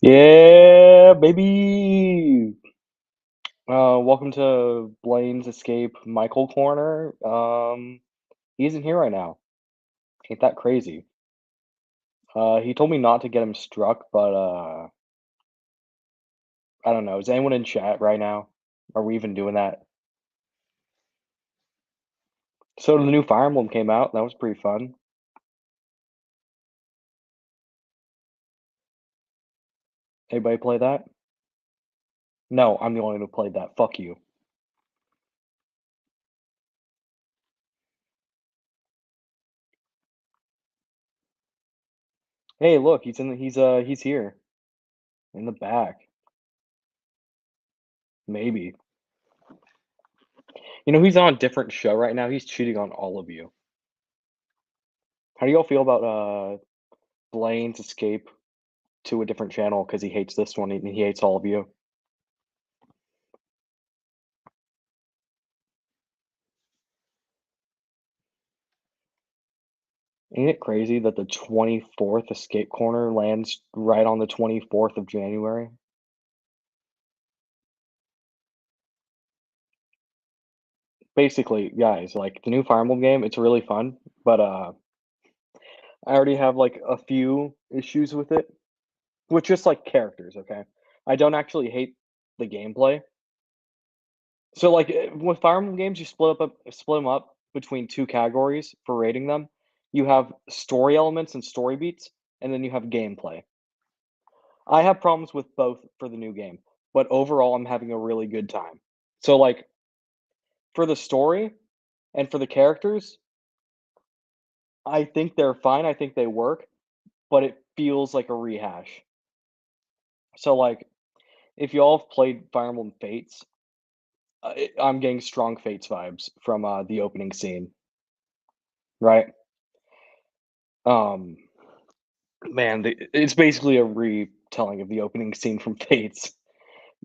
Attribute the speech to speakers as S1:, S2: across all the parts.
S1: Yeah, baby. Welcome to Blaine's Escape Michael Corner. He isn't here right now. Ain't that crazy? He told me not to get him struck, but I don't know. Is anyone in chat right now? Are we even doing that? So the new Fire Emblem came out. That was pretty fun. Anybody play that? No, I'm the only one who played that. Fuck you. Hey, look, he's here in the back. Maybe. You know, he's on a different show right now. He's cheating on all of you. How do y'all feel about Blaine's Escape to a different channel because he hates this one and he hates all of you? Ain't it crazy that the 24th Escape Corner lands right on the 24th of January? Basically, guys, like the new Fire Emblem game, it's really fun, but I already have like a few issues with just like characters, okay? I don't actually hate the gameplay. So like with Fire Emblem games, you split them up between two categories for rating them. You have story elements and story beats, and then you have gameplay. I have problems with both for the new game, but overall, I'm having a really good time. So, like, for the story and for the characters, I think they're fine. I think they work, but it feels like a rehash. So, like, if y'all have played Fire Emblem Fates, I'm getting strong Fates vibes from the opening scene, right? Um, Man, it's basically a retelling of the opening scene from Fates.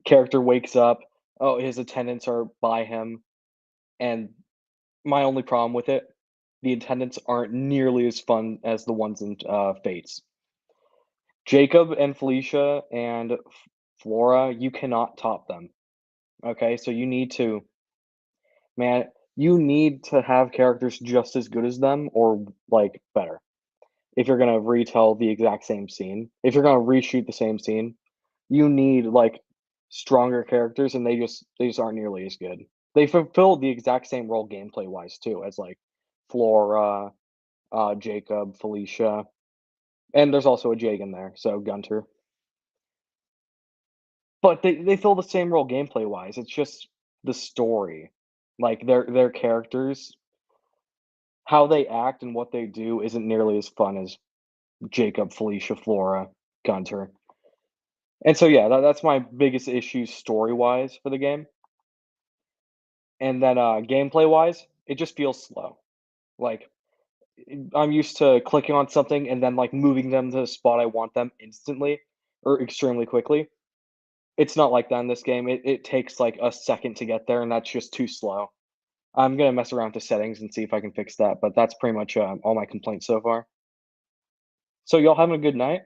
S1: Character wakes up, oh, his attendants are by him, and my only problem with it, the attendants aren't nearly as fun as the ones in, Fates. Jacob and Felicia and Flora, you cannot top them, okay? So you need to man, you need to have characters just as good as them or, like, better if you're gonna retell the exact same scene. If you're gonna reshoot the same scene, you need, like, stronger characters, and they just aren't nearly as good. They fulfill the exact same role gameplay-wise too as, like, Flora, Jacob, Felicia, and there's also a Jag in there, so Gunter. But they fill the same role gameplay-wise, it's just the story. Like, their characters, how they act and what they do isn't nearly as fun as Jacob, Felicia, Flora, Gunter. And so, yeah, that's my biggest issue story-wise for the game. And then, gameplay-wise, it just feels slow. Like, I'm used to clicking on something and then, like, moving them to the spot I want them instantly or extremely quickly. It's not like that in this game. It takes, like, a second to get there, and that's just too slow. I'm gonna mess around with the settings and see if I can fix that, but that's pretty much, all my complaints so far. So y'all having a good night?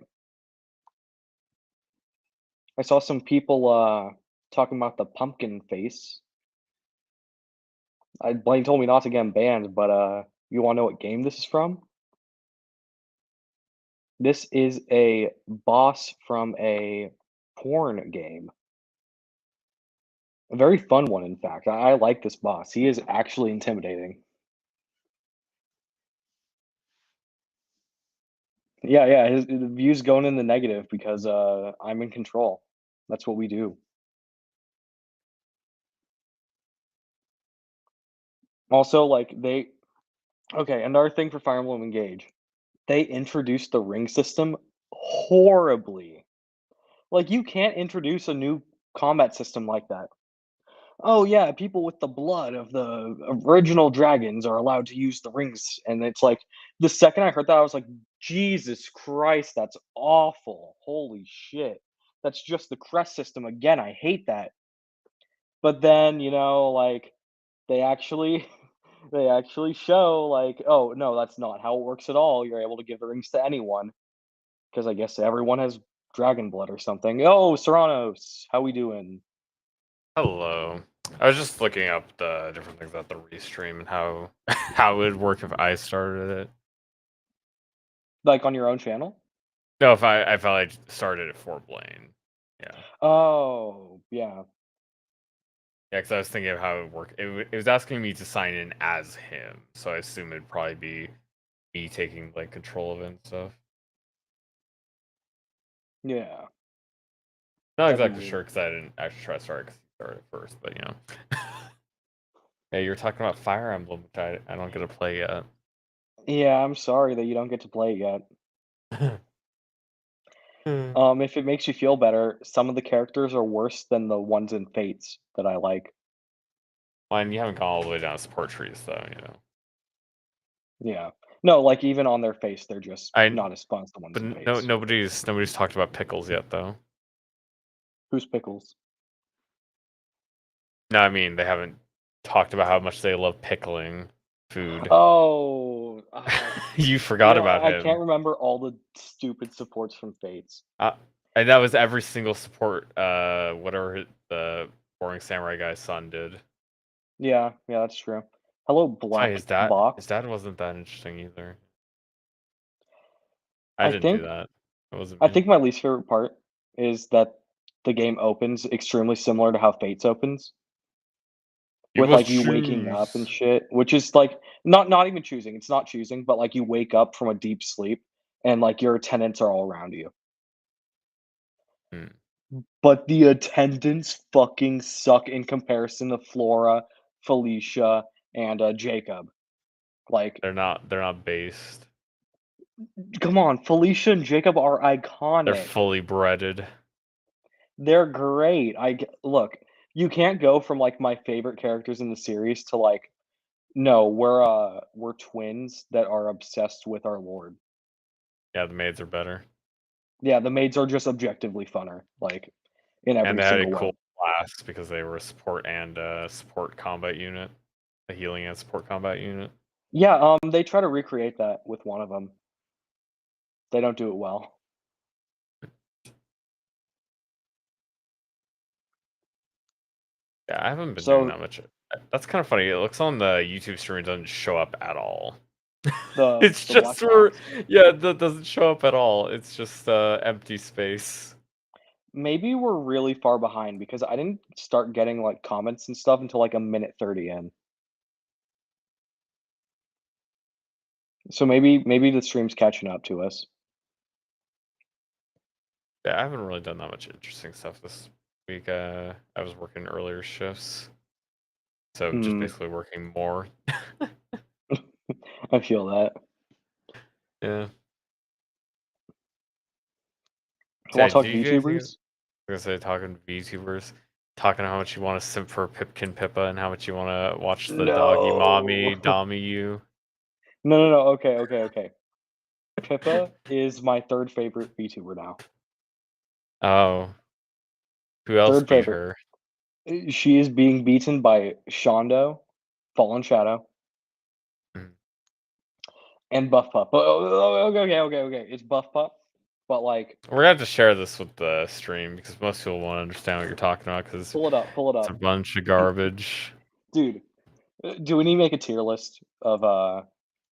S1: I saw some people, talking about the pumpkin face. Blaine told me not to get him banned, but, you wanna know what game this is from? This is a boss from a porn game. A very fun one, in fact. I like this boss. He is actually intimidating. Yeah, yeah, his view's going in the negative because, I'm in control. That's what we do. Also, like, they okay, another thing for Fire Emblem Engage, they introduced the ring system horribly. Like, you can't introduce a new combat system like that. "Oh, yeah, people with the blood of the original dragons are allowed to use the rings," and it's like, the second I heard that, I was like, "Jesus Christ, that's awful. Holy shit. That's just the crest system again, I hate that." But then, like, they actually they actually show, like, "Oh, no, that's not how it works at all. You're able to give the rings to anyone because I guess everyone has Dragon Blood or something. Oh, Serranos, how we doing?
S2: Hello. I was just looking up the different things about the restream and how how it would work if I started it.
S1: Like on your own channel?
S2: No, if I felt like started it for Blaine. Yeah.
S1: Oh, yeah.
S2: Yeah, because I was thinking of how it would work. It was asking me to sign in as him, so I assume it'd probably be me taking like control of it and stuff.
S1: Yeah.
S2: Not
S1: That'd be
S2: exactly
S1: weird.
S2: sure because I didn't actually try to start it because he started it first, but you know. Yeah, you were talking about Fire Emblem, which I don't get to play yet.
S1: Yeah, I'm sorry that you don't get to play it yet.
S2: Hmm.
S1: If it makes you feel better, some of the characters are worse than the ones in Fates that I like.
S2: Well, and you haven't gone all the way down to support trees, though. You know.
S1: Yeah. No, like even on their face, they're just
S2: I
S1: not as fun as the ones
S2: But
S1: in
S2: no,
S1: Fates.
S2: nobody's talked about pickles yet, though.
S1: Who's Pickles?
S2: No, I mean they haven't talked about how much they love pickling food.
S1: Oh,
S2: You forgot about
S1: I can't
S2: him.
S1: remember all the stupid supports from Fates.
S2: Uh, and that was every single support. Whatever the boring samurai guy's son did.
S1: Yeah, yeah, that's true. Hello,
S2: That's why
S1: Black
S2: his
S1: Box.
S2: dad wasn't that interesting either. I
S1: I
S2: didn't do
S1: think
S2: that. It wasn't
S1: I
S2: me.
S1: think my least favorite part is that the game opens extremely similar to how Fates opens,
S2: You
S1: with
S2: must
S1: like you waking up and
S2: choose.
S1: shit, which is like not even choosing. It's not choosing, but like you wake up from a deep sleep and like your attendants are all around you.
S2: Hmm.
S1: But the attendants fucking suck in comparison to Flora, Felicia, and Jacob. Like,
S2: They're not based.
S1: come on, Felicia and Jacob are
S2: They're
S1: iconic.
S2: fully breaded.
S1: They're great. Look, you can't go from like my favorite characters in the series to like, no, we're twins that are obsessed with our lord.
S2: Yeah, the maids are better.
S1: Yeah, the maids are just objectively funner, like in
S2: And
S1: every
S2: they had a
S1: single way.
S2: cool class because they were a support and support combat unit, a healing and support combat unit.
S1: Yeah, they try to recreate that with one of them. They don't do it well.
S2: Yeah, I haven't been doing
S1: So
S2: that much. That's kind of funny. It looks on the YouTube stream, it doesn't show up at all. It's
S1: the
S2: just
S1: black
S2: where,
S1: box.
S2: yeah, that doesn't show up at all. It's just empty space.
S1: Maybe we're really far behind because I didn't start getting like comments and stuff until like a minute 30 in. So maybe the stream's catching up to us.
S2: Yeah, I haven't really done that much interesting stuff this week. I was working earlier shifts, so just
S1: Mm,
S2: basically working more.
S1: I feel that.
S2: Yeah.
S1: You wanna
S2: So, do
S1: talk
S2: you guys think
S1: VTubers?
S2: gonna say talking to VTubers, talking how much you want to simp for Pipkin Pippa and how much you want to watch the doggy
S1: No.
S2: mommy Dami you.
S1: No. Okay. Pippa is my 3rd favorite VTuber now.
S2: Oh, who else
S1: 3rd
S2: beat
S1: favorite.
S2: her?
S1: She is being beaten by Shondo, Fallen Shadow,
S2: Mm.
S1: and Buff Pup. Okay. It's Buff Pup, but, like,
S2: We're gonna have to share this with the stream because most people won't understand what you're talking about because
S1: pull it
S2: it's a
S1: up.
S2: bunch of garbage.
S1: Dude, do we need to make a tier list of,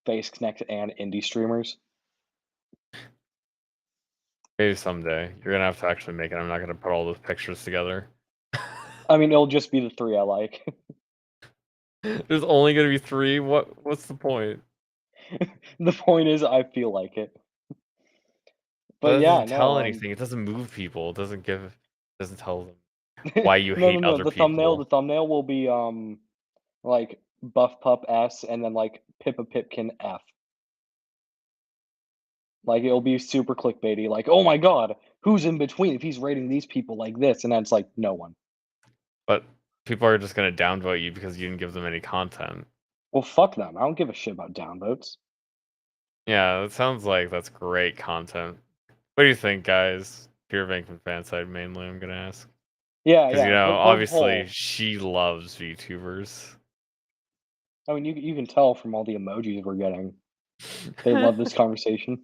S1: Face Connect and indie streamers?
S2: Maybe someday you're gonna have to actually make it. I'm not gonna put all those pictures together.
S1: I mean, it'll just be the 3 I like.
S2: There's only gonna be three. What's the point?
S1: The point is I feel like it. But
S2: But that
S1: yeah,
S2: doesn't
S1: no,
S2: tell anything. It doesn't move people. It doesn't tell them why you
S1: no,
S2: hate other
S1: the
S2: people.
S1: thumbnail will be, like, Buff Pup S and then, like, Pippa Pipkin F. Like, it'll be super clickbaity, like, "Oh my god, who's in between if he's rating these people like this?" And then it's like, no one.
S2: But people are just gonna downvote you because you didn't give them any content.
S1: Well, fuck them, I don't give a shit about downvotes.
S2: Yeah, it sounds like that's great content. What do you think, guys? Pure Venkman fan side mainly, I'm gonna ask. Because, you know,
S1: Vote
S2: obviously
S1: poll.
S2: she loves VTubers.
S1: I mean, you can tell from all the emojis we're getting. They love this conversation.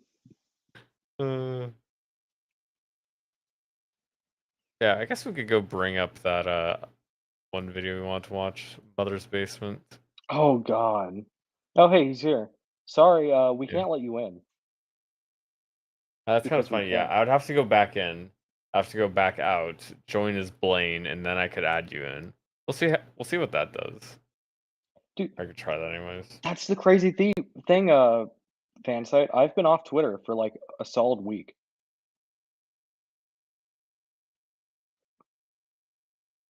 S2: Uh, Yeah, I guess we could go bring up that one video we want to watch, Mother's Basement.
S1: Oh God. Oh hey, he's here. Sorry, we
S2: Yeah.
S1: can't let you in
S2: That's kind of
S1: because we
S2: funny. Yeah,
S1: can't.
S2: I would have to go back in. I have to go back out, join as Blaine, and then I could add you in. We'll see. We'll see what that does.
S1: Dude,
S2: I could try that anyways.
S1: that's the crazy thing, fan site. I've been off Twitter for like a solid week.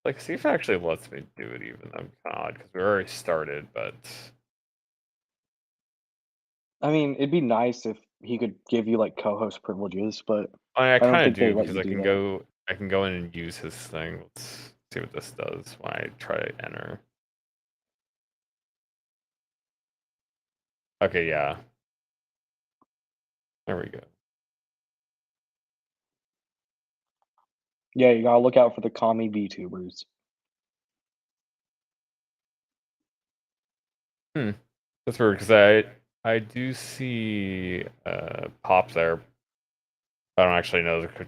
S2: Like, see if it actually lets me do it. Even I'm kind of odd because we already started, but
S1: I mean, it'd be nice if he could give you like co-host privileges, but
S2: I
S1: I don't
S2: kind of
S1: think they
S2: do
S1: let
S2: because
S1: you
S2: I
S1: do
S2: can
S1: that.
S2: go. I can go in and use his thing. Let's see what this does when I try to enter. Okay, yeah. There we go.
S1: Yeah, you gotta look out for the commie VTubers.
S2: Hmm. That's weird because I do see pop there. I don't actually know the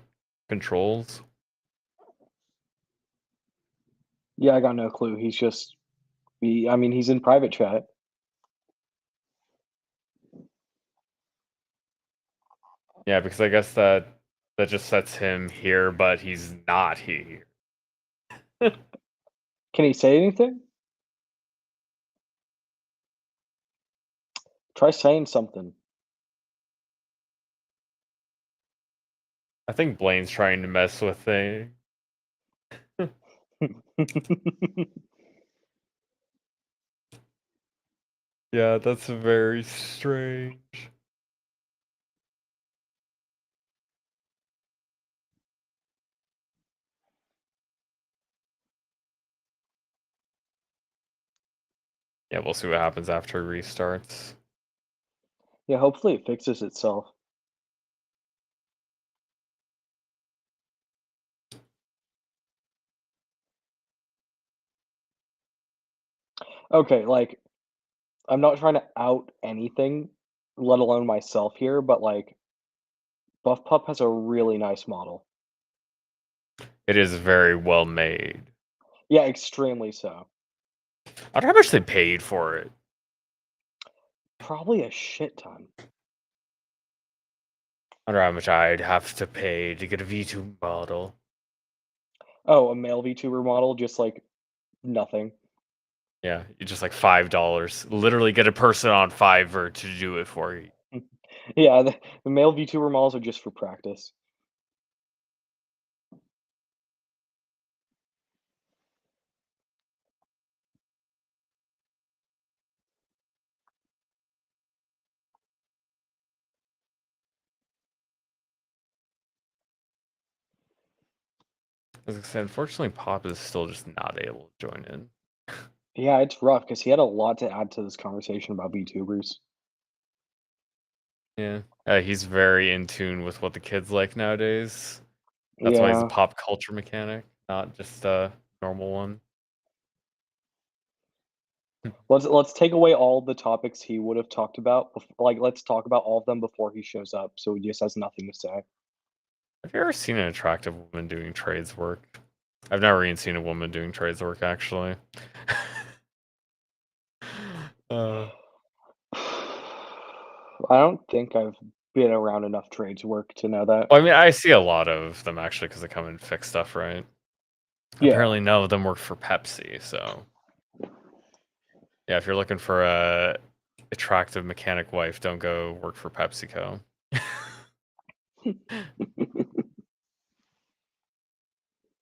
S2: controls.
S1: Yeah, I got no clue. I mean, he's in private chat.
S2: Yeah, because I guess that just sets him here, but he's not here.
S1: Can he say anything? Try saying something.
S2: I think Blaine's trying to mess with things. Yeah, that's very strange. Yeah, we'll see what happens after he restarts.
S1: Yeah, hopefully it fixes itself. Okay, like, I'm not trying to out anything, let alone myself here, but like, Buff Pup has a really nice model.
S2: It is very well made.
S1: Yeah, extremely so.
S2: I wonder how much they paid for it.
S1: Probably a shit ton.
S2: I wonder how much I'd have to pay to get a V2 model.
S1: Oh, a male VTuber model, just like nothing.
S2: Yeah, you just like $5. Literally get a person on Fiverr to do it for you.
S1: Yeah, the male VTuber models are just for practice.
S2: As I said, unfortunately, Pop is still just not able to join in.
S1: Yeah, it's rough because he had a lot to add to this conversation about VTubers.
S2: Yeah, he's very in tune with what the kids like nowadays. That's why he's a
S1: Yeah.
S2: pop culture mechanic, not just a normal one.
S1: Let's take away all the topics he would have talked about. Like, let's talk about all of them before he shows up, so he just has nothing to say.
S2: Have you ever seen an attractive woman doing trades work? I've never even seen a woman doing trades work, actually. uh,
S1: I don't think I've been around enough trades work to know that.
S2: well, I mean, I see a lot of them actually because they come and fix stuff, right?
S1: Yeah.
S2: Apparently, none of them work for Pepsi. So, yeah, if you're looking for a attractive mechanic wife, don't go work for PepsiCo.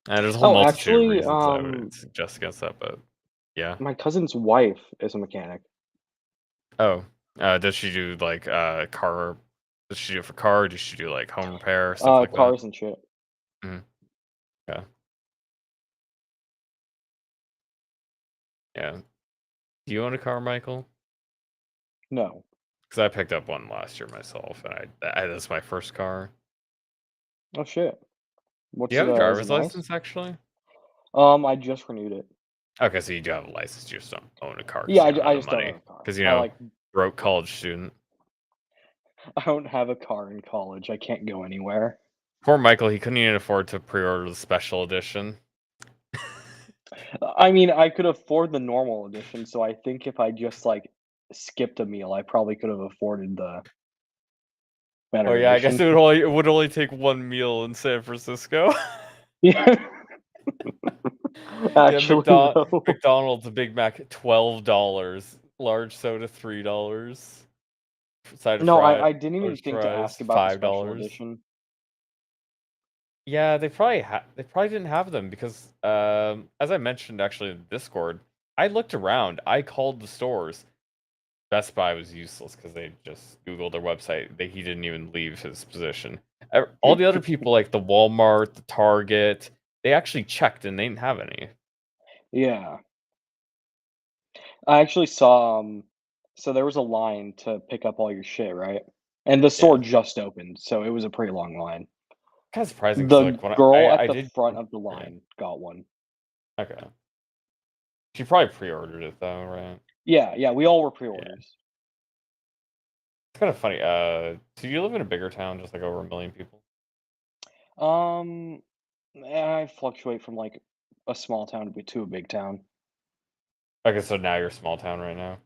S2: And there's a whole
S1: Oh,
S2: multitude of
S1: actually,
S2: reasons I would suggest against that, but yeah.
S1: my cousin's wife is a mechanic.
S2: Oh, does she do like car? Does she do it for car? Or does she do like home repair stuff like that?
S1: Cars and shit.
S2: Mhm. Yeah, yeah. Do you own a car, Michael?
S1: No.
S2: Because I picked up one last year myself, and that's my first car.
S1: Oh shit.
S2: Do you have a
S1: Is it
S2: driver's
S1: nice?
S2: license actually?
S1: I just renewed it.
S2: Okay, so you do have a license, you just don't own a car because
S1: Yeah,
S2: you don't have
S1: I
S2: the
S1: just don't
S2: money.
S1: have a car.
S2: Because
S1: I like
S2: broke college student.
S1: I don't have a car in college. I can't go anywhere.
S2: Poor Michael, he couldn't even afford to pre-order the special edition.
S1: I mean, I could afford the normal edition, so I think if I just, like, skipped a meal, I probably could have afforded the
S2: Oh
S1: better
S2: yeah, I guess
S1: edition.
S2: it would only take one meal in San Francisco.
S1: Yeah.
S2: Yeah,
S1: Actually, though.
S2: McDonald's a Big Mac $12, large soda $3, side of
S1: No,
S2: fries,
S1: I didn't even
S2: large
S1: think to
S2: fries
S1: ask about the special
S2: $5.
S1: edition.
S2: Yeah, they probably didn't have them because as I mentioned actually in Discord, I looked around, I called the stores. Best Buy was useless because they just Googled their website. He didn't even leave his position. All the other people, like the Walmart, the Target, they actually checked and they didn't have any.
S1: Yeah. I actually saw, so there was a line to pick up all your shit, right? And the store
S2: Yeah,
S1: just opened, so it was a pretty long line.
S2: kind of surprising because
S1: The
S2: like when
S1: girl
S2: I
S1: at the
S2: did,
S1: front of the
S2: yeah,
S1: line got one.
S2: okay. She probably pre-ordered it though, right?
S1: Yeah, yeah, we all were
S2: Yeah,
S1: pre-orders.
S2: it's kind of funny. Do you live in a bigger town, just like over 1 million people?
S1: Um, I fluctuate from, like, a small town to a big town.
S2: Okay, so now you're a small town right now.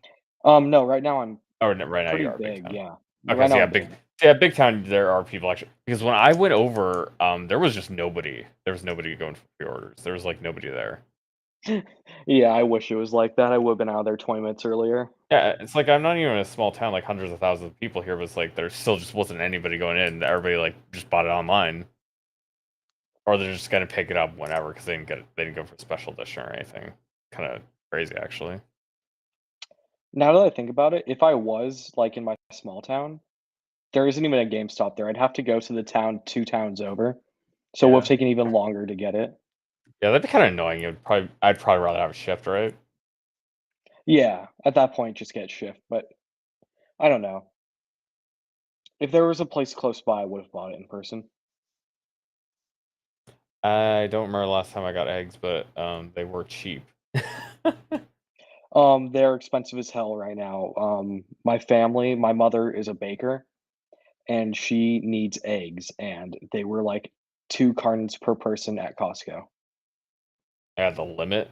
S1: No, right now I'm
S2: Oh, no, right now you
S1: pretty
S2: are a big
S1: big,
S2: town.
S1: yeah.
S2: Okay,
S1: Right
S2: so
S1: now
S2: yeah,
S1: I'm big.
S2: big town. There are people actually because when I went over, there was just nobody. There was nobody going for pre-orders. There was like nobody there.
S1: Yeah, I wish it was like that. I would've been out there 20 minutes earlier.
S2: Yeah, it's like I'm not even in a small town, like hundreds of thousands of people here, but it's like there still just wasn't anybody going in. Everybody like just bought it online, or they're just gonna pick it up whenever because they didn't go for a special edition or anything. Kind of crazy, actually.
S1: Now that I think about it, if I was, like, in my small town, there isn't even a GameStop there. I'd have to go to the town 2 towns over, so it would've
S2: Yeah,
S1: taken even longer to get it.
S2: yeah, that'd be kind of annoying. I'd probably rather have a shift, right?
S1: Yeah, at that point, just get shift, but I don't know. If there was a place close by, I would've bought it in person.
S2: I don't remember the last time I got eggs, but they were cheap.
S1: They're expensive as hell right now. My mother is a baker, and she needs eggs, and they were, like, 2 cartons per person at Costco.
S2: Yeah, the limit.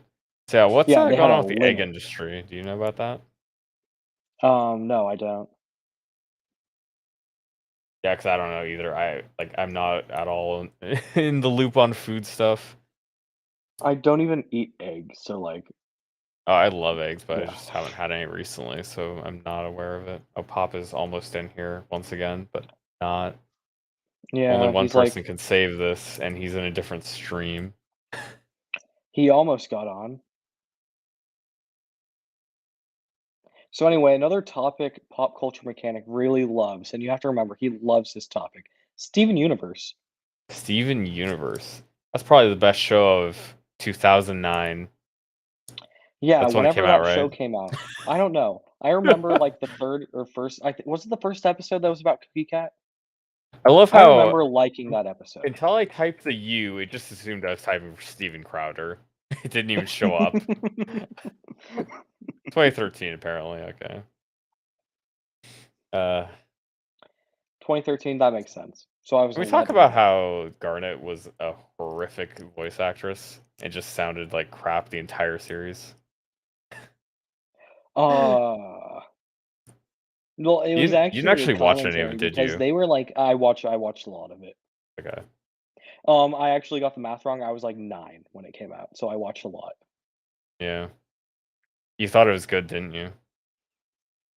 S2: So, yeah, what's
S1: Yeah, they
S2: going
S1: had
S2: on
S1: a
S2: with the egg
S1: limit.
S2: industry? Do you know about that?
S1: No, I don't.
S2: Yeah, because I don't know either. I'm not at all in the loop on food stuff.
S1: I don't even eat eggs, so, like,
S2: Oh, I love eggs, but I
S1: yeah.
S2: just haven't had any recently, so I'm not aware of it. Oh, Pop is almost in here once again, but not. Only
S1: Yeah,
S2: one
S1: he's
S2: person
S1: like
S2: can save this, and he's in a different stream.
S1: he almost got on. So anyway, another topic Pop Culture Mechanic really loves, and you have to remember he loves this topic. Steven Universe.
S2: Steven Universe. That's probably the best show of 2009.
S1: Yeah,
S2: That's when it came
S1: whenever
S2: out,
S1: that show
S2: right?
S1: came out, I don't know. I remember like the third or first. Was it the first episode that was about Cookie Cat?
S2: I love
S1: I
S2: how
S1: remember liking that episode.
S2: until I typed the U, it just assumed I was typing for Steven Crowder. It didn't even show up. 2013, apparently. Okay. Uh,
S1: 2013. That makes sense. So I was
S2: can we talk
S1: 11
S2: about
S1: then.
S2: how Garnet was a horrific voice actress and just sounded like crap the entire series?
S1: Uh, well, it was
S2: You didn't
S1: actually a
S2: actually watch any of
S1: commentary
S2: it, did
S1: because
S2: you?
S1: they were like, I watched a lot of it.
S2: Okay.
S1: I actually got the math wrong. I was like 9 when it came out, so I watched a lot.
S2: Yeah. You thought it was good, didn't you?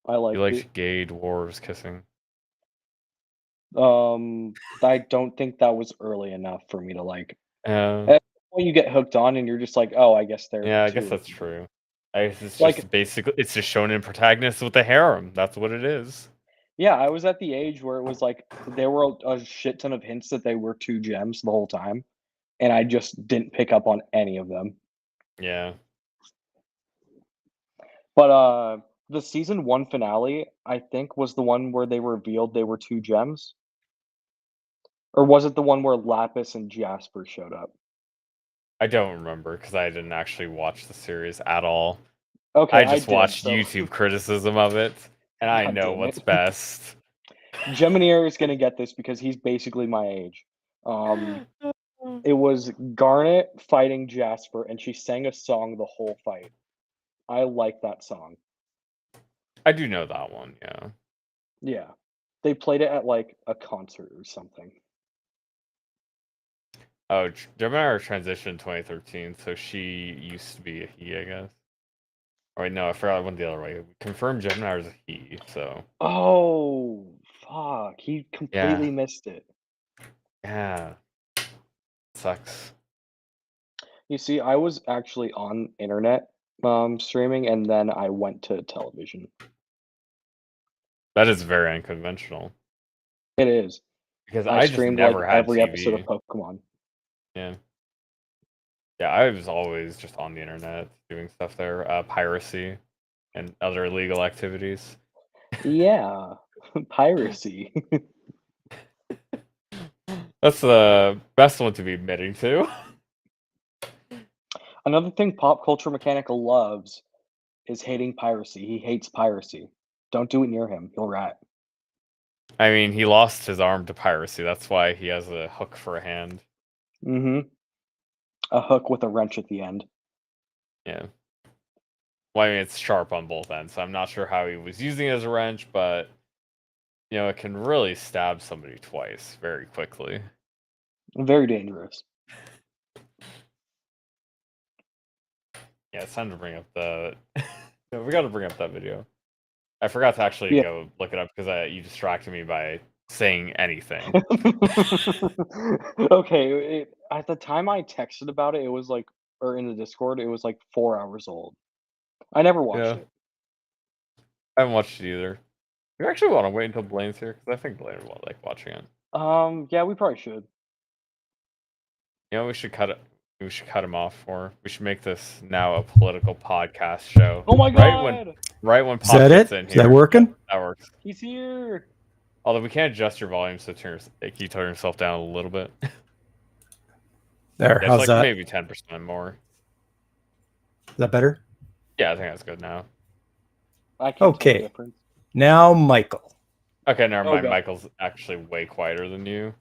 S1: I
S2: You
S1: liked it.
S2: liked gay dwarves kissing.
S1: I don't think that was early enough for me to like.
S2: Uh,
S1: At when you get hooked on and you're just like, "Oh, I guess they're
S2: yeah, I guess
S1: 2 of
S2: that's
S1: them."
S2: true. I guess it's
S1: Like,
S2: just basically it's just shonen protagonist with a harem. That's what it is.
S1: yeah, I was at the age where it was like there were a shit ton of hints that they were 2 gems the whole time, and I just didn't pick up on any of them.
S2: Yeah.
S1: But, the season 1 finale, I think, was the one where they revealed they were 2 gems? Or was it the one where Lapis and Jasper showed up?
S2: I don't remember because I didn't actually watch the series at all.
S1: Okay,
S2: I
S1: I
S2: just
S1: did,
S2: watched
S1: so
S2: YouTube criticism of it, and I
S1: god
S2: know
S1: damn it.
S2: what's best.
S1: Geminier is gonna get this because he's basically my age. It was Garnet fighting Jasper, and she sang a song the whole fight. I like that song.
S2: I do know that one, yeah.
S1: Yeah. They played it at, like, a concert or something.
S2: Oh, Gemini transitioned in 2013, so she used to be a he, I guess. Oh, wait, no, I forgot I went the other way. Confirmed Gemini is a he, so
S1: Oh, fuck, he
S2: yeah,
S1: completely missed it.
S2: yeah, sucks.
S1: You see, I was actually on internet, streaming, and then I went to television.
S2: That is very unconventional
S1: It is.
S2: because
S1: I
S2: I just
S1: streamed, like,
S2: never had
S1: every episode of
S2: TV.
S1: Pokemon.
S2: Yeah, yeah, I was always just on the internet doing stuff there, piracy and other illegal activities.
S1: Yeah, piracy.
S2: That's the best one to be admitting to.
S1: Another thing Pop Culture Mechanical loves is hating piracy. He hates piracy. Don't do it near him, he'll rat.
S2: I mean, he lost his arm to piracy. That's why he has a hook for a hand.
S1: Mhm. A hook with a wrench at the end.
S2: Yeah. Well, I mean, it's sharp on both ends, so I'm not sure how he was using it as a wrench, but it can really stab somebody twice very quickly.
S1: Very dangerous.
S2: Yeah, it's time to bring up the. No, we got to bring up that video. I forgot to actually
S1: Yeah.
S2: go look it up because you distracted me by saying anything.
S1: Okay, at the time I texted about it, it was like or in the Discord, it was like 4 hours old. I never watched
S2: Yeah,
S1: it.
S2: I haven't watched it either. You actually want to wait until Blaine's here because I think Blaine will like watching it.
S1: Yeah, we probably should.
S2: We should cut it. We should cut him off for. We should make this now a political podcast show.
S1: Oh my god!
S2: Right when
S3: Is
S2: Pop
S3: that
S2: gets
S3: it?
S2: in
S3: Is
S2: here.
S3: that working?
S2: That works.
S1: He's here!
S2: Although we can't adjust your volume, so can you turn yourself down a little bit?
S3: There,
S2: Yeah,
S3: how's
S2: it's like
S3: that?
S2: maybe 10% more.
S3: Is that better?
S2: Yeah, I think that's good now.
S1: I can't tell the
S3: Okay.
S1: difference.
S3: Now, Michael.
S2: Okay, never mind.
S1: God.
S2: Michael's actually way quieter than you.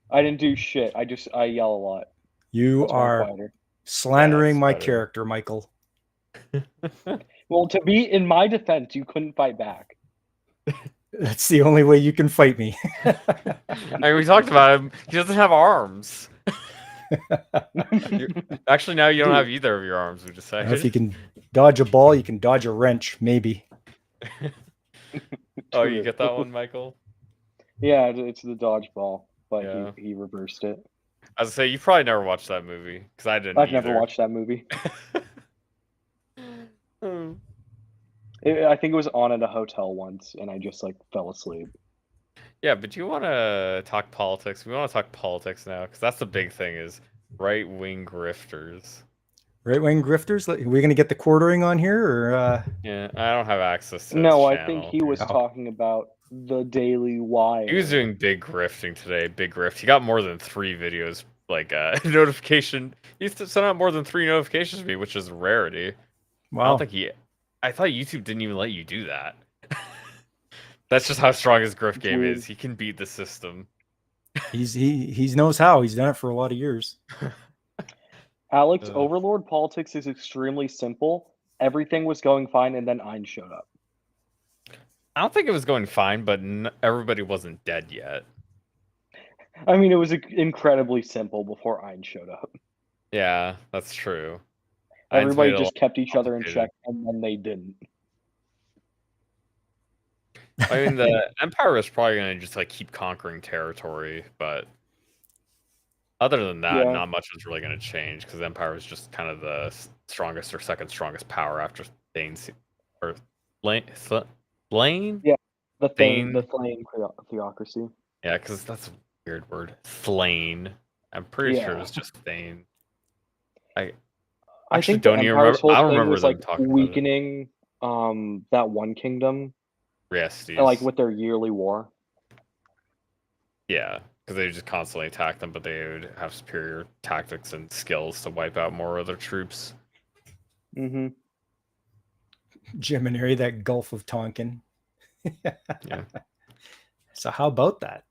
S1: I didn't do shit. I yell a lot.
S3: You
S1: That's why I'm
S3: are
S1: quieter.
S3: slandering
S2: that's
S3: my
S2: better.
S3: character, Michael.
S1: Well, to be in my defense, you couldn't fight back.
S3: That's the only way you can fight me.
S2: I mean, we talked about him. He doesn't have arms. Actually, now you don't have either of your arms. We decided.
S3: If you can dodge a ball, you can dodge a wrench, maybe.
S2: Oh, you get that one, Michael?
S1: Yeah, it's the dodgeball, but
S2: Yeah.
S1: he reversed it.
S2: I was say you probably never watched that movie because I didn't.
S1: I've
S2: either.
S1: never watched that movie.
S2: Hmm.
S1: I think it was on at a hotel once, and I just like fell asleep.
S2: Yeah, but do you want to talk politics? We want to talk politics now because that's the big thing: is right-wing grifters.
S3: Right-wing grifters? Are we going to get the quartering on here? Or
S2: Yeah, I don't have access to.
S1: No,
S2: his
S1: I think
S2: channel.
S1: he was
S3: Oh.
S1: talking about the Daily Wire.
S2: He was doing big grifting today. Big grift. He got more than 3 videos. Like notification. He sent out more than 3 notifications to me, which is a rarity. I
S3: wow.
S2: don't think I thought YouTube didn't even let you do that. That's just how strong his grift game
S1: Dude.
S2: is. He can beat the system.
S3: He knows how. He's done it for a lot of years.
S1: Alex, Overlord politics is extremely simple. Everything was going fine, and then Ein showed up.
S2: I don't think it was going fine, but everybody wasn't dead yet.
S1: I mean, it was incredibly simple before Ein showed up.
S2: Yeah, that's true.
S1: Everybody just kept each other in check, and then they didn't.
S2: I mean, the Empire is probably going to just like keep conquering territory, but other than that,
S1: Yeah.
S2: not much is really going to change because Empire is just kind of the strongest or second strongest power after Thane's or Blaine.
S1: Yeah, the
S2: Thane.
S1: Thane theocracy.
S2: Yeah, because that's a weird word. Thane. I'm pretty sure it was just Thane.
S1: I
S2: actually
S1: think the
S2: don't even
S1: Empire's
S2: remember.
S1: whole
S2: I don't
S1: thing
S2: remember
S1: was
S2: them
S1: like
S2: talking about it.
S1: weakening that one kingdom,
S2: Yes,
S1: like with their yearly war.
S2: Yeah, because they would just constantly attack them, but they would have superior tactics and skills to wipe out more of their troops.
S1: Mm-hmm.
S3: Gemini, that Gulf of Tonkin.
S2: Yeah.
S3: So how about that?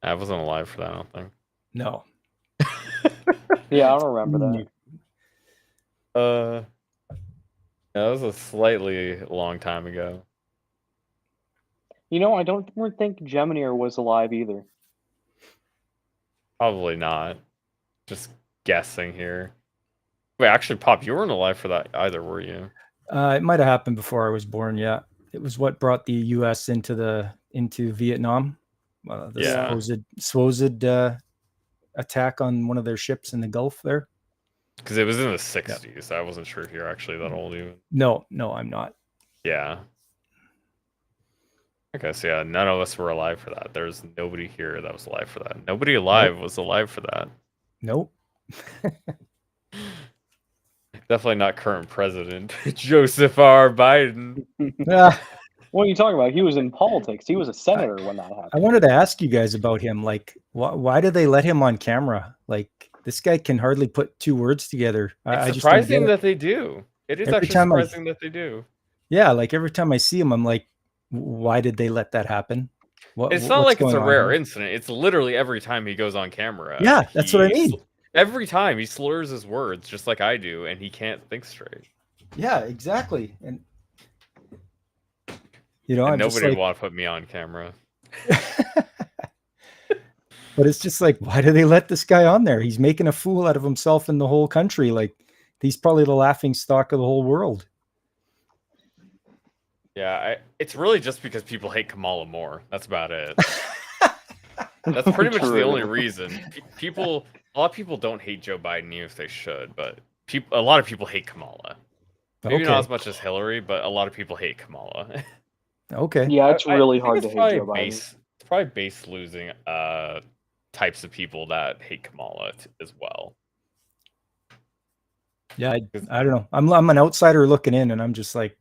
S2: I wasn't alive for that, I don't think.
S3: No.
S1: Yeah, I don't remember that.
S2: That was a slightly long time ago.
S1: You know, I don't think Geminier was alive either.
S2: Probably not. Just guessing here. Wait, actually, Pop, you weren't alive for that either, were you?
S3: It might have happened before I was born. Yeah, it was what brought the U.S. into Vietnam. The
S2: Yeah.
S3: supposed attack on one of their ships in the Gulf there.
S2: Because it was in the 60s. I wasn't sure if you're actually that old even.
S3: No, I'm not.
S2: Yeah. Okay, so yeah, none of us were alive for that. There's nobody here that was alive for that. Nobody alive was alive for that.
S3: Nope.
S2: Definitely not current president Joseph R. Biden.
S3: Ah,
S1: What are you talking about? He was in politics. He was a senator when that happened.
S3: I wanted to ask you guys about him. Like, why do they let him on camera? Like, this guy can hardly put two words together. I
S2: It's
S3: just don't get
S2: surprising
S3: it.
S2: that they do. It is
S3: Every
S2: actually
S3: time
S2: surprising that they do.
S3: Yeah, like every time I see him, I'm like, why did they let that happen?
S2: It's not
S3: what's
S2: like it's
S3: going
S2: a
S3: on
S2: rare
S3: here?
S2: incident. It's literally every time he goes on camera.
S3: Yeah, that's what I mean.
S2: Every time he slurs his words, just like I do, and he can't think straight.
S3: Yeah, exactly. And
S2: And
S3: I'm just
S2: nobody
S3: like,
S2: want to put me on camera.
S3: but it's just like, why do they let this guy on there? He's making a fool out of himself and the whole country. Like, he's probably the laughing stock of the whole world.
S2: Yeah, it's really just because people hate Kamala more. That's about it. That's pretty much the only reason. A lot of people don't hate Joe Biden even if they should, but a lot of people hate Kamala. Maybe not as much as Hillary, but a lot of people hate Kamala.
S3: Okay.
S1: Yeah, it's really
S2: I
S1: hard
S2: think
S1: to hate Joe Biden.
S2: It's probably base losing types of people that hate Kamala as well.
S3: Yeah, I don't know. I'm an outsider looking in, and I'm just like,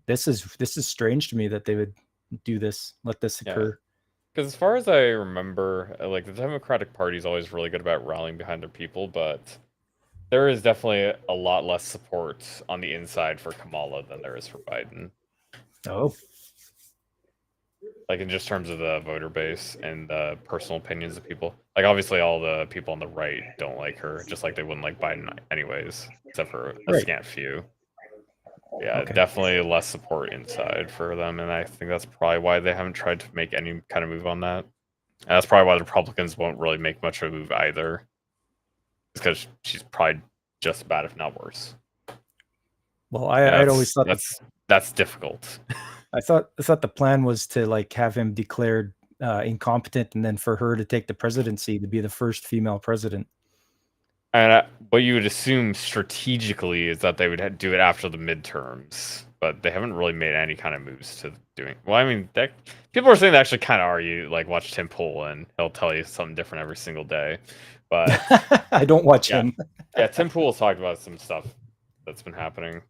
S3: this is strange to me that they would do this, let this occur.
S2: Because as far as I remember, like the Democratic Party is always really good about rallying behind their people, but there is definitely a lot less support on the inside for Kamala than there is for Biden.
S3: Oh.
S2: Like in just terms of the voter base and the personal opinions of people. Like obviously all the people on the right don't like her, just like they wouldn't like Biden anyways, except for a scant few. Yeah, definitely less support inside for them, and I think that's probably why they haven't tried to make any kind of move on that. And that's probably why the Republicans won't really make much of a move either. It's because she's probably just as bad, if not worse.
S3: Well, I'd always thought
S2: that's difficult.
S3: I thought the plan was to like have him declared incompetent, and then for her to take the presidency to be the first female president.
S2: And what you would assume strategically is that they would do it after the midterms, but they haven't really made any kind of moves to doing. Well, I mean, people are saying they actually kind of argue. Like, watch Tim Pool, and he'll tell you something different every single day. But
S3: I don't watch him.
S2: Yeah, Tim Pool has talked about some stuff that's been happening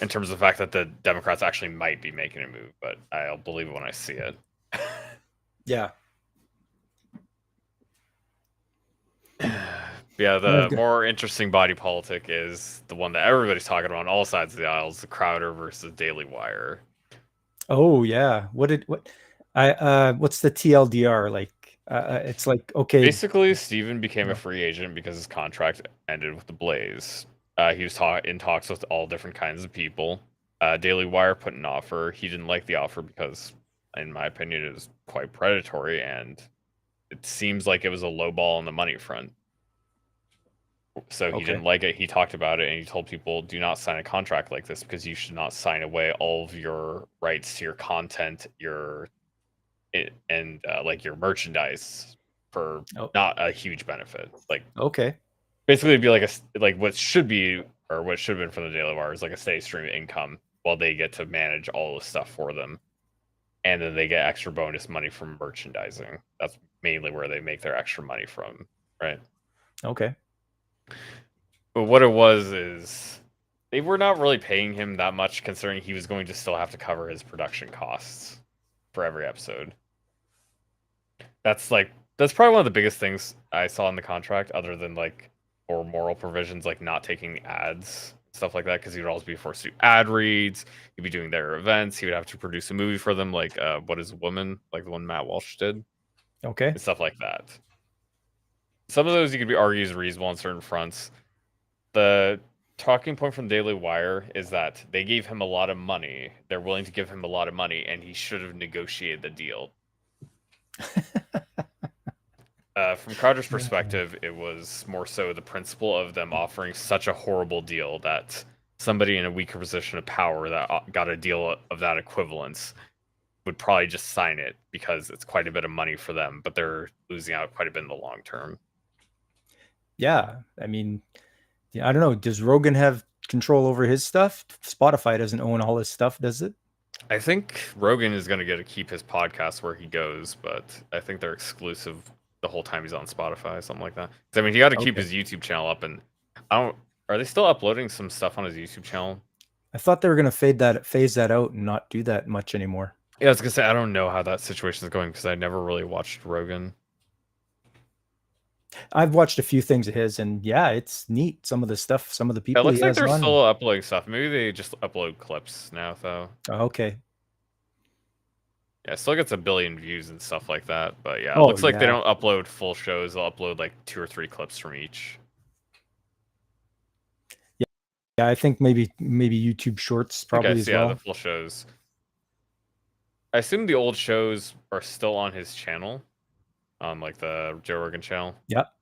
S2: in terms of the fact that the Democrats actually might be making a move, but I'll believe it when I see it.
S3: Yeah.
S2: Yeah, the more interesting body politic is the one that everybody's talking about on all sides of the aisles: the Crowder versus Daily Wire.
S3: Oh yeah, what's the TLDR like? It's like, okay.
S2: Basically, Steven became a free agent because his contract ended with the Blaze. He was in talks with all different kinds of people. Daily Wire put an offer. He didn't like the offer because, in my opinion, it was quite predatory, and it seems like it was a low ball on the money front. So he didn't like it. He talked about it, and he told people, do not sign a contract like this because you should not sign away all of your rights to your content, like your merchandise for not a huge benefit. Like, basically it'd be like what should be, or what should have been from the Daily Wire is like a steady stream of income while they get to manage all the stuff for them. And then they get extra bonus money from merchandising. That's mainly where they make their extra money from, right?
S3: Okay.
S2: But what it was is they were not really paying him that much, considering he was going to still have to cover his production costs for every episode. That's probably one of the biggest things I saw in the contract, other than like or moral provisions like not taking ads, stuff like that, because he would always be forced to do ad reads. He'd be doing their events. He would have to produce a movie for them, like What Is a Woman, like the one Matt Walsh did.
S3: Okay.
S2: and stuff like that. Some of those you could be argued is reasonable on certain fronts. The talking point from Daily Wire is that they gave him a lot of money. They're willing to give him a lot of money, and he should have negotiated the deal. From Crowder's perspective, it was more so the principle of them offering such a horrible deal that somebody in a weaker position of power that got a deal of that equivalence would probably just sign it because it's quite a bit of money for them, but they're losing out quite a bit in the long term.
S3: Yeah, I mean, yeah, I don't know. Does Rogan have control over his stuff? Spotify doesn't own all his stuff, does it?
S2: I think Rogan is going to get to keep his podcast where he goes, but I think they're exclusive the whole time he's on Spotify, something like that. 'Cause, I mean, he got to keep
S3: Okay.
S2: his YouTube channel up, and I don't. Are they still uploading some stuff on his YouTube channel?
S3: I thought they were gonna phase that out and not do that much anymore.
S2: Yeah, I was gonna say I don't know how that situation is going because I never really watched Rogan.
S3: I've watched a few things of his, and yeah, it's neat. Some of the stuff, some of the
S2: It
S3: people
S2: looks
S3: he
S2: like
S3: has
S2: they're
S3: on.
S2: still uploading stuff. Maybe they just upload clips now, though.
S3: Oh, okay.
S2: Yeah, it still gets a billion views and stuff like that. But yeah, it
S3: Oh,
S2: looks like they
S3: yeah.
S2: don't upload full shows. They'll upload like 2 or 3 clips from each.
S3: Yeah, I think maybe YouTube Shorts probably
S2: Okay,
S3: as
S2: so yeah,
S3: well.
S2: the full shows. I assume the old shows are still on his channel, on like the Joe Rogan channel.
S3: Yep.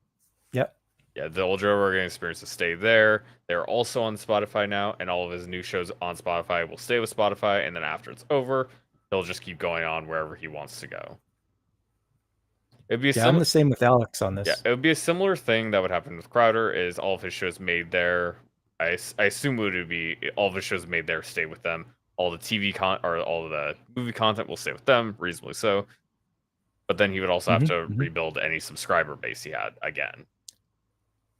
S2: Yeah, the old Joe Rogan Experiences stay there. They're also on Spotify now, and all of his new shows on Spotify will stay with Spotify. And then after it's over, he'll just keep going on wherever he wants to go. It'd be a
S3: Yeah, I'm the same with Alex on this.
S2: Yeah, it would be a similar thing that would happen with Crowder. Is all of his shows made there? I assume it would be all of his shows made there stay with them. All the TV or all of the movie content will stay with them, reasonably so. But then he would also have to rebuild any subscriber base he had again.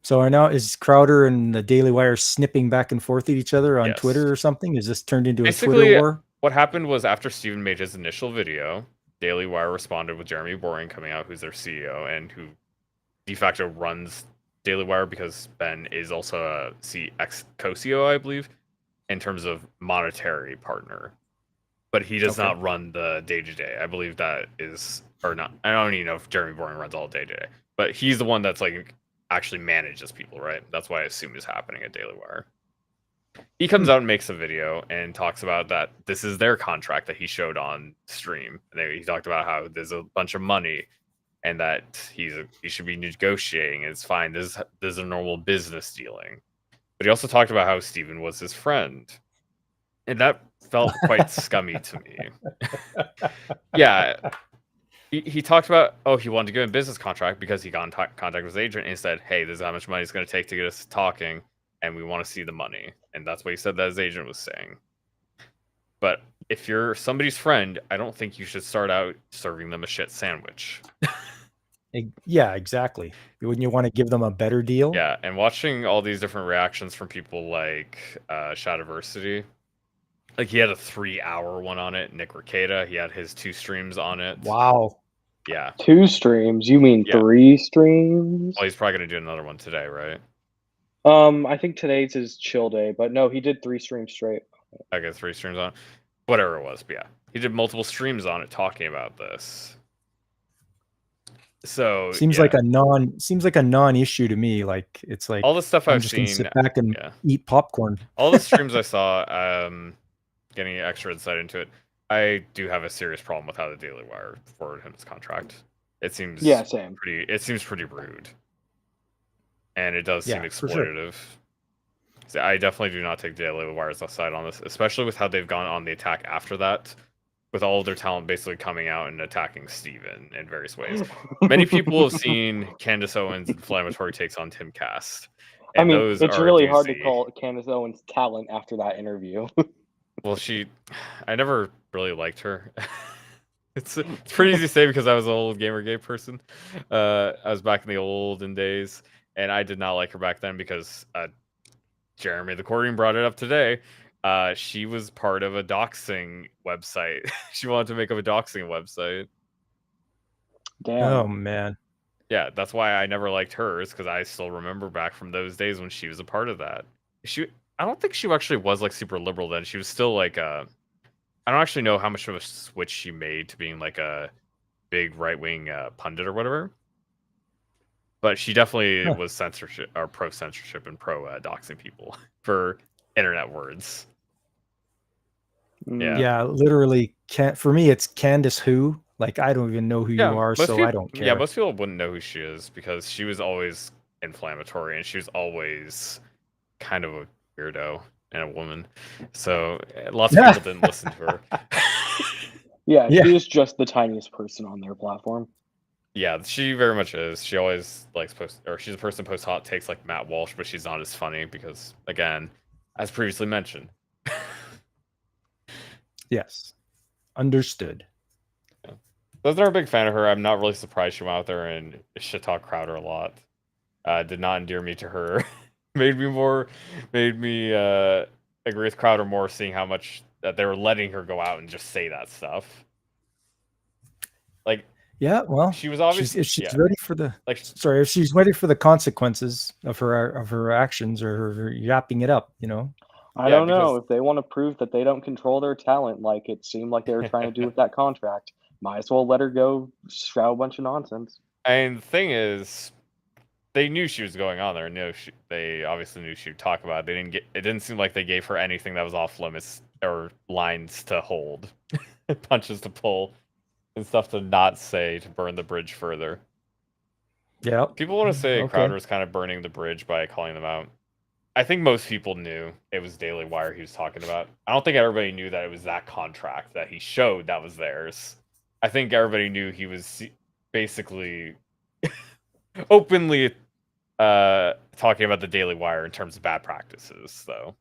S3: So is Crowder and the Daily Wire snipping back and forth at each other on
S2: Yes.
S3: Twitter or something? Is this turned into
S2: Basically,
S3: a Twitter war?
S2: What happened was after Steven made his initial video, Daily Wire responded with Jeremy Boring coming out, who's their CEO and who de facto runs Daily Wire because Ben is also a co-CEO, I believe, in terms of monetary partner. But he does not run the day-to-day. I believe that is, or not. I don't even know if Jeremy Boring runs all day-to-day. But he's the one that's like actually manages people, right? That's why I assume is happening at Daily Wire. He comes out and makes a video and talks about that this is their contract that he showed on stream. And he talked about how there's a bunch of money and that he should be negotiating. It's fine. This is a normal business dealing. But he also talked about how Steven was his friend. And that felt quite scummy to me. Yeah. He talked about, he wanted to get a business contract because he got in contact with his agent and said, hey, this is how much money it's going to take to get us talking, and we want to see the money. And that's what he said that his agent was saying. But if you're somebody's friend, I don't think you should start out serving them a shit sandwich.
S3: Yeah, exactly. Wouldn't you want to give them a better deal?
S2: Yeah, and watching all these different reactions from people like Shadiversity, like he had a 3-hour one on it. Nick Rekieta, he had his 2 streams on it.
S3: Wow.
S2: Yeah.
S1: 2 streams? You mean 3 streams?
S2: Well, he's probably gonna do another one today, right?
S1: I think today's his chill day, but no, he did 3 streams straight.
S2: I got 3 streams on it. Whatever it was, but yeah. He did multiple streams on it talking about this. So
S3: seems like a non-issue to me. Like it's like
S2: all the stuff
S3: I'm
S2: I've
S3: just
S2: seen,
S3: gonna sit back and eat popcorn.
S2: All the streams I saw, getting extra insight into it, I do have a serious problem with how the Daily Wire forwarded him his contract. It seems
S1: same.
S2: It seems pretty rude, and it does seem exploitative. So I definitely do not take Daily Wire's side on this, especially with how they've gone on the attack after that, with all of their talent basically coming out and attacking Steven in various ways. Many people have seen Candace Owens' inflammatory takes on Tim Cast.
S1: I mean, it's really hard to call Candace Owens talent after that interview.
S2: Well, I never really liked her. It's pretty easy to say because I was an old Gamergate person. I was back in the olden days, and I did not like her back then because Jeremy the Courting brought it up today. She was part of a doxing website. She wanted to make up a doxing website.
S1: Damn.
S3: Oh man.
S2: Yeah, that's why I never liked hers, because I still remember back from those days when she was a part of that. I don't think she actually was like super liberal then. She was still like I don't actually know how much of a switch she made to being like a big right wing pundit or whatever. But she definitely was censorship or pro censorship and pro doxing people for internet words. Yeah.
S3: Yeah, literally. For me, it's Candace Who. Like, I don't even know who you are,
S2: most
S3: so
S2: people,
S3: I don't care.
S2: Yeah, most people wouldn't know who she is because she was always inflammatory and she was always kind of a weirdo and a woman. So lots of people didn't listen to her.
S1: Yeah,
S3: Yeah.
S1: she is just the tiniest person on their platform.
S2: Yeah, she very much is. She always likes she's a person who posts hot takes like Matt Walsh, but she's not as funny because, again, as previously mentioned.
S3: Yes. Understood.
S2: Yeah. I was never a big fan of her. I'm not really surprised she went out there and shit talk Crowder a lot. Did not endear me to her. made me agree with Crowder more, seeing how much that they were letting her go out and just say that stuff. Like,
S3: yeah, well,
S2: she was obviously
S3: if she's ready for the if she's ready for the consequences of her actions or her yapping it up,
S1: I don't know if they want to prove that they don't control their talent, like it seemed like they were trying to do with that contract. Might as well let her go shout a bunch of nonsense.
S2: And the thing is, they knew she was going on there. They obviously knew she would talk about it. It didn't seem like they gave her anything that was off limits or lines to hold, punches to pull, and stuff to not say to burn the bridge further.
S3: Yeah.
S2: People want to say Crowder is kind of burning the bridge by calling them out. I think most people knew it was Daily Wire he was talking about. I don't think everybody knew that it was that contract that he showed that was theirs. I think everybody knew he was basically openly talking about the Daily Wire in terms of bad practices, though.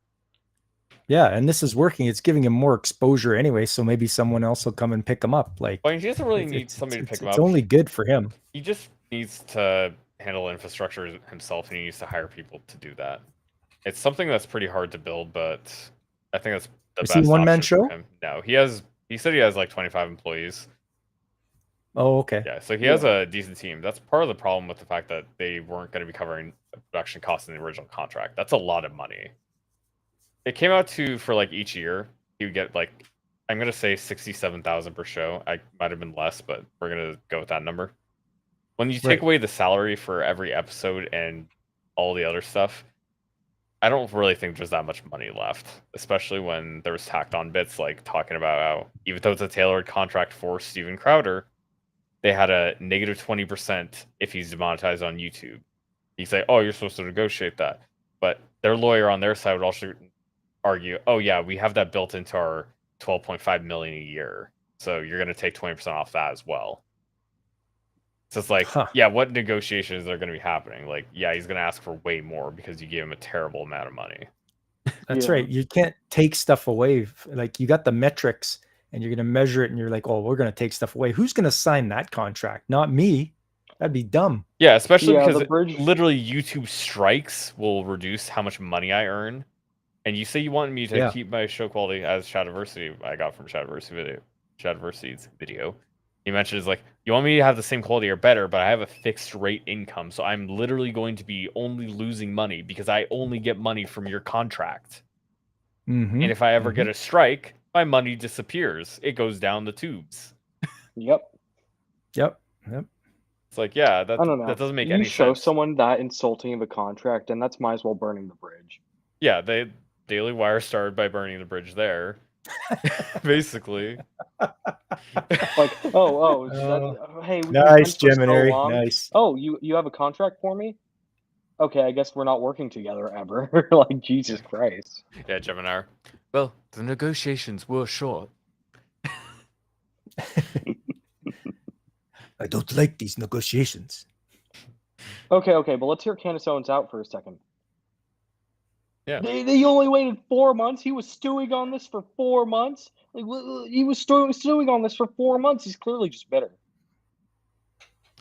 S3: Yeah, and this is working. It's giving him more exposure anyway, so maybe someone else will come and pick him up. Like,
S2: well, he doesn't really need somebody to pick him up.
S3: It's only good for him.
S2: He just needs to handle infrastructure himself, and he needs to hire people to do that. It's something that's pretty hard to build, but I think that's the best.
S3: Is he one-man show?
S2: No, he said he has like 25 employees.
S3: Oh, okay.
S2: Yeah, so he has a decent team. That's part of the problem with the fact that they weren't going to be covering production costs in the original contract. That's a lot of money. It came out for like each year, he would get like, I'm going to say 67,000 per show. I might have been less, but we're going to go with that number. When you take away the salary for every episode and all the other stuff, I don't really think there's that much money left, especially when there was tacked on bits like talking about how, even though it's a tailored contract for Steven Crowder, they had a negative 20% if he's demonetized on YouTube. You say, oh, you're supposed to negotiate that. But their lawyer on their side would also argue, oh, yeah, we have that built into our $12.5 million a year. So you're going to take 20% off that as well. So it's like, yeah, what negotiations are going to be happening? Like, yeah, he's going to ask for way more because you gave him a terrible amount of money.
S3: That's right. You can't take stuff away. Like, you got the metrics and you're going to measure it and you're like, oh, we're going to take stuff away. Who's going to sign that contract? Not me. That'd be dumb.
S2: Yeah, especially because literally YouTube strikes will reduce how much money I earn. And you say you want me to keep my show quality as Shadowversity I got from Shadowversity's video. He mentions like, you want me to have the same quality or better, but I have a fixed rate income. So I'm literally going to be only losing money because I only get money from your contract.
S3: Mm-hmm.
S2: And if I ever get a strike, my money disappears. It goes down the tubes.
S1: Yep.
S2: It's like, yeah, that doesn't make any sense.
S1: You show someone that insulting of a contract, and that's might as well burning the bridge.
S2: Yeah, Daily Wire started by burning the bridge there. Basically.
S1: Like, hey,
S3: nice, Gemini. Nice.
S1: Oh, you have a contract for me? Okay, I guess we're not working together ever. Like, Jesus Christ.
S2: Yeah, Gemini. Well, the negotiations were short.
S3: I don't like these negotiations.
S1: Okay, but let's hear Candace Owens out for a second.
S2: Yeah.
S1: They only waited 4 months. He was stewing on this for 4 months. Like, he was stewing on this for 4 months. He's clearly just bitter.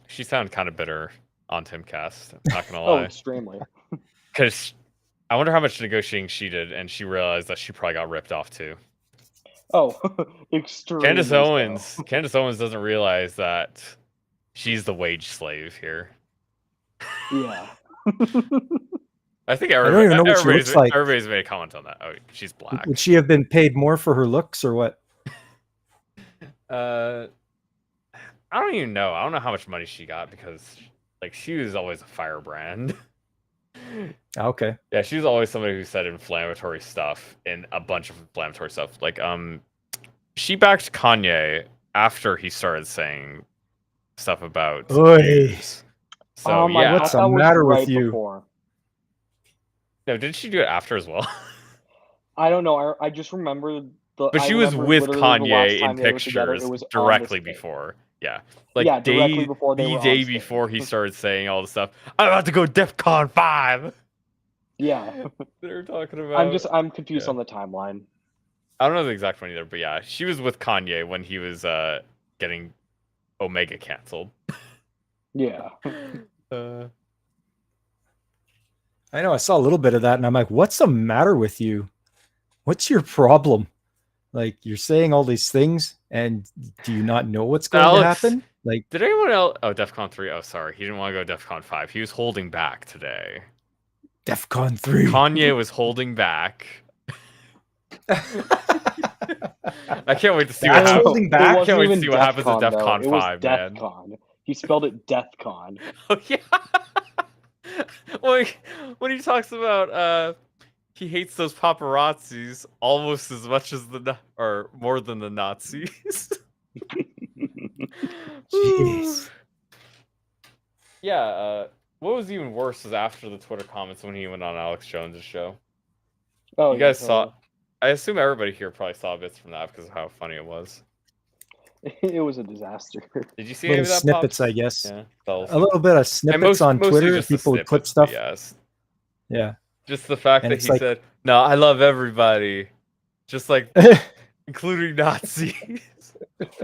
S2: She sounded kind of bitter on Timcast. I'm not gonna lie.
S1: Oh, extremely.
S2: Because I wonder how much negotiating she did, and she realized that she probably got ripped off too.
S1: Oh, extremely.
S2: Candace Owens doesn't realize that she's the wage slave here.
S1: Yeah.
S3: I
S2: I think
S3: don't even know what she looks like.
S2: Everybody's made a comment on that. Oh, she's black.
S3: Would she have been paid more for her looks or what?
S2: I I don't even know. I don't know how much money she got because like she was always a firebrand.
S3: Okay.
S2: Yeah, she was always somebody who said inflammatory stuff and a bunch of inflammatory stuff. Like she backed Kanye after he started saying stuff about
S3: Oy.
S2: Jews. So
S1: my
S2: yeah.
S3: What's
S1: God,
S3: the
S1: that was
S3: matter with
S1: right
S3: you?
S1: Before.
S2: No, did she do it after as well?
S1: I don't know. I just remember the.
S2: But
S1: I
S2: she was
S1: remember
S2: with
S1: literally the last
S2: Kanye in
S1: time they were together,
S2: pictures
S1: it was on
S2: directly
S1: this day.
S2: before. Yeah. Like
S1: Yeah, directly before they
S2: the
S1: were on
S2: day
S1: stage.
S2: before he started saying all the stuff. I'm about to go DEFCON 5.
S1: Yeah,
S2: They were talking about.
S1: I'm confused
S2: yeah.
S1: on the timeline.
S2: I don't know the exact one either, but yeah, she was with Kanye when he was getting Omega canceled.
S1: Yeah.
S3: I know. I saw a little bit of that, and I'm like, "What's the matter with you? What's your problem? Like, you're saying all these things, and do you not know what's going to
S2: Alex,
S3: happen?" Like,
S2: did anyone else? Oh, DEFCON 3. Oh, sorry, he didn't want to go DEFCON 5. He was holding back today.
S3: DEFCON 3.
S2: Kanye was holding back. I can't wait to see what
S3: That's
S2: happens.
S3: holding back?
S1: It
S2: I
S1: wasn't
S2: can't wait to
S1: even
S2: see what happens at
S1: DEFCON, though.
S2: DEFCON
S1: It was
S2: 5, man.
S1: DEFCON. He spelled it DEFCON.
S2: Oh yeah. when he talks about he hates those paparazzis almost as much as or more than the Nazis.
S3: Jeez.
S2: Yeah, what was even worse was after the Twitter comments when he went on Alex Jones' show.
S1: Oh,
S2: You guys saw. I assume everybody here probably saw bits from that because of how funny it was.
S1: It was a disaster.
S2: Did you see any
S3: Little
S2: of that?
S3: snippets,
S2: Pops?
S3: I guess.
S2: Yeah,
S3: A little bit of snippets on
S2: mostly
S3: Twitter.
S2: just the
S3: People would clip
S2: snippets,
S3: stuff.
S2: Yes.
S3: Yeah.
S2: Just the fact
S3: And
S2: that
S3: it's
S2: he
S3: like-
S2: said, "No, I love everybody," just like including Nazis.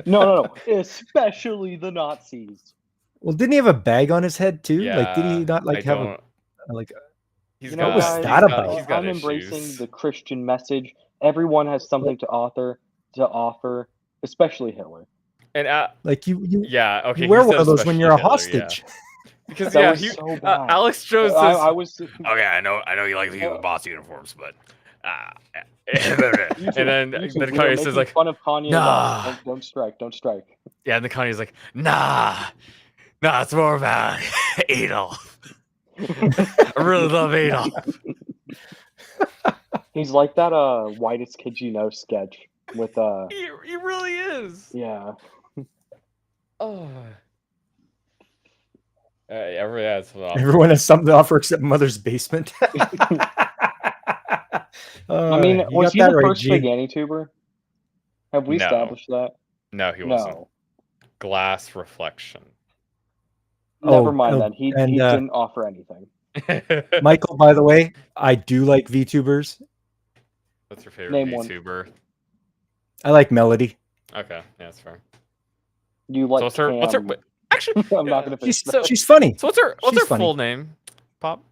S1: No. Especially the Nazis.
S3: Well, didn't he have a bag on his head too?
S2: Yeah,
S3: Like, did he not like
S2: I
S3: have
S2: don't-
S3: a like?
S2: He's
S1: You
S2: got,
S1: know,
S3: was
S1: guys,
S3: that about?
S2: He's got
S1: I'm embracing
S2: issues.
S1: the Christian message. Everyone has something to offer, especially Hitler.
S2: And
S3: Like you
S2: yeah, okay.
S3: you wear
S2: he
S3: one
S2: said
S3: of those when
S2: especially
S3: you're a
S2: Hitler,
S3: hostage.
S2: yeah. Because
S1: That
S2: yeah,
S1: was
S2: he,
S1: so bad.
S2: Alex Jones says,
S1: I was.
S2: "Oh yeah, I know you like the boss uniforms, but."
S1: You
S2: and
S1: too,
S2: then
S1: you too.
S2: then
S1: We were
S2: Kanye says
S1: making
S2: like,
S1: fun of Kanye.
S2: Nah.
S1: About, don't strike.
S2: yeah, and then Kanye's like, nah, it's more about Adolf. I really love Adolf.
S1: He's like that Whitest Kid You Know sketch with
S2: He really is.
S1: yeah.
S2: Oh. Everybody has some
S3: Everyone has something to offer except Mother's Basement.
S1: I mean,
S3: You
S1: was
S3: got
S1: he
S3: that
S1: the
S3: right,
S1: first
S3: Gene.
S1: Spaghetti tuber? Have we
S2: No.
S1: established that?
S2: No, he wasn't.
S1: No.
S2: Glass reflection.
S1: Never mind then. He
S3: and,
S1: didn't offer anything.
S3: Michael, by the way, I do like VTubers.
S2: What's your favorite
S1: Name one.
S2: VTuber?
S3: I like Melody.
S2: Okay, yeah, that's fair.
S1: You like
S2: So what's her?
S1: Cam.
S2: wait, Actually,
S1: I'm not gonna finish
S2: so,
S3: She's funny.
S2: so what's her
S3: She's funny.
S2: full name? Pop.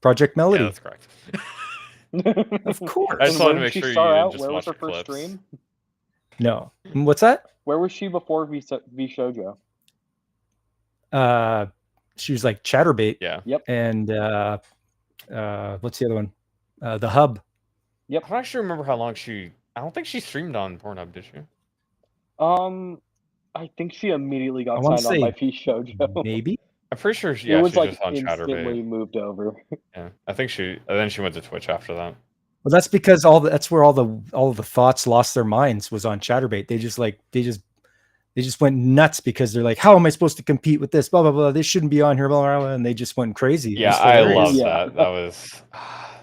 S3: Project Melody.
S2: Yeah, that's correct.
S3: Of course.
S2: I just
S1: And
S2: wanted
S1: when
S2: to make
S1: she
S2: sure you
S1: started
S2: didn't
S1: out,
S2: just
S1: where
S2: watch
S1: was her
S2: the
S1: first
S2: clips.
S1: stream?
S3: No. What's that?
S1: Where was she before V Shoujo?
S3: She was like Chatterbait.
S2: Yeah.
S3: And what's the other one? The Hub.
S2: I don't actually remember how long she. I don't think she streamed on Pornhub, did she?
S1: I think she immediately
S3: I
S1: got
S3: wanna
S1: signed on by
S3: say
S1: V Shoujo.
S3: Maybe.
S2: I'm pretty sure she.
S1: it
S2: Yeah,
S1: was
S2: she
S1: like
S2: just on
S1: instantly
S2: Chatterbait.
S1: moved over.
S2: Yeah, I think she. And then she went to Twitch after that.
S3: Well, that's because that's where all the thoughts lost their minds was on Chatterbait. They just went nuts because they're like, how am I supposed to compete with this? Blah blah blah. This shouldn't be on here. Blah blah blah. And they just went crazy. It
S2: Yeah,
S3: was
S2: I
S3: hilarious.
S2: love
S1: Yeah.
S2: that. That was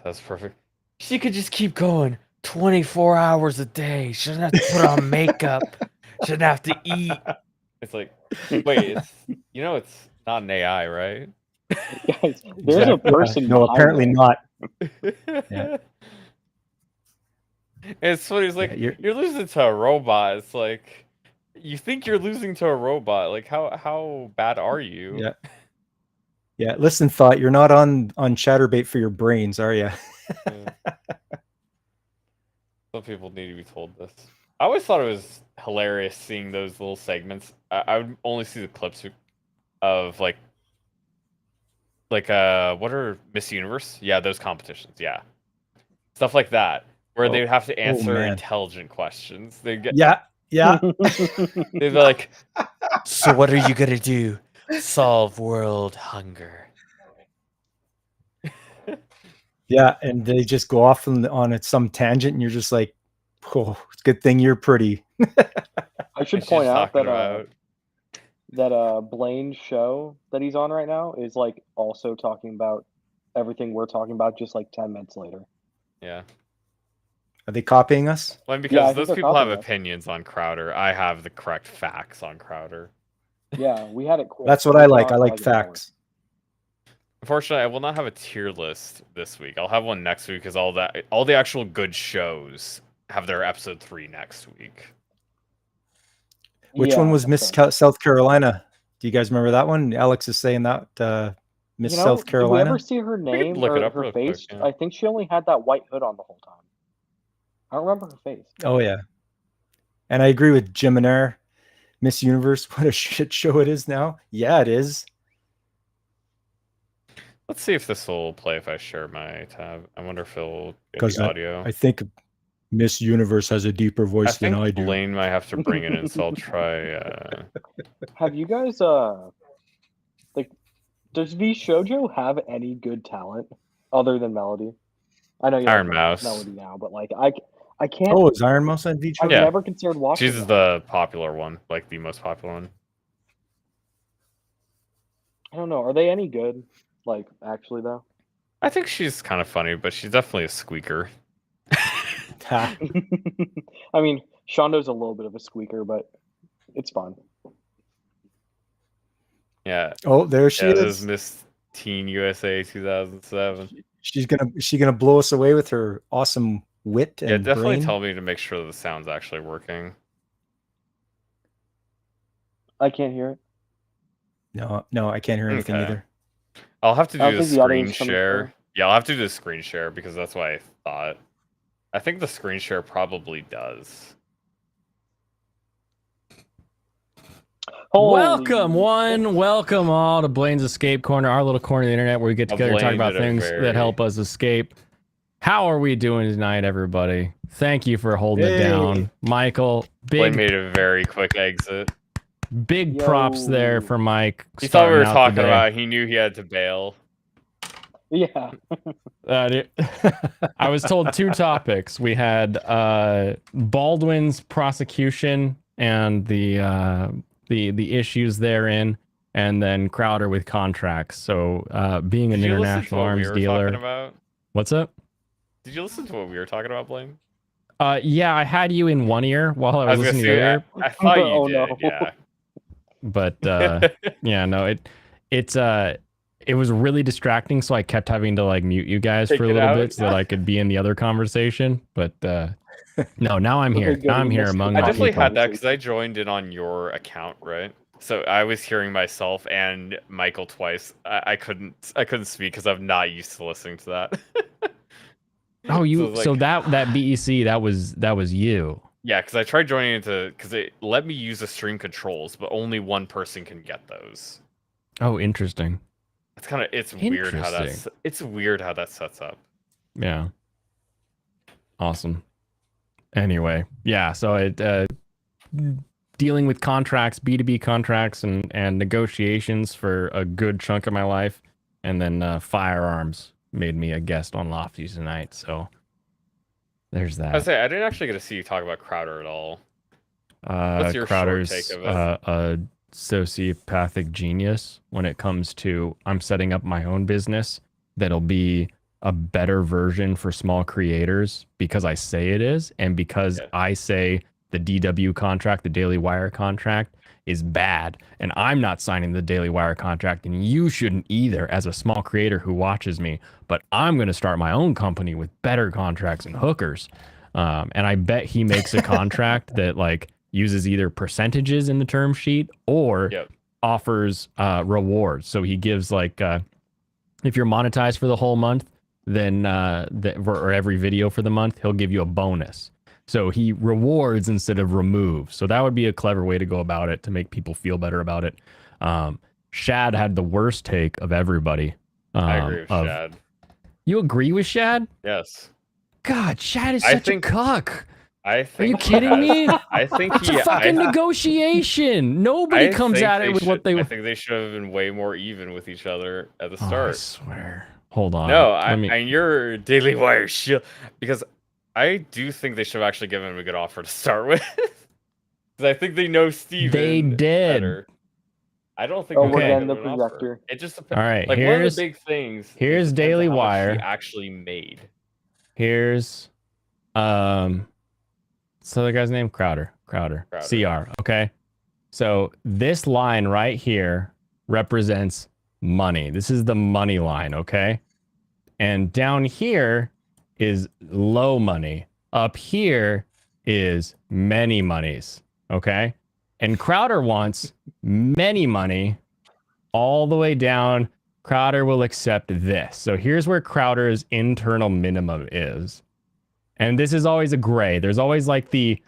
S2: that's perfect. She could just keep going 24 hours a day. She doesn't have to put on makeup. She doesn't have to eat. It's like, wait, it's not an AI, right?
S1: Guys, there's a person.
S3: No,
S1: behind
S3: apparently
S1: it.
S3: not.
S2: Yeah. It's funny. It's like
S3: Yeah,
S2: you're losing to a robot. It's like you think you're losing to a robot. Like how bad are you?
S3: Yeah. Yeah. Listen, Thought, you're not on Chatterbait for your brains, are you?
S2: Yeah. Some people need to be told this. I always thought it was hilarious seeing those little segments. I would only see the clips of like what are Miss Universe? Yeah, those competitions. Yeah, stuff like that where
S3: Oh.
S2: they would have to answer
S3: man.
S2: intelligent questions. They get
S3: Yeah. Yeah.
S2: they'd be like, So what are you gonna do? Solve world hunger.
S3: Yeah, and they just go off on some tangent, and you're just like, "Oh, it's a good thing you're pretty."
S1: I should
S2: And she's
S1: point out
S2: talking
S1: that
S2: about
S1: Blaine's show that he's on right now is like also talking about everything we're talking about, just like 10 minutes later.
S2: yeah.
S3: Are they copying us?
S2: Well,
S1: I
S2: because
S1: think
S2: those
S1: they're
S2: people have
S1: copying us.
S2: opinions on Crowder. I have the correct facts on Crowder.
S1: Yeah, we had it quick.
S3: That's what
S1: We
S3: I
S1: went
S3: like.
S1: on
S3: I
S1: for,
S3: like
S1: like, an hour.
S3: facts.
S2: Unfortunately, I will not have a tier list this week. I'll have one next week because all the actual good shows have their episode 3 next week.
S3: Which one
S1: Yeah,
S3: was
S1: that's
S3: Miss
S1: fair.
S3: South Carolina? Do you guys remember that one? Alex is saying that Miss South
S1: Did we
S3: Carolina.
S1: ever see her name
S2: look it
S1: or
S2: up
S1: her
S2: real quick,
S1: face?
S2: yeah.
S1: I think she only had that white hood on the whole time. I don't remember her face.
S3: Oh yeah, and I agree with Jim and Air. Miss Universe, what a shit show it is now. Yeah, it is.
S2: Let's see if this will play if I share my tab. I wonder if it'll get
S3: Because
S2: the audio.
S3: I think Miss Universe has a deeper
S2: I
S3: voice than
S2: think
S3: I do.
S2: Blaine might have to bring it in, so I'll try.
S1: Have you guys like, does V Shoujo have any good talent other than Melody? I know you
S2: Iron
S1: like
S2: Mouse.
S1: Melody now, but like I can't.
S3: Oh, is Iron Mouse on VJ?
S1: I've
S2: Yeah.
S1: never considered watching.
S2: She's
S1: that.
S2: the popular one, like the most popular one.
S1: I don't know. Are they any good? Like, actually though.
S2: I think she's kind of funny, but she's definitely a squeaker.
S3: Ha.
S1: I mean, Shondo's a little bit of a squeaker, but it's fun.
S2: Yeah.
S3: Oh, there she
S2: Yeah, this
S3: is.
S2: is Miss Teen USA 2007.
S3: She's gonna blow us away with her awesome wit and
S2: Yeah, definitely
S3: brain.
S2: tell me to make sure the sound's actually working.
S1: I can't hear it.
S3: No, I can't hear anything
S2: Okay.
S3: either.
S2: I'll have to
S1: I
S2: do
S1: don't
S2: the
S1: think the
S2: screen
S1: audio's coming
S2: share.
S1: through.
S2: Yeah, I'll have to do the screen share because that's what I thought. I think the screen share probably does.
S4: Welcome,
S1: Holy-
S4: welcome all to Blaine's Escape Corner, our little corner of the internet where we get together and talk
S2: Blaine
S4: about
S2: did a
S4: things
S2: very-
S4: that help us escape. How are we doing tonight, everybody? Thank you for holding it
S3: Hey.
S4: down. Michael,
S2: Blaine
S4: big
S2: made a very quick exit.
S4: props there
S1: Yo.
S4: for Mike.
S2: He thought we were
S4: starting out
S2: talking
S4: today.
S2: about. He knew he had to bail.
S1: Yeah.
S4: I was told 2 topics. We had Baldwin's prosecution and the issues therein, and then Crowder with contracts. So being an
S2: Did you listen to
S4: international
S2: what we
S4: arms
S2: were
S4: dealer.
S2: talking about?
S4: What's up?
S2: Did you listen to what we were talking about, Blaine?
S4: Yeah, I had you in one ear while I was
S2: gonna
S4: listening to the other,
S2: I thought you
S1: Oh,
S2: did.
S1: no.
S2: Yeah.
S4: but yeah, no, it was really distracting, so I kept having to like mute you guys
S2: Take
S4: for a
S2: it
S4: little
S2: out?
S4: bit so that I could be in the other conversation. But no, now I'm here.
S1: Okay, good.
S4: Now I'm
S1: We
S4: here
S1: missed
S4: among
S1: the
S2: I
S4: the
S2: definitely
S4: people.
S2: had that because I joined in on your account, right? So I was hearing myself and Michael twice. I couldn't speak because I'm not used to listening to that.
S4: Oh, you
S2: it's like-
S4: so that BEC that was you.
S2: Yeah, because I tried joining into because it let me use the stream controls, but only one person can get those.
S4: Oh, interesting.
S2: It's weird how
S4: Interesting.
S2: it's weird how that sets up.
S4: Yeah. Awesome. Anyway, yeah, so it dealing with contracts, B2B contracts and negotiations for a good chunk of my life, and then firearms made me a guest on Lofty tonight. So there's
S2: I
S4: that.
S2: say I didn't actually get to see you talk about Crowder at all. What's your short
S4: Crowder's
S2: take of it?
S4: a sociopathic genius when it comes to I'm setting up my own business that'll be a better version for small creators because I say it is, and because
S2: Yeah.
S4: I say the DW contract, the Daily Wire contract, is bad, and I'm not signing the Daily Wire contract, and you shouldn't either as a small creator who watches me, but I'm going to start my own company with better contracts and hookers. And I bet he makes a contract that like uses either percentages in the term sheet or
S2: Yep.
S4: offers rewards. So he gives like if you're monetized for the whole month, then or every video for the month, he'll give you a bonus. So he rewards instead of removes. So that would be a clever way to go about it to make people feel better about it. Shad had the worst take of everybody.
S2: I agree with Shad.
S4: You agree with Shad?
S2: Yes.
S4: God, Shad is
S2: I
S4: such
S2: think-
S4: a cuck.
S2: I
S4: Are
S2: think
S4: you
S2: he
S4: kidding
S2: has-
S4: me?
S2: I think
S4: It's a fucking negotiation. Nobody
S2: I
S4: comes
S2: think
S4: at it with what they.
S2: I think they should have been way more even with each other at the
S4: Oh, I
S2: start.
S4: swear. Hold on.
S2: No,
S4: Let me.
S2: and your Daily Wire shield, because I do think they should have actually given him a good offer to start with. Because I think they know Steven
S4: They did.
S2: better. I don't think
S1: Oh,
S2: they
S1: we're
S2: gave
S1: getting
S2: him
S1: the
S2: an offer.
S1: projector.
S2: It just
S4: All
S2: depends.
S4: right.
S2: Like one of
S4: Here's
S2: the big things.
S4: here's
S2: it depends
S4: Daily
S2: on how much
S4: Wire.
S2: he actually made.
S4: here's so the guy's name Crowder. CR. Okay. So this line right here represents money. This is the money line. Okay. And down here is low money. Up here is many monies. Okay. And Crowder wants many money all the way down. Crowder will accept this. So here's where Crowder's internal minimum is. And this is always a gray. There's always like the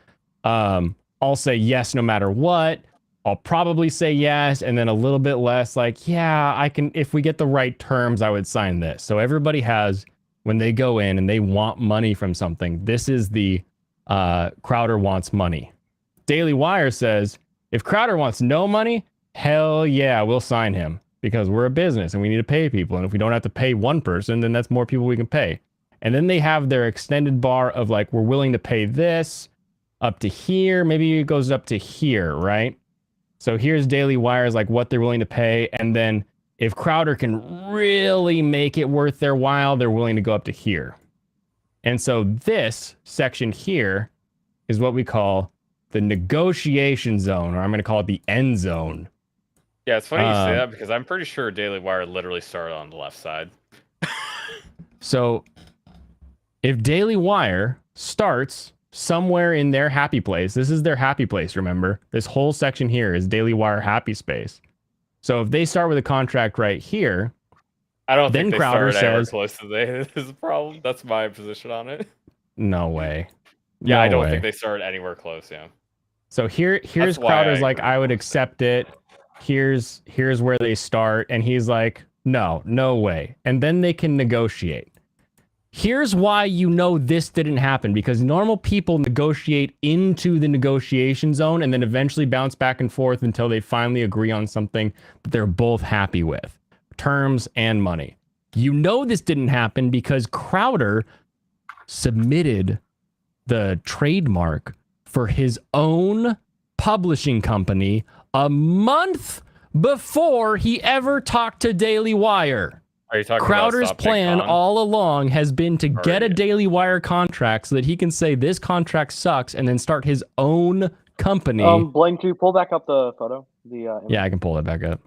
S4: I'll say yes no matter what. I'll probably say yes, and then a little bit less like, yeah, I can, if we get the right terms, I would sign this. So everybody has, when they go in and they want money from something, this is the Crowder wants money. Daily Wire says, if Crowder wants no money, hell yeah, we'll sign him because we're a business and we need to pay people. And if we don't have to pay one person, then that's more people we can pay. And then they have their extended bar of like, we're willing to pay this up to here. Maybe it goes up to here, right? So here's Daily Wire's like what they're willing to pay. And then if Crowder can really make it worth their while, they're willing to go up to here. And so this section here is what we call the negotiation zone, or I'm going to call it the end zone.
S2: Yeah, it's funny you say that because I'm pretty sure Daily Wire literally started on the left side.
S4: So if Daily Wire starts somewhere in their happy place, this is their happy place, remember? This whole section here is Daily Wire happy space. So if they start with a contract right here,
S2: I don't
S4: then
S2: think they
S4: Crowder
S2: started anywhere
S4: says-
S2: close to they is the problem. That's my position on it.
S4: no way.
S2: Yeah,
S4: No
S2: I don't
S4: way.
S2: think they started anywhere close, yeah.
S4: So here's
S2: That's why
S4: Crowder's
S2: I
S4: like,
S2: agree
S4: I would
S2: with
S4: accept it. Here's where they start. And he's like, no way. And then they can negotiate. Here's why you know this didn't happen, because normal people negotiate into the negotiation zone and then eventually bounce back and forth until they finally agree on something that they're both happy with, terms and money. You know this didn't happen because Crowder submitted the trademark for his own publishing company a month before he ever talked to Daily Wire.
S2: Are you talking
S4: Crowder's
S2: about
S4: plan all along has been to get a
S2: yeah.
S4: Daily Wire contract so that he can say this contract sucks and then start his own company.
S1: Blaine, can you pull back up the photo? The image?
S4: Yeah, I can pull it back up.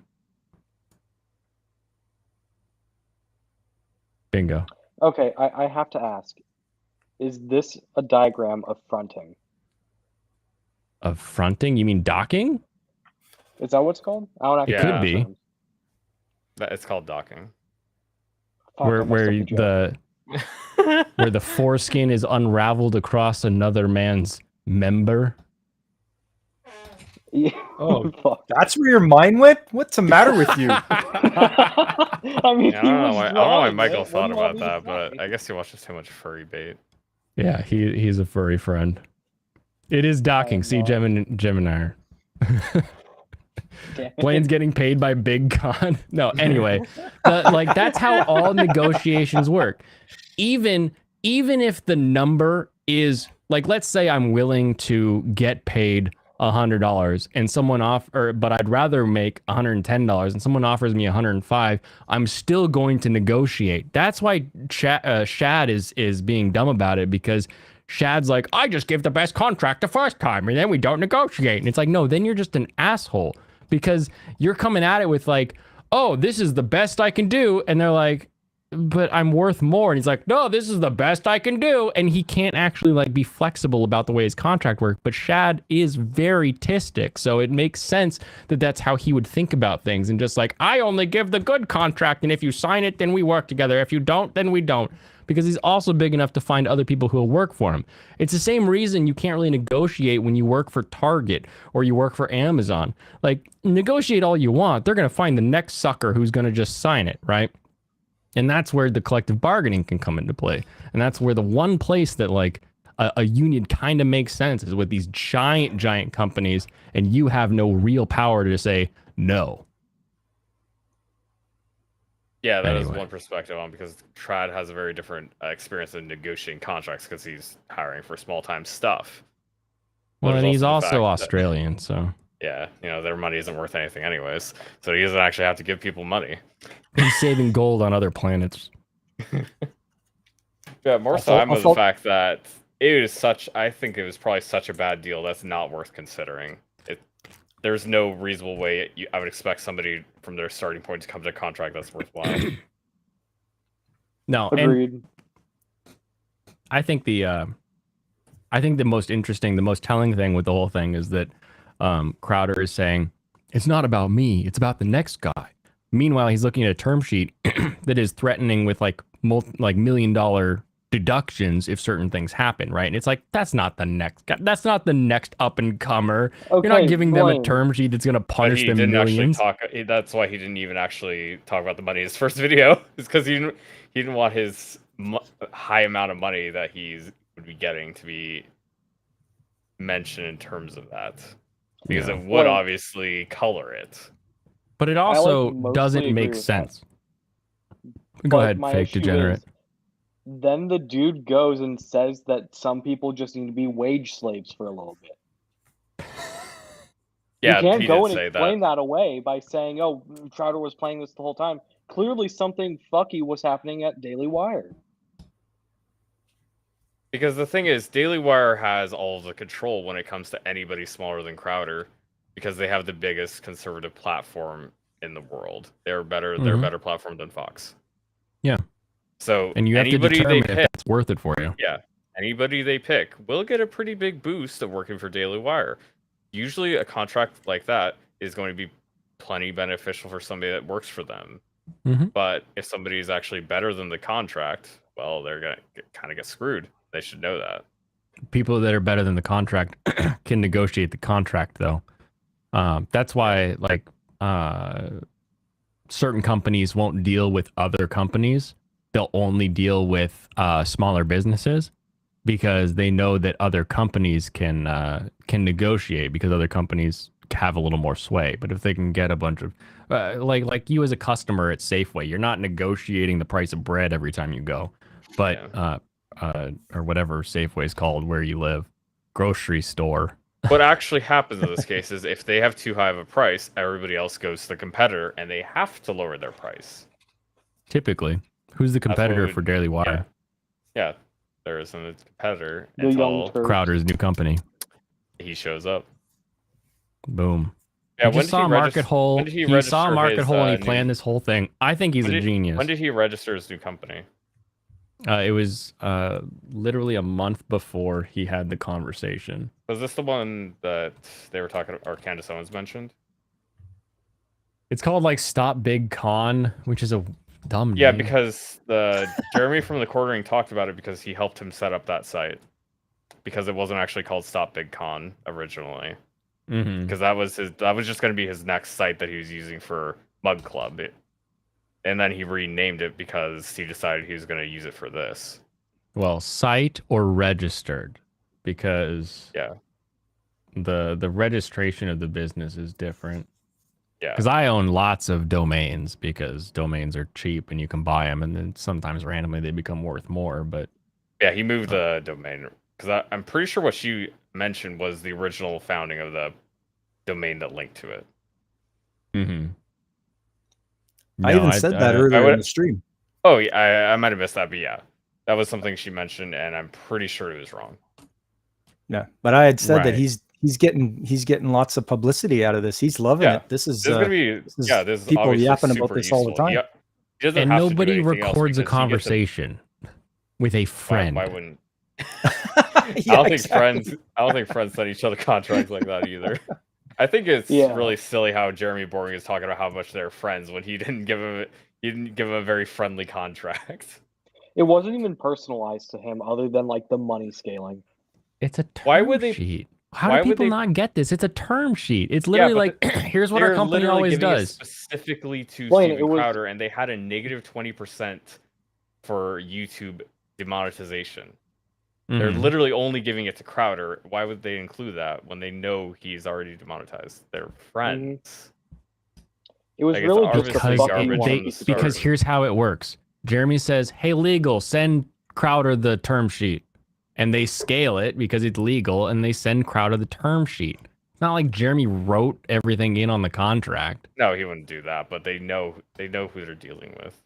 S4: Bingo.
S1: Okay, I have to ask: is this a diagram of fronting?
S4: Of fronting? You mean docking?
S1: Is that what it's called? I don't
S2: It
S1: actually
S2: could
S1: know
S4: be.
S1: terms.
S2: It's called docking.
S1: Fuck, I
S4: where
S1: messed up the joke.
S4: where the foreskin is unraveled across another man's member.
S1: Yeah.
S3: Oh,
S1: Fuck.
S3: that's where your mind went? What's the matter with you?
S1: I mean,
S2: Yeah, I
S1: he
S2: don't know
S1: was
S2: why, I don't know why
S1: wrong,
S2: Michael
S1: man.
S2: thought
S1: What
S2: about
S1: was
S2: that,
S1: he
S2: but
S1: saying?
S2: I guess he watches too much furry bait.
S4: Yeah, he's a furry friend. It is docking. See,
S1: no.
S4: Gemini.
S1: Damn it.
S4: Blaine's getting paid by Big Con. No, anyway, that's how all negotiations work. Even if the number is like, let's say I'm willing to get paid $100 and someone but I'd rather make $110 and someone offers me $105, I'm still going to negotiate. That's why Shad is being dumb about it, because Shad's like, I just give the best contract the first time and then we don't negotiate. And it's like, no, then you're just an asshole, because you're coming at it with like, oh, this is the best I can do. And they're like, but I'm worth more. And he's like, no, this is the best I can do. And he can't actually like be flexible about the way his contract works. But Shad is very tistic. So it makes sense that that's how he would think about things. And just like, I only give the good contract. And if you sign it, then we work together. If you don't, then we don't. Because he's also big enough to find other people who will work for him. It's the same reason you can't really negotiate when you work for Target or you work for Amazon. Like, negotiate all you want. They're going to find the next sucker who's going to just sign it, right? And that's where the collective bargaining can come into play. And that's where the one place that like a union kind of makes sense is with these giant companies, and you have no real power to say no.
S2: Yeah, that is
S4: Anyway.
S2: one perspective on, because Trad has a very different experience in negotiating contracts because he's hiring for small time stuff. But
S4: Well,
S2: there's
S4: and he's
S2: the
S4: also
S2: fact that-
S4: Australian, so
S2: yeah, their money isn't worth anything anyways, so he doesn't actually have to give people money.
S4: he's saving gold on other planets.
S2: Yeah, more so I'm with the fact that I think it was probably such a bad deal that's not worth considering. There's no reasonable way I would expect somebody from their starting point to come to a contract that's worthwhile.
S4: No,
S1: Agreed.
S4: and I think the most interesting, the most telling thing with the whole thing is that Crowder is saying it's not about me, it's about the next guy. Meanwhile, he's looking at a term sheet that is threatening with like $1 million deductions if certain things happen, right? And it's like that's not the next up and comer.
S1: Okay,
S4: You're not giving them a
S1: Blaine.
S4: term sheet that's going to
S2: But
S4: punish
S2: he
S4: them
S2: didn't
S4: millions.
S2: actually talk. That's why he didn't even actually talk about the money in his first video. It's because he didn't want his high amount of money that would be getting to be mentioned in terms of that, because
S4: Yeah.
S2: it would
S1: Well-
S2: obviously color it.
S4: But it also
S1: mostly
S4: doesn't
S1: agree
S4: make
S1: with that.
S4: sense. Go
S1: But
S4: ahead,
S1: my
S4: fake
S1: issue
S4: degenerate.
S1: is, then the dude goes and says that some people just need to be wage slaves for a little bit.
S2: Yeah,
S1: you can't
S2: he
S1: go
S2: did
S1: and
S2: say
S1: explain that away by saying, "Oh, Crowder was playing this the whole time." Clearly, something fucky was happening at Daily Wire.
S2: Because the thing is, Daily Wire has all of the control when it comes to anybody smaller than Crowder, because they have the biggest conservative platform in the world. They're a better platform than Fox.
S4: Yeah.
S2: So
S4: And you have to
S2: anybody they
S4: determine if
S2: pick,
S4: that's worth it for you.
S2: yeah, anybody they pick will get a pretty big boost of working for Daily Wire. Usually, a contract like that is going to be plenty beneficial for somebody that works for them.
S4: Mhm.
S2: But if somebody is actually better than the contract, well, they're gonna kind of get screwed. They should know that.
S4: People that are better than the contract can negotiate the contract, though. That's why, like, certain companies won't deal with other companies. They'll only deal with smaller businesses because they know that other companies can negotiate, because other companies have a little more sway. But if they can get a bunch of like you as a customer at Safeway, you're not negotiating the price of bread every time you go, but or whatever Safeway is called where you live, grocery store.
S2: What actually happens in this case is if they have too high of a price, everybody else goes to the competitor and they have to lower their price.
S4: Typically, who's the competitor
S2: would-
S4: for Daily Wire?
S2: Yeah, there isn't a competitor
S1: The Young
S2: until
S1: Turks.
S4: Crowder's new company.
S2: he shows up.
S4: Boom.
S2: Yeah,
S4: He just saw a market hole.
S2: when did
S4: He
S2: he
S4: saw a
S2: register
S4: market
S2: his,
S4: hole and he
S2: new-
S4: planned this whole thing. I think he's a genius.
S2: When did he register his new company?
S4: It was literally a month before he had the conversation.
S2: Was this the one that they were talking, or Candace Owens mentioned?
S4: It's called like Stop Big Con, which is a dumb name.
S2: Yeah, because the Jeremy from the Quartering talked about it because he helped him set up that site. Because it wasn't actually called Stop Big Con originally.
S4: Mhm.
S2: Because that was just going to be his next site that he was using for Mug Club. And then he renamed it because he decided he was going to use it for this.
S4: Well, site or registered, because
S2: Yeah.
S4: the registration of the business is different.
S2: Yeah.
S4: Because I own lots of domains, because domains are cheap and you can buy them, and then sometimes randomly they become worth more. But
S2: Yeah, he moved the domain. Because I'm pretty sure what you mentioned was the original founding of the domain that linked to it.
S3: I even said that earlier in the stream.
S2: Oh, yeah, I might have missed that, but yeah. That was something she mentioned, and I'm pretty sure it was wrong.
S3: Yeah, but I had said that
S4: Right.
S3: he's getting lots of publicity out of this. He's loving
S2: Yeah.
S3: it. This is
S2: This is gonna be
S3: is
S2: this is
S3: people
S2: obviously
S3: yapping about
S2: super
S3: this all the
S2: useful.
S3: time.
S2: Yeah, he doesn't
S4: And
S2: have to do
S4: nobody
S2: anything else
S4: records a
S2: because he gets
S4: conversation with a friend.
S2: Why wouldn't?
S3: Yeah,
S2: I don't think
S3: exactly.
S2: friends send each other contracts like that either. I think it's really silly how Jeremy Boring is talking about how much they're friends when he didn't give him a very friendly contract.
S1: It wasn't even personalized to him, other than like the money scaling.
S4: It's a term
S2: Why would they-
S4: sheet. How
S2: why
S4: do
S2: would
S4: people
S2: they-
S4: not get this? It's a term sheet. It's literally
S2: but
S4: like, here's what our
S2: They're
S4: company
S2: literally
S4: always
S2: giving it
S4: does.
S2: specifically to
S1: Blaine,
S2: Steven
S1: it was-
S2: Crowder, and they had a negative 20% for YouTube demonetization. They're
S4: Mhm.
S2: literally only giving it to Crowder. Why would they include that when they know he's already demonetized? They're friends.
S1: It was
S2: Like, it's
S1: really just a
S2: obviously
S1: fuck
S2: garbage
S1: you
S2: from
S1: on
S2: the
S1: piece of
S4: because
S1: shit.
S4: here's how it works. Jeremy says, "Hey, legal, send Crowder the term sheet," and they scale it because it's legal, and they send Crowder the term sheet. It's not like Jeremy wrote everything in on the contract.
S2: No, he wouldn't do that, but they know who they're dealing with.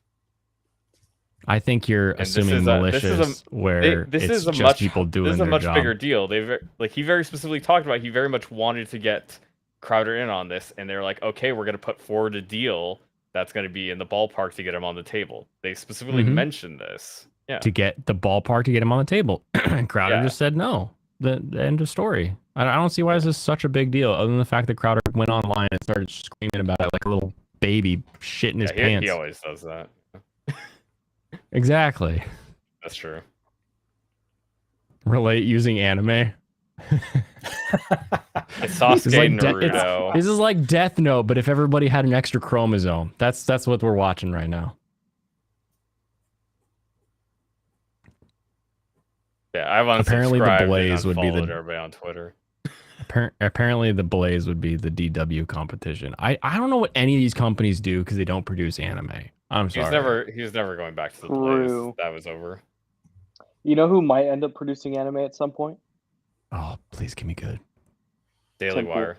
S4: I think you're
S2: And
S4: assuming malicious, where
S2: This
S4: it's
S2: is a
S4: just
S2: much
S4: people doing
S2: this is a
S4: their
S2: much
S4: job.
S2: bigger deal. He very specifically talked about he very much wanted to get Crowder in on this, and they're like, okay, we're gonna put forward a deal that's gonna be in the ballpark to get him on the table. They specifically
S4: Mhm.
S2: mentioned this. Yeah.
S4: To get the ballpark to get him on the table. And Crowder
S2: Yeah.
S4: just said no. The end of story. I don't see why this is such a big deal, other than the fact that Crowder went online and started screaming about it like a little baby shitting his
S2: Yeah,
S4: pants.
S2: he always does that.
S4: Exactly.
S2: That's true.
S4: Relate using anime.
S2: It's
S4: It's
S2: Sasuke
S4: like
S2: and Naruto.
S4: This is like Death Note, but if everybody had an extra chromosome. That's what we're watching right now.
S2: Yeah, I've unsubscribed
S4: Apparently the
S2: and
S4: Blaze would be
S2: unfollowed
S4: the
S2: everybody on Twitter.
S4: apparently the Blaze would be the DW competition. I don't know what any of these companies do because they don't produce anime. I'm sorry.
S2: He was never going back to the
S1: True.
S2: Blaze. That was over.
S1: You know who might end up producing anime at some point?
S4: Oh, please give me good.
S2: Daily
S1: Tim Pool.
S2: Wire.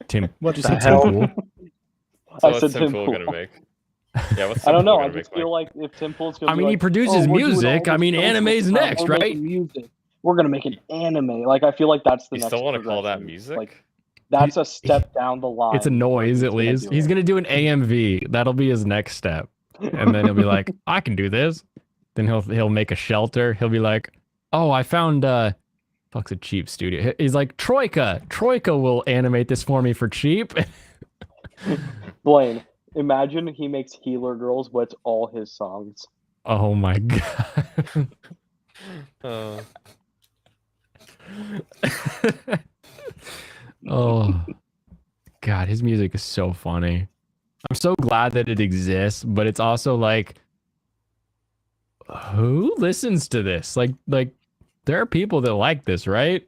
S4: Tim,
S3: What
S4: did you
S3: the
S4: say Tim
S3: hell?
S4: Pool?
S2: So
S1: I
S2: what's
S1: said
S2: Tim
S1: Tim
S2: Pool
S1: Pool.
S2: gonna make? Yeah, what's
S1: I
S2: Tim
S1: don't know.
S2: Pool
S1: I
S2: gonna
S1: just
S2: make?
S1: feel like if Tim Pool's gonna
S4: I
S1: be
S4: mean, he
S1: like,
S4: produces
S1: "Oh, we're doing all
S4: music. I
S1: this
S4: mean,
S1: social
S4: anime's
S1: stuff,
S4: next,
S1: we're
S4: right?"
S1: making music. We're gonna make an anime. Like I feel like that's the
S2: You
S1: next.
S2: still want to call that
S1: progression.
S2: music?
S1: Like that's a step down the line.
S4: It's a
S1: before
S4: noise
S1: he's
S4: at
S1: gonna
S4: least.
S1: do
S4: He's
S1: it.
S4: gonna do an AMV. That'll be his next step. And then he'll be like, I can do this. Then he'll make a shelter. He'll be like, oh, I found fuck's a cheap studio. He's like, Troika will animate this for me for cheap.
S1: Blaine, imagine he makes Healer Girls, but it's all his songs.
S4: Oh my god.
S2: Uh,
S4: Oh god, his music is so funny. I'm so glad that it exists, but it's also like, who listens to this? Like there are people that like this, right?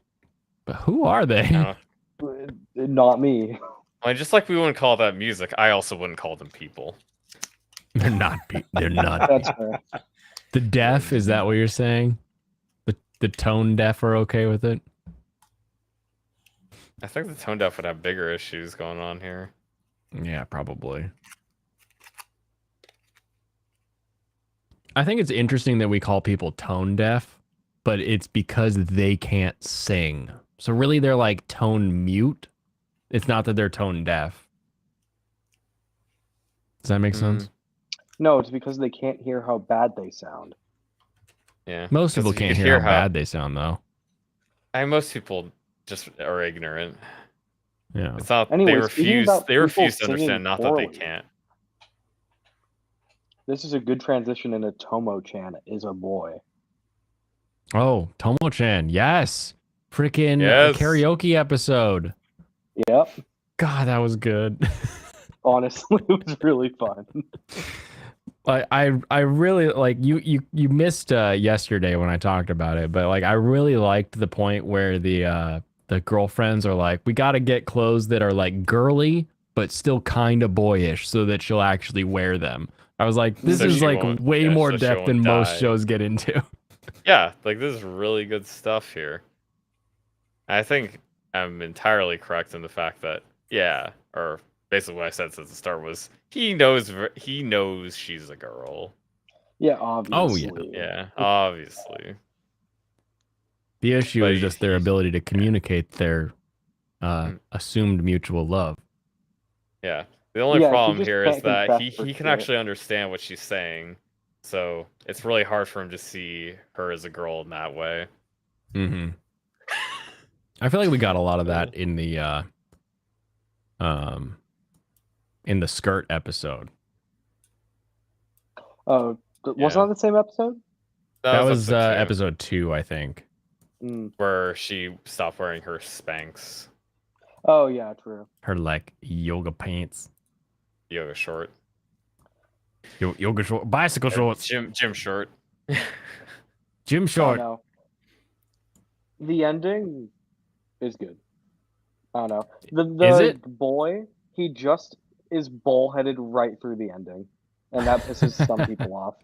S4: But who are they?
S2: I don't know.
S1: Not me.
S2: I mean, just like we wouldn't call that music, I also wouldn't call them people.
S4: They're not. They're not.
S1: That's fair.
S4: The deaf, is that what you're saying? The tone deaf are okay with it?
S2: I think the tone deaf would have bigger issues going on here.
S4: Yeah, probably. I think it's interesting that we call people tone deaf, but it's because they can't sing. So really they're like tone mute. It's not that they're tone deaf. Does that make sense?
S1: No, it's because they can't hear how bad they sound.
S2: Yeah.
S4: Most
S2: 'Cause
S4: people
S2: you
S4: can't
S2: can
S4: hear how bad they sound though.
S2: Most people just are ignorant.
S4: Yeah.
S2: It's not
S1: Anyways, speaking about
S2: they refuse to
S1: people singing
S2: understand, not that they
S1: poorly.
S2: can't.
S1: This is a good transition into Tomo-chan is a boy.
S4: Oh, Tomo-chan. Yes. Freaking
S2: Yes.
S4: karaoke episode.
S1: Yep.
S4: God, that was good.
S1: Honestly, it was really fun.
S4: I really like you missed yesterday when I talked about it, but like I really liked the point where the girlfriends are like, we got to get clothes that are like girly but still kind of boyish so that she'll actually wear them. I was like, this
S2: So
S4: is
S2: she
S4: like
S2: won't-
S4: way
S2: yeah,
S4: more
S2: so she
S4: depth than
S2: won't
S4: most
S2: die.
S4: shows get into.
S2: Yeah, like this is really good stuff here. I think I'm entirely correct in the fact that or basically what I said since the start was he knows she's a girl.
S1: Yeah,
S4: Oh,
S1: obviously.
S2: Yeah, obviously.
S4: The issue
S2: But
S4: is just their ability to communicate their assumed mutual love.
S2: Yeah. The only
S1: Yeah, he
S2: problem
S1: just
S2: here is
S1: can't
S2: that
S1: confess for
S2: he can
S1: shit.
S2: actually understand what she's saying. So it's really hard for him to see her as a girl in that way.
S4: Mm-hmm. I feel like we got a lot of that in the skirt episode.
S1: Oh, wasn't
S2: Yeah.
S1: that the same episode?
S4: That was
S2: episode 2,
S4: episode 2, I think.
S1: Mm.
S2: where she stopped wearing her Spanx
S1: Oh yeah, true.
S4: Her like yoga pants,
S2: yoga short.
S4: yoga short, bicycle shorts.
S2: Gym short.
S4: Jim
S1: Oh
S4: Short.
S1: no. The ending is good. I don't know. The
S4: Is it?
S1: boy, he just is bullheaded right through the ending, and that pisses some people off.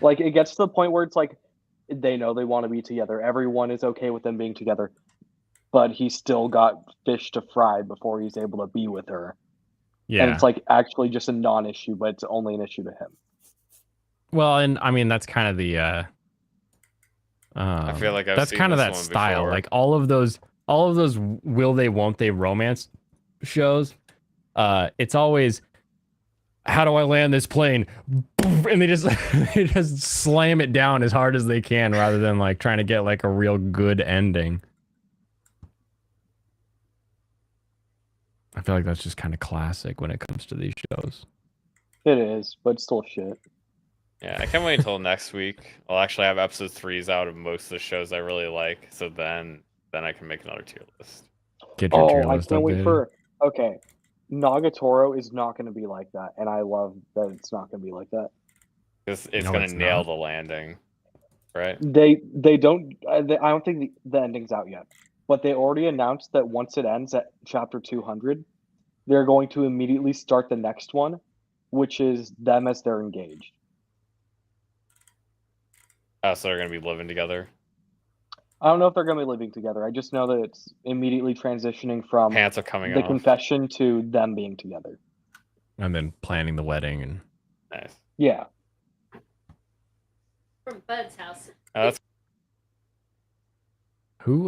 S1: Like it gets to the point where it's like they know they want to be together. Everyone is okay with them being together, but he still got fish to fry before he's able to be with her. And
S4: Yeah.
S1: it's like actually just a non-issue, but it's only an issue to him.
S4: Well, and I mean that's kind of the
S2: I feel like I've
S4: that's
S2: seen
S4: kind of
S2: this
S4: that
S2: one
S4: style.
S2: before.
S4: Like all of those will they won't they romance shows. It's always how do I land this plane? And they just they just slam it down as hard as they can rather than like trying to get like a real good ending. I feel like that's just kind of classic when it comes to these shows.
S1: It is, but it's still shit.
S2: Yeah, I can't wait until next week. I'll actually have episode 3s out of most of the shows I really like, so then I can make another tier list.
S4: Get your tier
S1: Oh, I
S4: list
S1: can't wait
S4: updated.
S1: for. Okay, Nagatoro is not going to be like that, and I love that it's not going to be like that.
S2: Because it's
S4: No,
S2: gonna
S4: it's
S2: nail
S4: not.
S2: the landing, right?
S1: They don't. I don't think the ending's out yet, but they already announced that once it ends at chapter 200, they're going to immediately start the next one, which is them as they're engaged.
S2: So they're gonna be living together.
S1: I don't know if they're going to be living together. I just know that it's immediately transitioning from
S2: Pants are coming
S1: the
S2: off.
S1: confession to them being together.
S4: And then planning the wedding and
S2: Nice.
S1: Yeah.
S5: From Bud's house.
S2: That's
S4: who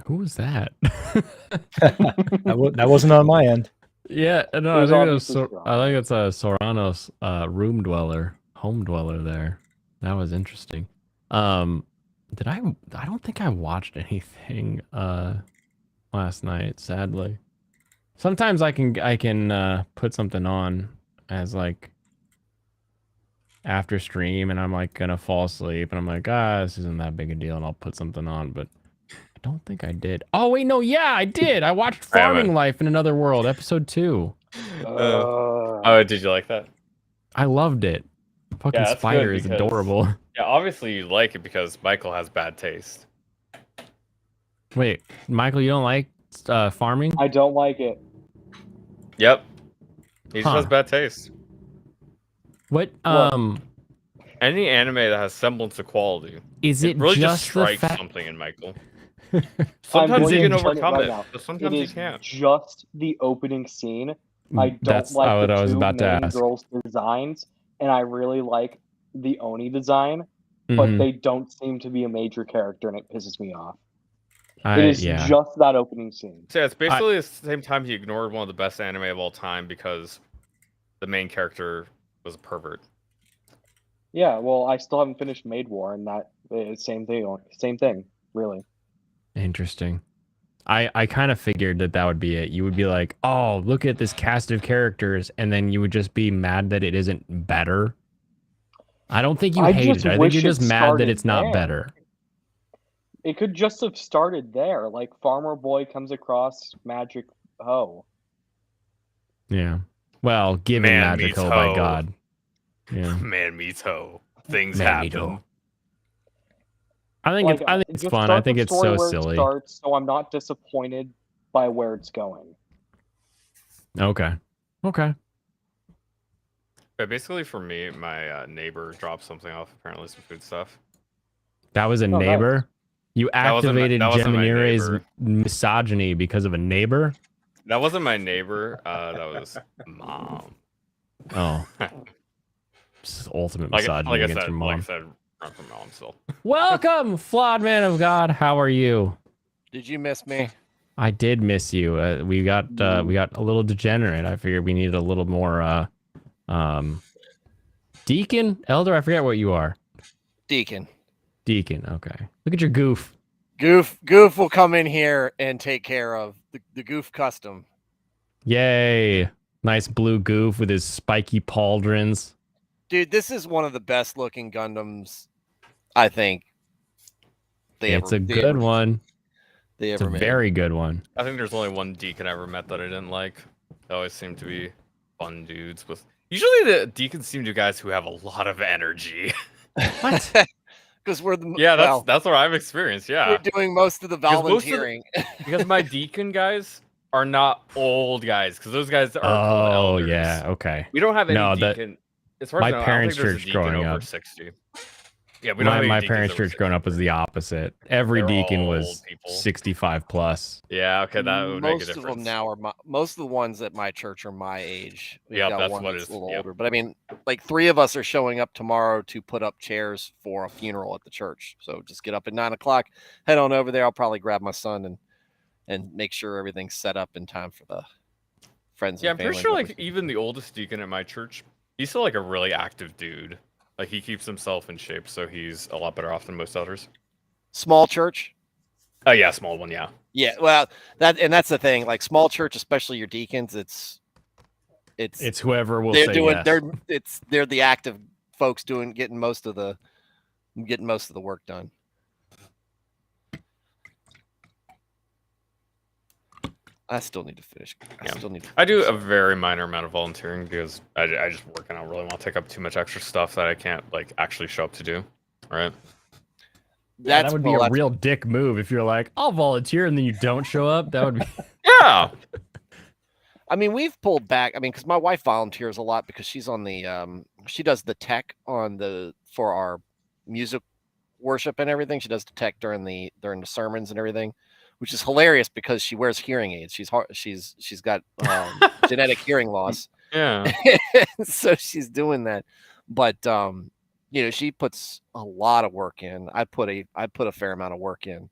S4: was that?
S3: That wasn't on my end.
S4: Yeah, no,
S1: It
S4: I
S1: was
S4: think it was
S1: obviously
S4: I think it's a Soranos home dweller there. That was interesting. Did I don't think I watched anything last night, sadly. Sometimes I can put something on as like after stream and I'm like gonna fall asleep and I'm like, this isn't that big a deal, and I'll put something on, but I don't think I did. Oh wait, no, yeah, I did. I watched
S2: I haven't.
S4: Farming Life in Another World, episode 2.
S2: oh, did you like that?
S4: I loved it. Fucking
S2: that's good
S4: spider is
S2: because-
S4: adorable.
S2: Yeah, obviously you like it because Michael has bad taste.
S4: Wait, Michael, you don't like farming?
S1: I don't like it.
S2: Yep. He just
S4: Huh.
S2: has bad taste.
S4: What
S1: What?
S2: Any anime that has semblance of quality,
S4: is
S2: it
S4: it
S2: really
S4: just
S2: just strikes
S4: the fact?
S2: something in Michael.
S1: I'm
S2: Sometimes
S1: going
S2: you
S1: to
S2: can
S1: explain it
S2: overcome
S1: right
S2: it,
S1: now.
S2: but
S1: It
S2: sometimes you
S1: is
S2: can't.
S1: just the opening scene. I don't
S4: That's
S1: like
S4: what
S1: the
S4: I was
S1: two
S4: about to
S1: main
S4: ask.
S1: girls' designs, and I really like the Oni design, but
S4: Mhm.
S1: they don't seem to be a major character, and it pisses me off. It is
S4: Yeah.
S1: just that opening scene.
S2: So yeah, it's basically the same time he ignored one of the best anime of all time because the main character was a pervert.
S1: Yeah, well, I still haven't finished Maid War, and that same thing, really.
S4: Interesting. I kind of figured that would be it. You would be like, oh, look at this cast of characters, and then you would just be mad that it isn't better. I don't think you
S1: I
S4: hated
S1: just
S4: it. I think
S1: wish
S4: you're
S1: it
S4: just mad that
S1: started
S4: it's not
S1: there.
S4: better.
S1: It could just have started there, like Farmer Boy comes across Magic Ho.
S4: Yeah. Well, given
S2: Man
S4: Magic
S2: meets
S4: Ho by
S2: hoe.
S4: God. Yeah.
S2: Man meets hoe. Things
S4: Man meet
S2: happen.
S4: hoe. I think it's
S1: just
S4: fun. I
S1: start
S4: think
S1: the
S4: it's
S1: story
S4: so
S1: where it
S4: silly.
S1: starts, so I'm not disappointed by where it's going.
S4: Okay. Okay.
S2: But basically, for me, my neighbor dropped something off. Apparently, some food stuff.
S4: That was a
S1: nice.
S4: neighbor. You
S2: That wasn't my-
S4: activated
S2: that wasn't my
S4: Geminire's
S2: neighbor.
S4: misogyny because of a neighbor.
S2: That wasn't my neighbor. That was mom.
S4: Oh, this is ultimate
S2: Like
S4: misogyny
S2: I
S4: against
S2: said,
S4: your mom.
S2: like I said, I'm from mom still.
S4: Welcome, flawed man of God. How are you?
S6: Did you miss me?
S4: I did miss you. We got a little degenerate. I figured we needed a little more deacon, elder. I forget what you are.
S6: Deacon.
S4: Deacon. Okay. Look at your goof.
S6: Goof will come in here and take care of the Goof custom.
S4: Yay! Nice blue goof with his spiky pauldrons.
S6: Dude, this is one of the best looking Gundams, I think.
S4: It's a good one.
S6: They
S4: It's a
S6: ever made.
S4: very good one.
S2: I think there's only one deacon I ever met that I didn't like. They always seem to be fun dudes with Usually the deacons seem to be guys who have a lot of energy.
S3: What?
S6: Because we're the
S2: Yeah,
S6: well,
S2: that's what I've experienced.
S6: we're
S2: Yeah,
S6: doing most of the
S2: Because most of the-
S6: volunteering.
S2: because my deacon guys are not old guys. Because those guys are called
S4: Oh
S2: elders.
S4: yeah, okay.
S2: We don't have any
S4: No, that-
S2: deacon. As far as
S4: my
S2: I know, I don't
S4: parents'
S2: think there's a
S4: church
S2: deacon
S4: growing
S2: over
S4: up-
S2: 60. Yeah, we don't have any
S4: My
S2: deacons
S4: parents'
S2: over
S4: church growing
S2: 60.
S4: up was the opposite. Every
S2: They're
S4: deacon
S2: all
S4: was
S2: old people.
S4: 65 plus.
S2: Yeah, okay, that would make a
S6: Most of
S2: difference.
S6: them now are most of the ones at my church are my age. We've
S2: Yep,
S6: got
S2: that's
S6: one
S2: what it
S6: that's
S2: is.
S6: a little
S2: Yep.
S6: older, but I mean, like 3 of us are showing up tomorrow to put up chairs for a funeral at the church. So just get up at 9:00, head on over there. I'll probably grab my son and make sure everything's set up in time for the friends.
S2: Yeah,
S6: and
S2: I'm pretty
S6: family
S2: sure
S6: and
S2: like
S6: everything.
S2: even the oldest deacon at my church, he's still like a really active dude. Like he keeps himself in shape, so he's a lot better off than most elders.
S6: Small church.
S2: Oh yeah, small one, yeah.
S6: Yeah, well, that's the thing. Like small church, especially your deacons, it's
S4: It's whoever will
S6: they're
S4: say
S6: doing
S4: yes.
S6: they're the active folks getting most of the work done. I still need to finish.
S2: Yeah. I do a very minor amount of volunteering because I just work and I don't really want to take up too much extra stuff that I can't like actually show up to do. Right?
S4: Yeah, that would be a real dick move if you're like, I'll volunteer and then you don't show up. That would be
S2: Yeah.
S6: I mean, we've pulled back. I mean, because my wife volunteers a lot because she's on the she does the tech for our music worship and everything. She does the tech during the sermons and everything, which is hilarious because she wears hearing aids. She's got genetic hearing loss.
S2: Yeah.
S6: So she's doing that. But she puts a lot of work in. I put a fair amount of work in.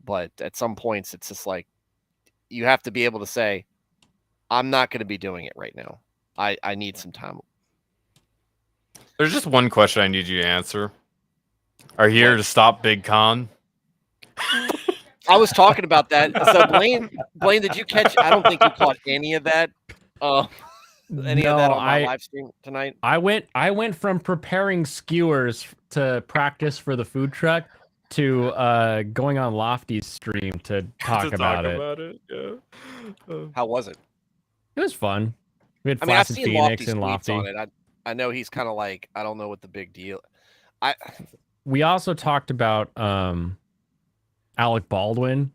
S6: But at some points it's just like you have to be able to say, I'm not going to be doing it right now. I need some time.
S2: There's just one question I need you to answer. Are you here to stop Big Con?
S6: I was talking about that. So Blaine, did you catch? I don't think you caught any of that. Any of that on my live stream tonight?
S4: I went from preparing skewers to practice for the food truck to going on Lofty's stream to talk about it.
S2: Yeah.
S6: How was it?
S4: It was fun. We had
S6: I mean, I've
S4: Flaccid
S6: seen
S4: Phoenix
S6: Lofty's
S4: and
S6: tweets
S4: Lofty.
S6: on it. I know he's kind of like, I don't know what the big deal.
S4: We also talked about Alec Baldwin,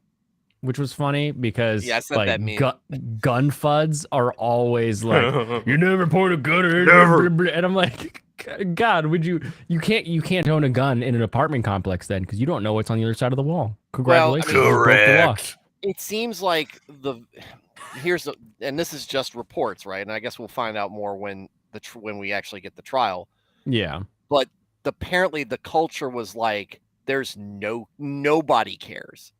S4: which was funny because
S6: Yeah, I sent that meme.
S4: gun fuds are always like, you never point a gun at
S2: Never.
S4: and I'm like, God, would you can't own a gun in an apartment complex then because you don't know what's on the other side of the wall. Congratulations.
S6: Well,
S4: you broke the law.
S2: Correct.
S6: It seems like and this is just reports, right? And I guess we'll find out more when we actually get the trial.
S4: Yeah.
S6: But apparently the culture was like, there's nobody cares.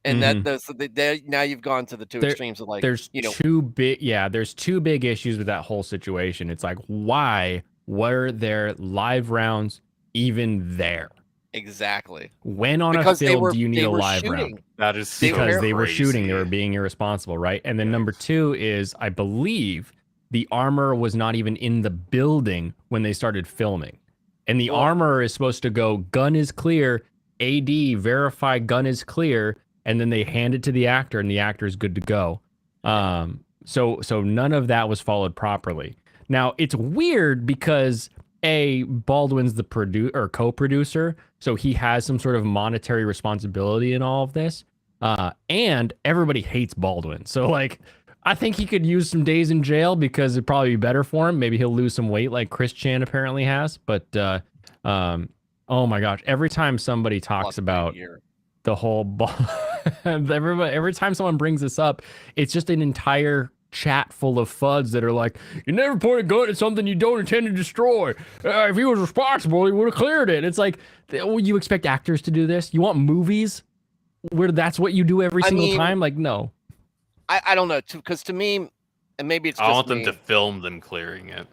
S6: And now you've gone to the two extremes of like,
S4: there's two big issues with that whole situation. It's like, why were there live rounds even there?
S6: Exactly.
S4: When on
S6: Because
S4: a field do you need a live
S6: shooting.
S4: round?
S2: That is
S4: Because they were
S2: crazy.
S4: shooting, they were being irresponsible, right? And then number two is, I believe the armor was not even in the building when they started filming. And the armor is supposed to go, gun is clear, AD, verify gun is clear, and then they hand it to the actor and the actor is good to go. So none of that was followed properly. Now, it's weird because Baldwin's the co-producer, so he has some sort of monetary responsibility in all of this. And everybody hates Baldwin. So like, I think he could use some days in jail because it'd probably be better for him. Maybe he'll lose some weight like Chris Chan apparently has. But oh my gosh, every time somebody talks about the whole every time someone brings this up, it's just an entire chat full of fuds that are like, you never point a gun at something you don't intend to destroy. If he was responsible, he would have cleared it. It's like, you expect actors to do this? You want movies where that's what you do every single time? Like, no.
S6: I don't know, because to me, and maybe it's just
S2: I want them to film them clearing it.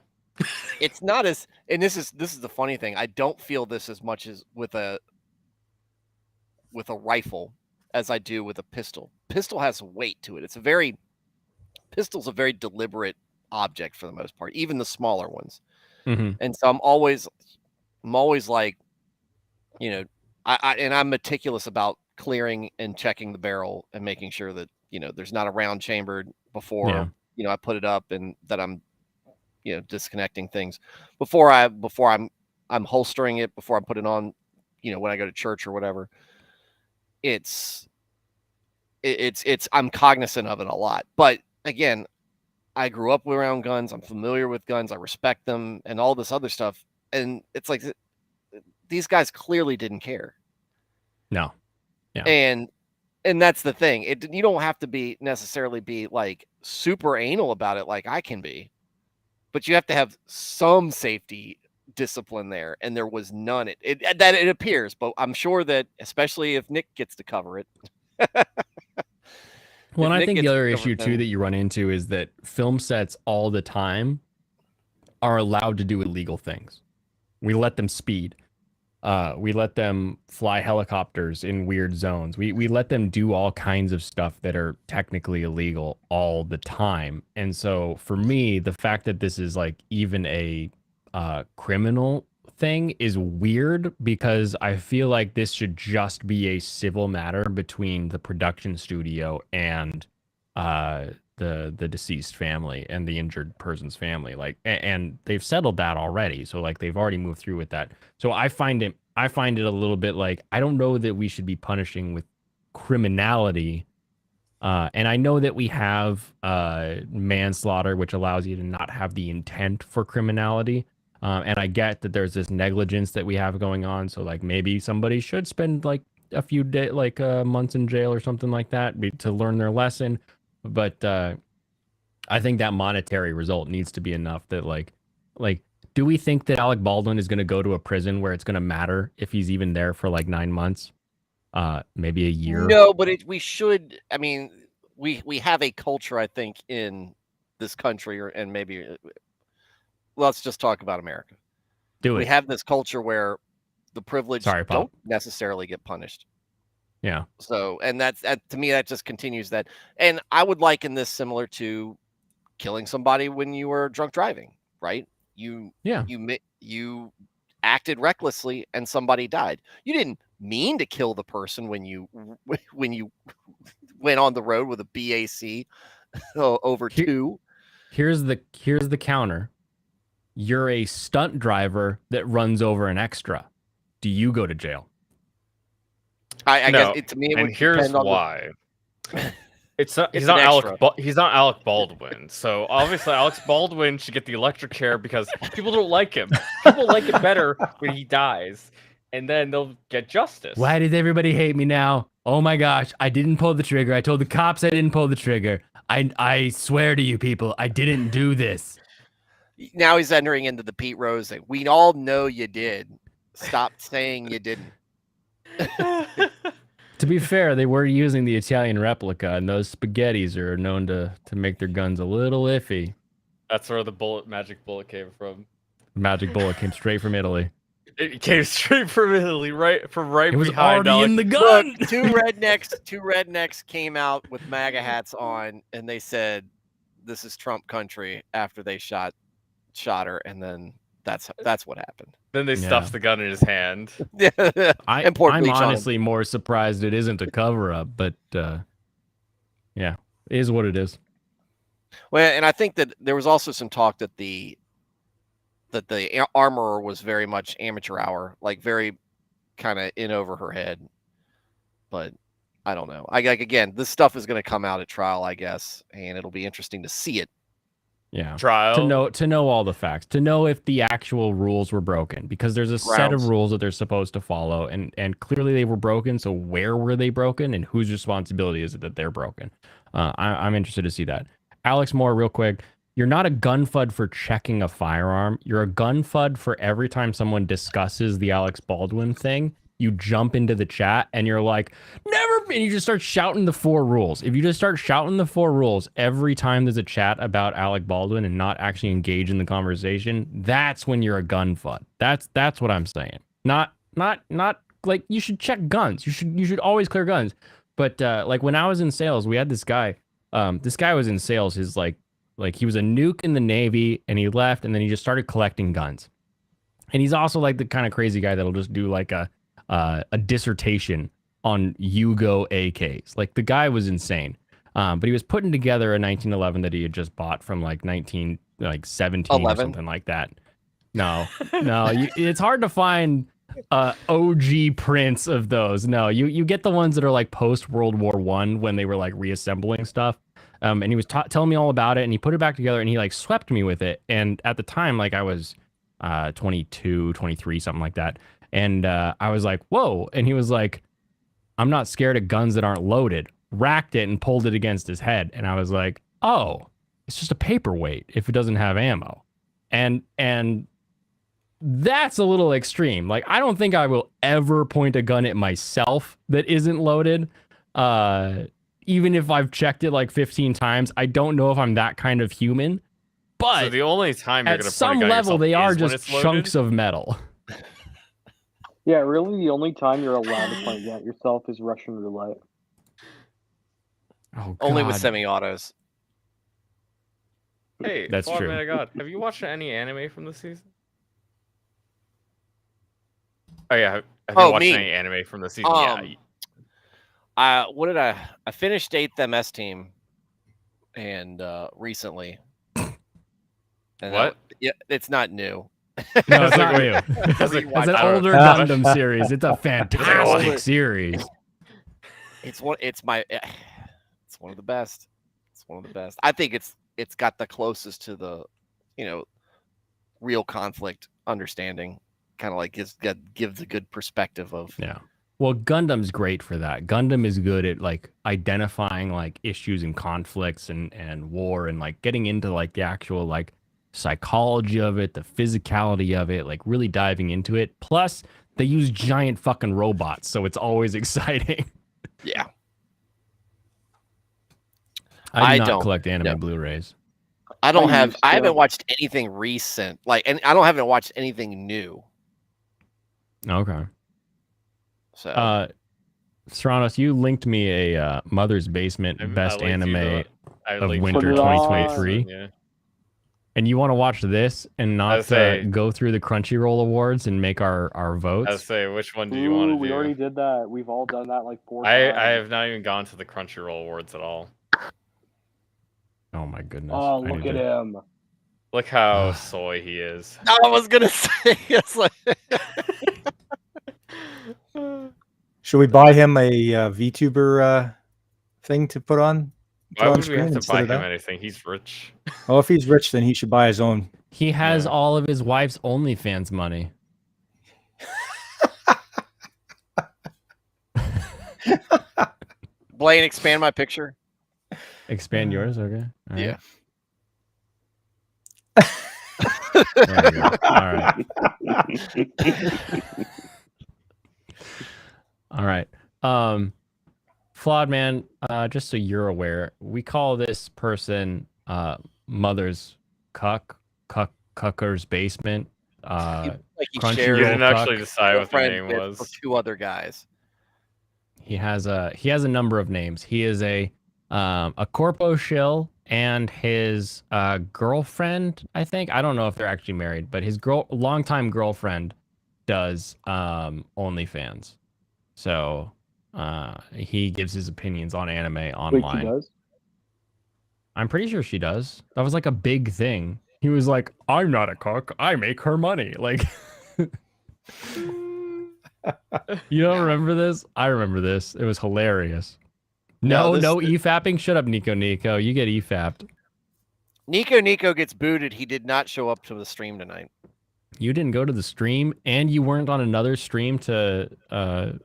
S6: It's not as, and this is the funny thing. I don't feel this as much as with a rifle as I do with a pistol. Pistol has weight to it. Pistol's a very deliberate object for the most part, even the smaller ones.
S4: Mm-hmm.
S6: And so I'm always like, I'm meticulous about clearing and checking the barrel and making sure that, there's not a round chambered before, I put it up and that I'm disconnecting things before I'm holstering it, before I put it on, when I go to church or whatever. It's I'm cognizant of it a lot. But again, I grew up around guns. I'm familiar with guns. I respect them and all this other stuff. And it's like these guys clearly didn't care.
S4: No. Yeah.
S6: And that's the thing. You don't have to necessarily be like super anal about it like I can be, but you have to have some safety discipline there, and there was none. It appears, but I'm sure that especially if Nick gets to cover it.
S4: Well, and I think the other issue too that you run into is that film sets all the time are allowed to do illegal things. We let them speed. We let them fly helicopters in weird zones. We let them do all kinds of stuff that are technically illegal all the time. And so for me, the fact that this is like even a criminal thing is weird, because I feel like this should just be a civil matter between the production studio and the deceased family and the injured person's family. Like, and they've settled that already, so like they've already moved through with that. So I find it a little bit like, I don't know that we should be punishing with criminality. And I know that we have manslaughter, which allows you to not have the intent for criminality. And I get that there's this negligence that we have going on. So like maybe somebody should spend like a few months in jail or something like that to learn their lesson. But I think that monetary result needs to be enough that like, do we think that Alec Baldwin is going to go to a prison where it's going to matter if he's even there for like 9 months, maybe a year?
S6: No, but we should. I mean, we have a culture, I think, in this country, and maybe let's just talk about America.
S4: Do it.
S6: We have this culture where the privileged don't necessarily get punished.
S4: Yeah.
S6: So, and that to me, that just continues that. And I would liken this similar to killing somebody when you were drunk driving, right? You acted recklessly and somebody died. You didn't mean to kill the person when you went on the road with a BAC over 2.
S4: Here's the counter. You're a stunt driver that runs over an extra. Do you go to jail?
S6: I guess to me, it would
S2: here's why. He's not Alec Baldwin. So obviously Alex Baldwin should get the electric chair because people don't like him. People like it better when he dies, and then they'll get justice.
S4: Why does everybody hate me now? Oh my gosh, I didn't pull the trigger. I told the cops I didn't pull the trigger. I swear to you people, I didn't do this.
S6: Now he's entering into the Pete Rose thing. We all know you did. Stop saying you didn't.
S4: To be fair, they were using the Italian replica, and those spaghettis are known to make their guns a little iffy.
S2: That's where the magic bullet came from.
S4: Magic bullet came straight from Italy.
S2: It came straight from Italy, right
S4: it was
S2: behind
S4: already in the gun.
S6: Look, two rednecks came out with MAGA hats on, and they said, "This is Trump country." After they shot her, and then that's what happened.
S2: Then they stuffed the gun in his hand.
S4: I'm honestly more surprised it isn't a cover-up, but yeah, it is what it is.
S6: Well, and I think that there was also some talk that the armorer was very much amateur hour, like very kind of in over her head. But I don't know. Again, this stuff is going to come out at trial, I guess, and it'll be interesting to see it.
S4: Yeah.
S2: Trial.
S4: To know all the facts, to know if the actual rules were broken, because there's a set of rules that they're supposed to follow, and clearly they were broken. So where were they broken, and whose responsibility is it that they're broken? I'm interested to see that. Alex Moore, real quick. You're not a gun fud for checking a firearm. You're a gun fud for every time someone discusses the Alex Baldwin thing, you jump into the chat and you're like, never, and you just start shouting the 4 rules. If you just start shouting the 4 rules every time there's a chat about Alec Baldwin and not actually engage in the conversation, that's when you're a gun fud. That's what I'm saying. Not like you should check guns. You should always clear guns. But like when I was in sales, we had this guy. This guy was in sales. His like he was a nuke in the Navy, and he left, and then he just started collecting guns. And he's also like the kind of crazy guy that'll just do like a dissertation on Yugo AKs. Like the guy was insane. But he was putting together a 1911 that he had just bought from like 19 like 17 or
S6: 11?
S4: something like that. No, no, it's hard to find OG prints of those. No, you get the ones that are like post World War I when they were like reassembling stuff. And he was telling me all about it, and he put it back together, and he like swept me with it. And at the time, like I was 22, 23, something like that. And I was like, whoa. And he was like, I'm not scared of guns that aren't loaded. Racked it and pulled it against his head. And I was like, oh, it's just a paperweight if it doesn't have ammo. And that's a little extreme. Like, I don't think I will ever point a gun at myself that isn't loaded. Even if I've checked it like 15 times, I don't know if I'm that kind of human. But
S2: So the only time you're
S4: at
S2: going to
S4: some level, they are just
S2: loaded?
S4: chunks of metal.
S1: Yeah, really, the only time you're allowed to point at yourself is Russian roulette.
S4: Oh,
S6: Only with
S4: God.
S6: semi-autos.
S2: Hey,
S4: That's
S2: Flawed
S4: true.
S2: Man of God, have you watched any anime from this season? Oh yeah, have you
S6: Oh,
S2: watched
S6: me.
S2: any anime from the season? Yeah.
S6: What did I finished 8th MS Team, and recently. And
S2: What?
S6: Yeah, it's not new.
S4: No, it's
S2: It's
S4: not
S2: like,
S4: new.
S2: wait,
S4: It's
S2: like,
S4: an
S2: I don't-
S4: older
S3: Ah.
S4: Gundam series. It's a fantastic
S6: older-
S4: series.
S6: It's one of the best. It's one of the best. I think it's got the closest to the, real conflict understanding. Kind of like gives a good perspective of.
S4: Yeah. Well, Gundam's great for that. Gundam is good at like identifying like issues and conflicts and war and like getting into like the actual like psychology of it, the physicality of it, like really diving into it. Plus, they use giant fucking robots, so it's always exciting.
S6: Yeah.
S4: I do not
S6: don't.
S4: collect anime
S6: No.
S4: Blu-rays.
S6: I don't
S1: I
S6: have.
S1: used
S6: I
S1: to.
S6: haven't watched anything recent. And I haven't watched anything new.
S4: Okay.
S6: So
S4: Serranos, you linked me a Mother's Basement
S2: I
S4: best
S2: linked you
S4: anime
S2: I
S4: of
S2: linked
S4: winter
S2: you-
S4: 2023.
S2: Yeah.
S4: And you want to watch this and not
S2: say-
S4: go through the Crunchyroll awards and make our
S2: I
S4: votes?
S2: was say, which one do you want to do?
S1: We already did that. We've all done that like 4
S2: I
S1: times.
S2: have not even gone to the Crunchyroll Awards at all.
S4: Oh my goodness.
S1: Oh,
S4: I
S1: look
S4: need
S1: at
S4: to-
S1: him.
S2: Look how soy he is.
S6: I was gonna say it's like
S3: Should we buy him a VTuber thing to put on?
S2: Why
S3: on
S2: would we
S3: screen
S2: have to
S3: instead
S2: buy
S3: of
S2: him
S3: that?
S2: anything? He's rich.
S3: Oh, if he's rich, then he should buy his own.
S4: He has
S2: Yeah.
S4: all of his wife's OnlyFans money.
S6: Blaine, expand my picture.
S4: Expand yours, okay? All
S6: Yeah.
S4: There we go. All right. All right. Flawed Man, just so you're aware, we call this person Mother's Cucker's Basement.
S6: Like he
S4: Crunchyroll
S2: You
S6: shared
S2: didn't
S4: Cuck.
S2: actually decide what the
S6: friend
S2: name
S6: with
S2: was.
S6: for 2 other guys.
S4: He has a number of names. He is a corpo shill, and his girlfriend, I think. I don't know if they're actually married, but his longtime girlfriend does OnlyFans. So he gives his opinions on anime
S1: Wait,
S4: online.
S1: she does?
S4: I'm pretty sure she does. That was like a big thing. He was like, "I'm not a cook. I make her money." Like, you don't remember this? I remember this. It was hilarious. No,
S6: No, this-
S4: e-fapping. Shut up, Nico. You get e-fapped.
S6: Nico gets booted. He did not show up to the stream tonight.
S4: You didn't go to the stream, and you weren't on another stream to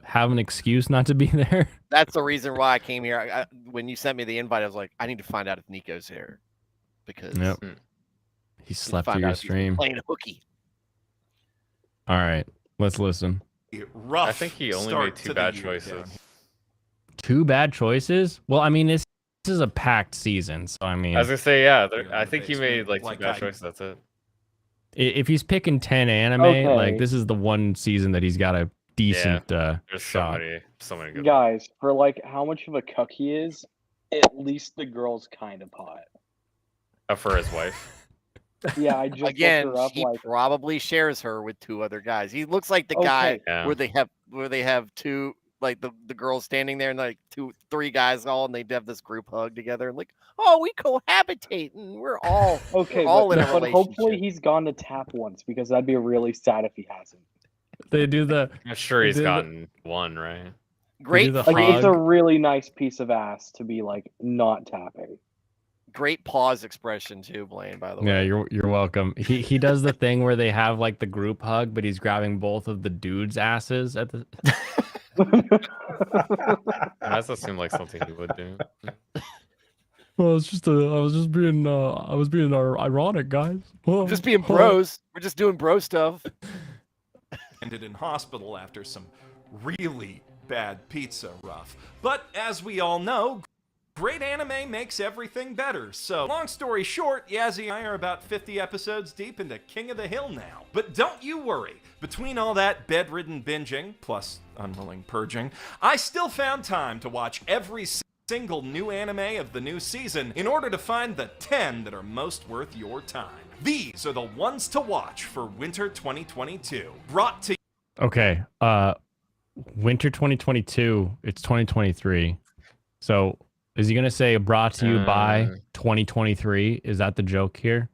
S4: have an excuse not to be there.
S6: That's the reason why I came here. When you sent me the invite, I was like, I need to find out if Nico's here because
S4: Yep.
S6: I
S2: Hmm.
S6: need
S4: He
S6: to
S4: slept
S6: find
S4: through your
S6: out if he's been
S4: stream.
S6: playing hooky.
S4: All right, let's listen.
S5: Rough
S2: I think he only
S5: start
S2: made
S5: to
S2: 2
S5: the
S2: bad
S5: year
S2: choices.
S5: down.
S4: 2 bad choices. Well, I mean, this is a packed season, so I mean,
S2: I was gonna say, yeah.
S5: Yeah,
S2: I think he made like 2
S5: like
S2: bad
S5: I-
S2: choices. That's it.
S4: if he's picking 10 anime,
S1: Okay.
S4: like this is the one season that he's got a decent
S2: There's
S4: shot.
S2: so many good.
S1: Guys, for like how much of a cuck he is, at least the girl's kind of hot.
S2: For his wife.
S1: Yeah, I just
S6: Again,
S1: looked her up
S6: he
S1: like
S6: probably shares her with 2 other guys. He looks like the guy
S1: Okay.
S2: Yeah.
S6: where they have 2 like the girls standing there and like 2-3 guys all, and they have this group hug together and like, oh, we cohabitate and we're all
S1: Okay,
S6: all in a
S1: but hopefully
S6: relationship.
S1: he's gone to tap once because that'd be really sad if he hasn't.
S4: They do the
S2: I'm sure he's
S4: Did the-
S2: gotten one, right?
S6: Great,
S4: the
S1: Like
S6: free-
S1: it's a
S4: hug.
S1: really nice piece of ass to be like not tapping.
S6: great pause expression too, Blaine. By the way,
S4: yeah, you're welcome. He does the thing where they have like the group hug, but he's grabbing both of the dudes' asses at the.
S2: That does seem like something he would do.
S4: Well, it's just I was being ironic, guys.
S6: just being bros. We're just doing bro stuff.
S5: Ended in hospital after some really bad pizza rough. But as we all know, great anime makes everything better. So, long story short, Yazzie and I are about 50 episodes deep into King of the Hill now. But don't you worry. Between all that bedridden binging, plus unwilling purging, I still found time to watch every single new anime of the new season in order to find the 10 that are most worth your time. These are the ones to watch for winter 2022. Brought to
S4: Okay. Winter 2022. It's 2023. So is he gonna say brought to you by 2023? Is that the joke here?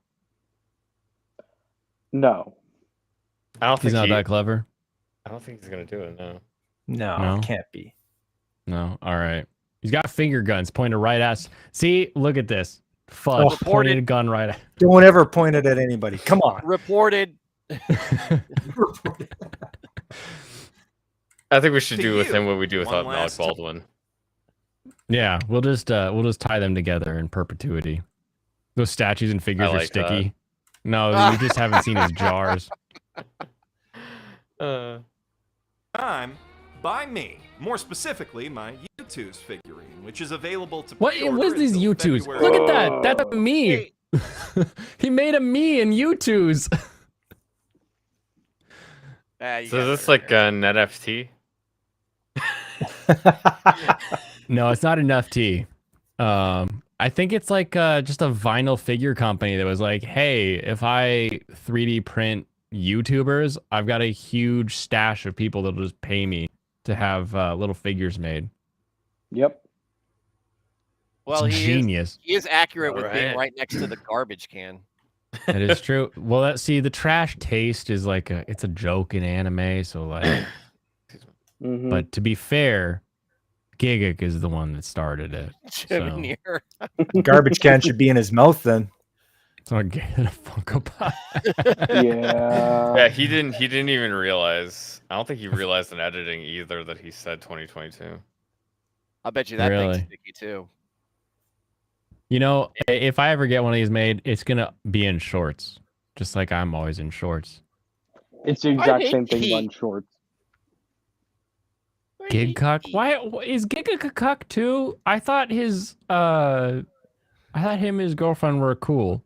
S1: No.
S2: I don't
S4: He's
S2: think
S4: not that clever.
S2: I don't think he's gonna do it. No.
S3: No,
S4: No?
S3: it can't be.
S4: No. All right. He's got finger guns pointed right at. See, look at this. Fudge
S3: Oh,
S4: pointed a gun right at.
S3: Don't ever point it at anybody. Come on.
S6: Reported.
S2: I think we should
S5: To
S2: do with
S5: you,
S2: him what we do with
S5: one
S2: Alec
S5: last time.
S2: Baldwin.
S4: Yeah, we'll just tie them together in perpetuity. Those statues and figures are
S2: like that.
S4: sticky. No, you just haven't seen his jars.
S5: time by me. More specifically, my U2's figurine, which is available to
S4: What
S5: pre-order
S4: is these
S5: until
S4: U2s?
S5: February.
S4: Look at that. That's a me. He made a me in U2s.
S6: You
S2: So
S6: got
S2: is this
S6: her
S2: like
S6: there.
S2: an NFT?
S4: No, it's not an NFT. I think it's like just a vinyl figure company that was like, hey, if I 3D print YouTubers, I've got a huge stash of people that'll just pay me to have little figures made.
S1: Yep.
S6: Well,
S4: It's
S6: he
S4: genius.
S6: is accurate with being
S2: Alright.
S6: right next to the garbage can.
S4: It is true. Well, the trash taste is like it's a joke in anime, so like.
S1: Mhm.
S4: But to be fair, Gigak is the one that started it.
S6: Jim Near.
S3: Garbage can should be in his mouth then.
S4: So I'm getting a Funko Pop.
S1: Yeah.
S2: Yeah, he didn't even realize. I don't think he realized in editing either that he said 2022.
S6: I bet you that
S4: Really?
S6: thing's sticky too.
S4: You know, if I ever get one of these made, it's gonna be in shorts, just like I'm always in shorts.
S1: It's the exact
S6: hate
S1: same thing
S6: heat.
S1: on shorts.
S4: Gig cuck? Why is Gigak a cuck too? I thought his him and his girlfriend were cool.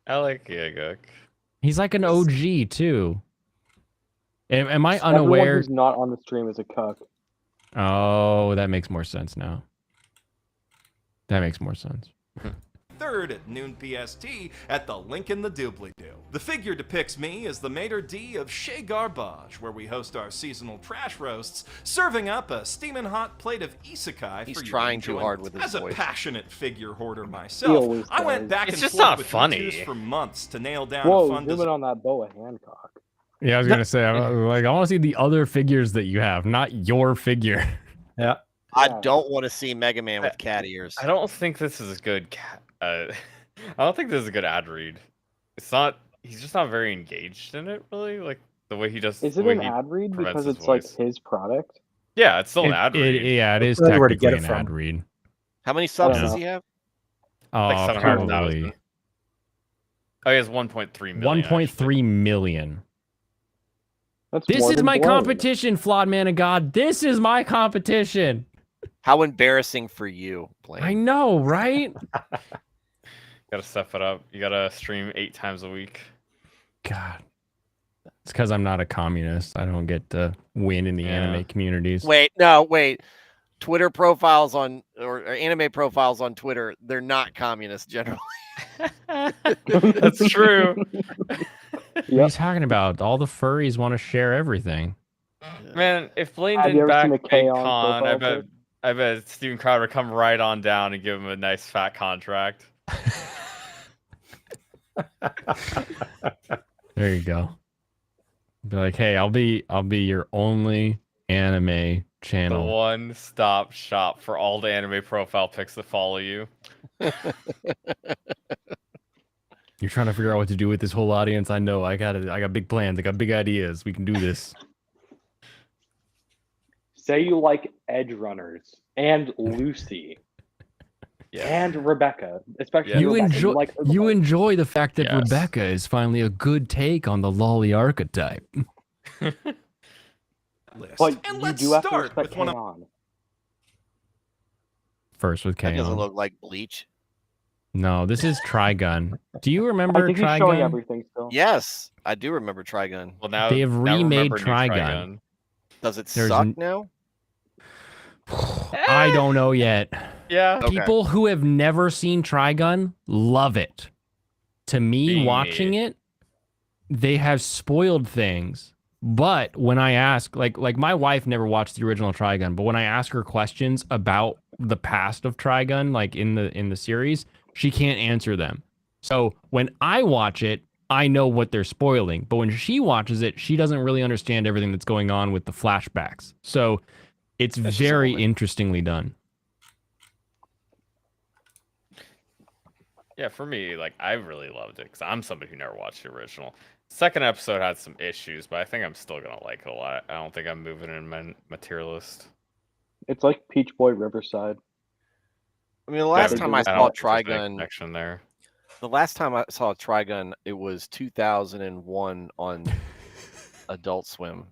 S2: I like Giguk.
S4: He's like an OG too. Am I
S1: Everyone
S4: unaware?
S1: who's not on the stream is a cuck.
S4: Oh, that makes more sense now. That makes more sense.
S5: 3rd at noon PST at the link in the doobly-doo. The figure depicts me as the maitre d' of Chez Garbage, where we host our seasonal trash roasts, serving up a steaming hot plate of isekai
S6: He's
S5: for you
S6: trying
S5: to
S6: too
S5: enjoy.
S6: hard with his
S5: As a
S6: voice.
S5: passionate figure hoarder
S1: He
S5: myself,
S1: always
S5: I went
S1: does.
S5: back
S2: It's
S5: and
S2: just
S5: forth
S2: not
S5: with
S2: funny.
S5: U2s for months to nail down a
S1: Whoa,
S5: fun
S1: zooming on that Boa Hancock.
S4: Yeah, I was gonna say, like, I want to see the other figures that you have, not your figure.
S3: Yeah.
S6: I
S1: Yeah.
S6: don't want to see Mega Man with cat ears.
S2: I don't think this is a good. I don't think this is a good ad read. It's not. He's just not very engaged in it, really. Like the way he does.
S1: Is
S2: the
S1: it
S2: way
S1: an
S2: he
S1: ad read
S2: prevents
S1: because
S2: his
S1: it's like
S2: voice.
S1: his product?
S2: Yeah, it's still an ad read.
S4: Yeah, it is
S3: That's where to
S4: technically
S3: get it
S4: an ad
S3: from.
S4: read.
S6: How many subs
S1: don't
S6: does
S1: know.
S6: he have?
S2: Like
S4: Oh,
S2: 700,000.
S4: probably
S2: Oh, he has 1.3 million.
S4: 1.3 million.
S1: That's
S4: This
S1: more
S4: is
S1: than
S4: my
S1: Blaine.
S4: competition, flawed man of God. This is my competition.
S6: How embarrassing for you, Blaine.
S4: I know, right?
S2: Gotta step it up. You gotta stream 8 times a week.
S4: God, it's because I'm not a communist. I don't get to win in the
S2: Yeah.
S4: anime communities.
S6: Wait. Twitter profiles or anime profiles on Twitter, they're not communist generally.
S2: That's true.
S4: What are you talking about? All the furries want to share everything.
S2: Man, if Blaine
S1: Have you
S2: didn't
S1: ever seen
S2: back
S1: the
S2: Big
S1: K-On!
S2: Con,
S1: profile pic?
S2: I bet Steven Crowder come right on down and give him a nice fat contract.
S4: There you go. Be like, hey, I'll be your only anime
S2: The
S4: channel.
S2: one-stop shop for all the anime profile pics that follow you.
S4: You're trying to figure out what to do with this whole audience. I know. I got big plans. I got big ideas. We can do this.
S1: Say you like Edge Runners and Lucy
S2: Yeah.
S1: and Rebecca, especially
S2: Yeah.
S4: You
S1: Rebecca.
S4: enjoy
S1: like her the
S4: you
S1: most.
S4: enjoy the fact that
S2: Yes.
S4: Rebecca is finally a good take on the lolly archetype.
S5: List.
S1: But
S5: And
S1: you
S5: let's
S1: do have to
S5: start
S1: respect
S5: with one of
S1: K-On!
S4: First with
S6: That doesn't
S4: K-On!
S6: look like Bleach.
S4: No, this is Trigun. Do you
S1: I
S4: remember
S1: think he's showing
S4: Trigun?
S1: everything still.
S6: Yes, I do remember Trigun.
S2: Well, now
S4: They have
S2: now
S4: remade
S2: remember new
S4: Trigun.
S6: Does it
S4: There's
S6: suck
S4: n-
S6: now?
S4: I don't know yet.
S2: Yeah.
S6: Okay.
S4: People who have never seen Trigun love it. To me,
S2: Being
S4: watching
S2: me.
S4: it, they have spoiled things. But when I ask, like my wife never watched the original Trigun, but when I ask her questions about the past of Trigun, like in the series, she can't answer them. So when I watch it, I know what they're spoiling. But when she watches it, she doesn't really understand everything that's going on with the flashbacks. So it's
S6: That's just a
S4: very
S6: woman.
S4: interestingly done.
S2: Yeah, for me, like I really loved it because I'm somebody who never watched the original. Second episode had some issues, but I think I'm still gonna like it a lot. I don't think I'm moving in my materialist.
S1: It's like Peach Boy Riverside.
S6: I mean, the last
S1: they
S6: time
S1: do
S6: I
S1: this
S6: saw
S2: don't think there's any
S6: Trigun,
S2: connection there.
S6: the last time I saw Trigun, it was 2001 on Adult Swim.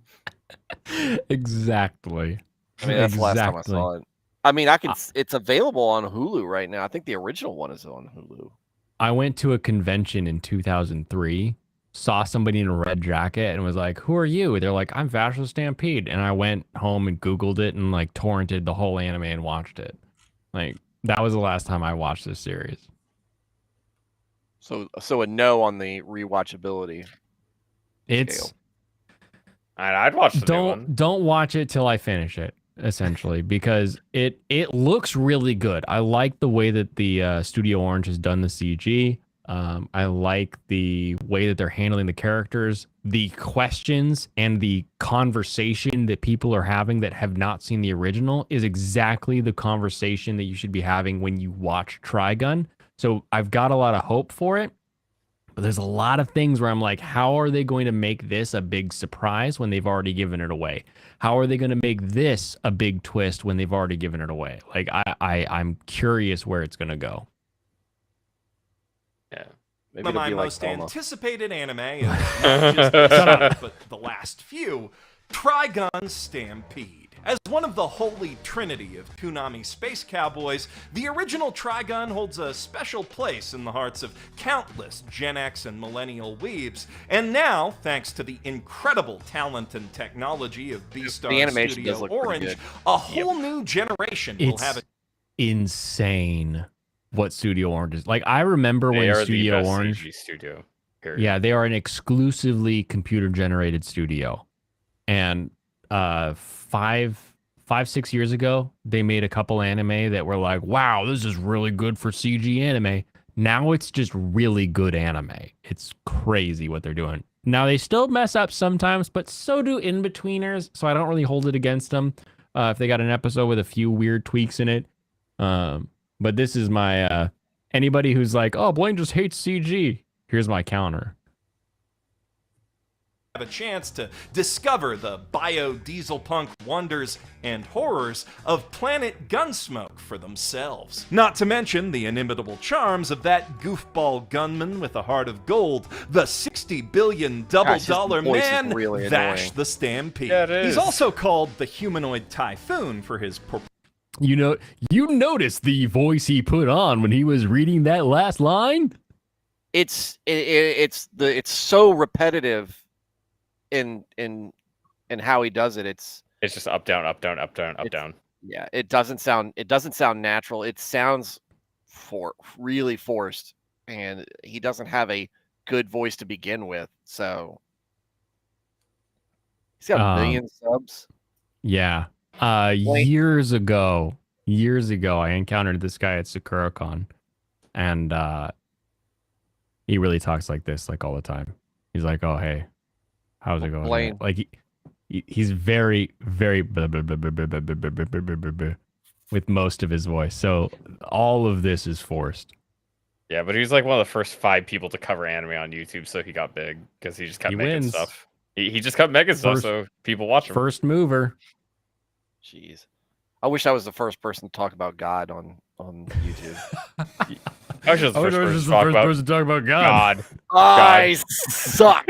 S4: Exactly.
S6: I mean, that's the last time I
S4: Exactly.
S6: saw it. I mean, it's available on Hulu right now. I think the original one is on Hulu.
S4: I went to a convention in 2003, saw somebody in a red jacket and was like, "Who are you?" They're like, "I'm Vasher Stampede." And I went home and Googled it and like torrented the whole anime and watched it. Like that was the last time I watched this series.
S6: So a no on the rewatchability.
S4: It's
S6: Scale.
S2: I'd watch the new one.
S4: don't watch it till I finish it, essentially, because it looks really good. I like the way that the Studio Orange has done the CG. I like the way that they're handling the characters, the questions, and the conversation that people are having that have not seen the original is exactly the conversation that you should be having when you watch Trigun. So I've got a lot of hope for it. But there's a lot of things where I'm like, how are they going to make this a big surprise when they've already given it away? How are they going to make this a big twist when they've already given it away? Like I'm curious where it's going to go.
S2: Yeah.
S6: Maybe
S5: One of
S6: it'll
S5: my
S6: be like
S5: most
S6: Thelma.
S5: anticipated anime of not just this month, but the last few, Trigun Stampede. As one of the holy trinity of Toonami space cowboys, the original Trigun holds a special place in the hearts of countless Gen X and millennial weebs. And now, thanks to the incredible talent and technology of Beastar
S6: The animation
S5: Studio
S6: does look pretty
S5: Orange,
S6: good.
S5: a whole new generation will
S4: It's
S5: have it.
S4: insane what Studio Orange is. Like I remember
S2: They
S4: when
S2: are
S4: Studio
S2: the best
S4: Orange,
S2: CG studio. Period.
S4: yeah, they are an exclusively computer generated studio. And 6 years ago, they made a couple anime that were like, wow, this is really good for CG anime. Now it's just really good anime. It's crazy what they're doing. Now they still mess up sometimes, but so do in-betweeners. So I don't really hold it against them if they got an episode with a few weird tweaks in it. But this is my anybody who's like, oh, Blaine just hates CG. Here's my counter.
S5: Have a chance to discover the biodiesel punk wonders and horrors of Planet Gunsmoke for themselves. Not to mention the inimitable charms of that goofball gunman with a heart of gold, the $60 billion
S6: Gosh, his
S5: double-dollar
S6: voice is
S5: man,
S6: really
S5: Vash
S6: annoying.
S5: the Stampede.
S2: Yeah, it
S5: He's
S2: is.
S5: also called the Humanoid Typhoon for his
S4: You know, you noticed the voice he put on when he was reading that last line?
S6: It's so repetitive in how he does it. It's
S2: It's just up, down, up, down, up, down, up,
S6: It's-
S2: down.
S6: yeah, it doesn't sound natural. It sounds really forced, and he doesn't have a good voice to begin with. So He's got a
S4: Um,
S6: million subs.
S4: Yeah.
S6: Wait.
S4: Years ago, I encountered this guy at SakuraCon, and he really talks like this, like all the time. He's like, "Oh, hey, how's it going?"
S6: Blaine.
S4: Like he's very, very blah, blah, blah, blah, blah, blah, blah, blah, blah, blah, blah, blah, with most of his voice. So all of this is forced.
S2: Yeah, but he was like one of the first 5 people to cover anime on YouTube, so he got big because he just kept
S4: He
S2: making
S4: wins.
S2: stuff. He just kept making stuff,
S4: First-
S2: so people watch him.
S4: First mover.
S6: Jeez. I wish I was the first person to talk about God on YouTube.
S2: I was just the first person to talk about
S4: to talk about God.
S2: God.
S6: I suck.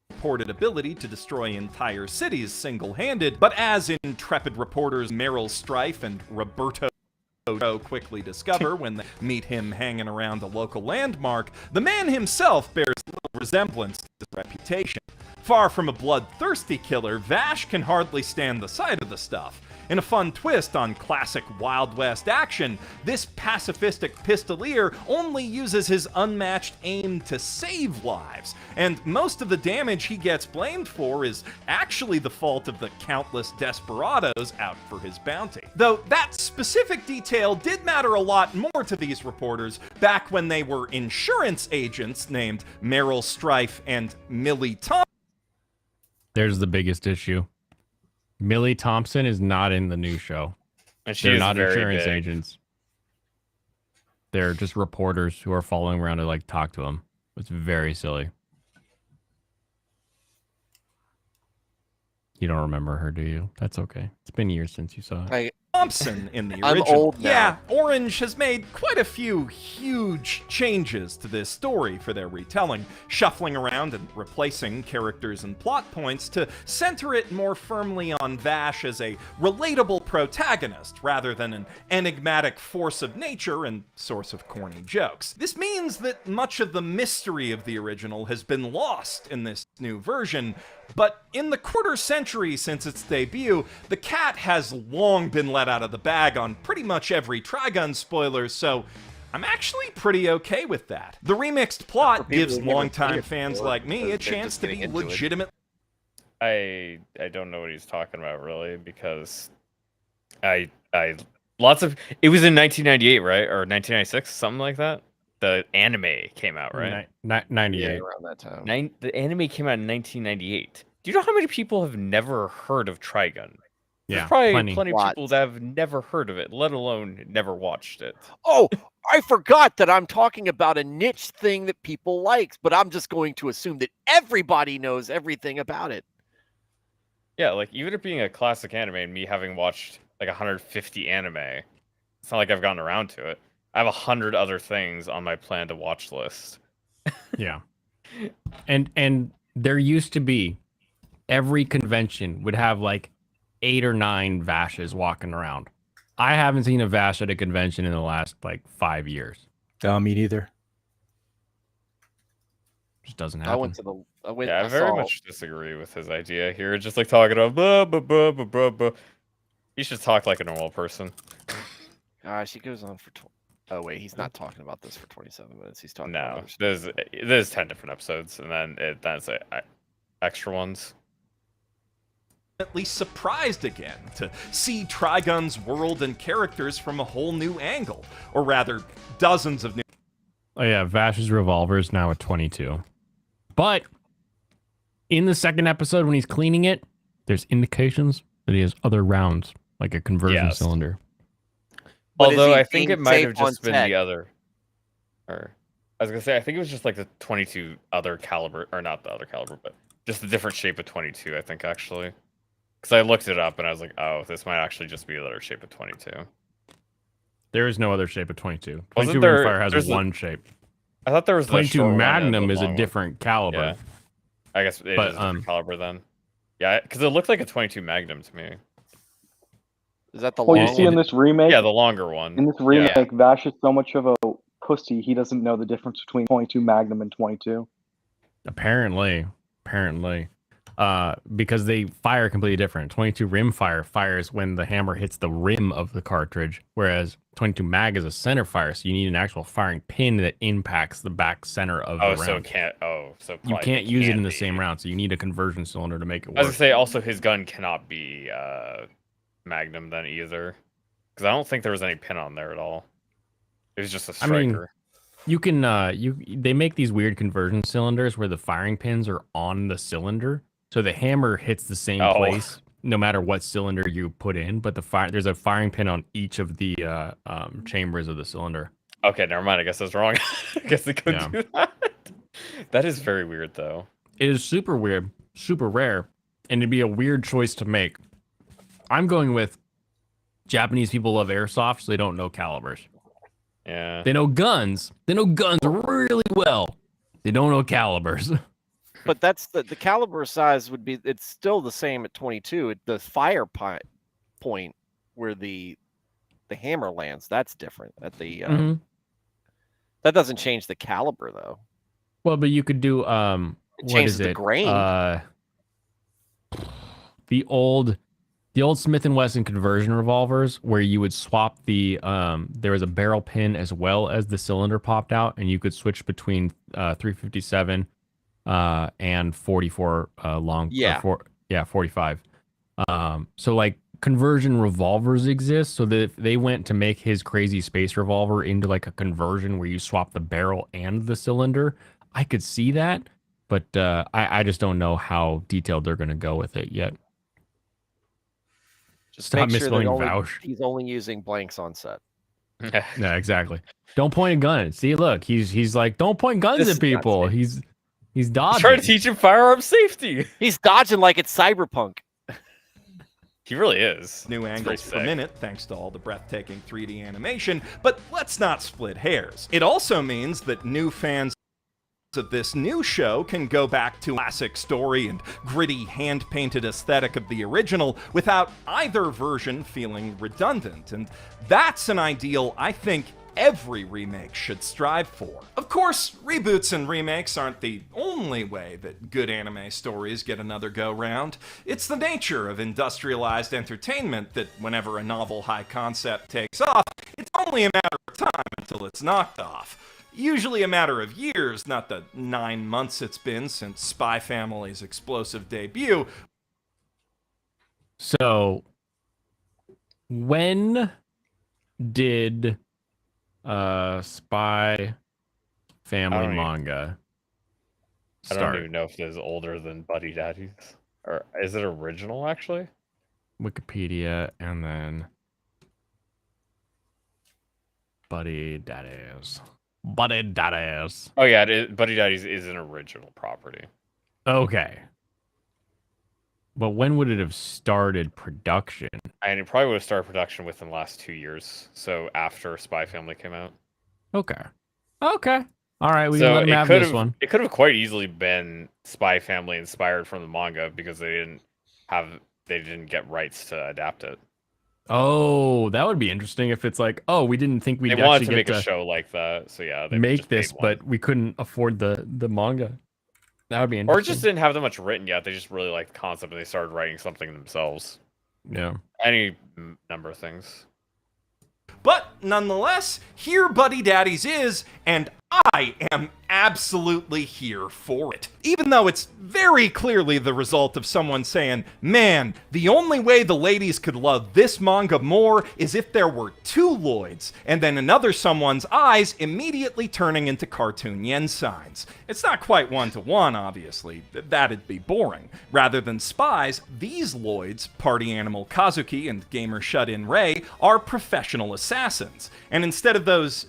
S5: Reported ability to destroy entire cities single-handed, but as intrepid reporters Meryl Streif and Roberto quickly discover when they meet him hanging around a local landmark, the man himself bears little resemblance to his reputation. Far from a bloodthirsty killer, Vash can hardly stand the sight of the stuff. In a fun twist on classic Wild West action, this pacifistic pistolier only uses his unmatched aim to save lives, and most of the damage he gets blamed for is actually the fault of the countless desperados out for his bounty. Though that specific detail did matter a lot more to these reporters back when they were insurance agents named Meryl Streif and Millie Thompson.
S4: There's the biggest issue. Millie Thompson is not in the new show.
S2: And she
S4: They're
S2: is
S4: not
S2: very
S4: insurance
S2: big.
S4: agents. They're just reporters who are following around to like talk to him. It's very silly. You don't remember her, do you? That's okay. It's been years since you saw it.
S5: Thompson in the
S6: I'm
S5: original.
S6: old now.
S5: Yeah, Orange has made quite a few huge changes to this story for their retelling, shuffling around and replacing characters and plot points to center it more firmly on Vash as a relatable protagonist rather than an enigmatic force of nature and source of corny jokes. This means that much of the mystery of the original has been lost in this new version, but in the quarter century since its debut, the cat has long been let out of the bag on pretty much every Trigun spoiler, so I'm actually pretty okay with that. The remixed plot
S6: people
S5: gives
S6: who never
S5: longtime
S6: played it
S5: fans
S6: before,
S5: like me
S6: they're
S5: a chance
S6: just
S5: to
S6: getting
S5: be
S6: into it.
S5: legitimate.
S2: I don't know what he's talking about really because I lots of it was in 1998, right? Or 1996, something like that. The anime came out, right?
S4: 98.
S6: around that time.
S2: The anime came out in 1998. Do you know how many people have never heard of Trigun?
S4: Yeah,
S2: There's probably
S4: plenty.
S2: plenty of
S6: Lots.
S2: people that have never heard of it, let alone never watched it.
S6: Oh, I forgot that I'm talking about a niche thing that people like, but I'm just going to assume that everybody knows everything about it.
S2: Yeah, like even it being a classic anime and me having watched like 150 anime, it's not like I've gotten around to it. I have 100 other things on my plan to watch list.
S4: Yeah. And there used to be every convention would have like 8 or 9 Vashes walking around. I haven't seen a Vash at a convention in the last like 5 years.
S3: Me neither.
S4: Just doesn't
S6: I
S4: happen.
S6: went to the. I went.
S2: Yeah, I
S6: I
S2: very
S6: saw-
S2: much disagree with his idea here. Just like talking about blah, blah, blah, blah, blah, blah. You should talk like a normal person.
S6: Gosh, he goes on for. Oh wait, he's not talking about this for 27 minutes. He's talking.
S2: No,
S6: about other stuff.
S2: there's 10 different episodes, and then that's extra ones.
S5: Surprised again to see Trigun's world and characters from a whole new angle, or rather, dozens of new.
S4: Oh yeah, Vash's revolver is now at 22. But in the second episode when he's cleaning it, there's indications that he has other rounds, like a conversion
S2: Yes.
S4: cylinder.
S6: But is
S2: Although
S6: he
S2: I think
S6: being
S2: it might have
S6: safe on
S2: just been
S6: tech?
S2: the other, or I was gonna say I think it was just like the 22 other caliber, or not the other caliber, but just the different shape of 22. I think actually, because I looked it up and I was like, oh, this might actually just be the other shape of 22.
S4: There is no other shape of 22.
S2: Wasn't
S4: 22
S2: there-
S4: Rimfire has
S2: there's a-
S4: one shape.
S2: I thought there was the
S4: 22
S2: short one and
S4: Magnum
S2: the
S4: is a
S2: long one.
S4: different caliber.
S2: Yeah, I guess it
S4: But,
S2: is a different caliber then. Yeah, because it looked like a 22 Magnum to me.
S6: Is that the
S1: Well,
S6: long
S1: you see
S6: one?
S1: in this remake,
S2: Yeah, the longer one.
S1: in this remake, Vash is so much of a pussy, he doesn't know the difference between 22 Magnum and 22.
S4: Apparently. because they fire completely different. 22 rim fires when the hammer hits the rim of the cartridge, whereas 22 mag is a center fire, so you need an actual firing pin that impacts the back center of
S2: Oh,
S4: the
S2: so
S4: round.
S2: it can't. Oh, so
S4: You
S2: probably
S4: can't
S2: it
S4: use it
S2: can
S4: in the
S2: be.
S4: same round, so you need a conversion cylinder to make it
S2: I was gonna
S4: work.
S2: say also his gun cannot be Magnum then either, because I don't think there was any pin on there at all. It was just a
S4: I mean,
S2: striker.
S4: You can they make these weird conversion cylinders where the firing pins are on the cylinder, so the hammer hits the same
S2: Oh.
S4: place no matter what cylinder you put in, but there's a firing pin on each of the chambers of the cylinder.
S2: Okay, never mind. I guess I was wrong. I guess they couldn't
S4: Yeah.
S2: do that. That is very weird, though.
S4: It is super weird, super rare, and it'd be a weird choice to make. I'm going with Japanese people love airsoft, so they don't know calibers.
S2: Yeah.
S4: They know guns. They know guns really well. They don't know calibers.
S6: But that's the caliber size would be. It's still the same at 22. The fire point where the hammer lands, that's different. At the
S4: Mhm.
S6: that doesn't change the caliber though.
S4: Well, but you could do
S6: It
S4: what
S6: changes
S4: is
S6: the
S4: it?
S6: grain.
S4: The old Smith and Wesson conversion revolvers where you would swap the there was a barrel pin as well as the cylinder popped out, and you could switch between 357 and 44 long.
S6: Yeah.
S4: 45. So like conversion revolvers exist, so that if they went to make his crazy space revolver into like a conversion where you swap the barrel and the cylinder, I could see that, but I just don't know how detailed they're going to go with it yet.
S6: Just
S4: Stop
S6: make sure that
S4: misspelling vouch.
S6: he's only using blanks on set.
S4: Yeah, exactly. Don't point a gun. See, look, he's like, don't point guns at people. He's dodging.
S2: Trying to teach him firearm safety.
S6: He's dodging like it's cyberpunk.
S2: He really is.
S5: New
S2: It's
S5: angles
S2: pretty
S5: per
S2: sick.
S5: minute thanks to all the breathtaking 3D animation, but let's not split hairs. It also means that new fans of this new show can go back to classic story and gritty hand-painted aesthetic of the original without either version feeling redundant, and that's an ideal I think every remake should strive for. Of course, reboots and remakes aren't the only way that good anime stories get another go-round. It's the nature of industrialized entertainment that whenever a novel high concept takes off, it's only a matter of time until it's knocked off. Usually a matter of years, not the 9 months it's been since Spy Family's explosive debut.
S4: So, when did Spy Family
S2: don't even-
S4: manga
S2: I
S4: start?
S2: don't even know if it is older than Buddy Daddies. Or is it original, actually?
S4: Wikipedia and then Buddy Daddies. Buddy Daddies.
S2: Oh, yeah, Buddy Daddies is an original property.
S4: Okay. But when would it have started production?
S2: And it probably would have started production within the last 2 years. So after Spy Family came out.
S4: Okay. Okay. All right, we
S2: So
S4: can let him
S2: it
S4: have
S2: could
S4: this
S2: have
S4: one.
S2: it could have quite easily been Spy Family inspired from the manga because they didn't get rights to adapt it.
S4: Oh, that would be interesting if it's like, oh, we didn't think we'd
S2: They wanted
S4: actually
S2: to make
S4: get
S2: a
S4: to
S2: show like that, so yeah, they
S4: make
S2: just made
S4: this,
S2: one.
S4: but we couldn't afford the manga. That would be
S2: Or
S4: interesting.
S2: just didn't have that much written yet. They just really liked the concept and they started writing something themselves.
S4: Yeah.
S2: Any number of things.
S5: But nonetheless, here Buddy Daddies is, and I am absolutely here for it. Even though it's very clearly the result of someone saying, man, the only way the ladies could love this manga more is if there were two Lloyds, and then another someone's eyes immediately turning into cartoon yen signs. It's not quite one-to-one, obviously. That'd be boring. Rather than spies, these Lloyds, party animal Kazuki and gamer shut-in Ray, are professional assassins. And instead of those,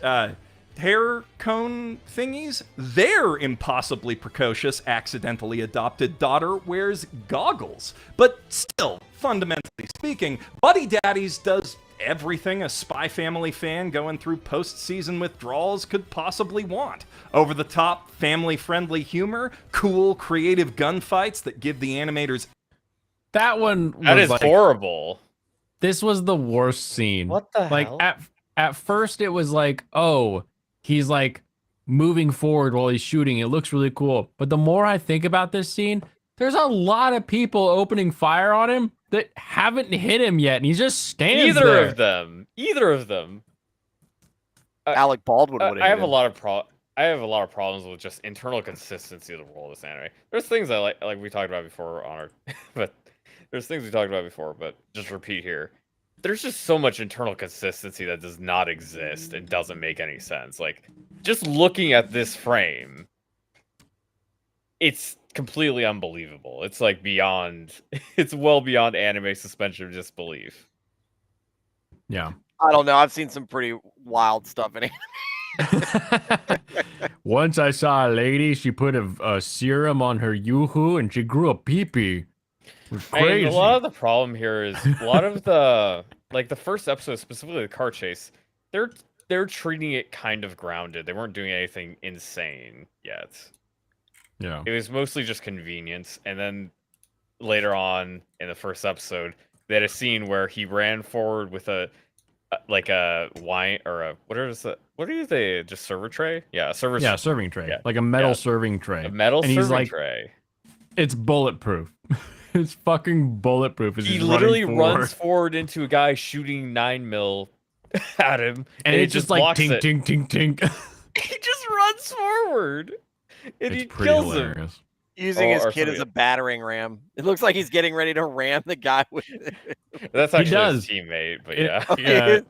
S5: hair cone thingies, their impossibly precocious, accidentally adopted daughter wears goggles. But still, fundamentally speaking, Buddy Daddies does everything a Spy Family fan going through post-season withdrawals could possibly want. Over-the-top, family-friendly humor, cool, creative gunfights that give the animators...
S4: That one was
S2: That is
S4: like,
S2: horrible.
S4: this was the worst scene.
S1: What the
S4: like
S1: hell?
S4: at first it was like, oh, he's like moving forward while he's shooting. It looks really cool. But the more I think about this scene, There's a lot of people opening fire on him that haven't hit him yet, and he just stands
S2: Either
S4: there.
S2: of them. Either of them.
S6: Alec Baldwin would
S2: I have a lot of problems with just internal consistency of the role of this anime. There's things I like we talked about before on our, but there's things we talked about before, but just repeat here. There's just so much internal consistency that does not exist and doesn't make any sense. Like, just looking at this frame, it's completely unbelievable. It's like beyond, it's well beyond anime suspension of disbelief.
S4: Yeah.
S6: I don't know. I've seen some pretty wild stuff in it.
S4: Once I saw a lady, she put a serum on her yoo-hoo and she grew a pee-pee. It was crazy.
S2: A lot of the problem here is a lot of the like the first episode, specifically the car chase, they're treating it kind of grounded. They weren't doing anything insane yet.
S4: Yeah.
S2: It was mostly just convenience. And then later on in the first episode, they had a scene where he ran forward with a wine or a what are they just server tray? Yeah, a server.
S4: Yeah, serving tray.
S2: Yeah.
S4: Like a metal
S2: Yeah.
S4: serving tray.
S2: A metal
S4: And
S2: serving
S4: he's like,
S2: tray.
S4: it's bulletproof. It's fucking bulletproof. As
S2: He
S4: he's
S2: literally
S4: running
S2: runs forward into a guy shooting 9mm at him,
S4: and
S2: it
S4: it's just like
S2: blocks
S4: tink,
S2: it.
S4: tink, tink, tink.
S2: He just runs forward, and
S4: It's
S2: he
S4: pretty
S2: kills him.
S4: hilarious.
S6: Using
S2: Or-
S6: his
S2: or
S6: kid as
S2: somebody-
S6: a battering ram. It looks like he's getting ready to ram the guy with.
S2: That's
S4: He
S2: actually
S4: does.
S2: his teammate, but
S4: It-
S2: yeah.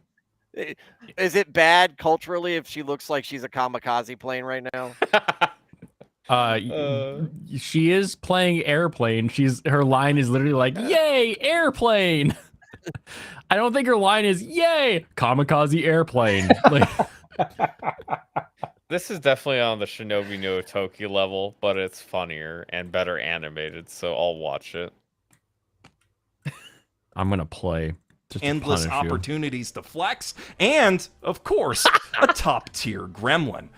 S4: Yeah.
S6: Is it bad culturally if she looks like she's a kamikaze plane right now?
S4: She is playing airplane. Her line is literally like, "Yay, airplane!" I don't think her line is "Yay, kamikaze airplane." Like,
S2: This is definitely on the Shinobi no Toki level, but it's funnier and better animated, so I'll watch it.
S4: I'm gonna play. Just to
S5: Endless
S4: punish you.
S5: opportunities to flex, and, of course, a top-tier gremlin.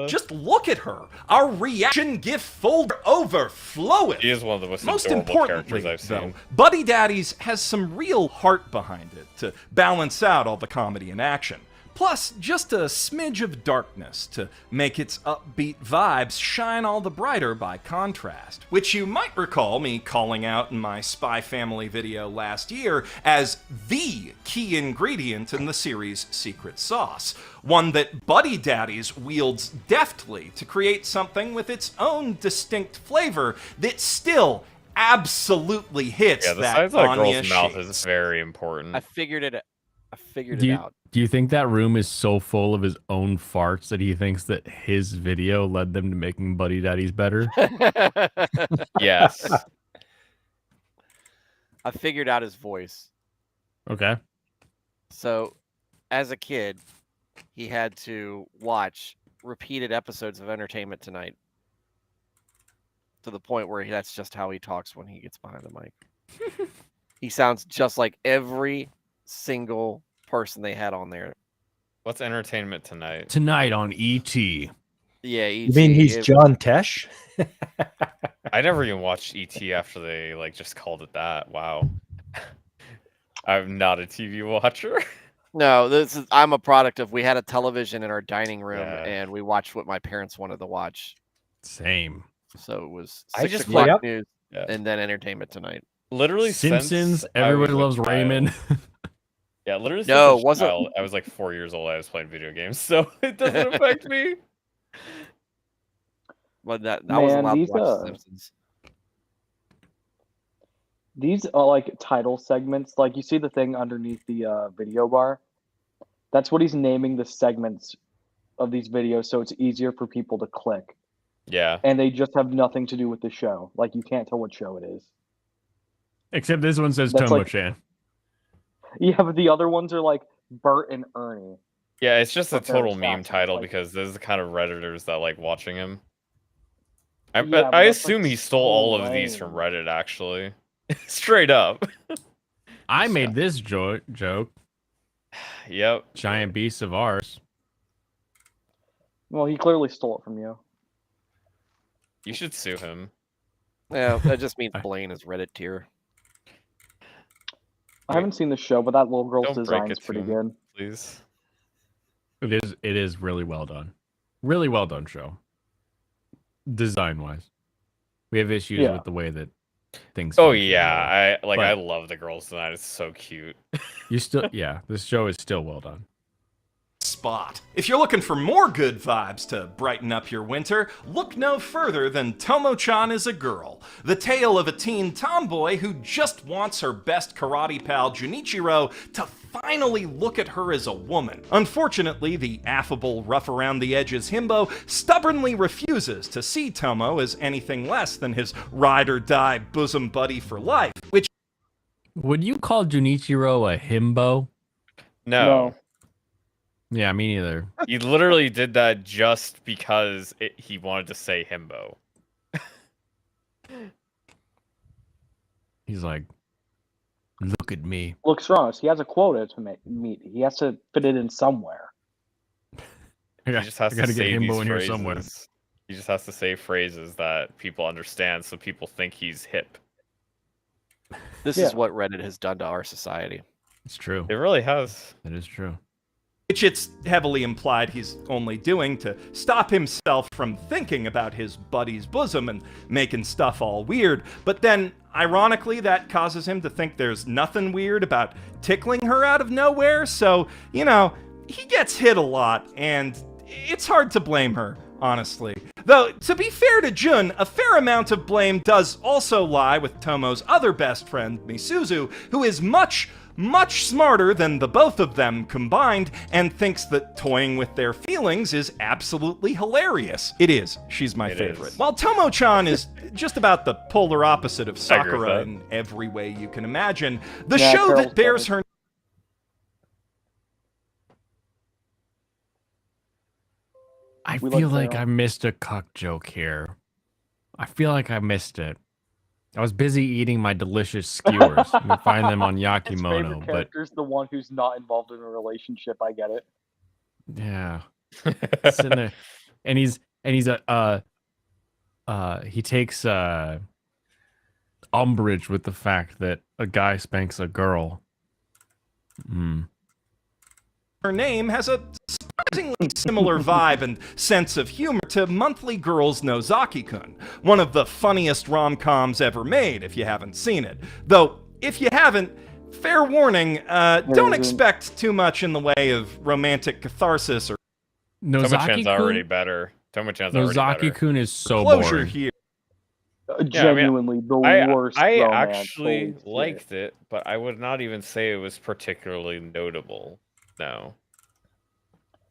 S5: Just look at her. Our reaction gift folder overfloweth.
S2: He is one of the most
S5: Most
S2: adorable
S5: importantly,
S2: characters I've
S5: though,
S2: seen.
S5: Buddy Daddies has some real heart behind it to balance out all the comedy and action. Plus, just a smidge of darkness to make its upbeat vibes shine all the brighter by contrast, which you might recall me calling out in my Spy Family video last year as the key ingredient in the series' secret sauce, one that Buddy Daddies wields deftly to create something with its own distinct flavor that still absolutely hits
S2: Yeah, the
S5: that
S2: size of that
S5: Anya
S2: girl's mouth
S5: shades.
S2: is very important.
S6: I figured it
S4: Do
S6: out.
S4: you think that room is so full of his own farts that he thinks that his video led them to making Buddy Daddies better?
S2: Yes.
S6: I figured out his voice.
S4: Okay.
S6: So, as a kid, he had to watch repeated episodes of Entertainment Tonight to the point where that's just how he talks when he gets behind the mic. He sounds just like every single person they had on there.
S2: What's entertainment tonight?
S4: Tonight on ET.
S6: Yeah,
S3: You mean he's
S6: John?
S3: John Tesh?
S2: I never even watched ET after they just called it that. Wow. I'm not a TV watcher.
S6: No, I'm a product of we had a television in our dining room
S2: Yeah.
S6: and we watched what my parents wanted to watch.
S4: Same.
S6: So it was
S2: I
S6: 6
S2: just
S6: o'clock
S3: Yep.
S6: news
S2: Yeah.
S6: and then Entertainment Tonight.
S2: Literally
S4: Simpsons.
S2: since I
S4: Everybody
S2: was
S4: loves
S2: a child-
S4: Raymond.
S2: Yeah, literally.
S6: No,
S2: since
S6: wasn't-
S2: child, I was like 4 years old. I was playing video games, so it doesn't affect me.
S6: But I wasn't
S1: Man,
S6: allowed
S1: these,
S6: to watch The Simpsons.
S1: These are like title segments. Like you see the thing underneath the video bar. That's what he's naming the segments of these videos, so it's easier for people to click.
S2: Yeah.
S1: And they just have nothing to do with the show. Like you can't tell what show it is.
S4: Except this one says
S1: That's like-
S4: Tomo-chan.
S1: Yeah, but the other ones are like Bert and Ernie.
S2: Yeah, it's just a
S1: But they're
S2: total meme
S1: fast,
S2: title
S1: like-
S2: because there's the kind of Redditors that like watching him.
S1: Yeah,
S2: But
S1: but
S2: I
S1: that's, like,
S2: assume he stole
S1: so
S2: all of these from
S1: lame.
S2: Reddit, actually. Straight up.
S4: I
S2: So-
S4: made this joke.
S2: Yep.
S4: Giant beasts of ours.
S1: Well, he clearly stole it from you.
S2: You should sue him.
S6: Yeah, that just means Blaine is Reddit tier.
S1: I haven't seen the show, but that little girl's
S2: Don't break
S1: design
S2: it
S1: is pretty
S2: to him.
S1: good.
S2: Please.
S4: It is really well done. Really well done show. Design wise. We have issues
S1: Yeah.
S4: with the way that things.
S2: Oh
S4: function,
S2: yeah,
S4: though.
S2: I
S4: But-
S2: love the girls tonight. It's so cute.
S4: You still, yeah. This show is still well done.
S5: Spot. If you're looking for more good vibes to brighten up your winter, look no further than Tomo-chan is a Girl, the tale of a teen tomboy who just wants her best karate pal Junichiro to finally look at her as a woman. Unfortunately, the affable, rough-around-the-edges himbo stubbornly refuses to see Tomo as anything less than his ride-or-die bosom buddy for life, which
S4: Would you call Junichiro a himbo?
S2: No,
S4: Yeah, me neither.
S2: he literally did that just because he wanted to say himbo.
S4: He's like, look at me.
S1: Look, Stranos, he has a quota to meet. He has to fit it in somewhere.
S2: He just has
S4: I
S2: to
S4: gotta
S2: say
S4: get
S2: these
S4: himbo in here
S2: phrases.
S4: somewhere.
S2: He just has to say phrases that people understand, so people think he's hip.
S6: This
S1: Yeah.
S6: is what Reddit has done to our society.
S4: It's true.
S2: It really has.
S4: It is true.
S5: it's heavily implied he's only doing to stop himself from thinking about his buddy's bosom and making stuff all weird. But then, ironically, that causes him to think there's nothing weird about tickling her out of nowhere, so, you know, he gets hit a lot, and it's hard to blame her, honestly. Though, to be fair to Jun, a fair amount of blame does also lie with Tomo's other best friend, Misuzu, who is much smarter than the both of them combined and thinks that toying with their feelings is absolutely hilarious. It is. She's my
S2: It
S5: favorite.
S2: is.
S5: While Tomo-chan is just about the polar opposite of
S2: I agree with
S5: Sakura
S2: that.
S5: in every way you can imagine, the
S1: Yeah,
S5: show
S1: Carol's
S5: that bears
S1: better.
S5: her
S4: I
S1: We
S4: feel
S1: like
S4: like
S1: Carol.
S4: I missed a cuck joke here. I feel like I missed it. I was busy eating my delicious skewers. You can find them on
S1: His
S4: Yakimono,
S1: favorite
S4: but
S1: character's the one who's not involved in a relationship. I get it.
S4: yeah, sitting there, and he's he takes umbrage with the fact that a guy spanks a girl.
S5: Her name has a surprisingly similar vibe and sense of humor to Monthly Girls Nozaki-kun, one of the funniest rom-coms ever made, if you haven't seen it. Though, if you haven't, fair warning, don't expect too much in the way of romantic catharsis or
S2: Tomo-chan's already
S4: Nozaki-kun.
S2: better. Tomo-chan's already better.
S4: Nozaki-kun is so
S5: closure
S4: boring.
S5: here.
S1: Genuinely the worst.
S2: I
S1: romance.
S2: actually
S1: Holy shit.
S2: liked it, but I would not even say it was particularly notable. No.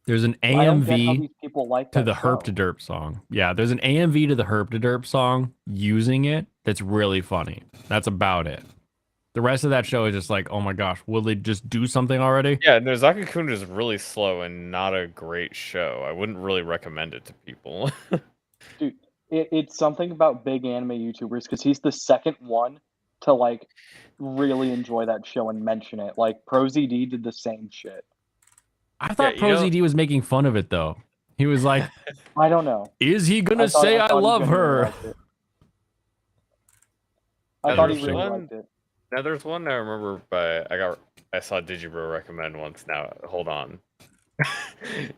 S4: There's an
S1: I don't get how
S4: AMV
S1: these people like
S4: to
S1: that
S4: the Herp to
S1: show.
S4: Derp song. Yeah, there's an AMV to the Herp to Derp song using it that's really funny. That's about it. The rest of that show is just like, oh my gosh, will they just do something already?
S2: Yeah, Nozaki-kun is really slow and not a great show. I wouldn't really recommend it to people.
S1: Dude, it's something about big anime YouTubers because he's the second one to like really enjoy that show and mention it. Like ProZD did the same shit.
S4: I thought
S2: you know-
S4: ProZD was making fun of it though. He was like,
S1: I don't know.
S4: is he gonna say I
S1: thought he
S4: love
S1: genuinely
S4: her?
S1: liked it. I
S2: Yeah,
S1: thought he
S2: there's
S1: really
S2: one-
S1: liked it.
S2: Now there's one I remember I saw Digibro recommend once. Now hold on.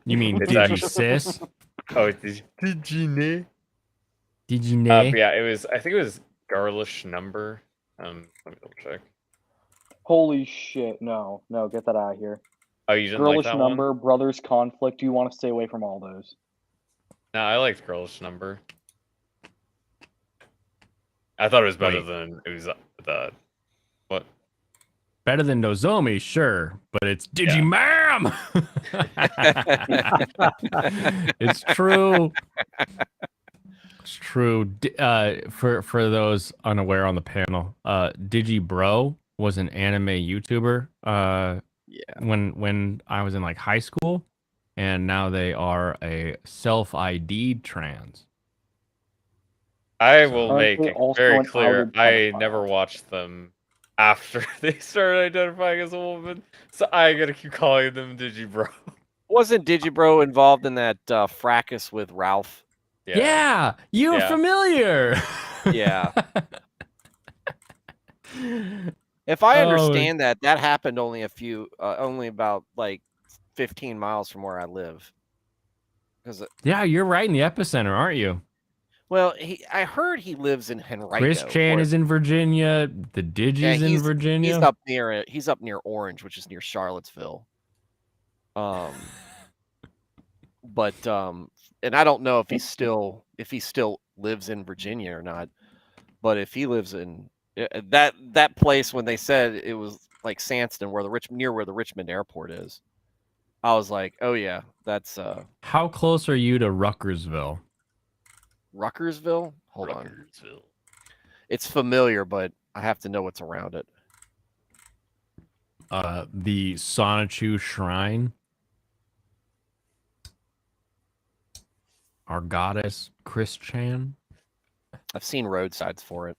S4: You mean
S2: It's
S4: Digi
S2: actually-
S4: Sis?
S2: Oh, did you know?
S4: Did you know?
S2: Yeah, I think it was Garlish Number. Let me double check.
S1: Holy shit! No, get that out of here.
S2: Oh, you didn't
S1: Girlish
S2: like that
S1: Number,
S2: one?
S1: Brothers Conflict. You want to stay away from all those.
S2: No, I liked Girlish Number. I thought it was better
S4: Wait.
S2: than it was the what?
S4: Better than Nozomi, sure, but it's Digimam. It's true. It's true. For those unaware on the panel, Digibro was an anime YouTuber. When I was in like high school, and now they are a self-ID'd trans.
S2: I will
S1: Aren't
S2: make
S1: they
S2: it
S1: also
S2: very
S1: an
S2: clear.
S1: outed
S2: I
S1: pedophile?
S2: never watched them after they started identifying as a woman, so I gotta keep calling them Digibro.
S6: Wasn't Digibro involved in that fracas with Ralph?
S4: Yeah, you're
S2: Yeah.
S4: familiar.
S6: Yeah. If I
S4: Oh.
S6: understand that happened only only about like 15 miles from where I live. Because
S4: Yeah, you're right in the epicenter, aren't you?
S6: Well, I heard he lives in Henrico.
S4: Chris Chan is in Virginia. The Digi is in Virginia.
S6: He's up near it. He's up near Orange, which is near Charlottesville. But and I don't know if he still lives in Virginia or not. But if he lives in that place, when they said it was like Sandston, near where the Richmond Airport is, I was like, oh yeah, that's
S4: How close are you to Ruckersville?
S6: Ruckersville. Hold on, it's familiar, but I have to know what's around it.
S4: The Sonichu Shrine. Our goddess Chris Chan.
S6: I've seen roadsides for it.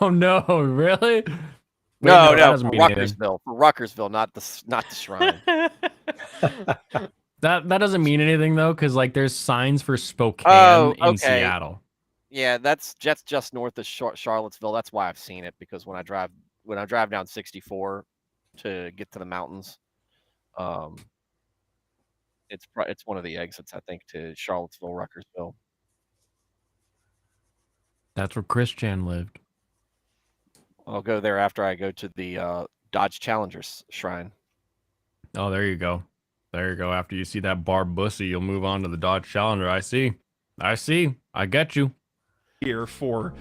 S4: Oh no, really?
S6: No,
S4: that doesn't mean anything.
S6: For Ruckersville, not the shrine.
S4: That doesn't mean anything though, because like there's signs for Spokane in
S6: okay.
S4: Seattle.
S6: Yeah, that's just north of Charlottesville. That's why I've seen it, because when I drive down 64 to get to the mountains, it's one of the exits, I think, to Charlottesville, Ruckersville.
S4: That's where Chris Chan lived.
S6: I'll go there after I go to the Dodge Challenger shrine.
S4: Oh, there you go. There you go. After you see that Barb Bussy, you'll move on to the Dodge Challenger. I see. I get you.
S5: Here for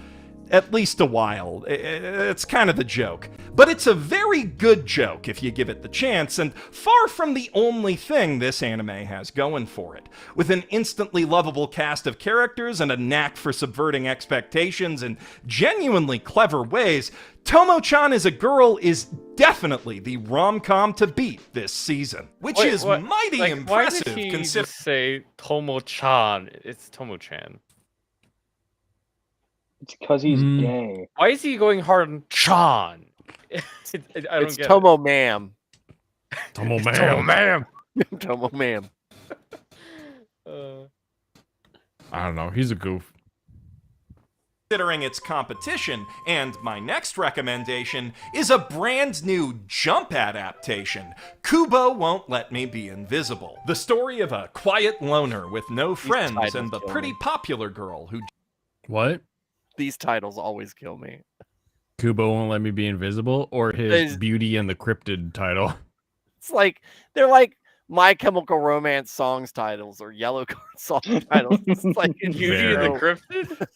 S5: at least a while. It's kind of the joke. But it's a very good joke if you give it the chance, and far from the only thing this anime has going for it. With an instantly lovable cast of characters and a knack for subverting expectations in genuinely clever ways, Tomo-chan is a Girl is definitely the rom-com to beat this season, which is mighty impressive.
S2: Why did he just say Tomo-chan? It's Tomo-chan.
S1: It's because he's gay.
S2: Why is he going hard on Chan? I don't
S6: it's
S2: get
S6: Tomo
S2: it.
S6: Ma'am.
S4: Tomo Ma'am.
S6: Tomo Ma'am.
S4: I don't know. He's a goof.
S5: Considering its competition, and my next recommendation is a brand new Jump adaptation, Kubo Won't Let Me Be Invisible. The story of a quiet loner with no friends and the pretty popular girl who...
S4: What?
S6: These titles always kill me.
S4: Kubo Won't Let Me Be Invisible, or his Beauty and the Cryptid title?
S6: It's like they're like My Chemical Romance songs titles or Yellow Card song titles. It's like
S2: Beauty and the Cryptid.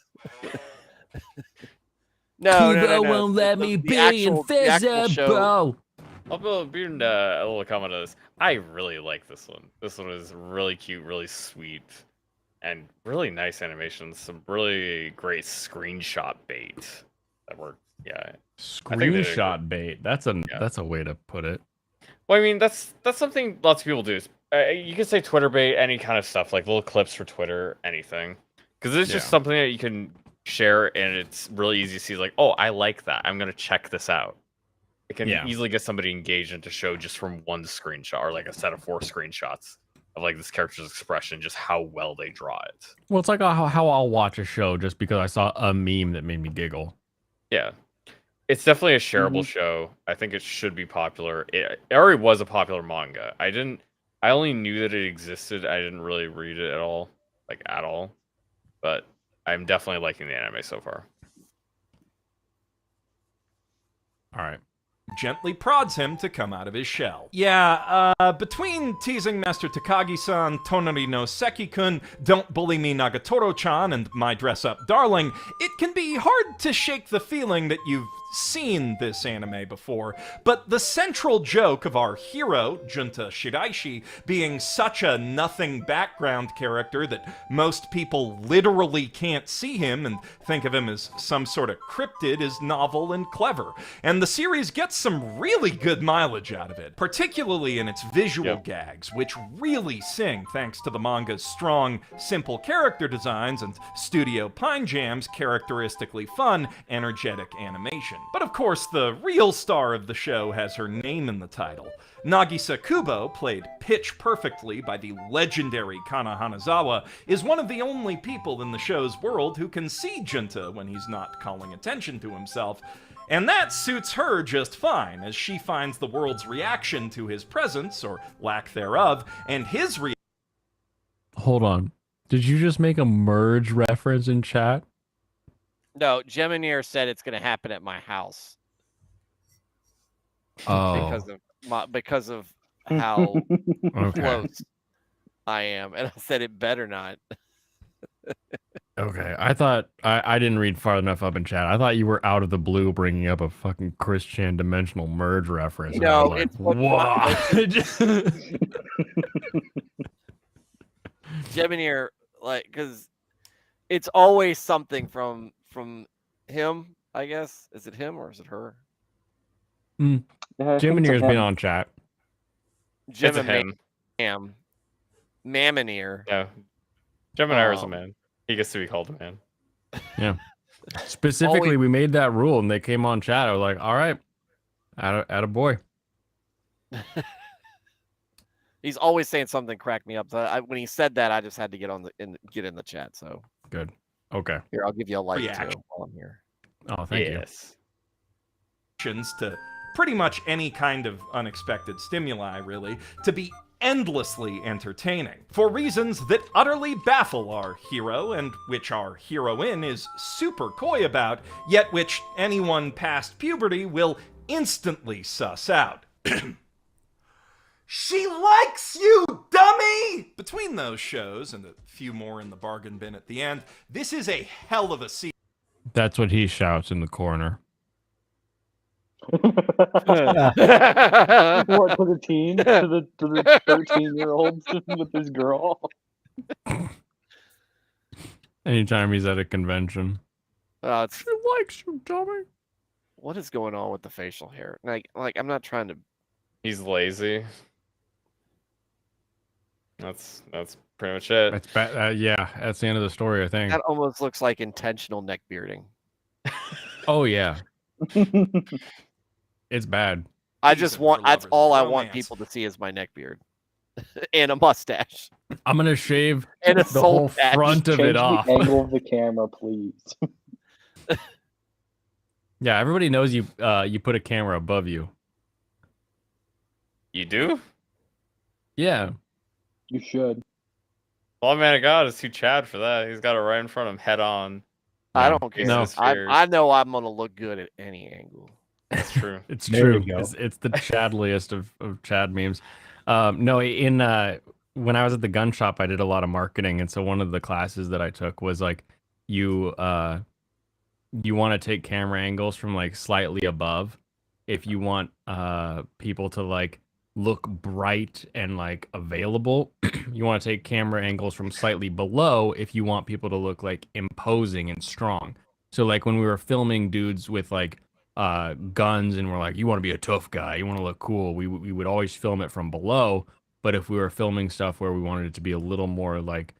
S6: No,
S4: Kubo won't let me be invisible.
S2: I'll be in a little comment on this. I really like this one. This one is really cute, really sweet, and really nice animations. Some really great screenshot bait that worked. Yeah,
S4: Screenshot bait. That's a way to put it.
S2: Well, I mean, that's something lots of people do. You can say Twitter bait, any kind of stuff, like little clips for Twitter, anything, because it's just something that you can share, and it's really easy to see. Like, oh, I like that. I'm gonna check this out. It can easily get somebody engaged into show just from one screenshot, or like a set of 4 screenshots of like this character's expression, just how well they draw it.
S4: Well, it's like how I'll watch a show just because I saw a meme that made me giggle.
S2: Yeah. It's definitely a shareable show. I think it should be popular. It already was a popular manga. I only knew that it existed. I didn't really read it at all. But I'm definitely liking the anime so far.
S4: All right.
S5: Gently prods him to come out of his shell. Yeah, between teasing Master Takagi-san, Tonari no Seki-kun, Don't Bully Me Nagatoro-chan, and My Dress-Up Darling, it can be hard to shake the feeling that you've seen this anime before, but the central joke of our hero, Junta Shiraishi, being such a nothing background character that most people literally can't see him and think of him as some sort of cryptid is novel and clever, and the series gets some really good mileage out of it, particularly in its visual gags, which really sing thanks to the manga's strong, simple character designs and Studio Pine Jam's characteristically fun, energetic animation. But of course, the real star of the show has her name in the title. Nagisa Kubo, played pitch perfectly by the legendary Kana Hanazawa, is one of the only people in the show's world who can see Junta when he's not calling attention to himself. And that suits her just fine, as she finds the world's reaction to his presence, or lack thereof, and his
S4: Hold on. Did you just make a merge reference in chat?
S6: No, Geminier said it's going to happen at my house
S4: Oh,
S6: because of how
S4: okay.
S6: close I am, and I said it better not.
S4: Okay. I thought I didn't read far enough up in chat. I thought you were out of the blue bringing up a fucking Chris Chan dimensional merge reference. And I
S6: No,
S4: was like,
S6: it's what-
S4: what?
S6: Geminier, like, because it's always something from him. I guess is it him or is it her?
S4: Jiminier's been on chat.
S2: It's a him.
S6: Mammoneer.
S2: Yeah. Gemini is a man. He gets to be called a man.
S4: Yeah. Specifically, we made that rule and they came on chat. I was like, all right, atta boy.
S6: He's always saying something cracked me up. So when he said that, I just had to get in the chat. So
S4: good. Okay.
S6: Here, I'll give you a like
S5: Reaction.
S6: too while I'm here.
S4: Oh, thank you.
S5: To pretty much any kind of unexpected stimuli, really, to be endlessly entertaining, for reasons that utterly baffle our hero, and which our heroine is super coy about, yet which anyone past puberty will instantly suss out. She likes you, dummy! Between those shows, and a few more in the bargain bin at the end, this is a hell of a season.
S4: That's what he shouts in the corner.
S1: What to the teen? To the 13-year-olds with this girl?
S4: Anytime he's at a convention.
S6: She
S4: likes you, dummy.
S6: What is going on with the facial hair? Like I'm not trying to.
S2: He's lazy. That's pretty much it.
S4: That's bad. Yeah, that's the end of the story, I think.
S6: That almost looks like intentional neck bearding.
S4: Oh yeah, it's bad.
S6: I just want. That's
S5: lovers
S6: all
S5: of
S6: I want
S5: romance.
S6: people to see is my neck beard and a mustache
S4: I'm gonna shave
S6: and a
S4: the
S6: soul
S4: whole
S6: patch.
S4: front of
S1: Change
S4: it
S1: the
S4: off.
S1: angle of the camera, please.
S4: Yeah, everybody knows you. You put a camera above you.
S2: You do?
S4: Yeah.
S1: You should.
S2: Well, man of God is too Chad for that. He's got it right in front of him, head on.
S6: I don't care.
S4: No.
S6: I know I'm gonna look good at any angle.
S2: That's true.
S4: It's
S3: There you
S4: true.
S3: go.
S4: It's the Chadliest of Chad memes. No, when I was at the gun shop, I did a lot of marketing, and so one of the classes that I took was like you want to take camera angles from like slightly above if you want people to like look bright and like available. You want to take camera angles from slightly below if you want people to look like imposing and strong. So like when we were filming dudes with like guns and we're like, you want to be a tough guy, you want to look cool, we would always film it from below. But if we were filming stuff where we wanted it to be a little more like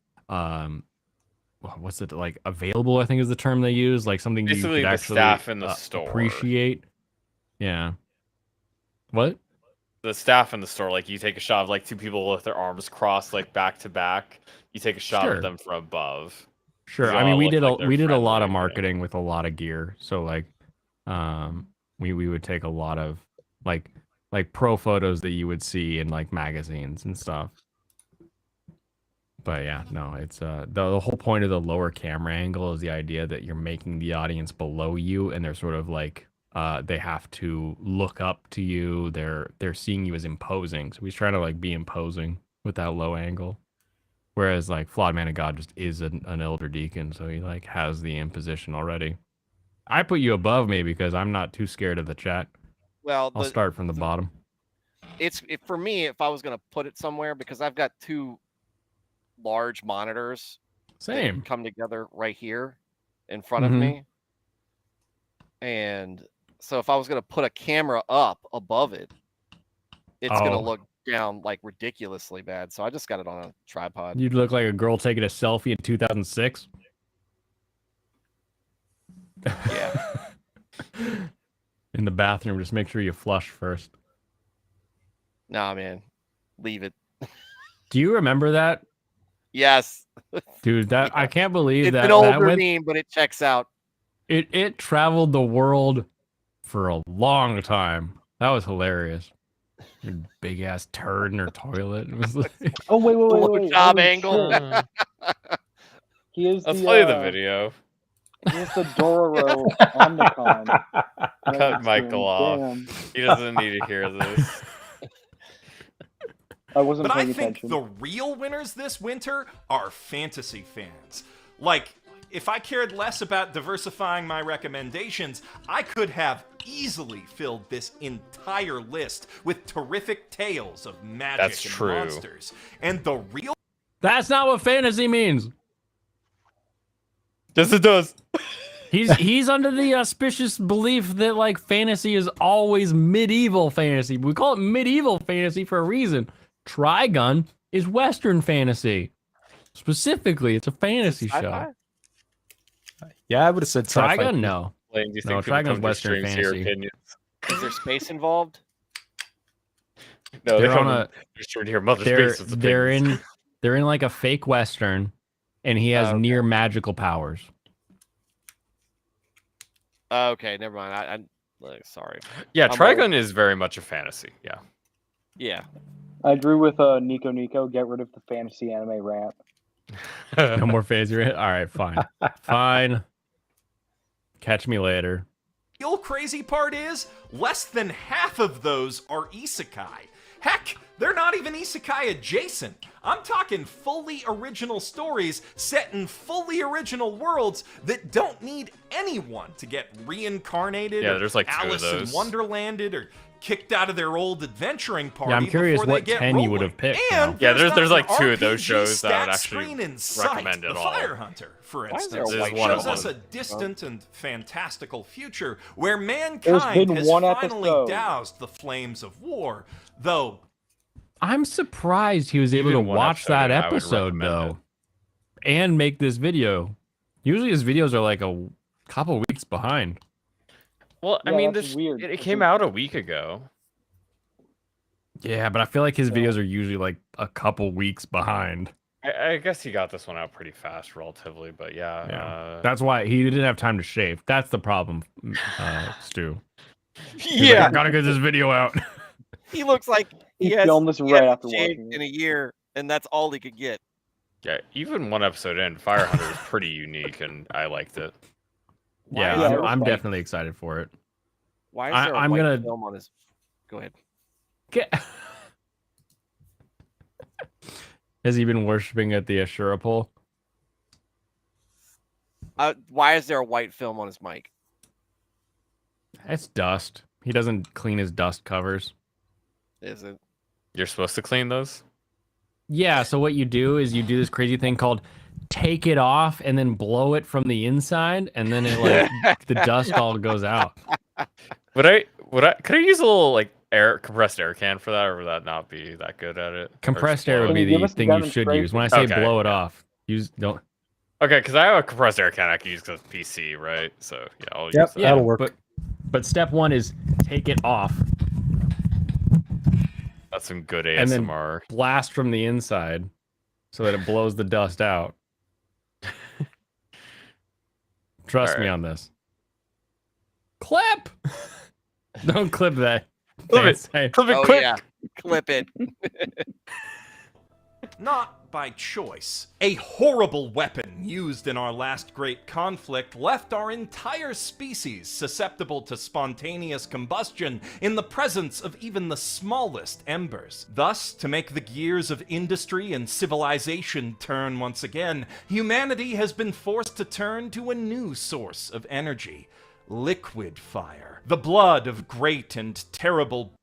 S4: what's it like available, I think is the term they use, like something
S2: Basically,
S4: you could
S2: the
S4: actually
S2: staff in the store.
S4: appreciate. Yeah. What?
S2: The staff in the store, like you take a shot of like two people with their arms crossed like back to back. You take a shot
S4: Sure.
S2: of them from above.
S4: Sure.
S2: They
S4: I mean,
S2: all
S4: we
S2: look
S4: did
S2: like they're
S4: we did a lot
S2: friendly,
S4: of
S2: yeah.
S4: marketing with a lot of gear. So like, we would take a lot of like pro photos that you would see in like magazines and stuff. But yeah, no, it's the whole point of the lower camera angle is the idea that you're making the audience below you, and they're sort of like they have to look up to you. They're seeing you as imposing. So we try to like be imposing with that low angle. Whereas like Flawed Man of God just is an elder deacon, so he like has the imposition already. I put you above me because I'm not too scared of the chat.
S6: Well,
S4: I'll start from the bottom.
S6: For me, if I was gonna put it somewhere, because I've got two large monitors that
S4: Same.
S6: come together right here in front of
S4: Mhm.
S6: me, and so if I was gonna put a camera up above it, it's gonna
S4: Oh.
S6: look down like ridiculously bad. So I just got it on a tripod.
S4: You'd look like a girl taking a selfie in 2006.
S6: Yeah.
S4: In the bathroom, just make sure you flush first.
S6: Nah, man, leave it.
S4: Do you remember that,
S6: Yes,
S4: dude? That I can't believe
S6: it's
S4: that
S6: an older
S4: that went.
S6: meme, but it checks out.
S4: It traveled the world for a long time. That was hilarious. Your big ass turd in her toilet. It was like,
S1: Oh wait.
S6: Blowjob
S1: Holy
S6: angle.
S1: shit. He is
S2: Let's
S1: the,
S2: play the video.
S1: He is the Dororo Omnicon.
S2: Cut Michael off.
S1: Damn.
S2: He doesn't need to hear this.
S1: I wasn't
S5: But I
S1: paying
S5: think
S1: attention.
S5: the real winners this winter are fantasy fans. Like, if I cared less about diversifying my recommendations, I could have easily filled this entire list with terrific tales of magic
S2: That's
S5: and
S2: true.
S5: monsters. And the real
S4: That's not what fantasy means.
S2: Yes, it does.
S4: He's under the auspicious belief that like fantasy is always medieval fantasy. We call it medieval fantasy for a reason. Trigun is Western fantasy. Specifically, it's a fantasy show.
S6: Sci-fi?
S3: Yeah, I would have said sci-fi.
S4: Trigun, no.
S2: Blaine, do you
S4: No,
S2: think people
S4: Trigun's
S2: come to
S4: Western
S2: streams to hear
S4: fantasy.
S2: opinions?
S6: Is there space involved?
S2: No,
S4: They're
S2: they're
S4: on
S2: on
S4: a-
S2: a. Just to hear Mother's
S4: They're
S2: Base's
S4: they're
S2: opinions.
S4: in like a fake Western, and he has
S6: Okay.
S4: near magical powers.
S6: Okay, never mind. I'm sorry.
S2: Yeah,
S6: I'm
S2: Trigun is very much a fantasy. Yeah.
S6: Yeah.
S1: I agree with Nico. Get rid of the fantasy anime rant.
S4: No more fantasy. All right, fine, fine. Catch me later.
S5: real crazy part is, less than half of those are isekai. Heck, they're not even isekai adjacent. I'm talking fully original stories set in fully original worlds that don't need anyone to get reincarnated
S2: Yeah,
S5: or
S2: there's like two of
S5: Alice in
S2: those.
S5: Wonderlanded or kicked out of their old adventuring party.
S4: Yeah, I'm curious
S5: before they
S4: what
S5: get
S4: 10 you would
S5: rolling.
S4: have picked,
S5: And
S4: though.
S2: Yeah,
S5: there's
S2: there's
S5: not
S2: like
S5: an
S2: two of those
S5: RPG
S2: shows that I would
S5: stat
S2: actually
S5: screen in sight.
S2: recommend at
S5: The
S2: all.
S5: Fire Hunter, for
S6: Why is there a
S5: instance,
S6: white
S2: one of
S5: shows us a
S2: them.
S5: distant and fantastical future where
S1: There's
S5: mankind
S1: been
S5: has
S1: one
S5: finally
S1: episode.
S5: doused the flames of war, though.
S4: I'm surprised he was able
S2: Even
S4: to
S2: one
S4: watch
S2: episode,
S4: that
S2: and I would
S4: episode
S2: recommend
S4: though, and make this video. Usually his videos are like a couple weeks behind.
S2: Well, I
S1: Yeah,
S2: mean,
S1: that's
S2: this
S1: weird.
S2: it
S1: It's
S2: came
S1: weird.
S2: out a week ago.
S4: Yeah, but I feel like his
S1: So-
S4: videos are usually like a couple weeks behind.
S2: I guess he got this one out pretty fast, relatively, but yeah.
S4: Yeah. That's why he didn't have time to shave. That's the problem, Stu. He's like,
S2: yeah.
S4: I gotta get this video out.
S6: He looks like
S1: He
S6: has
S1: filmed this
S6: he
S1: right
S6: hasn't
S1: after
S6: shaved
S1: watching
S6: in
S1: it.
S6: a year, and that's all he could get.
S2: Yeah, even one episode in, Fire Hunter is pretty unique, and I liked it.
S4: Yeah,
S1: Yeah, it was
S4: I'm
S1: fun.
S4: definitely excited for it.
S6: Why is
S4: I-
S6: there a
S4: I'm
S6: white
S4: gonna-
S6: film on his? Go ahead.
S4: Has he been worshiping at the Ashura pole?
S6: Why is there a white film on his mic?
S4: It's dust. He doesn't clean his dust covers.
S6: Is it?
S2: You're supposed to clean those?
S4: Yeah, so what you do is you do this crazy thing called take it off and then blow it from the inside, and then it like the dust all goes out.
S2: Could I use a little like compressed air can for that, or would that not be that good at it? Or just
S4: Compressed air
S2: blow
S4: would
S2: it?
S4: be
S1: Can you give
S4: the
S1: us a
S4: thing you should use. When I say
S2: Okay,
S4: blow it
S2: yeah.
S4: off, don't.
S2: Okay, because I have a compressed air can I can use because PC, right? So yeah, I'll use
S3: Yep,
S2: that.
S3: yeah. That'll work.
S4: But step one is take it off,
S2: That's some good
S4: And then-
S2: ASMR.
S4: blast from the inside, so that it blows the dust out. Trust me
S2: Alright.
S4: on this. Clip. Don't clip that.
S2: Clip it.
S4: Hey,
S2: Clip it
S6: Oh
S2: quick.
S6: yeah, clip it.
S5: Not by choice. A horrible weapon used in our last great conflict left our entire species susceptible to spontaneous combustion in the presence of even the smallest embers. Thus, to make the gears of industry and civilization turn once again, humanity has been forced to turn to a new source of energy. Liquid fire. The blood of great and terrible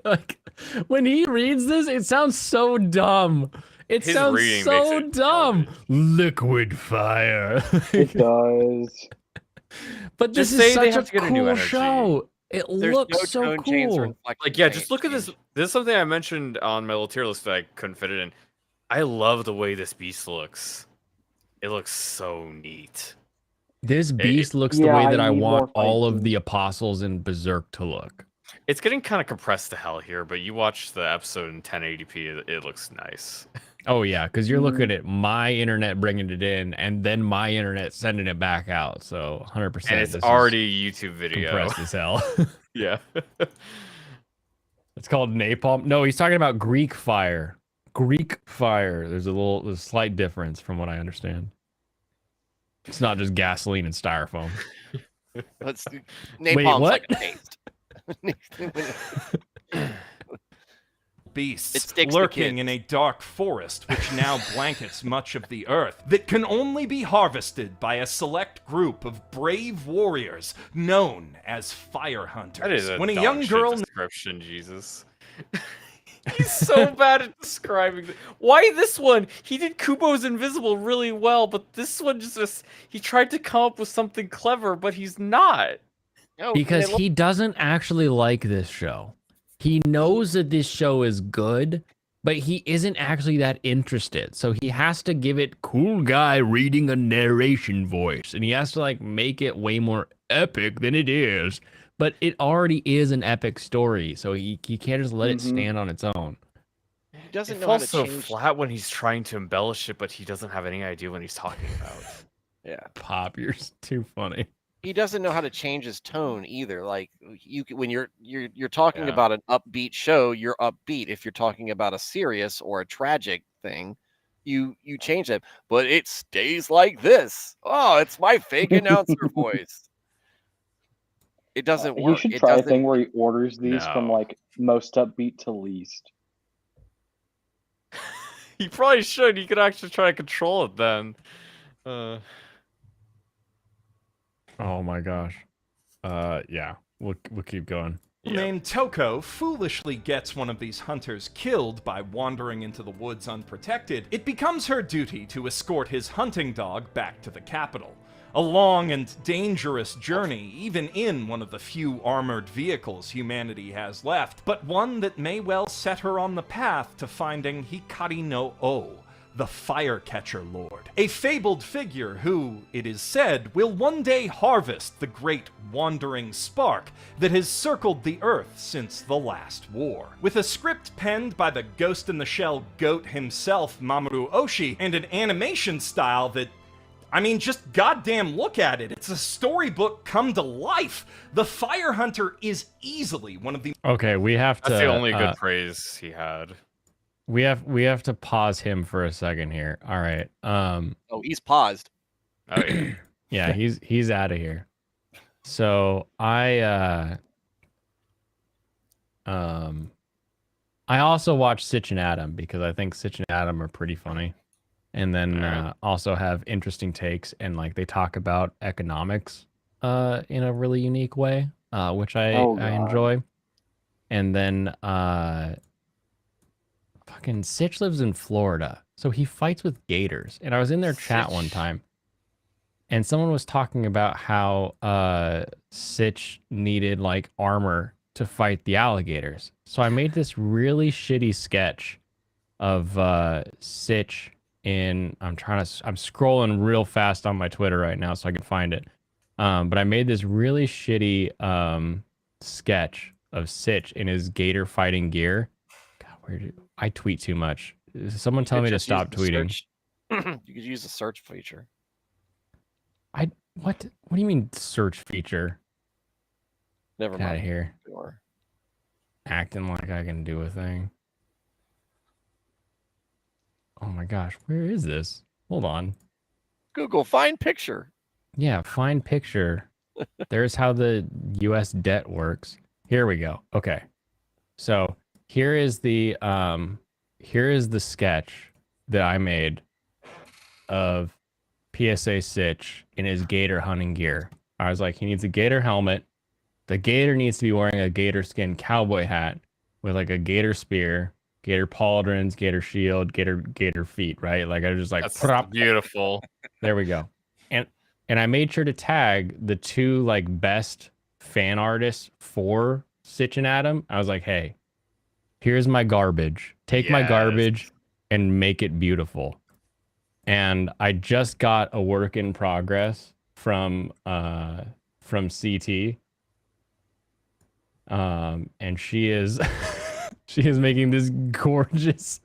S4: like when he reads this, it sounds so dumb. It
S2: His
S4: sounds
S2: reading
S4: so
S2: makes it
S4: dumb.
S2: garbage.
S4: Liquid fire.
S1: It does.
S4: But this
S2: Just
S4: is
S2: say they
S4: such
S2: have
S4: a
S2: to get a new
S4: cool
S2: energy.
S4: show. It
S6: There's
S4: looks
S6: no
S4: so
S6: tone chains or
S4: cool.
S6: inflection
S2: Like, yeah,
S6: change
S2: just look at this.
S6: change.
S2: This is something I mentioned on my little tier list that I couldn't fit it in. I love the way this beast looks. It looks so neat.
S4: This beast looks the
S1: Yeah,
S4: way
S1: I
S4: that I
S1: need
S4: want
S1: more
S4: all
S1: fight
S4: of the apostles in Berserk to look.
S2: It's getting kind of compressed to hell here, but you watch the episode in 1080p, it looks nice.
S4: Oh yeah, because you're
S1: Mm.
S4: looking at my internet bringing it in, and then my internet sending it back out. So 100%.
S2: And it's
S4: this is
S2: already a YouTube video.
S4: compressed as hell.
S2: Yeah.
S4: It's called napalm. No, he's talking about Greek fire. Greek fire. There's a slight difference from what I understand. It's not just gasoline and styrofoam.
S6: Let's napalm's
S4: what?
S6: like a taste.
S5: Beasts
S6: sticks to
S5: lurking
S6: kids.
S5: in a dark forest which now blankets much of the earth that can only be harvested by a select group of brave warriors known as fire hunters.
S2: That is a
S5: when a
S2: dog
S5: young
S2: shit
S5: girl
S2: description, Jesus. He's so bad at describing. Why this one? He did Kubo's Invisible really well, but this one just he tried to come up with something clever, but he's not.
S6: No,
S4: Because
S6: they look-
S4: he doesn't actually like this show. He knows that this show is good, but he isn't actually that interested. So he has to give it cool guy reading a narration voice, and he has to like make it way more epic than it is. But it already is an epic story, so he can't just let it
S1: Mhm.
S4: stand on its own.
S6: he doesn't
S2: It
S6: know how
S2: falls
S6: to
S2: so
S6: change.
S2: flat when he's trying to embellish it, but he doesn't have any idea what he's talking about.
S6: Yeah,
S4: Pop, you're too funny.
S6: he doesn't know how to change his tone either. Like when you're talking
S2: Yeah.
S6: about an upbeat show, you're upbeat. If you're talking about a serious or a tragic thing, you change it. But it stays like this. Oh, it's my fake announcer voice. It doesn't
S1: He
S6: work.
S1: should
S6: It
S1: try a
S6: doesn't.
S1: thing where he orders these from
S2: No.
S1: like most upbeat to least.
S2: He probably should. He could actually try to control it then.
S4: Oh my gosh. Yeah, we'll keep going.
S2: Yeah.
S5: named Toko foolishly gets one of these hunters killed by wandering into the woods unprotected, it becomes her duty to escort his hunting dog back to the capital. A long and dangerous journey, even in one of the few armored vehicles humanity has left, but one that may well set her on the path to finding Hikari no O, the Firecatcher Lord, a fabled figure who, it is said, will one day harvest the great wandering spark that has circled the earth since the last war. With a script penned by the Ghost in the Shell goat himself, Mamoru Oshii, and an animation style that, I mean, just goddamn look at it. It's a storybook come to life. The Fire Hunter is easily one of the
S4: Okay, we have to.
S2: That's the only good praise he had.
S4: We have to pause him for a second here. All right.
S6: Oh, he's paused.
S2: Oh, yeah.
S4: Yeah, he's out of here. So I also watched Sitch and Adam because I think Sitch and Adam are pretty funny, and then
S2: Alright.
S4: also have interesting takes, and like they talk about economics in a really unique way, which I
S1: Oh, God.
S4: enjoy. And then fucking Sitch lives in Florida, so he fights with gators. And I was in their chat one
S2: Sitch.
S4: time, and someone was talking about how Sitch needed like armor to fight the alligators. So I made this really shitty sketch of Sitch in. I'm scrolling real fast on my Twitter right now so I can find it. But I made this really shitty sketch of Sitch in his gator fighting gear. God, I tweet too much. Someone tell
S6: You
S4: me
S6: could
S4: to
S6: just
S4: stop
S6: use the
S4: tweeting.
S6: search- you could use the search feature.
S4: What do you mean search feature?
S6: Never
S4: Get out of
S6: mind.
S4: here.
S6: Or-
S4: Acting like I can do a thing. Oh my gosh, where is this? Hold on.
S6: Google, find picture.
S4: Yeah, find picture. There's how the US debt works. Here we go. Okay. So here is the sketch that I made of PSA Sitch in his gator hunting gear. I was like, he needs a gator helmet. The gator needs to be wearing a gator skin cowboy hat with like a gator spear, gator pauldrons, gator shield, gator feet, right? Like I was just like
S2: That's
S4: prop.
S2: beautiful.
S4: There we go. And I made sure to tag the two like best fan artists for Sitch and Adam. I was like, hey, here's my garbage. Take my
S2: Yes.
S4: garbage and make it beautiful. And I just got a work in progress from CT. And she is she is making this gorgeous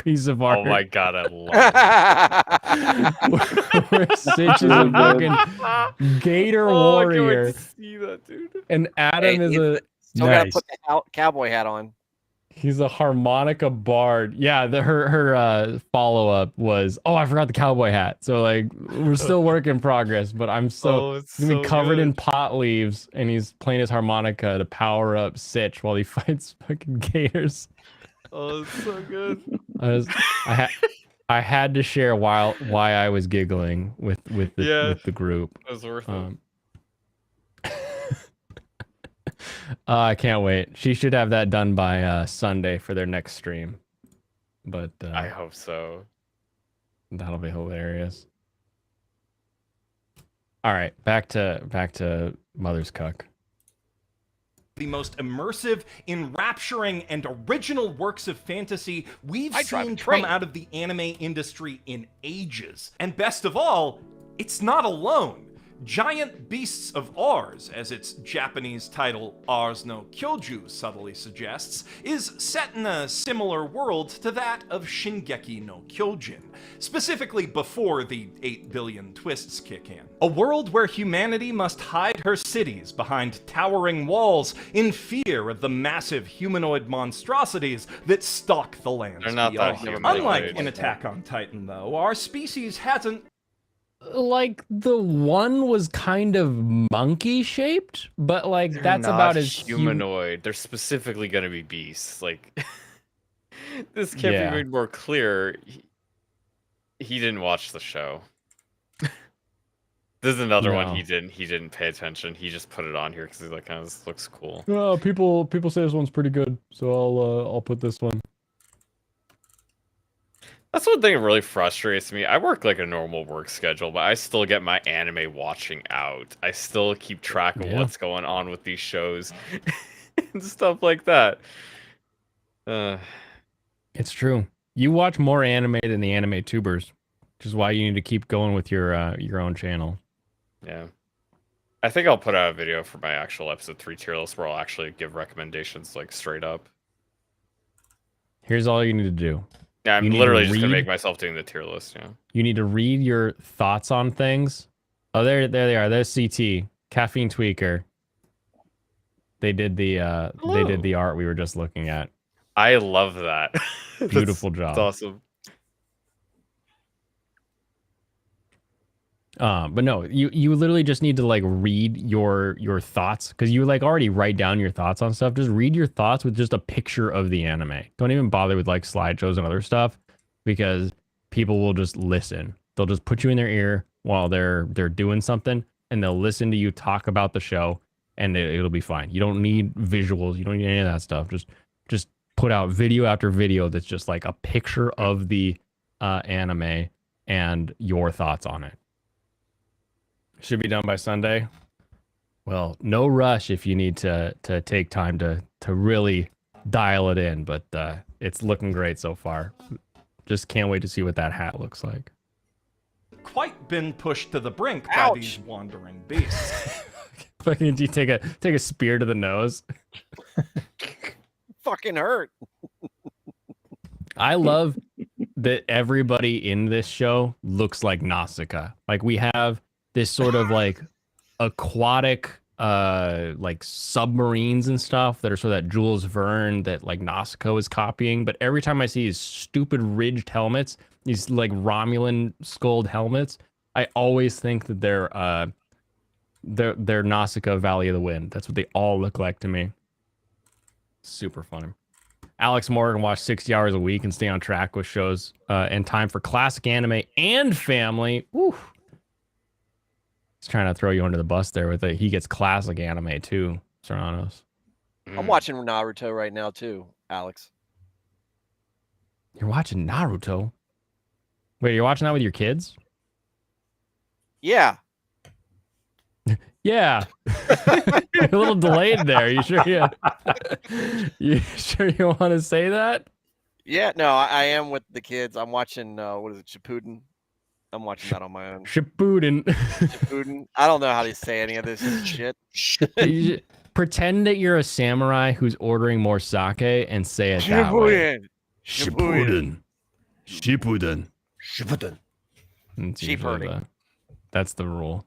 S4: piece of art.
S2: Oh my god, I love
S4: Where Sitch is a fucking gator
S2: Oh, I can't wait
S4: warrior,
S2: to see that, dude.
S4: and Adam
S6: Hey,
S4: is a
S6: Still gotta
S4: nice.
S6: put the cowboy hat on.
S4: He's a harmonica bard. Yeah, her follow up was, oh, I forgot the cowboy hat. So like we're still work in progress, but I'm so
S2: it's
S4: he's been covered in pot leaves and he's playing his harmonica to power up Sitch while he fights fucking gators.
S2: Oh, it's so good.
S4: I had to share why I was giggling with the group.
S2: It was worth it.
S4: I can't wait. She should have that done by Sunday for their next stream. But
S2: I hope so.
S4: that'll be hilarious. All right, back to Mother's Cuck.
S5: The most immersive, enrapturing, and original works of fantasy we've seen come out of the anime industry in ages. And best of all, it's not alone. Giant Beasts of Ours, as its Japanese title Ars no Kyoju subtly suggests, is set in a similar world to that of Shingeki no Kyojin, specifically before the 8 billion twists kick in. A world where humanity must hide her cities behind towering walls in fear of the massive humanoid monstrosities that stalk the lands
S2: They're not that
S5: beyond.
S2: humanoid.
S5: Unlike in Attack on Titan, though, our species hasn't
S4: Like the one was kind of monkey shaped, but like
S2: They're
S4: that's
S2: not
S4: about as
S2: humanoid. They're specifically gonna be beasts. Like this can't
S4: Yeah.
S2: be made more clear. He didn't watch the show. This is another one
S4: No.
S2: he didn't pay attention. He just put it on here because he's like, oh, this looks cool.
S4: people say this one's pretty good, so I'll put this one.
S2: That's one thing that really frustrates me. I work like a normal work schedule, but I still get my anime watching out. I still keep track of
S4: Yeah.
S2: what's going on with these shows and stuff like that.
S4: It's true. You watch more anime than the anime tubers, which is why you need to keep going with your own channel.
S2: Yeah. I think I'll put out a video for my actual episode 3 tier list where I'll actually give recommendations like straight up.
S4: Here's all you need to do.
S2: Yeah, I'm
S4: You need to
S2: literally just gonna
S4: read-
S2: make myself doing the tier list, yeah.
S4: You need to read your thoughts on things. Oh, there they are. There's CT, Caffeine Tweaker. They did the art we were just looking at.
S2: I love that.
S4: Beautiful job.
S2: That's awesome.
S4: But no, you literally just need to like read your thoughts because you like already write down your thoughts on stuff. Just read your thoughts with just a picture of the anime. Don't even bother with like slideshows and other stuff because people will just listen. They'll just put you in their ear while they're doing something and they'll listen to you talk about the show and it'll be fine. You don't need visuals. You don't need any of that stuff. Just put out video after video that's just like a picture of the anime and your thoughts on it. Should be done by Sunday. Well, no rush if you need to take time to really dial it in, but it's looking great so far. Just can't wait to see what that hat looks like.
S5: quite been pushed to the brink by these wandering beasts.
S4: Fucking, you take a spear to the nose.
S6: Fucking hurt.
S4: I love that everybody in this show looks like Nausicaa. Like we have this sort of like aquatic like submarines and stuff that are sort of that Jules Verne that like Nausicaa is copying. But every time I see these stupid ridged helmets, these like Romulan skulled helmets, I always think that they're Nausicaa Valley of the Wind. That's what they all look like to me. Super funny. Alex Moore can watch 60 hours a week and stay on track with shows and time for classic anime and family. Woo. He's trying to throw you under the bus there with it. He gets classic anime too, Serranos.
S6: I'm watching Naruto right now too, Alex.
S4: You're watching Naruto? Wait, you're watching that with your kids?
S6: Yeah.
S4: Yeah. You're a little delayed there. You sure you sure you want to say that?
S6: Yeah, no, I am with the kids. I'm watching what is it, Shippuden? I'm watching that on my own.
S4: Shippuden.
S6: Shippuden. I don't know how to say any of this shit.
S4: You pretend that you're a samurai who's ordering more sake and say it that way.
S6: Shippuden.
S4: Shippuden.
S3: Shippuden.
S4: It's
S6: Sheep
S4: usually
S6: herding.
S4: that's the rule.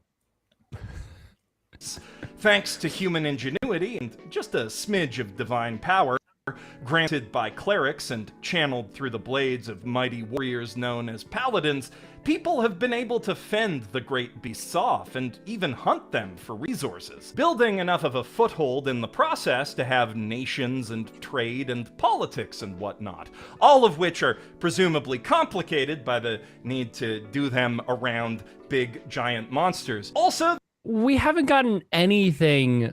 S5: Thanks to human ingenuity and just a smidge of divine power, power granted by clerics and channeled through the blades of mighty warriors known as paladins, people have been able to fend the great beasts off and even hunt them for resources, building enough of a foothold in the process to have nations and trade and politics and whatnot, all of which are presumably complicated by the need to do them around big giant monsters. Also,
S4: We haven't gotten anything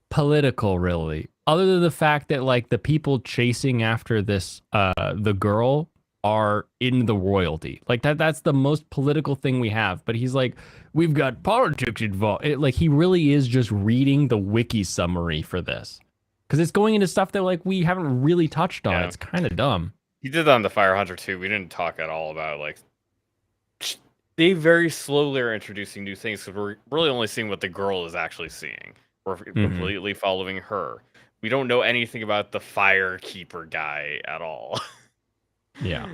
S4: political really, other than the fact that like the people chasing after this the girl are in the royalty. Like that's the most political thing we have. But he's like, we've got politics involved. Like he really is just reading the wiki summary for this, because it's going into stuff that like we haven't really touched on.
S2: Yeah.
S4: It's kind of dumb.
S2: He did that on the Fire Hunter too. We didn't talk at all about like they very slowly are introducing new things because we're really only seeing what the girl is actually seeing. We're completely following her. We don't know anything about the Firekeeper guy at all.
S4: Yeah.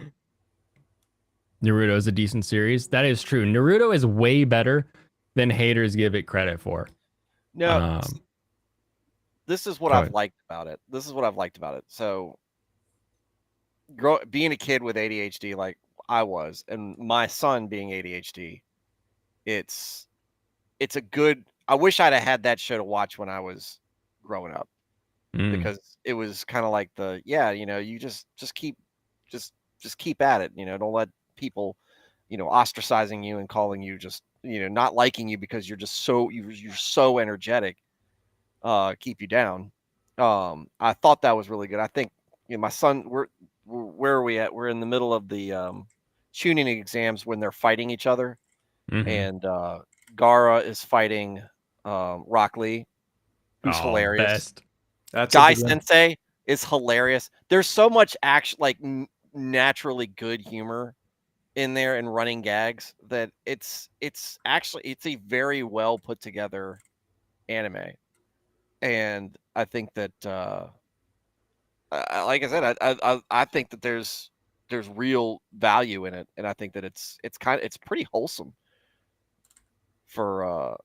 S4: Naruto is a decent series. That is true. Naruto is way better than haters give it credit for.
S6: No, this is what
S4: go
S6: I've
S4: ahead.
S6: liked about it. This is what I've liked about it. So, being a kid with ADHD, like I was, and my son being ADHD, it's a good. I wish I'd have had that show to watch when I was growing up, because it was kind of like you just keep at it. Don't let people, ostracizing you and calling you just, not liking you because you're just you're so energetic, keep you down. I thought that was really good. I think, my son, where are we at? We're in the middle of the tuning exams when they're fighting each other, and Gara is fighting Rock Lee, who's hilarious.
S4: Best.
S5: that's
S6: Guy
S5: a good one.
S6: Sensei is hilarious. There's so much action, like naturally good humor in there and running gags that it's a very well put together anime. And I think that like I said, I think that there's real value in it, and I think that it's pretty wholesome for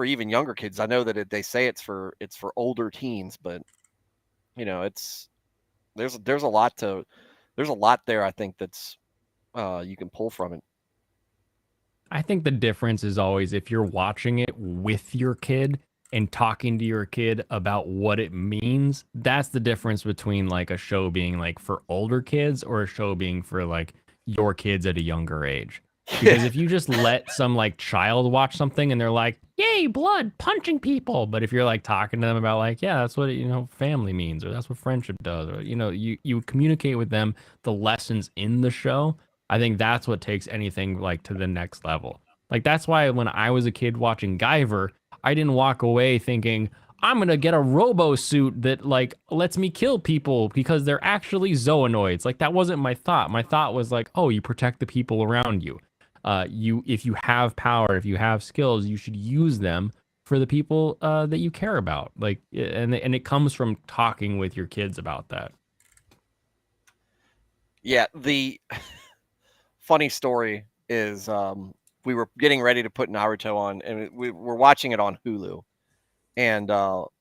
S6: even younger kids. I know that they say it's for older teens, but there's a lot there. I think that's you can pull from it.
S4: I think the difference is always if you're watching it with your kid and talking to your kid about what it means. That's the difference between like a show being like for older kids or a show being for like your kids at a younger age. Because if you just let some like child watch something and they're like, yay, blood, punching people. But if you're like talking to them about like, yeah, that's what, family means, or that's what friendship does, or, you communicate with them the lessons in the show. I think that's what takes anything like to the next level. Like, that's why when I was a kid watching Guyver, I didn't walk away thinking, I'm going to get a robo suit that like lets me kill people because they're actually Zoonoids. Like, that wasn't my thought. My thought was like, oh, you protect the people around you. If you have power, if you have skills, you should use them for the people that you care about. Like, and it comes from talking with your kids about that.
S6: Yeah, the funny story is we were getting ready to put Naruto on, and we were watching it on Hulu, and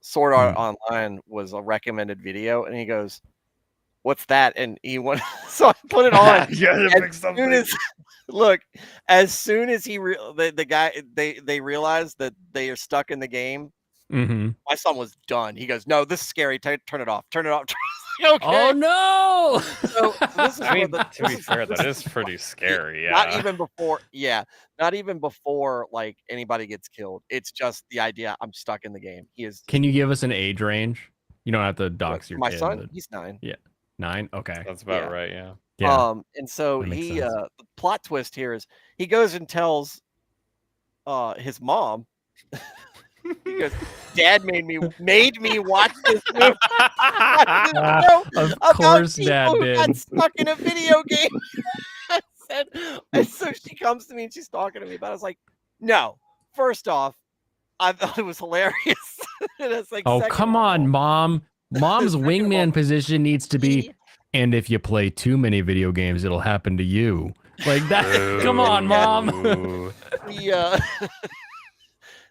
S6: Sword Art Online was a recommended video, and he goes, "What's that?" And he went, so I put it on. As soon as the guy they realized that they are stuck in the game, my son was done. He goes, "No, this is scary. Turn it off. Turn it off." Okay.
S4: Oh no!
S6: So this is
S2: To be fair, that is pretty scary. Yeah.
S6: Not even before like anybody gets killed. It's just the idea I'm stuck in the game.
S4: Can you give us an age range? You don't have to dox your
S6: my
S4: kid.
S6: son,
S4: but-
S6: he's 9.
S4: Yeah. 9? Okay.
S2: That's about right. Yeah.
S4: Yeah.
S6: And so
S4: that makes
S6: he
S4: sense.
S6: the plot twist here is he goes and tells his mom. He goes, "Dad made me watch this movie."
S4: Of course, Dad did.
S6: Got stuck in a video game. And so she comes to me and she's talking to me about it. I was like, "No, first off, I thought it was hilarious." And it's like,
S4: Oh,
S6: second
S4: come
S6: of
S4: on,
S6: all,
S4: Mom. Mom's
S6: Second of all,
S4: wingman position needs to be, and if you play too many video games, it'll happen to you. Like that. Come on, Mom.
S2: Ooh.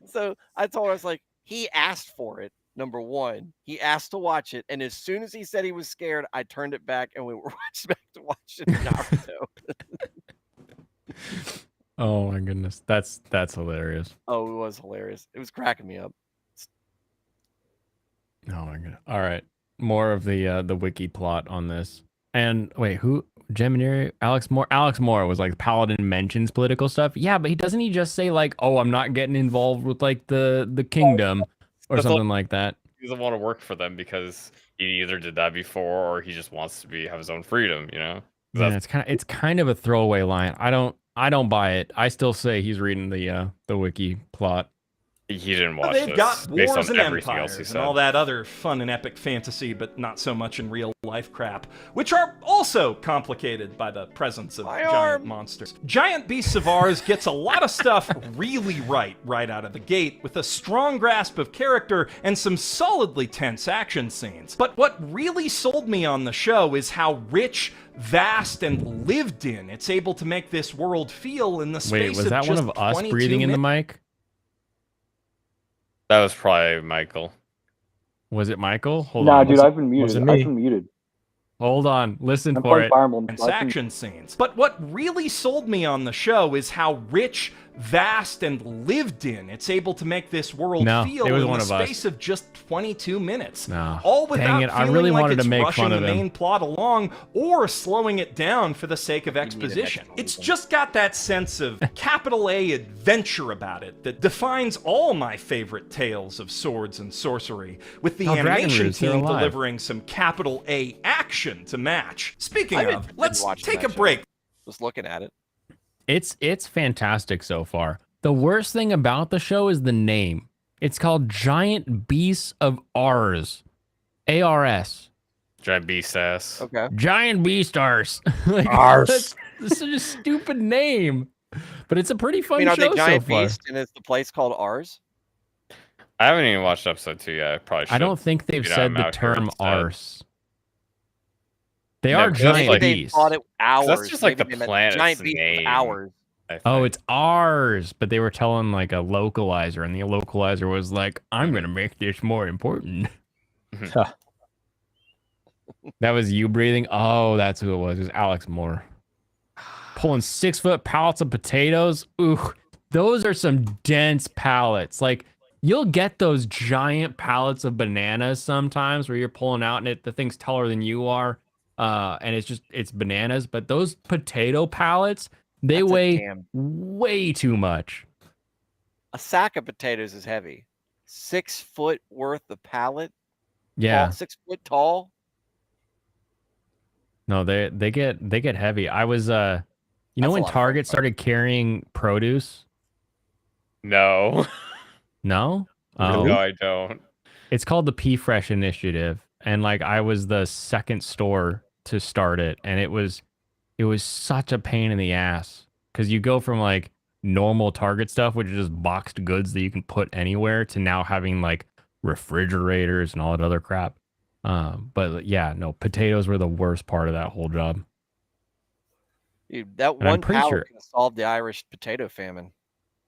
S6: So I told her, I was like, he asked for it. Number one, he asked to watch it, and as soon as he said he was scared, I turned it back and we were back to watching Naruto.
S4: Oh my goodness, that's hilarious.
S6: Oh, it was hilarious. It was cracking me up.
S4: Oh my god. All right, more of the wiki plot on this. And wait, who? Gemini, Alex Moore. Alex Moore was like Paladin mentions political stuff. Yeah, but he just say like, oh, I'm not getting involved with like the kingdom or
S2: That's all-
S4: something like that.
S2: He doesn't want to work for them because he either did that before or he just wants to have his own freedom, you know?
S4: Yeah,
S2: That's
S4: it's kind of a throwaway line. I don't buy it. I still say he's reading the wiki plot.
S2: he didn't watch
S5: They've
S2: this
S5: got
S2: based
S5: wars
S2: on
S5: and
S2: everything else
S5: empires
S2: he
S5: and
S2: said.
S5: all that other fun and epic fantasy, but not so much in real life crap, which are also complicated by the presence of giant monsters. Giant Beasts of Ours gets a lot of stuff really right out of the gate, with a strong grasp of character and some solidly tense action scenes. But what really sold me on the show is how rich, vast, and lived in it's able to make this world feel in the space
S4: Wait, was
S5: of
S4: that one
S5: just
S4: of us
S5: 22
S4: breathing in the
S5: minutes.
S4: mic?
S2: That was probably Michael.
S4: Was it Michael? Hold
S1: Nah,
S4: on.
S1: dude, I've been muted.
S3: wasn't
S1: I've
S3: me.
S1: been muted.
S4: Hold on. Listen
S1: I'm
S4: for
S1: playing
S4: it.
S1: Fire Emblem. so I've been-
S5: Action scenes. But what really sold me on the show is how rich, vast, and lived in it's able to make this world
S4: No,
S5: feel
S4: it was
S5: in
S4: one
S5: the
S4: of us.
S5: space of just 22 minutes.
S4: No.
S5: All
S4: Dang
S5: without
S4: it, I
S5: feeling
S4: really
S5: like
S4: wanted
S5: it's
S4: to make
S5: rushing
S4: fun
S5: the
S4: of him.
S5: main plot along or slowing it down for the sake of exposition. It's
S6: exposition.
S5: just got that sense of capital A adventure about it that defines all my favorite tales of swords and sorcery, with the
S4: Oh, Dragon
S5: animation
S4: Roots, they're
S5: team
S4: alive.
S5: delivering some capital A action to match. Speaking
S6: I
S5: of,
S6: didn't
S5: let's
S6: watch
S5: take
S6: that
S5: a
S6: show.
S5: break.
S6: Just looking at it.
S4: It's fantastic so far. The worst thing about the show is the name. It's called Giant Beasts of Ours. ARS.
S2: Giant beast ass.
S6: Okay.
S4: Giant Beastars. Like,
S3: Ours.
S4: that's such a stupid name. But it's a pretty
S6: I
S4: fun
S6: mean, are
S4: show
S6: they giant
S4: so far.
S6: beast and is the place called ours?
S2: I haven't even watched episode 2 yet. I probably should.
S4: I don't think they've
S2: You know,
S4: said
S2: I'm
S4: the
S2: out here
S4: term
S2: instead.
S4: arse. They
S2: No,
S4: are
S2: 'cause that's
S4: giant
S2: like-
S6: They
S4: beasts.
S6: called it ours.
S2: that's just like
S6: Maybe
S2: the
S6: they meant
S2: planet's
S6: giant beast
S2: name.
S6: of ours.
S2: I
S4: Oh,
S2: think.
S4: it's ours, but they were telling like a localizer, and the localizer was like, "I'm gonna make this more important."
S3: Huh.
S4: That was you breathing. Oh, that's who it was. It was Alex Moore pulling 6-foot pallets of potatoes. Ooh, those are some dense pallets. Like you'll get those giant pallets of bananas sometimes where you're pulling out and the thing's taller than you are, and it's bananas. But those potato pallets. They
S6: That's a
S4: weigh
S6: damn-
S4: way too much.
S6: A sack of potatoes is heavy. 6 foot worth of pallet.
S4: Yeah.
S6: 6 foot tall.
S4: No, they get heavy. I was you know
S6: That's a
S4: when
S6: lot of
S4: Target
S6: fun.
S4: started carrying produce?
S2: No.
S4: No? Oh.
S2: No, I don't.
S4: It's called the P Fresh Initiative, and like I was the second store to start it, and it was such a pain in the ass because you go from like normal Target stuff, which is just boxed goods that you can put anywhere, to now having like refrigerators and all that other crap. But yeah, no, potatoes were the worst part of that whole job.
S6: Dude, that
S4: And I'm
S6: one
S4: pretty
S6: pallet
S4: sure-
S6: could have solved the Irish potato famine.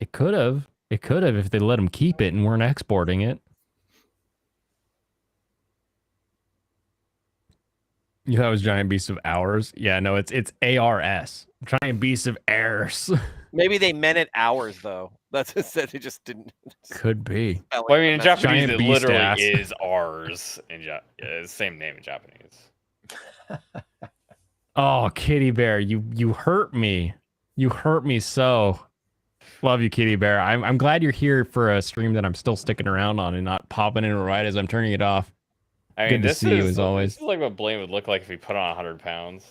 S4: It could have if they let them keep it and weren't exporting it. You thought it was Giant Beasts of Ours? Yeah, no, it's ARS. Giant Beasts of Airs.
S6: Maybe they meant it ours though. That's said they just didn't.
S4: Could be.
S6: spell it
S2: Well, I mean, in
S6: the message.
S2: Japanese,
S4: Giant
S2: it
S4: beast
S2: literally
S4: ass.
S2: is ours. Yeah, it's the same name in Japanese.
S4: Oh, Kitty Bear, you hurt me. You hurt me so. Love you, Kitty Bear. I'm glad you're here for a stream that I'm still sticking around on and not popping in right as I'm turning it off.
S2: I
S4: Good
S2: mean,
S4: to
S2: this
S4: see you,
S2: is
S4: as always.
S2: This is like what Blaine would look like if he put on 100 pounds.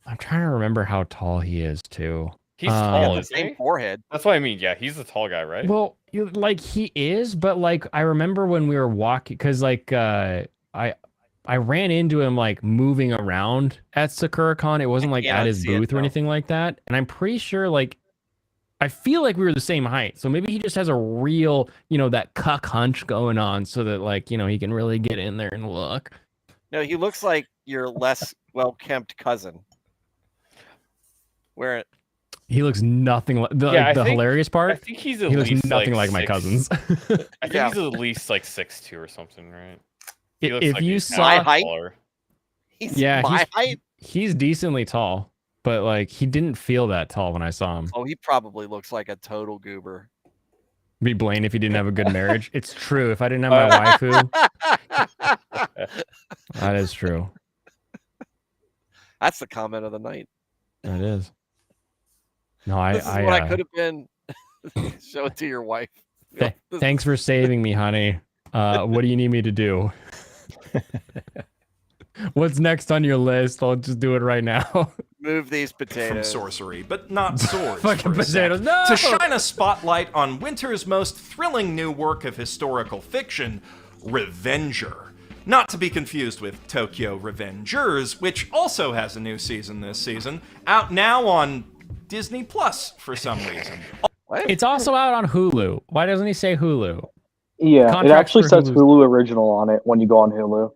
S4: I'm trying to remember how tall he is too.
S2: He's
S4: Yeah,
S2: tall,
S6: The
S2: isn't
S6: same
S2: he?
S6: forehead.
S2: That's what I mean. Yeah, he's the tall guy, right?
S4: Well, like he is, but like I remember when we were walking, because like I ran into him like moving around at SakuraCon. It wasn't like
S6: Yeah,
S4: at
S6: I
S4: his
S6: see it
S4: booth or
S6: now.
S4: anything like that. And I'm pretty sure like I feel like we were the same height. So maybe he just has a real, that cuck hunch going on so that like, he can really get in there and look.
S6: No, he looks like your less well kempt cousin. Where
S4: He looks nothing like the,
S2: Yeah, I
S4: the
S2: think-
S4: hilarious
S2: I
S4: part.
S2: think he's at
S4: He looks
S2: least
S4: nothing like my
S2: six-
S4: cousins.
S2: I think
S6: Yeah.
S2: he's at least like 6'2" or something, right? He looks
S4: If
S2: like
S4: you
S2: he's
S4: saw-
S6: My
S2: kinda
S6: height?
S2: taller.
S6: He's
S4: Yeah,
S6: my height.
S4: He's decently tall, but like he didn't feel that tall when I saw him.
S6: Oh, he probably looks like a total goober.
S4: Be Blaine if he didn't have a good marriage. It's true. If I didn't have my waifu, that is true.
S6: That's the comment of the night.
S4: That is. No, I.
S6: This is what I could have been. Show it to your wife.
S4: Th-
S6: This-
S4: thanks for saving me, honey. What do you need me to do? What's next on your list? I'll just do it right now.
S6: Move these
S5: From
S6: potatoes.
S5: sorcery, but not swords.
S4: Fucking
S5: for a sec,
S4: potatoes, no!
S5: To shine a spotlight on winter's most thrilling new work of historical fiction, Revenger. Not to be confused with Tokyo Revengers, which also has a new season this season, out now on Disney Plus for some reason.
S6: What?
S4: It's also out on Hulu. Why doesn't he say Hulu?
S1: Yeah, it
S4: Contracts
S1: actually
S4: for
S1: says
S4: Hulu's-
S1: Hulu original on it when you go on Hulu.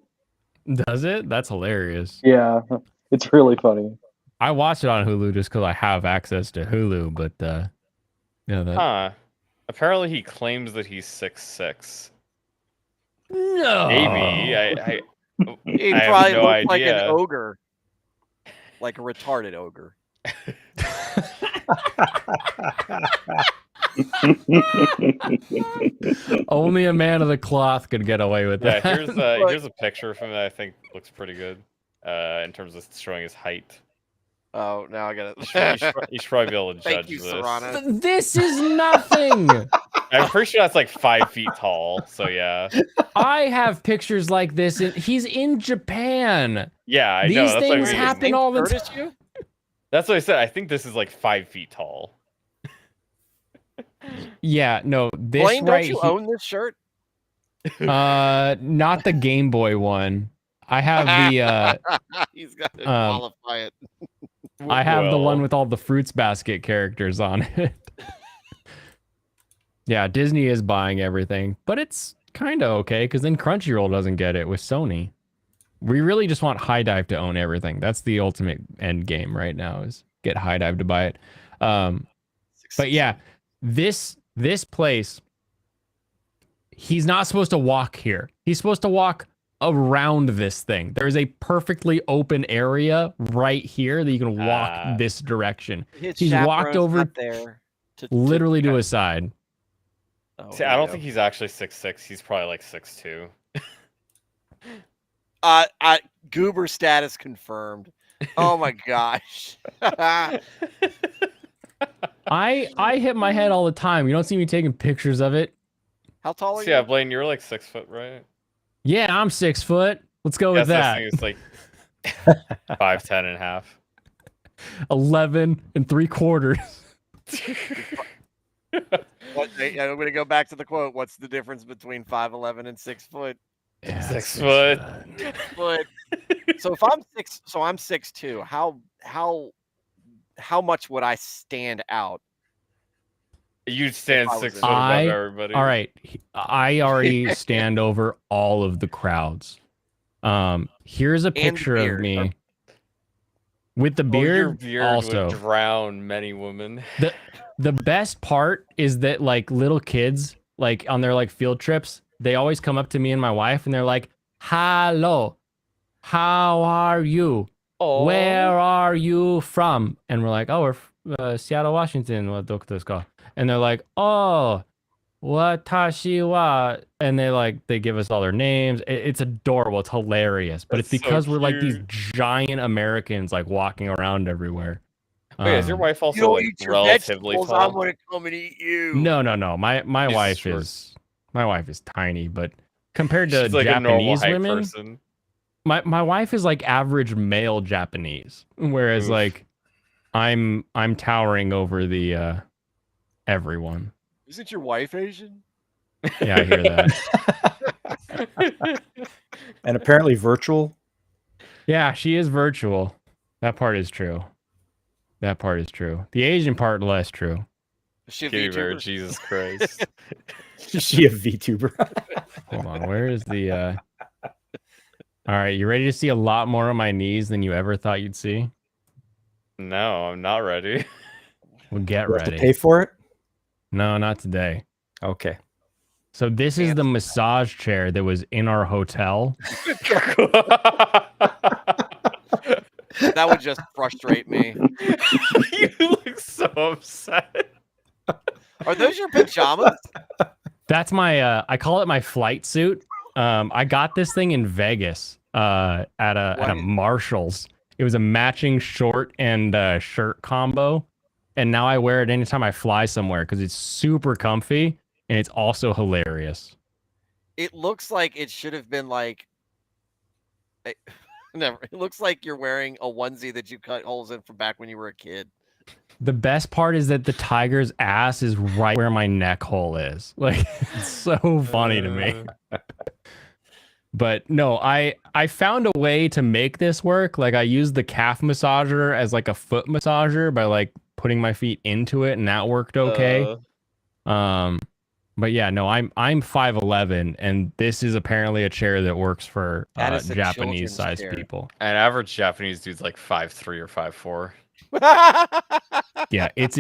S4: Does it? That's hilarious.
S1: Yeah, it's really funny.
S4: I watch it on Hulu just because I have access to Hulu, but yeah, that.
S2: Huh. Apparently he claims that he's 6'6".
S4: No.
S2: Maybe. I
S6: He
S2: I have
S6: probably
S2: no
S6: looks like an
S2: idea.
S6: ogre, like a retarded ogre.
S4: Only a man of the cloth could get away with
S2: Yeah,
S4: that.
S2: here's a picture from it I think looks pretty good. In terms of showing his height.
S6: Oh, now I got
S2: You should probably be able to
S6: Thank
S2: judge
S6: you,
S2: this.
S6: Serrano.
S4: This is nothing.
S2: I'm pretty sure that's like 5 feet tall. So yeah.
S4: I have pictures like this. He's in Japan.
S2: Yeah, I know.
S4: These
S2: That's what I
S4: things
S2: mean.
S4: happen all the
S6: Curtis
S4: time.
S6: you?
S2: That's what I said. I think this is like 5 feet tall.
S4: Yeah, no, this
S6: Blaine,
S4: right
S6: don't you
S4: he-
S6: own this shirt?
S4: not the Game Boy one. I have the
S6: He's got to
S4: um,
S6: qualify it.
S4: I have the one
S2: Well,
S4: with all the Fruits Basket characters on it. Yeah, Disney is buying everything, but it's kind of okay because then Crunchyroll doesn't get it with Sony. We really just want High Dive to own everything. That's the ultimate end game right now is get High Dive to buy it. But yeah, this place, he's not supposed to walk here. He's supposed to walk around this thing. There's a perfectly open area right here that you can walk
S2: Ah.
S4: this direction.
S6: His
S4: He's walked
S6: chaperone's
S4: over
S6: not there
S4: literally to his side.
S6: Oh,
S2: See,
S6: here
S2: I
S6: we
S2: don't
S6: go.
S2: think he's actually 6'6". He's probably like 6'2".
S6: Goober status confirmed. Oh my gosh.
S4: I hit my head all the time. You don't see me taking pictures of it.
S6: How tall are
S2: So
S6: you?
S2: yeah, Blaine, you're like 6 foot, right?
S4: Yeah, I'm 6 foot. Let's go with
S2: Yes,
S4: that.
S2: this thing is like 5'10" and a half.
S4: 11 3/4.
S6: I'm going to go back to the quote. What's the difference between 5'11" and 6 foot?
S4: Yeah,
S2: 6 foot.
S6: But so if I'm 6'2", how much would I stand out?
S2: You'd stand
S6: If I was
S2: 6
S6: in-
S2: foot above
S4: I-
S2: everybody.
S4: All right, I already stand over all of the crowds. Here's a picture of
S6: beard.
S4: me with the
S2: Oh, your
S4: beard.
S2: beard
S4: Also,
S2: would drown many women.
S4: the best part is that like little kids, like on their like field trips, they always come up to me and my wife and they're like, "Hello, how are you?
S2: Oh,
S4: Where are you from?" And we're like, "Oh, we're Seattle, Washington." What doctor's call? And they're like, "Oh, watashi wa," and they give us all their names. It's adorable. It's hilarious. But it's
S2: That's so
S4: because we're like these
S2: cute.
S4: giant Americans like walking around everywhere.
S2: Wait, is your
S4: Um,
S2: wife
S6: You
S2: also
S6: don't
S2: like
S6: eat your
S2: relatively
S6: vegetables, I'm
S2: tall?
S6: going to come and eat you.
S4: No. My
S2: Jesus
S4: wife
S2: Christ.
S4: my wife is tiny, but compared to
S2: She's like a normal
S4: Japanese
S2: height
S4: women,
S2: person.
S4: my wife is like average male Japanese, whereas
S2: Oof.
S4: like I'm towering over the everyone.
S6: Isn't your wife Asian?
S4: Yeah, I hear that.
S3: And apparently virtual.
S4: Yeah, she is virtual. That part is true. That part is true. The Asian part less true.
S6: Is she a
S2: Give her,
S6: VTuber?
S2: Jesus Christ.
S3: Is she a VTuber?
S4: Hold on, where is the All right, you ready to see a lot more of my knees than you ever thought you'd see?
S2: No, I'm not ready.
S4: Well, get
S3: You have to
S4: ready.
S3: pay for it.
S4: No, not today.
S3: Okay.
S4: So this is the massage chair that was in our hotel.
S6: That would just frustrate me.
S2: You look so upset.
S6: Are those your pajamas?
S4: That's my I call it my flight suit. I got this thing in Vegas at a Marshalls. It was a matching short and shirt combo, and now I wear it anytime I fly somewhere because it's super comfy and it's also hilarious.
S6: It looks like it should have been like. Never. It looks like you're wearing a onesie that you cut holes in from back when you were a kid.
S4: The best part is that the tiger's ass is right where my neck hole is. Like, it's so funny to me. But no, I found a way to make this work. Like, I used the calf massager as like a foot massager by like putting my feet into it, and that worked okay. But yeah, no, I'm 5'11", and this is apparently a chair that works for
S6: That is a
S4: Japanese
S6: children's
S4: sized
S6: chair.
S4: people.
S2: An average Japanese dude's like 5'3" or 5'4".
S4: Yeah, it's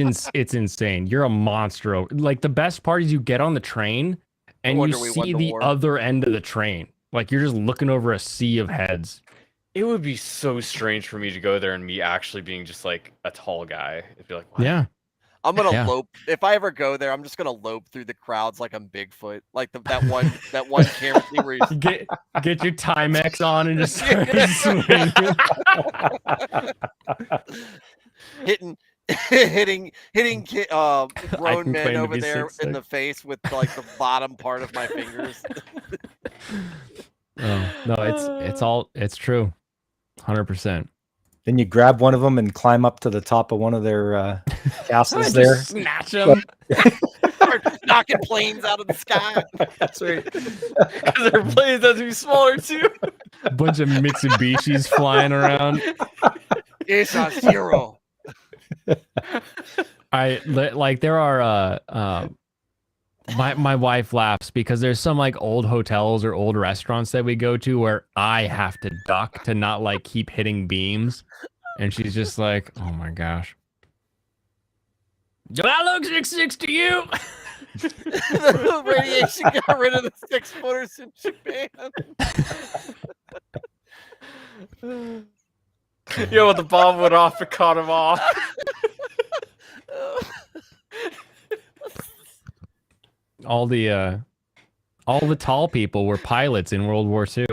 S4: insane. You're a monster. Like, the best part is you get on the train and you
S6: wonder we won
S4: see
S6: the
S4: the
S6: war.
S4: other end of the train. Like, you're just looking over a sea of heads.
S2: It would be so strange for me to go there and me actually being just like a tall guy. It'd be like, what?
S4: Yeah.
S6: I'm gonna
S4: Yeah.
S6: lope. If I ever go there, I'm just gonna lope through the crowds like I'm Bigfoot. Like that one camera scene where he's
S4: Get your Timex on and just start swinging.
S6: hitting grown
S4: can
S6: men
S4: claim to
S6: over
S4: be
S6: there
S4: 6'6".
S6: in the face with like the bottom part of my fingers.
S4: Oh, no, it's true. 100%.
S3: Then you grab one of them and climb up to the top of one of their castles
S4: Just
S3: there.
S4: snatch them.
S6: Start knocking planes out of the sky.
S3: That's right.
S2: Because their planes have to be smaller too.
S4: A bunch of Mitsubishis flying around.
S6: It's a zero.
S4: There are my wife laughs because there's some like old hotels or old restaurants that we go to where I have to duck to not like keep hitting beams, and she's just like, oh my gosh, do I look 6'6" to you?
S6: The radiation got rid of the 6-footers in Japan.
S2: Yeah, when the bomb went off, it caught him off.
S4: All the tall people were pilots in World War II.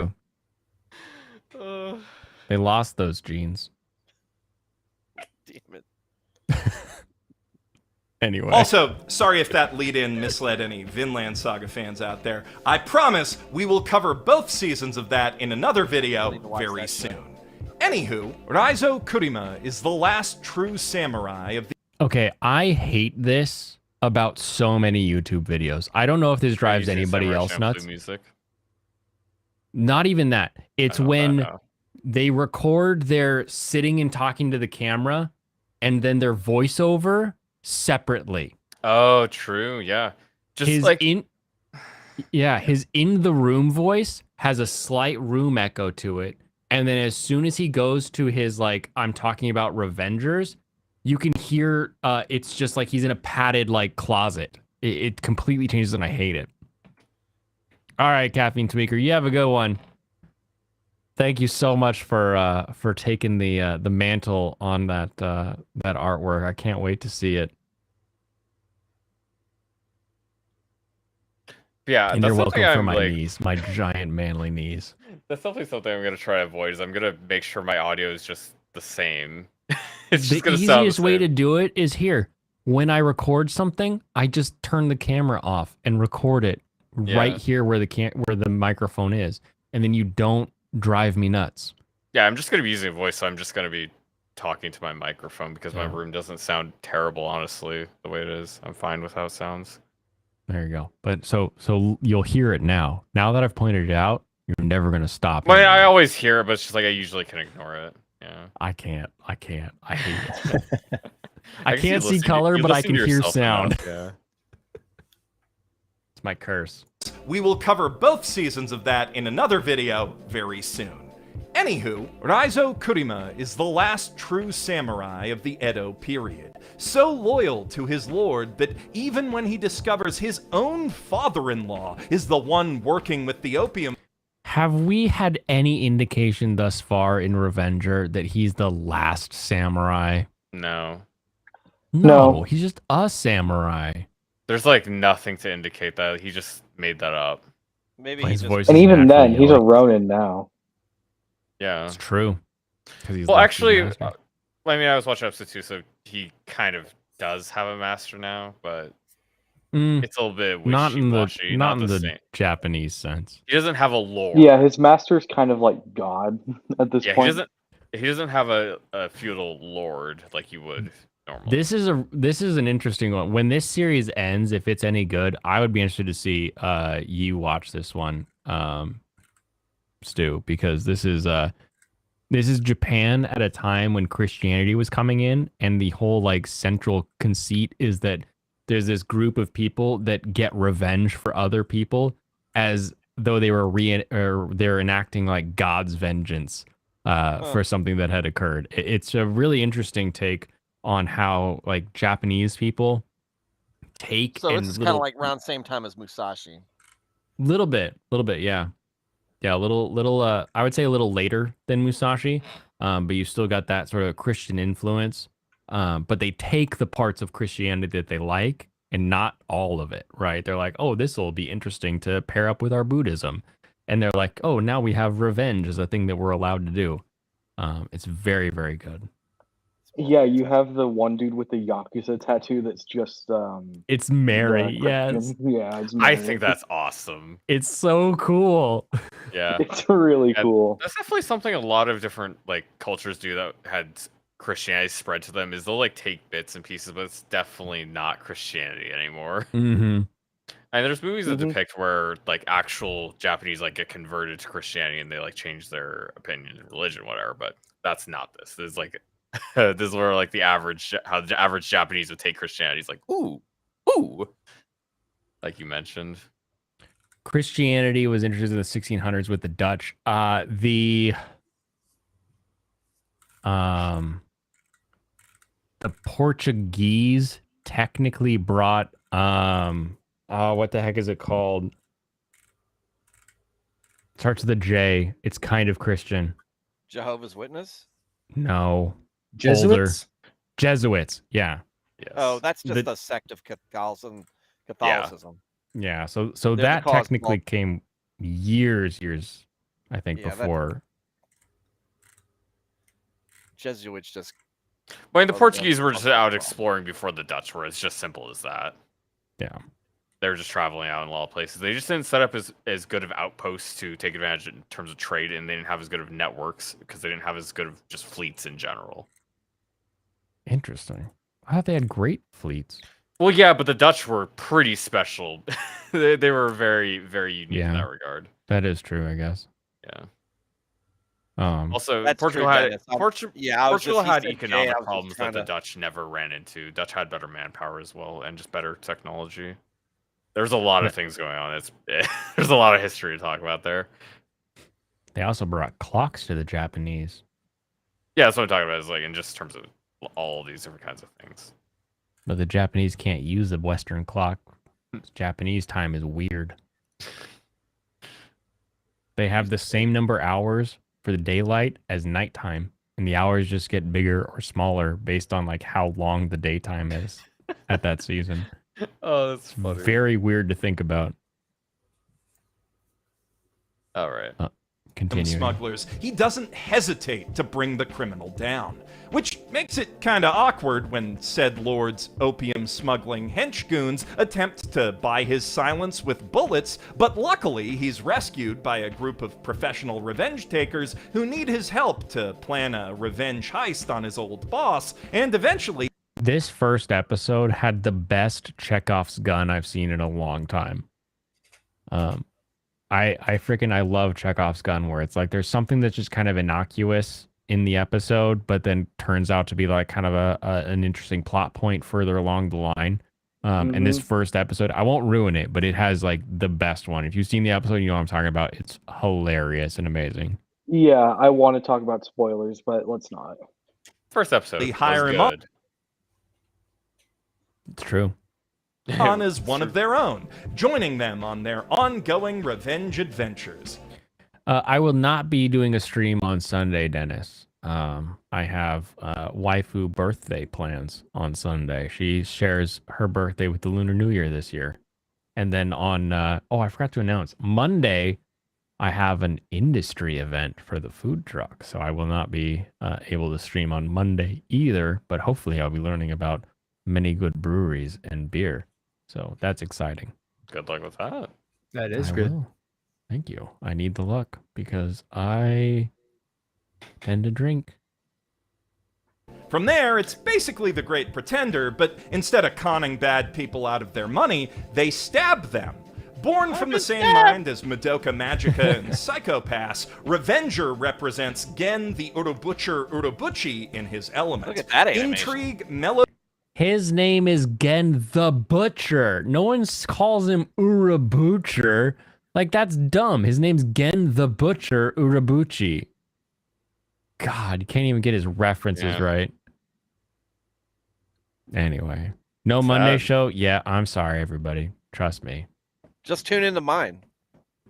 S4: They lost those genes.
S6: Damn it.
S4: Anyway.
S5: Also, sorry if that lead-in misled any Vinland Saga fans out there. I promise we will cover both seasons of that in another video
S6: need to watch
S5: very
S6: that show.
S5: soon. Anywho, Raizo Kurima is the last true samurai of the
S4: Okay, I hate this about so many YouTube videos. I don't know if this drives
S2: Using
S4: anybody
S2: Samurai
S4: else
S2: Champloo
S4: nuts.
S2: Music.
S4: Not even that. It's
S2: I know
S4: when
S2: that now.
S4: they record their sitting and talking to the camera and then their voiceover separately.
S2: Oh, true. Yeah. Just
S4: His
S2: like
S4: in the room voice has a slight room echo to it. And then as soon as he goes to his like I'm talking about Revengers, you can hear it's just like he's in a padded like closet. It completely changes and I hate it. All right, Caffeine Tweaker, you have a good one. Thank you so much for taking the mantle on that artwork. I can't wait to see it.
S2: yeah,
S4: And
S2: that's
S4: you're welcome
S2: something
S4: for
S2: I'm
S4: my
S2: like,
S4: knees, my giant manly knees.
S2: that's definitely something I'm gonna try to avoid. Is I'm gonna make sure my audio is just the same. It's
S4: The
S2: just gonna sound the
S4: easiest way
S2: same.
S4: to do it is here. When I record something, I just turn the camera off and record it right
S2: Yeah.
S4: here where the microphone is, and then you don't drive me nuts.
S2: Yeah, I'm just gonna be using a voice, so I'm just gonna be talking to my microphone because my
S4: Yeah.
S2: room doesn't sound terrible, honestly, the way it is. I'm fine with how it sounds.
S4: There you go. But so you'll hear it now. Now that I've pointed it out, you're never gonna stop.
S2: I mean,
S4: hearing
S2: I
S4: it.
S2: always hear it, but it's just like I usually can ignore it. Yeah.
S4: I can't. I hate it. I
S2: guess you
S4: can't see
S2: listen to-
S4: color,
S2: you
S4: but I
S2: listen to
S4: can hear
S2: yourself
S4: sound.
S2: enough, Yeah.
S4: It's my curse.
S5: We will cover both seasons of that in another video very soon. Anywho, Raizo Kurima is the last true samurai of the Edo period, so loyal to his lord that even when he discovers his own father-in-law is the one working with the opium.
S4: Have we had any indication thus far in Revenger that he's the last samurai?
S2: No.
S3: No.
S4: He's just a samurai.
S2: There's like nothing to indicate that. He just made that up.
S6: Maybe
S4: His
S6: he
S4: voice
S6: just
S1: And
S4: is
S1: even then,
S4: naturally
S1: he's a
S4: like-
S1: Ronin now.
S2: Yeah.
S4: It's true. 'Cause he's
S2: Well,
S4: left his
S2: actually,
S4: master.
S2: I mean, I was watching episode 2, so he kind of does have a master now, but
S4: Mm,
S2: it's a little bit
S4: not in the
S2: wishy-washy,
S4: not in the
S2: same.
S4: Japanese sense.
S2: He doesn't have a lore.
S1: Yeah, his master's kind of like God at this
S2: Yeah,
S1: point.
S2: he doesn't have a feudal lord like you would normally.
S4: This is an interesting one. When this series ends, if it's any good, I would be interested to see you watch this one, Stu, because this is Japan at a time when Christianity was coming in, and the whole like central conceit is that there's this group of people that get revenge for other people as though they were they're enacting like God's vengeance for something that had occurred. It's a really interesting take on how like Japanese people take
S6: so
S4: and
S6: it's kind of like around same time as Musashi.
S4: little bit, yeah, a little. I would say a little later than Musashi, but you still got that sort of Christian influence. But they take the parts of Christianity that they like and not all of it, right? They're like, oh, this will be interesting to pair up with our Buddhism, and they're like, oh, now we have revenge as a thing that we're allowed to do. It's very, very good.
S1: Yeah, you have the one dude with the Yakuza tattoo that's just
S4: It's Mary,
S1: the
S4: yes.
S1: Christian. Yeah, it's
S2: I
S1: Mary.
S2: think that's awesome.
S4: It's so cool.
S2: Yeah.
S1: It's really
S2: Yeah,
S1: cool.
S2: That's definitely something a lot of different like cultures do that had Christianity spread to them is they'll like take bits and pieces, but it's definitely not Christianity anymore.
S4: Mm-hmm.
S2: And there's movies that
S1: Mhm.
S2: depict where like actual Japanese like get converted to Christianity and they like change their opinion, religion, whatever. But that's not this. This is like this is where like how the average Japanese would take Christianity. It's like ooh, like you mentioned.
S4: Christianity was introduced in the 1600s with the Dutch. The Portuguese technically brought what the heck is it called? Starts with a J. It's kind of Christian.
S6: Jehovah's Witness.
S4: No.
S3: Jesuits.
S4: Jesuits. Yeah.
S2: Yes.
S6: Oh, that's just
S4: The-
S6: a sect of Catholicism.
S4: Yeah. So
S6: They're the
S4: that
S6: cause-
S4: technically came years, I think,
S6: Yeah, that-
S4: before.
S6: Jesuits just
S2: I mean, the
S6: Oh,
S2: Portuguese
S6: yeah.
S2: were just out exploring before the Dutch were. It's just simple as that.
S4: Yeah.
S2: They were just traveling out in a lot of places. They just didn't set up as good of outposts to take advantage in terms of trade, and they didn't have as good of networks because they didn't have as good of just fleets in general.
S4: Interesting. I thought they had great fleets.
S2: Well, yeah, but the Dutch were pretty special. they were very, very unique
S4: Yeah.
S2: in that regard.
S4: That is true, I guess.
S2: Yeah.
S4: Also,
S6: That's
S2: Portugal
S6: true,
S2: had
S6: Dennis.
S2: Portugal
S6: I was just- he
S2: had
S6: said
S2: economic
S6: Jay, I was just
S2: problems that
S6: trying
S2: the
S6: to-
S2: Dutch never ran into. Dutch had better manpower as well and just better technology. There's a lot of things going on. It's there's a lot of history to talk about there.
S4: they also brought clocks to the Japanese.
S2: Yeah, that's what I'm talking about. Is like in just terms of all these different kinds of things.
S4: But the Japanese can't use the Western clock. Japanese time is weird. They have the same number of hours for the daylight as nighttime, and the hours just get bigger or smaller based on like how long the daytime is at that season.
S2: Oh, that's
S4: It's very weird to think about.
S2: All right.
S4: Continuing.
S5: Smugglers, he doesn't hesitate to bring the criminal down, which makes it kinda awkward when said lord's opium smuggling henchgoons attempt to buy his silence with bullets, but luckily he's rescued by a group of professional revenge takers who need his help to plan a revenge heist on his old boss, and eventually
S4: This first episode had the best Chekhov's gun I've seen in a long time. I love Chekhov's gun, where it's like there's something that's just kind of innocuous in the episode, but then turns out to be like kind of an interesting plot point further along the line. And this first episode, I won't ruin it, but it has like the best one. If you've seen the episode, you know what I'm talking about. It's hilarious and amazing.
S1: Yeah, I want to talk about spoilers, but let's not.
S2: First episode
S5: They
S2: was
S5: hire him on.
S2: good.
S4: It's true.
S5: On as one of their own, joining them on their ongoing revenge adventures.
S4: I will not be doing a stream on Sunday, Dennis. I have waifu birthday plans on Sunday. She shares her birthday with the Lunar New Year this year. And then on, I forgot to announce, Monday, I have an industry event for the food truck. So I will not be able to stream on Monday either, but hopefully I'll be learning about many good breweries and beer. So that's exciting.
S2: Good luck with that.
S3: That is
S4: I
S3: good.
S4: will. Thank you. I need the luck because I tend to drink.
S5: From there, it's basically The Great Pretender, but instead of conning bad people out of their money, they stab them. Born from the same mind as Madoka Magica and Psycho-Pass, Revenger represents Gen the Urobutcher Urobuchi in his element.
S6: Look at that animation.
S5: Intrigue, mellow.
S4: His name is Gen the Butcher. No one calls him Urabucher. Like, that's dumb. His name's Gen the Butcher Urabuchi. God, you can't even get his references right. Anyway, no Monday show. Yeah, I'm sorry, everybody. Trust me.
S6: Just tune into mine.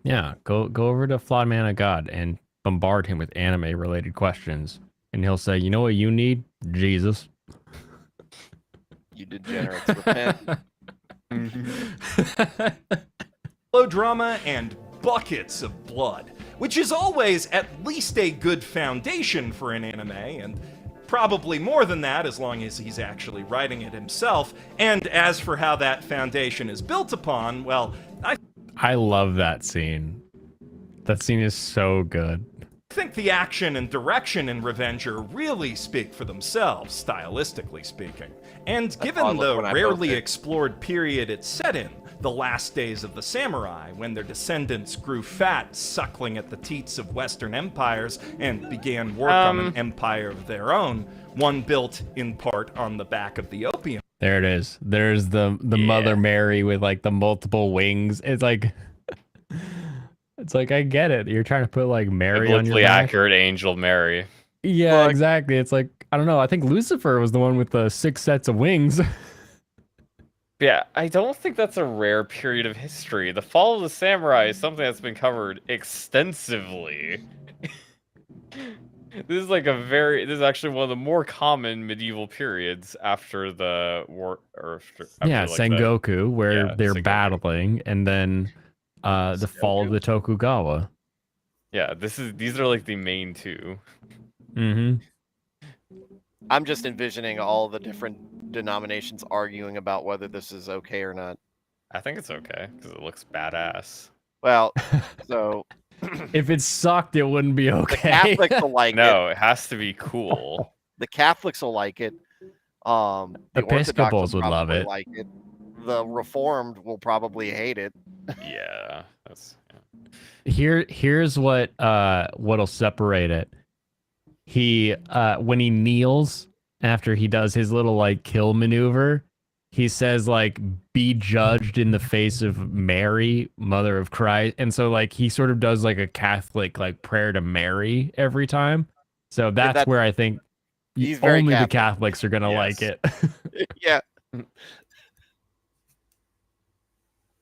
S4: Yeah, go over to Flawed Man of God and bombard him with anime-related questions. And he'll say, you know what you need? Jesus.
S6: You degenerates. Repent.
S5: Melodrama and buckets of blood, which is always at least a good foundation for an anime, and probably more than that as long as he's actually writing it himself. And as for how that foundation is built upon, well,
S4: I love that scene. That scene is so good.
S5: I think the action and direction in Revenger really speak for themselves, stylistically speaking. And given the rarely explored period it's set in, the last days of the samurai, when their descendants grew fat, suckling at the teats of Western empires, and began work on an empire of their own, one built in part on the back of the opium.
S4: There it is. There's the Mother Mary with like the multiple wings. It's like I get it. You're trying to put like Mary on your back.
S2: Accurate angel Mary.
S4: Yeah, like, exactly. It's like, I don't know. I think Lucifer was the one with the 6 sets of wings.
S2: Yeah, I don't think that's a rare period of history. The fall of the samurai is something that's been covered extensively. This is actually one of the more common medieval periods after the war.
S4: Sengoku, where they're battling, and then the fall of the Tokugawa.
S2: Yeah, these are like the main two.
S4: Mm-hmm.
S6: I'm just envisioning all the different denominations arguing about whether this is okay or not.
S2: I think it's okay because it looks badass.
S6: Well, so
S4: if it sucked, it wouldn't be okay.
S6: The Catholics will like it.
S2: No, it has to be cool.
S6: The Catholics will like it. The
S4: Episcopals would love it.
S6: Like it. The Reformed will probably hate it.
S2: Yeah,
S4: Here's what'll separate it. He when he kneels after he does his little like kill maneuver, he says like, be judged in the face of Mary, Mother of Christ. And so like he sort of does like a Catholic like prayer to Mary every time. So that's where I think only the Catholics are gonna like it.
S6: Yeah.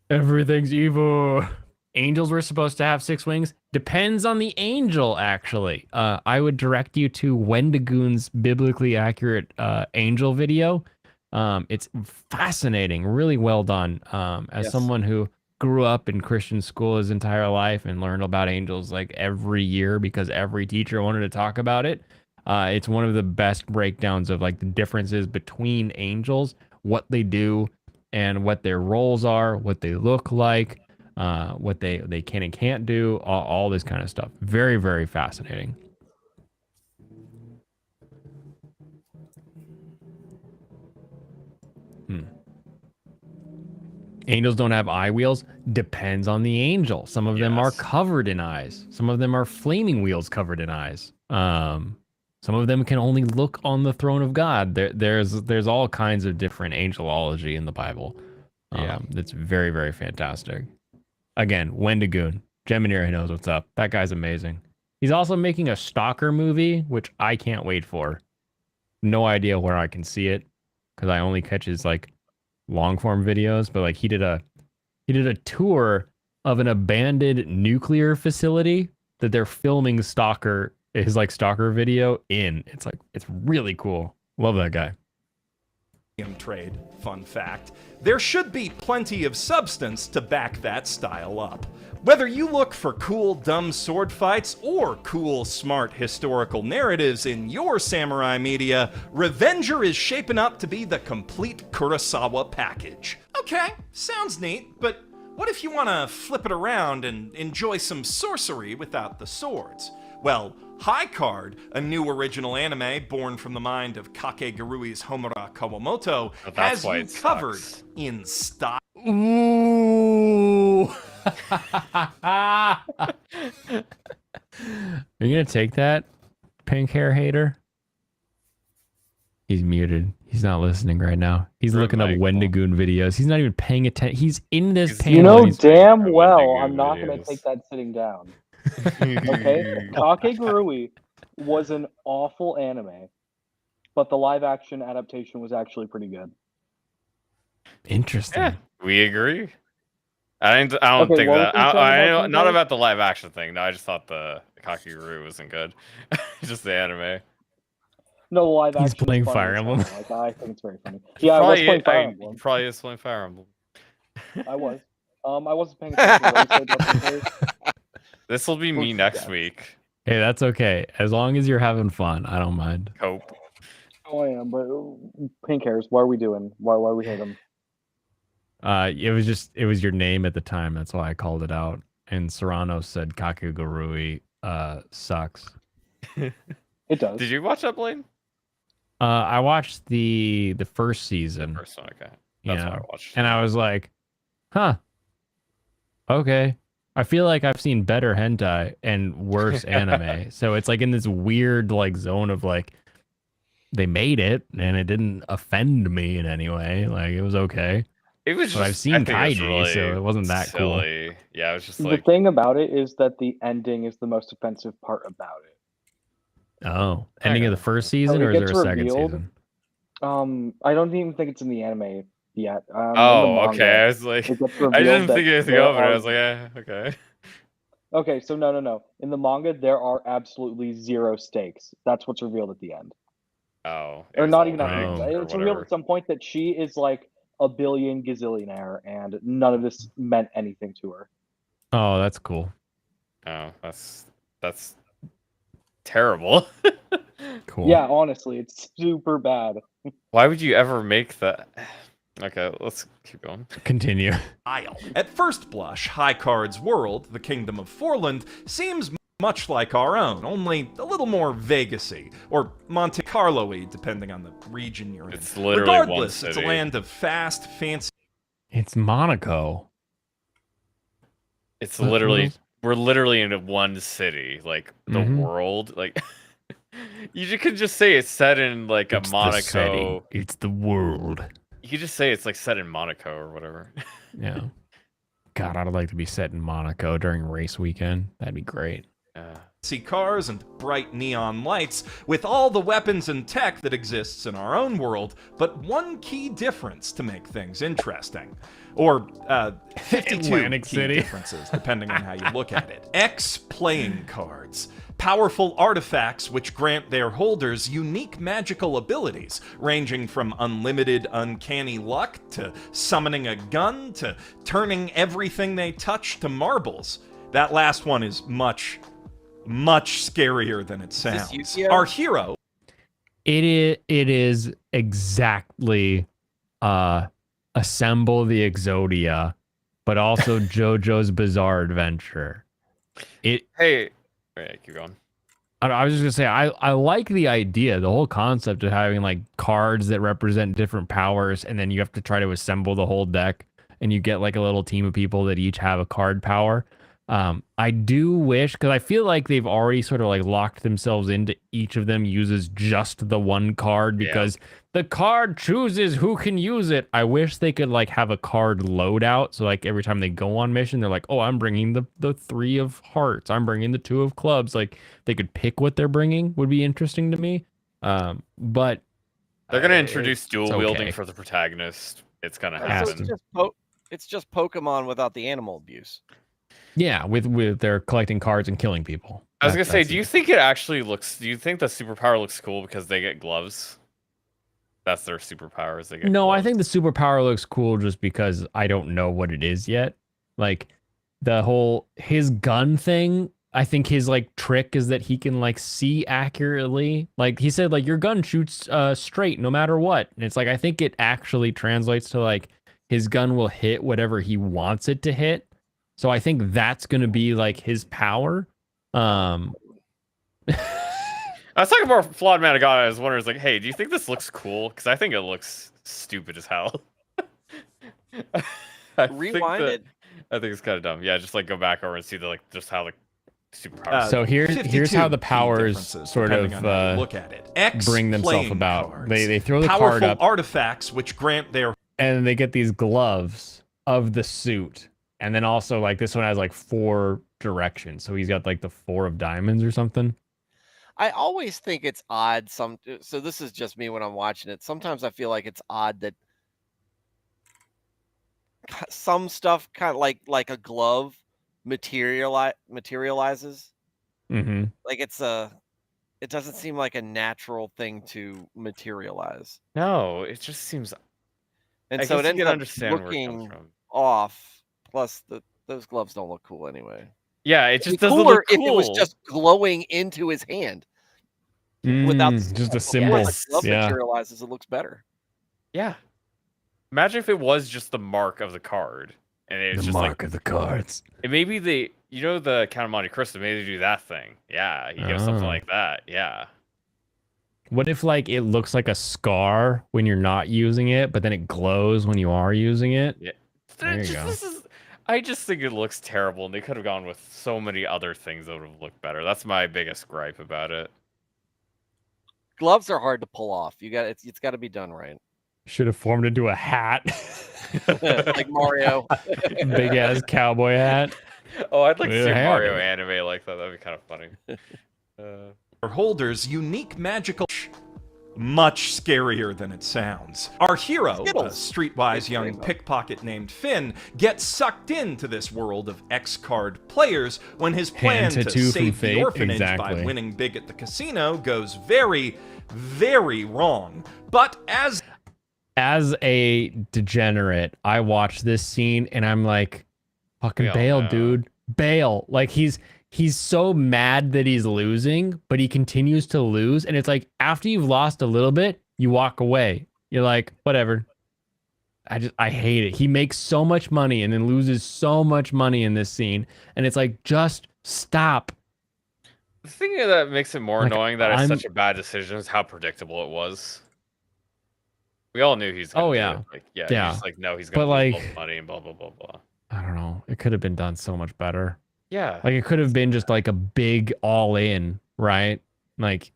S4: Everything's evil. Angels were supposed to have 6 wings. Depends on the angel, actually. I would direct you to Wendigoon's biblically accurate angel video. It's fascinating, really well done. As someone who grew up in Christian school his entire life and learned about angels like every year because every teacher wanted to talk about it, it's one of the best breakdowns of like the differences between angels, what they do, and what their roles are, what they look like. What they can and can't do, all this kind of stuff. Very, very fascinating. Angels don't have eye wheels. Depends on the angel. Some of them are covered in eyes. Some of them are flaming wheels covered in eyes. Some of them can only look on the throne of God. There's all kinds of different angelology in the Bible. That's very, very fantastic. Again, Wendigoon. Geminir knows what's up. That guy's amazing. He's also making a Stalker movie, which I can't wait for. No idea where I can see it because I only catch his like long form videos. But like he did a tour of an abandoned nuclear facility that they're filming his like Stalker video in. It's really cool. Love that guy.
S5: Trade, fun fact. There should be plenty of substance to back that style up. Whether you look for cool, dumb sword fights or cool, smart historical narratives in your samurai media, Revenger is shaping up to be the complete Kurosawa package. Okay, sounds neat, but what if you want to flip it around and enjoy some sorcery without the swords? Well, High Card, a new original anime born from the mind of Kakegurui's Homura Kawamoto, has you covered in style.
S4: Ooh. Are you gonna take that, pink hair hater? He's muted. He's not listening right now. He's looking up Wendigoon videos. He's not even paying attention. He's in this panel.
S1: You know damn well I'm not going to take that sitting down. Okay? Kakegurui was an awful anime, but the live action adaptation was actually pretty good.
S4: Interesting.
S2: Yeah, we agree. I don't think that. Not about the live action thing. No, I just thought the Kakegurui wasn't good. Just the anime.
S1: No, the live action.
S4: He's playing
S1: is
S4: Fire Emblem.
S1: Like, I think it's very funny. Yeah, I was playing Fire Emblem.
S2: He probably is playing Fire Emblem.
S1: I was. I wasn't paying attention.
S2: This will be me next week.
S4: Hey, that's okay. As long as you're having fun, I don't mind.
S2: Hope.
S1: Oh, I am, but pink hairs. What are we doing? Why we hate them?
S4: It was your name at the time. That's why I called it out. And Serrano said Kakegurui sucks.
S1: It does.
S2: Did you watch that, Blaine?
S4: I watched the first season.
S2: The first one, okay. That's what I watched.
S4: And I was like, huh. Okay. I feel like I've seen better hentai and worse anime. So it's like in this weird like zone of like they made it and it didn't offend me in any way. Like it was okay.
S2: It was.
S4: But I've seen Kaiji,
S2: really
S4: so it wasn't that
S2: silly. Cool. Yeah, it was just
S1: the
S2: like
S1: thing about it is that the ending is the most offensive part about it.
S4: Oh, ending of the first season, or is there a second season?
S1: I don't even think it's in the anime yet.
S2: Okay. I was like, I didn't think anything of it. I was like, yeah, okay.
S1: Okay, so no. In the manga, there are absolutely zero stakes. That's what's revealed at the end.
S2: Oh.
S1: Or not even at the end. It's revealed at some point that she is like a billion gazillionaire, and none of this meant anything to her.
S4: Oh, that's cool.
S2: Oh, that's terrible.
S4: Cool.
S1: Yeah, honestly, it's super bad.
S2: Why would you ever make that? Okay, let's keep going.
S4: Continue.
S5: At first blush, High Card's world, the Kingdom of Forland, seems much like our own, only a little more Vegas-y, or Monte Carlo-y, depending on the region you're in.
S2: It's literally
S5: Regardless,
S2: one
S5: it's a
S2: city.
S5: land of fast, fancy...
S4: It's Monaco.
S2: It's literally... We're literally in one city, like the world. Like you could just say it's set in like
S4: It's
S2: a Monaco.
S4: It's the world.
S2: You could just say it's like set in Monaco or whatever.
S4: Yeah. God, I'd like to be set in Monaco during race weekend. That'd be great.
S5: See cars and bright neon lights with all the weapons and tech that exists in our own world, but one key difference to make things interesting. Or 52
S4: Atlantic
S5: key
S4: City.
S5: differences, depending on how you look at it. X playing cards. Powerful artifacts which grant their holders unique magical abilities, ranging from unlimited uncanny luck to summoning a gun to turning everything they touch to marbles. That last one is much scarier than it sounds. Our hero...
S4: It is exactly Assemble the Exodia, but also JoJo's Bizarre Adventure.
S2: Hey, keep going.
S4: I was just gonna say I like the idea, the whole concept of having like cards that represent different powers, and then you have to try to assemble the whole deck, and you get like a little team of people that each have a card power. I do wish, because I feel like they've already sort of like locked themselves into each of them uses just the one card because the card chooses who can use it. I wish they could like have a card loadout. So like every time they go on mission, they're like, oh, I'm bringing the 3 of hearts. I'm bringing the 2 of clubs. Like they could pick what they're bringing would be interesting to me. But
S2: They're gonna introduce dual
S4: it's
S2: wielding
S4: okay.
S2: for the protagonist. It's gonna
S4: Has
S6: So
S2: happen.
S4: to.
S6: it's just Pokemon without the animal abuse.
S4: Yeah, with their collecting cards and killing people.
S2: I was gonna say,
S4: That's
S2: do you
S4: it.
S2: think it actually looks? Do you think the superpower looks cool because they get gloves? That's their superpowers. They get.
S4: No, I
S2: gloves.
S4: think the superpower looks cool just because I don't know what it is yet. Like the whole his gun thing, I think his like trick is that he can like see accurately. Like he said, like your gun shoots straight no matter what. And it's like I think it actually translates to like his gun will hit whatever he wants it to hit. So I think that's gonna be like his power.
S2: I was talking more flawed man of God. I was wondering, like, hey, do you think this looks cool? Because I think it looks stupid as hell.
S6: Rewind it.
S2: I think it's kind of dumb. Yeah, just like go back over and see the like just how like superpowers.
S4: So here's
S5: 52
S4: how the
S5: key
S4: powers
S5: differences,
S4: sort
S5: depending
S4: of
S5: on how you look at it. X
S4: bring themselves
S5: playing
S4: about.
S5: cards.
S4: They throw the
S5: Powerful
S4: card up
S5: artifacts which grant their
S4: and they get these gloves of the suit. And then also like this one has like 4 directions. So he's got like the 4 of diamonds or something.
S6: I always think it's odd. So this is just me when I'm watching it. Sometimes I feel like it's odd that some stuff kind of like a glove materializes.
S4: Mm-hmm.
S6: Like it doesn't seem like a natural thing to materialize.
S2: No, it just seems.
S6: And
S2: I
S6: so
S2: guess
S6: it
S2: you
S6: ends
S2: can
S6: up
S2: understand where it comes
S6: looking
S2: from.
S6: off. Plus, those gloves don't look cool anyway.
S2: Yeah, it
S6: It'd
S2: just
S6: be
S2: doesn't
S6: cooler
S2: look cool.
S6: if it was just glowing into his hand without
S4: just a
S6: symbol.
S4: symbol.
S6: The glove
S4: Yeah.
S6: materializes, it looks better.
S2: Yeah. Imagine if it was just the mark of the card, and it's
S4: The
S2: just
S4: mark
S2: like
S4: of the cards.
S2: and maybe the the Count of Monte Cristo, maybe they do that thing. Yeah, you get something
S4: Oh.
S2: like that. Yeah.
S4: What if like it looks like a scar when you're not using it, but then it glows when you are using it? There you go.
S2: I just think it looks terrible, and they could have gone with so many other things that would have looked better. That's my biggest gripe about it.
S6: Gloves are hard to pull off. It's got to be done right.
S4: Should have formed into a hat.
S6: Like Mario.
S4: Big ass cowboy hat.
S2: Oh, I'd like to
S4: Yeah,
S2: see a
S4: hell
S2: Mario
S4: yeah.
S2: anime like that. That'd be kind of funny.
S5: holders unique magical. Much scarier than it sounds. Our hero, a
S6: Skittles.
S5: streetwise young
S6: Rainbow.
S5: pickpocket named Finn, gets sucked into this world of X-card players when his plan
S4: Hand
S5: to
S4: tattoo from
S5: save the
S4: Fate?
S5: orphanage by
S4: Exactly.
S5: winning big at the casino goes very, very wrong. But
S4: As a degenerate, I watch this scene and I'm like, fucking
S2: We all
S4: bail,
S2: know.
S4: dude. Bail. Like he's so mad that he's losing, but he continues to lose. And it's like after you've lost a little bit, you walk away. You're like, whatever. I hate it. He makes so much money and then loses so much money in this scene. And it's like, just stop.
S2: The thing that makes it more
S4: Like,
S2: annoying that it's
S4: I'm-
S2: such a bad decision is how predictable it was. We all knew he's gonna
S4: Oh,
S2: do
S4: yeah.
S2: it. Like, yeah,
S4: Yeah.
S2: you're just like, no, he's gonna
S4: But,
S2: lose
S4: like-
S2: all the money and blah blah blah blah.
S4: I don't know. It could have been done so much better.
S2: Yeah.
S4: Like it could have been just like a big all in, right? Like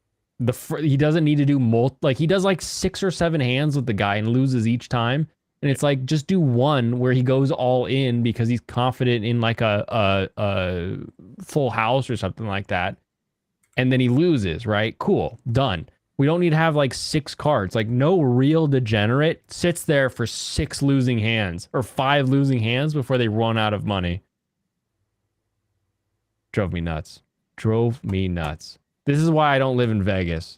S4: he doesn't need to do like he does like 6 or 7 hands with the guy and loses each time. And it's like just do one where he goes all in because he's confident in like a full house or something like that. And then he loses, right? Cool. Done. We don't need to have like 6 cards. Like no real degenerate sits there for 6 losing hands or 5 losing hands before they run out of money. Drove me nuts. Drove me nuts. This is why I don't live in Vegas.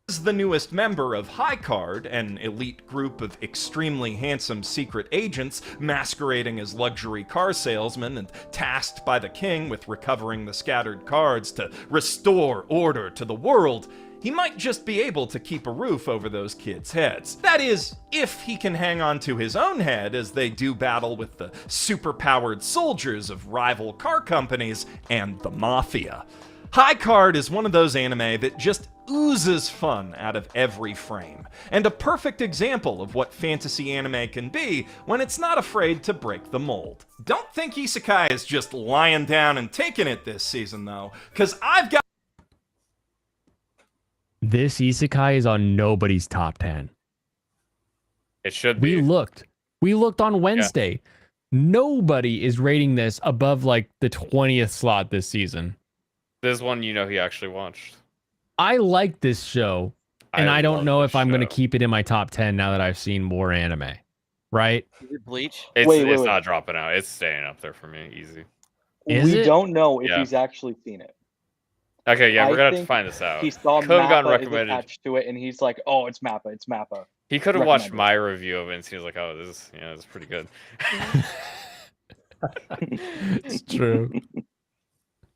S5: as the newest member of High Card, an elite group of extremely handsome secret agents masquerading as luxury car salesmen and tasked by the king with recovering the scattered cards to restore order to the world, he might just be able to keep a roof over those kids' heads. That is, if he can hang on to his own head as they do battle with the superpowered soldiers of rival car companies and the mafia. High Card is one of those anime that just oozes fun out of every frame, and a perfect example of what fantasy anime can be when it's not afraid to break the mold. Don't think Isekai is just lying down and taking it this season though, cause I've got
S4: This isekai is on nobody's top 10.
S2: It should be.
S4: We looked on Wednesday. Nobody is rating this above like the 20th slot this season.
S2: This one, you know, he actually watched.
S4: I like this show, and I don't
S2: love
S4: know
S2: this
S4: if I'm going to
S2: show.
S4: keep it in my top 10 now that I've seen more anime. Right?
S6: Is it Bleach?
S2: It's,
S1: Wait,
S2: it's
S1: wait.
S2: not dropping out. It's staying up there for me. Easy.
S4: Is
S1: we
S4: it?
S1: don't know if
S2: Yeah.
S1: he's actually seen it.
S2: Okay, yeah,
S1: I
S2: we're gonna have to
S1: think
S2: find this out.
S1: He saw
S2: Could have gotten
S1: Mappa is
S2: recommended.
S1: attached to it, and he's like, "Oh, it's Mappa. It's Mappa."
S2: He could have watched
S1: recommended.
S2: my review of it and he was like, "Oh, this is pretty good."
S4: It's true.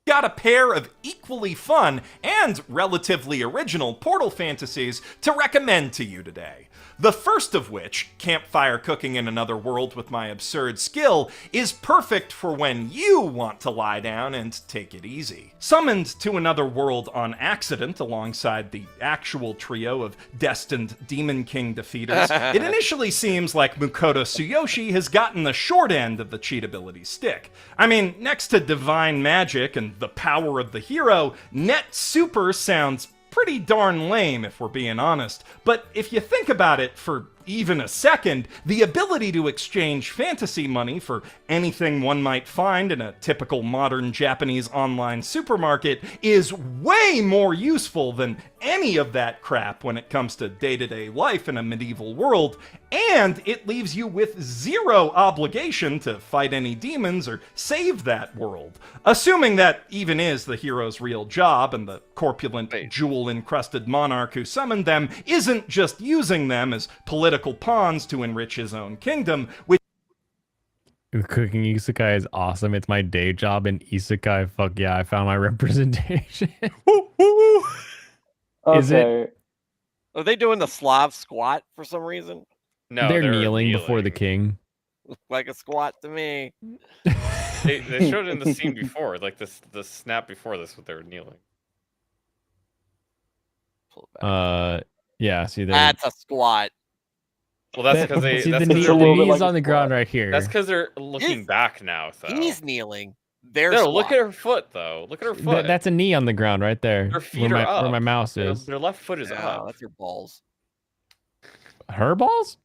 S5: got a pair of equally fun and relatively original Portal fantasies to recommend to you today. The first of which, Campfire Cooking in Another World with My Absurd Skill, is perfect for when you want to lie down and take it easy. Summoned to another world on accident alongside the actual trio of destined Demon King defeaters, it initially seems like Mukoto Tsuyoshi has gotten the short end of the cheatability stick. I mean, next to divine magic and the power of the hero, Net Super sounds pretty darn lame if we're being honest, but if you think about it for even a second, the ability to exchange fantasy money for anything one might find in a typical modern Japanese online supermarket is way more useful than any of that crap when it comes to day-to-day life in a medieval world, and it leaves you with zero obligation to fight any demons or save that world. Assuming that even is the hero's real job and the corpulent, jewel-encrusted monarch who summoned them isn't just using them as political pawns to enrich his own kingdom, which
S4: Cooking isekai is awesome. It's my day job in isekai. Fuck yeah, I found my representation. Is it-
S1: Okay.
S6: Are they doing the Slav squat for some reason?
S2: No,
S4: they're kneeling before the king.
S6: Like a squat to me.
S2: They showed it in the scene before, like the snap before this, what they were kneeling.
S6: Pull it back.
S4: Yeah. See,
S6: That's a squat.
S2: Well, that's because they.
S4: see
S2: That's
S4: the,
S2: 'cause
S4: knee,
S2: they're
S1: a
S4: the
S1: little bit
S4: knees
S1: like a
S4: on the ground
S1: squat.
S4: right here.
S2: That's because they're looking
S6: He's-
S2: back now. Though.
S6: He's kneeling. They're
S2: No, look
S6: squat.
S2: at her foot though. Look at her foot.
S4: That's a knee on the ground right there.
S2: Her feet
S4: where
S2: are
S4: my,
S2: up.
S4: where my mouse is.
S2: Their left foot is
S6: Oh,
S2: up.
S6: that's your balls.
S4: Her balls?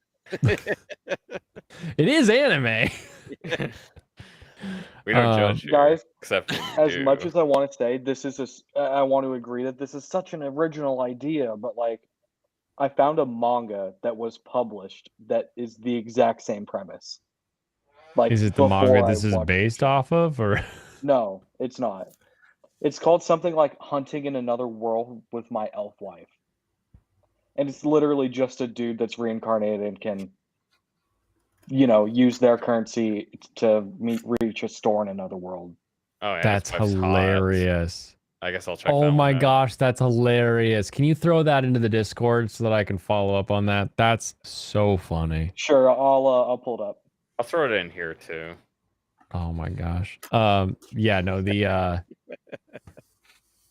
S4: It is anime.
S2: We don't judge here,
S1: Guys,
S2: except
S1: as much as I want to say, I want to agree that this is such an original idea, but like, I found a manga that was published that is the exact same premise. Like,
S4: Is it the
S1: before
S4: manga
S1: I
S4: this is
S1: watched
S4: based
S1: the show.
S4: off of, or
S1: No, it's not. It's called something like Hunting in Another World with My Elf Wife. And it's literally just a dude that's reincarnated and can, use their currency to reach a store in another world.
S2: Oh, yeah,
S4: that's
S2: his wife's hot.
S4: hilarious?
S2: I guess I'll check.
S4: Oh
S2: that
S4: my
S2: one out.
S4: gosh, that's hilarious. Can you throw that into the Discord so that I can follow up on that? That's so funny.
S1: Sure, I'll pull it up.
S2: I'll throw it in here too.
S4: Oh my gosh. Yeah, no, the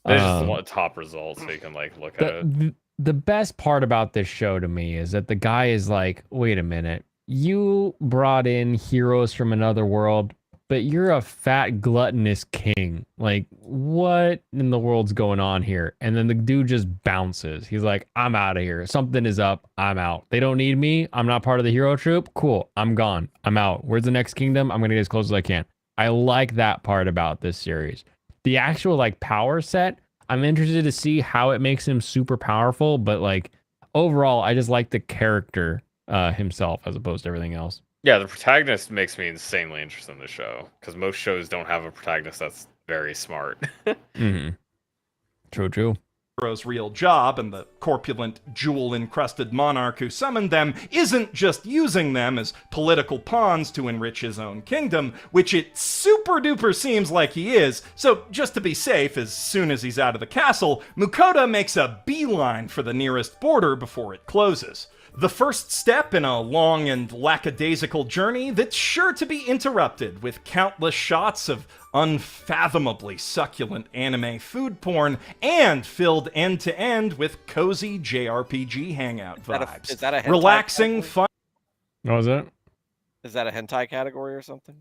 S2: There's just one top result, so you can like look at it.
S4: the best part about this show to me is that the guy is like, wait a minute, you brought in heroes from another world, but you're a fat gluttonous king. Like, what in the world's going on here? And then the dude just bounces. He's like, I'm out of here. Something is up. I'm out. They don't need me. I'm not part of the hero troop. Cool. I'm gone. I'm out. Where's the next kingdom? I'm gonna get as close as I can. I like that part about this series. The actual like power set, I'm interested to see how it makes him super powerful, but like overall, I just like the character himself as opposed to everything else.
S2: Yeah, the protagonist makes me insanely interested in the show because most shows don't have a protagonist that's very smart.
S4: Mm-hmm. True.
S5: hero's real job and the corpulent, jewel-encrusted monarch who summoned them isn't just using them as political pawns to enrich his own kingdom, which it super-duper seems like he is, so just to be safe, as soon as he's out of the castle, Mukoda makes a beeline for the nearest border before it closes. The first step in a long and lackadaisical journey that's sure to be interrupted with countless shots of unfathomably succulent anime food porn and filled end to end with cozy JRPG hangout vibes.
S6: Is that a hentai
S5: relaxing,
S6: category?
S5: fun.
S4: What was it?
S6: Is that a hentai category or something?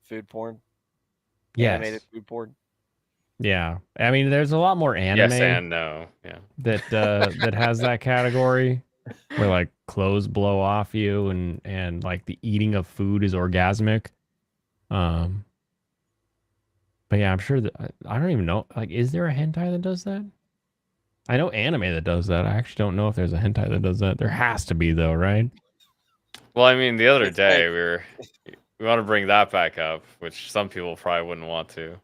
S6: Food porn?
S4: Yes.
S6: Animated food porn?
S4: Yeah. I mean, there's a lot more anime
S2: Yes and no. Yeah.
S4: that has that category where like clothes blow off you and like the eating of food is orgasmic. But yeah, I'm sure that I don't even know. Like, is there a hentai that does that? I know anime that does that. I actually don't know if there's a hentai that does that. There has to be though, right?
S2: Well, I mean, the other
S6: It's
S2: day
S6: like-
S2: we want to bring that back up, which some people probably wouldn't want to.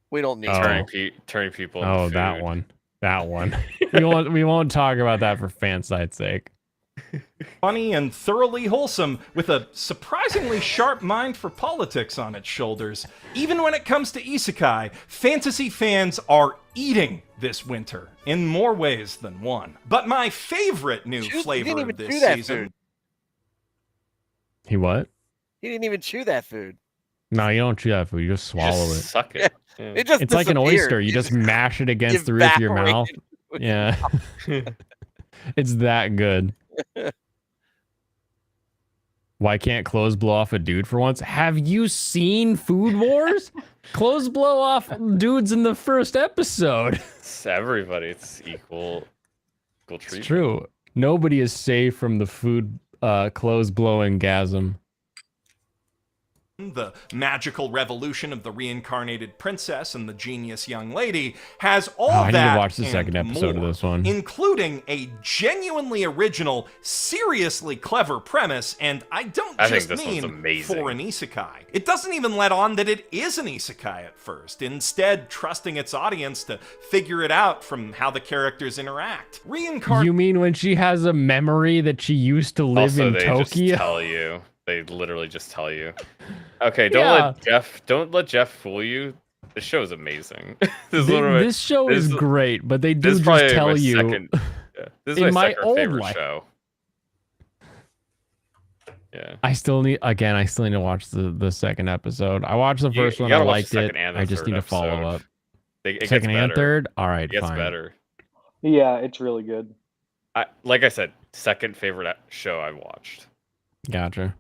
S6: We don't need
S4: Oh.
S2: Turning people into
S4: Oh, that
S2: food.
S4: one. That one. we won't talk about that for fan site's sake.
S5: Funny and thoroughly wholesome, with a surprisingly sharp mind for politics on its shoulders. Even when it comes to isekai, fantasy fans are eating this winter in more ways than one. But my favorite new
S6: He
S5: flavor
S6: didn't
S5: of
S6: even
S5: this
S6: chew that
S5: season.
S6: food.
S4: He what?
S6: He didn't even chew that food.
S4: No, you don't chew that food. You just
S2: You
S4: swallow
S2: just
S4: it.
S2: suck it. Yeah.
S6: It just
S4: It's like an
S6: disappeared.
S4: oyster. You just mash it against the roof of your
S6: evaporated
S4: mouth.
S6: with-
S4: Yeah. It's that good. Why can't clothes blow off a dude for once? Have you seen Food Wars? Clothes blow off dudes in the first episode.
S2: It's everybody. It's equal treatment.
S4: It's true. Nobody is safe from the food clothes blowing gasm.
S5: The magical revolution of the reincarnated princess and the genius young lady has all
S4: I
S5: that
S4: need to watch the
S5: and
S4: second episode
S5: more,
S4: of this one.
S5: including a genuinely original, seriously clever premise, and I don't
S2: I think
S5: just
S2: this one's
S5: mean
S2: amazing.
S5: for an isekai. It doesn't even let on that it is an isekai at first, instead trusting its audience to figure it out from how the characters interact.
S4: You mean when she has a memory that she used to live
S2: Also,
S4: in
S2: they
S4: Tokyo?
S2: just tell you. They literally just tell you. Okay, don't let Jeff fool you. This show is amazing.
S4: This show is
S2: this-
S4: great, but they do
S2: This is
S4: just
S2: probably
S4: tell
S2: my
S4: you.
S2: second- yeah, this is
S4: in
S2: my
S4: my
S2: second
S4: old
S2: favorite
S4: life-
S2: show. Yeah.
S4: I still need to watch the second episode. I watched the first
S2: You
S4: one. I
S2: gotta watch
S4: liked
S2: the
S4: it.
S2: second and the
S4: I just
S2: third
S4: need to follow
S2: episode.
S4: up.
S2: It gets
S4: Second and
S2: better.
S4: third. All right,
S2: It gets
S4: fine.
S2: better.
S1: Yeah, it's really good.
S2: Like I said, second favorite show I watched.
S4: Gotcha.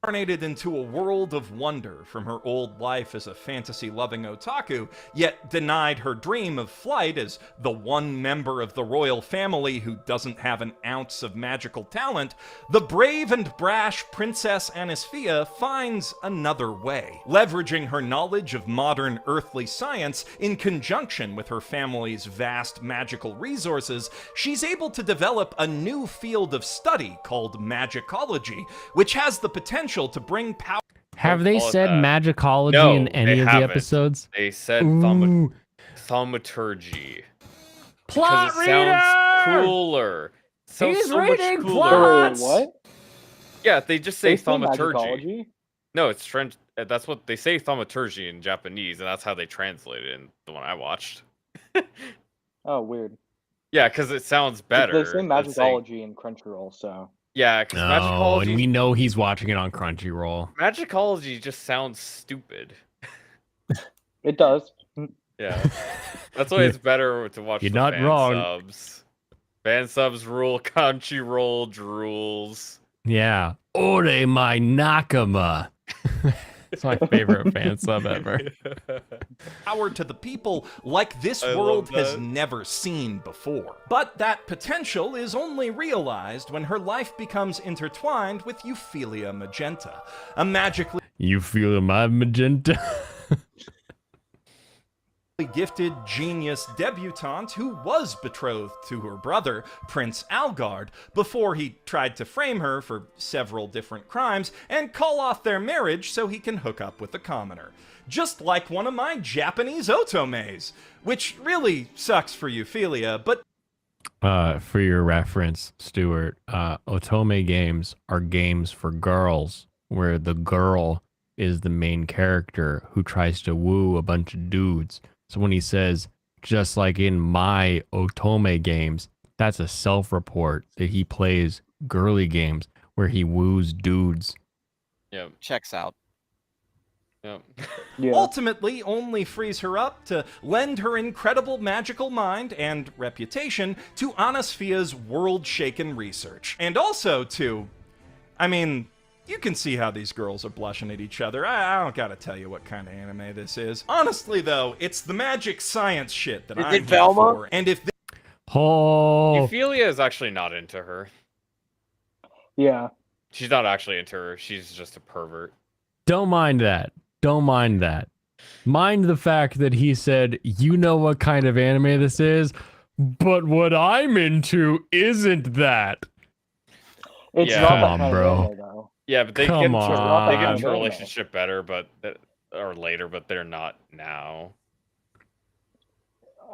S5: Incarnated into a world of wonder from her old life as a fantasy-loving otaku, yet denied her dream of flight as the one member of the royal family who doesn't have an ounce of magical talent, the brave and brash Princess Anisfia finds another way. Leveraging her knowledge of modern earthly science in conjunction with her family's vast magical resources, she's able to develop a new field of study called magicology, which has the potential to bring power.
S4: Have they
S2: call it
S4: said
S2: that.
S4: magicology
S2: No,
S4: in any
S2: they
S4: of the
S2: haven't.
S4: episodes?
S2: They said
S4: Ooh.
S2: thaumaturgy.
S4: Plot
S2: Because it sounds
S4: reader!
S2: cooler. So,
S4: He's
S2: so much
S4: reading
S2: cooler.
S4: plots!
S1: What?
S2: Yeah, they just say
S1: They say
S2: thaumaturgy.
S1: magicology?
S2: No, it's that's what they say thaumaturgy in Japanese, and that's how they translate it in the one I watched.
S1: Oh, weird.
S2: Yeah, because it sounds better.
S1: They say
S2: than saying-
S1: magicology in Crunchyroll, so
S2: Yeah, because
S4: Oh,
S2: magicology.
S4: and we know he's watching it on Crunchyroll.
S2: Magicology just sounds stupid.
S1: it does.
S2: Yeah, that's why it's better to watch.
S4: You're
S2: the
S4: not
S2: fan
S4: wrong.
S2: Subs. Fan subs rule. Crunchyroll drools.
S4: Yeah. Ore my Nakama. It's my favorite fan sub ever.
S5: Power to the people like this
S2: I
S5: world
S2: love
S5: has
S2: that.
S5: never seen before. But that potential is only realized when her life becomes intertwined with Euphelia Magenta, a magically
S4: You feel my magenta?
S5: gifted genius debutante who was betrothed to her brother, Prince Algard, before he tried to frame her for several different crimes and call off their marriage so he can hook up with a commoner. Just like one of my Japanese otomes, which really sucks for Euphelia, but
S4: For your reference, Stuart, Otome games are games for girls where the girl is the main character who tries to woo a bunch of dudes. So when he says, just like in my Otome games, That's a self-report that he plays girly games where he woos dudes.
S2: Yep.
S6: Checks out.
S2: Yep.
S1: Yeah.
S5: Ultimately only frees her up to lend her incredible magical mind and reputation to Anasfia's world-shaken research. And also to... I mean, you can see how these girls are blushing at each other. I don't gotta tell you what kind of anime this is. Honestly, though, it's the magic science shit that
S6: Is
S5: I'm
S6: it
S5: here
S6: Velma?
S5: for. And if
S4: Oh,
S2: Ophelia is actually not into her.
S1: Yeah.
S2: She's not actually into her. She's just a pervert.
S4: don't mind that. Don't mind that. Mind the fact that he said, you know what kind of anime this is, but what I'm into isn't that.
S1: It's
S2: Yeah.
S1: not
S4: Come
S1: that
S4: on,
S1: kind
S4: bro.
S1: of anime, though.
S2: Yeah, but they
S4: Come
S2: get into,
S4: on.
S2: they get into a
S1: Anime.
S2: relationship better, but or later, but they're not now.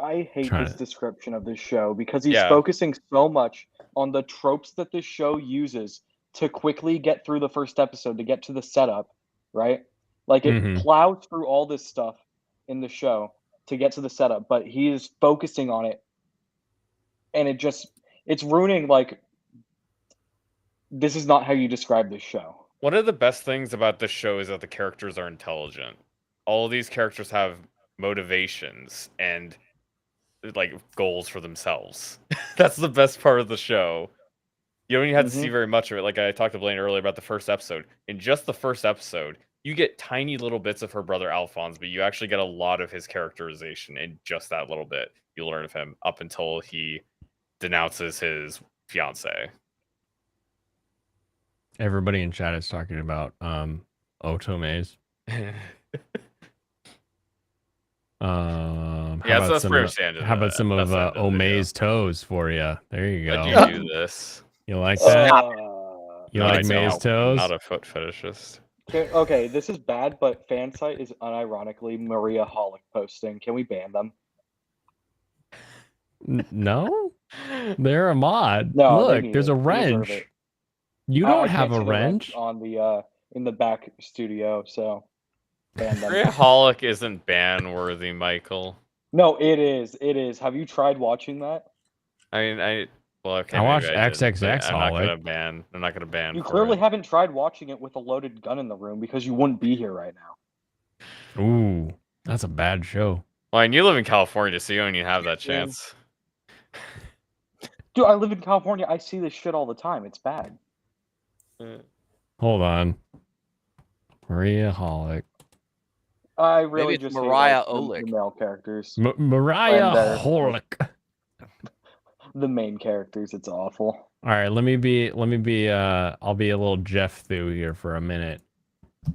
S1: I hate
S4: Trying
S1: this
S4: to-
S1: description of this show because he's
S2: Yeah.
S1: focusing so much on the tropes that this show uses to quickly get through the first episode to get to the setup, right? Like it
S4: Mhm.
S1: plows through all this stuff in the show to get to the setup, but he is focusing on it, and it's ruining. Like, this is not how you describe this show.
S2: One of the best things about this show is that the characters are intelligent. All of these characters have motivations and like goals for themselves. That's the best part of the show. You don't even have to see very much of it. Like I talked to Blaine earlier about the first episode. In just the first episode, you get tiny little bits of her brother Alphonse, but you actually get a lot of his characterization in just that little bit. You learn of him up until he denounces his fiance.
S4: Everybody in chat is talking about Otomes. How
S2: Yeah, so
S4: about
S2: that's
S4: some
S2: pretty
S4: of,
S2: standard.
S4: how about some of
S2: that's the end video.
S4: Ome's toes for you? There you go.
S2: Why'd you do this?
S4: You like that? You
S2: No,
S4: like
S2: it's
S4: May's
S2: not-
S4: toes?
S2: I'm not a foot fetishist.
S1: Okay, this is bad, but Fansite is unironically Maria Holic posting. Can we ban them?
S4: No, they're a mod.
S1: No, they
S4: Look,
S1: need
S4: there's
S1: it.
S4: a
S1: They deserve
S4: wrench.
S1: it.
S4: You
S1: I
S4: don't
S1: can't
S4: have a
S1: see the
S4: wrench.
S1: on the in the back studio, so ban them.
S2: Maria Holic isn't ban worthy, Michael.
S1: No, it is. It is. Have you tried watching that?
S2: I mean, well, okay.
S4: I
S2: maybe
S4: watched
S2: didn't, but
S4: XXX
S2: I'm not
S4: Holic.
S2: gonna ban. I'm not gonna ban.
S1: You
S2: for
S1: clearly
S2: it.
S1: haven't tried watching it with a loaded gun in the room because you wouldn't be here right now.
S4: Ooh, that's a bad show.
S2: Well, and you live in California, so you don't even have that
S1: Yeah.
S2: chance.
S1: Dude, I live in California. I see this shit all the time. It's bad.
S4: Hold on. Maria Holic.
S1: I really
S6: it's
S1: just
S6: Mariah
S1: hate, like, the
S6: Olick.
S1: male characters.
S4: Mariah
S1: And there.
S4: Holic.
S1: The main characters. It's awful.
S4: All right, I'll be a little Jeff Thu here for a minute.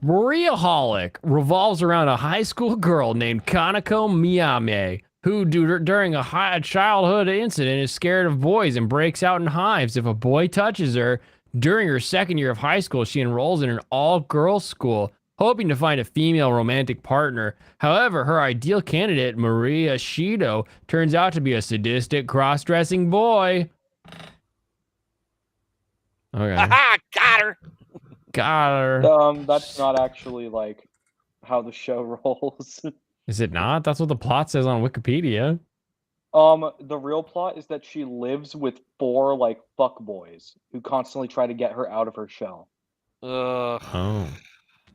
S4: Maria Holic revolves around a high school girl named Kanako Miyame, who during a childhood incident is scared of boys and breaks out in hives if a boy touches her. During her second year of high school, she enrolls in an all-girls school, hoping to find a female romantic partner. However, her ideal candidate, Maria Shido, turns out to be a sadistic, cross-dressing boy. Okay.
S6: Haha, got her.
S4: Got her.
S1: That's not actually like how the show rolls.
S4: Is it not? That's what the plot says on Wikipedia.
S1: The real plot is that she lives with 4 like fuckboys who constantly try to get her out of her shell.
S4: Oh.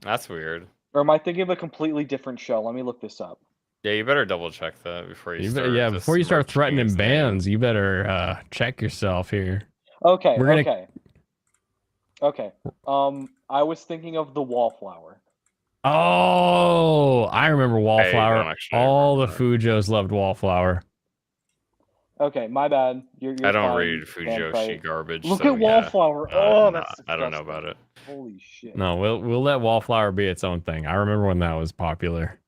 S2: That's weird.
S1: Or am I thinking of a completely different show? Let me look this up.
S2: Yeah, you better double check that before you start.
S4: Yeah, before you start
S2: besmirching
S4: threatening
S2: his name.
S4: bans, you better check yourself here.
S1: Okay,
S4: We're gonna-
S1: okay. I was thinking of the Wallflower.
S4: Oh, I remember Wallflower.
S2: don't actually
S4: All the
S2: remember
S4: Fujos loved Wallflower.
S1: Okay, my bad. You're
S2: I don't
S1: fine,
S2: read
S1: Fanfight.
S2: Fujoshi garbage.
S1: Look
S2: so
S1: at
S2: yeah.
S1: Wallflower.
S2: No,
S1: That's
S2: I don't know
S1: disgusting.
S2: about it.
S1: Holy shit.
S4: No, we'll let Wallflower be its own thing. I remember when that was popular.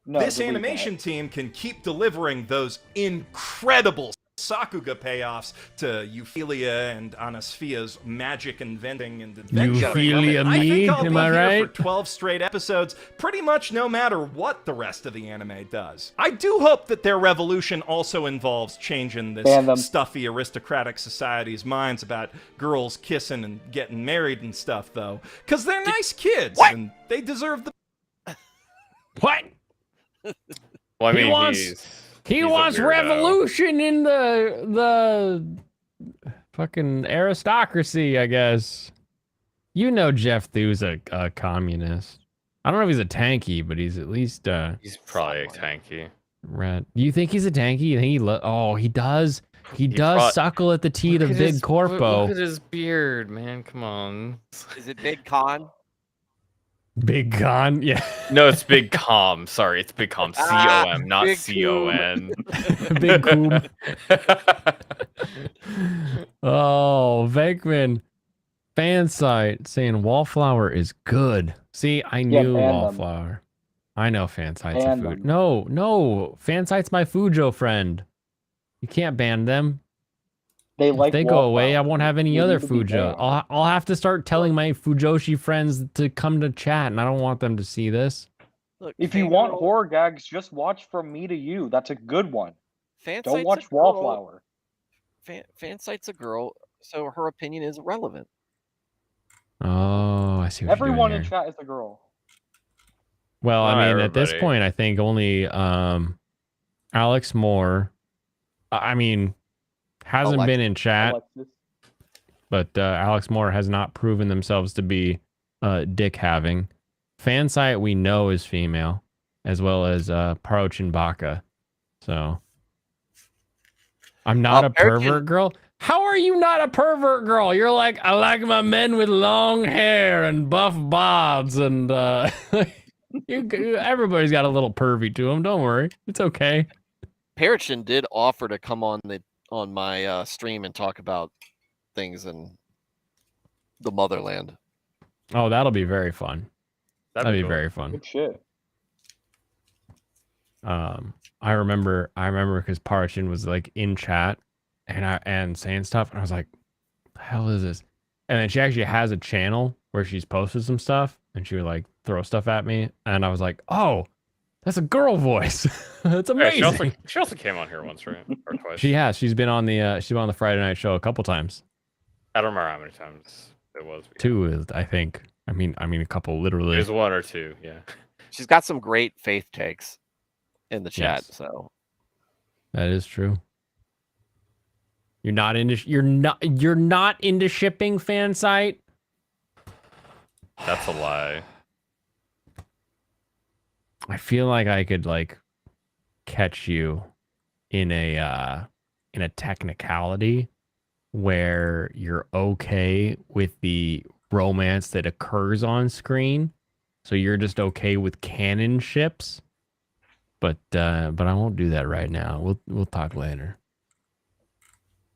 S1: No,
S5: this
S1: delete
S5: animation
S1: that.
S5: team can keep delivering those incredible Sakuga payoffs to Euphilia and Anasfia's magic inventing and adventure.
S4: Euphilia
S5: I
S4: me?
S5: think I'll
S4: Am
S5: be
S4: I
S5: here
S4: right?
S5: for 12 straight episodes, pretty much no matter what the rest of the anime does. I do hope that their revolution also involves changing
S1: Ban them.
S5: this stuffy aristocratic society's minds about girls kissing and getting married and stuff, though. Because they're nice kids, and they deserve the...
S4: What?
S2: Well, I
S4: He
S2: mean,
S4: wants-
S2: he's
S4: He
S2: He's a
S4: wants
S2: weirdo.
S4: revolution in the fucking aristocracy, I guess. You know Jeff Thu's a communist. I don't know if he's a tanky, but he's at least
S2: He's probably a tanky.
S4: red. Do you think he's a tanky? You think he does? He
S2: He
S4: does
S2: prob-
S4: suckle at the teat of Big Corpo.
S2: Look at his beard, man. Come on.
S6: Is it Big Con?
S4: Big Con, yeah.
S2: No, it's Big Com. Sorry, it's Big Com. C-O-M, not
S6: Big
S2: C-O-N.
S4: Big Coom. Oh, Venkman. Fan site saying Wallflower is good. See, I knew
S1: ban them.
S4: Wallflower. I know fan site's a
S1: Ban
S4: food.
S1: them.
S4: No. Fan site's my Fujo friend. You can't ban them.
S1: They
S4: If
S1: like
S4: they go away, I
S1: Wallflower.
S4: won't have any
S1: They
S4: other
S1: need to be
S4: Fujo.
S1: banned.
S4: I'll have to start telling my Fujoshi friends to come to chat, and I don't want them to see this.
S6: Look,
S1: If you want
S6: Fangirl-
S1: horror gags, just watch From Me to You. That's a good one.
S6: Fan
S1: Don't
S6: Site's
S1: watch
S6: a girl.
S1: Wallflower.
S6: Fan Site's a girl, so her opinion is irrelevant.
S4: Oh, I see what
S1: Everyone
S4: you're
S1: in
S4: doing here.
S1: chat is a girl.
S4: Well, I
S2: Not
S4: mean, at this
S2: everybody.
S4: point, I think only Alex Moore. I mean, hasn't
S6: Alexis.
S4: been in chat,
S1: Alexis.
S4: but Alex Moore has not proven themselves to be dick having. Fan site we know is female, as well as Paro Chinbaka. So I'm not a
S6: American-
S4: pervert girl. How are you not a pervert girl? You're like, I like my men with long hair and buff bods, and everybody's got a little pervy to them. Don't worry, it's okay.
S6: Parachin did offer to come on my stream and talk about things in the motherland.
S4: Oh, that'll be very fun. That'd be
S2: cool.
S4: very fun.
S1: Good shit.
S4: I remember because Parachin was like in chat and saying stuff, and I was like, "The hell is this?" And then she actually has a channel where she's posted some stuff, and she would like throw stuff at me, and I was like, "Oh, that's a girl voice. That's
S2: Yeah,
S4: amazing."
S2: she also came on here once, right? Or twice.
S4: She has. She's been on the Friday night show a couple times.
S2: I don't remember how many times it was. but yeah.
S4: Two, I think. I mean, a couple,
S2: It
S4: literally.
S2: was one or two, yeah.
S6: She's got some great faith takes in the chat.
S4: Yes.
S6: So
S4: That is true. You're not into shipping, fan site.
S2: That's a lie.
S4: I feel like I could like catch you in a technicality where you're okay with the romance that occurs on screen. So you're just okay with canon ships. But I won't do that right now. We'll talk later.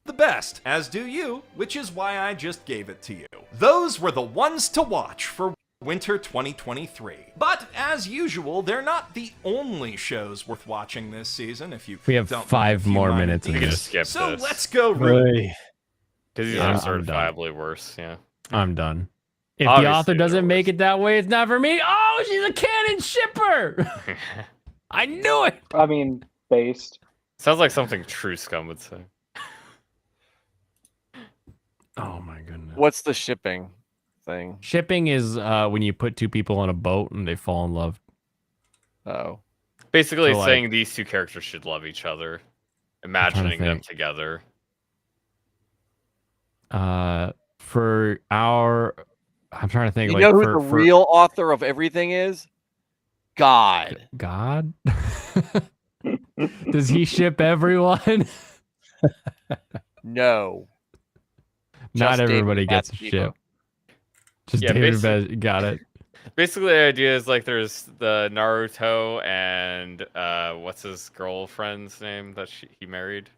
S5: The best, as do you, which is why I just gave it to you. Those were the ones to watch for winter 2023. But as usual, they're not the only shows worth watching this season. If you
S4: We have
S5: don't
S4: 5
S5: mind a few
S4: more
S5: minor
S4: minutes of
S2: We
S5: things.
S2: can
S4: this.
S2: just skip
S5: So
S2: this.
S5: let's go read.
S2: Because these
S4: Yeah,
S2: are
S4: I'm done.
S2: certifiably worse, yeah.
S4: I'm done. If
S2: Obviously,
S4: the author
S2: they're
S4: doesn't make
S2: worse.
S4: it that way, it's not for me. Oh, she's a canon shipper. I knew it.
S1: I mean, based.
S2: Sounds like something True Scum would say.
S4: Oh my goodness.
S6: what's the shipping thing?
S4: Shipping is when you put two people on a boat and they fall in love.
S6: Oh,
S2: Basically
S4: So, like-
S2: saying these two characters should love each other. Imagining them
S4: think.
S2: together.
S4: For our, I'm trying to think.
S6: you
S4: like
S6: know who
S4: for,
S6: the real author of everything is? God.
S4: God. Does he ship everyone?
S6: No.
S4: Not
S6: Just David
S4: everybody gets a
S6: Bathsheba.
S4: ship. Just
S2: Yeah,
S4: David
S2: basic-
S4: got it.
S2: Basically, the idea is like there's the Naruto and what's his girlfriend's name that he married?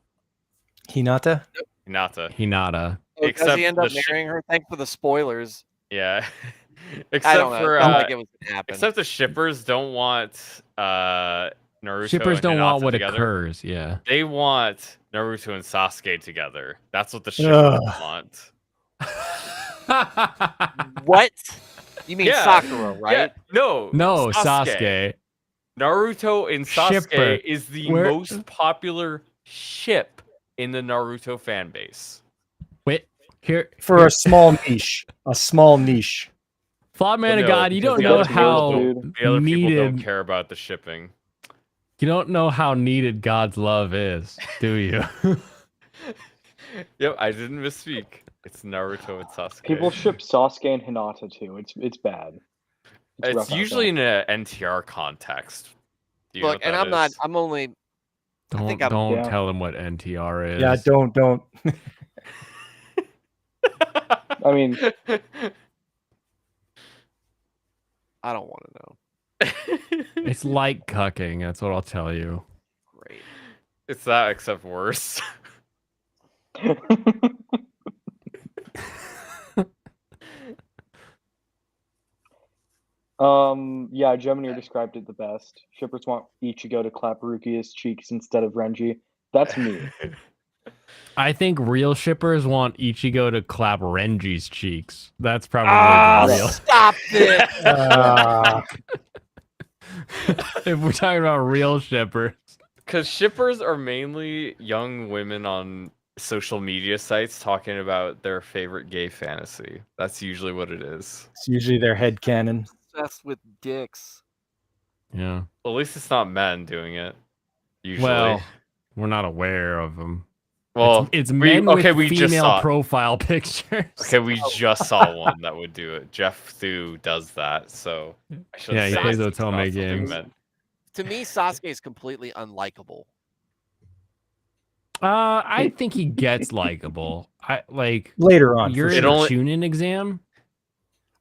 S3: Hinata?
S2: Hinata.
S4: Hinata.
S6: Oh, does
S2: Except
S6: he end up
S2: the shi-
S6: marrying her? Thanks for the spoilers.
S2: Yeah.
S6: I
S2: except
S6: don't know.
S2: for
S6: It felt like it was gonna happen.
S2: except the shippers don't want Naruto.
S4: Shippers
S2: and
S4: don't want
S2: Hinata
S4: what
S2: together.
S4: occurs. Yeah.
S2: They want Naruto and Sasuke together. That's what the
S3: Ugh.
S2: shippers want.
S6: What? You mean
S2: Yeah.
S6: Sakura, right?
S2: Yeah, no,
S4: No, Sasuke.
S2: Naruto and Sasuke
S4: Shipper.
S2: is the
S4: Where-
S2: most popular ship in the Naruto fan base.
S4: Wait, here
S3: For a small niche. A small niche.
S4: Flawed man of
S2: No,
S4: God, you
S2: because
S4: don't
S1: the
S4: know
S1: other
S4: how
S1: people, dude.
S2: The other people don't
S4: needed.
S2: care about the shipping.
S4: You don't know how needed God's love is, do you?
S2: Yep, I didn't misspeak. It's Naruto and Sasuke.
S1: People ship Sasuke and Hinata too. It's bad.
S2: It's
S1: rough out
S2: usually
S1: there.
S2: in an NTR context. Do you know
S6: Look,
S2: what
S6: and
S2: that
S6: I'm not.
S2: is?
S6: I'm only. think I'm-
S4: Don't
S1: Yeah.
S4: tell them what NTR is.
S3: Yeah, don't.
S1: I mean,
S6: I don't want to know.
S4: It's like cucking. That's what I'll tell you.
S6: Great.
S2: It's that except worse.
S1: yeah, Gemini described it the best. Shippers want Ichigo to clap Rukia's cheeks instead of Renji. That's me.
S4: I think real shippers want Ichigo to clap Renji's cheeks. That's probably
S6: Ah,
S4: the real.
S6: stop it!
S4: If we're talking about real shippers.
S2: Because shippers are mainly young women on social media sites talking about their favorite gay fantasy. That's usually what it is.
S3: It's usually their head cannon.
S6: Obsessed with dicks.
S4: Yeah.
S2: Well, at least it's not men doing it. Usually.
S4: Well, we're not aware of them.
S2: Well,
S4: it's men with
S2: we just
S4: female
S2: saw.
S4: profile pictures.
S2: Okay, we just saw one that would do it. Jeff Thu does that, so I should
S4: Yeah, he
S2: say
S4: plays
S2: it's
S4: Otome
S2: not something
S4: games.
S2: meant-
S6: To me, Sasuke is completely unlikable.
S4: I think he gets likable. I like
S3: Later on,
S4: you're
S3: for
S4: in
S3: sure.
S4: a
S2: only-
S4: tune-in exam.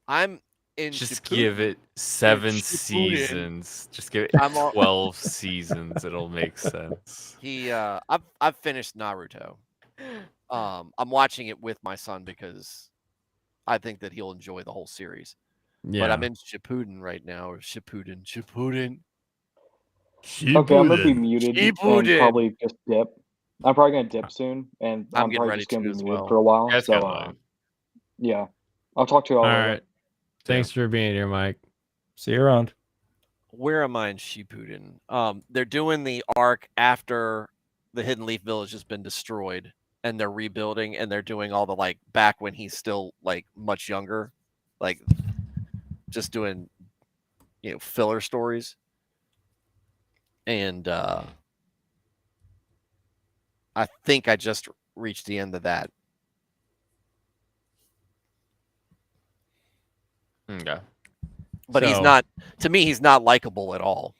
S6: I'm in.
S2: Just
S6: Shippuden.
S2: give it 7
S6: Shippuden.
S2: seasons. Just give it
S6: I'm all-
S2: 12 seasons. It'll make sense.
S6: I've finished Naruto. I'm watching it with my son because I think that he'll enjoy the whole series.
S4: Yeah.
S6: But I'm in Shippuden right now, or Shippuden.
S1: Okay, I'm gonna be
S4: Shippuden.
S1: muted
S6: Shippuden.
S1: and probably just dip. I'm probably gonna dip soon, and
S6: I'm
S1: I'm
S6: getting
S1: probably
S6: ready
S1: just gonna
S6: to
S1: be
S6: as
S1: muted
S6: well.
S1: for a while.
S2: Yeah, it's
S1: so,
S2: kinda lame.
S1: yeah, I'll talk to you all.
S4: All
S1: later.
S4: right. Thanks for being here, Mike.
S3: See you around.
S6: Where am I in Shippuden? They're doing the arc after the Hidden Leaf Village has been destroyed, and they're rebuilding, and they're doing all the like back when he's still like much younger, like just doing filler stories. And I think I just reached the end of that.
S2: Okay.
S6: But he's
S4: So-
S6: not. To me, he's not likable at all.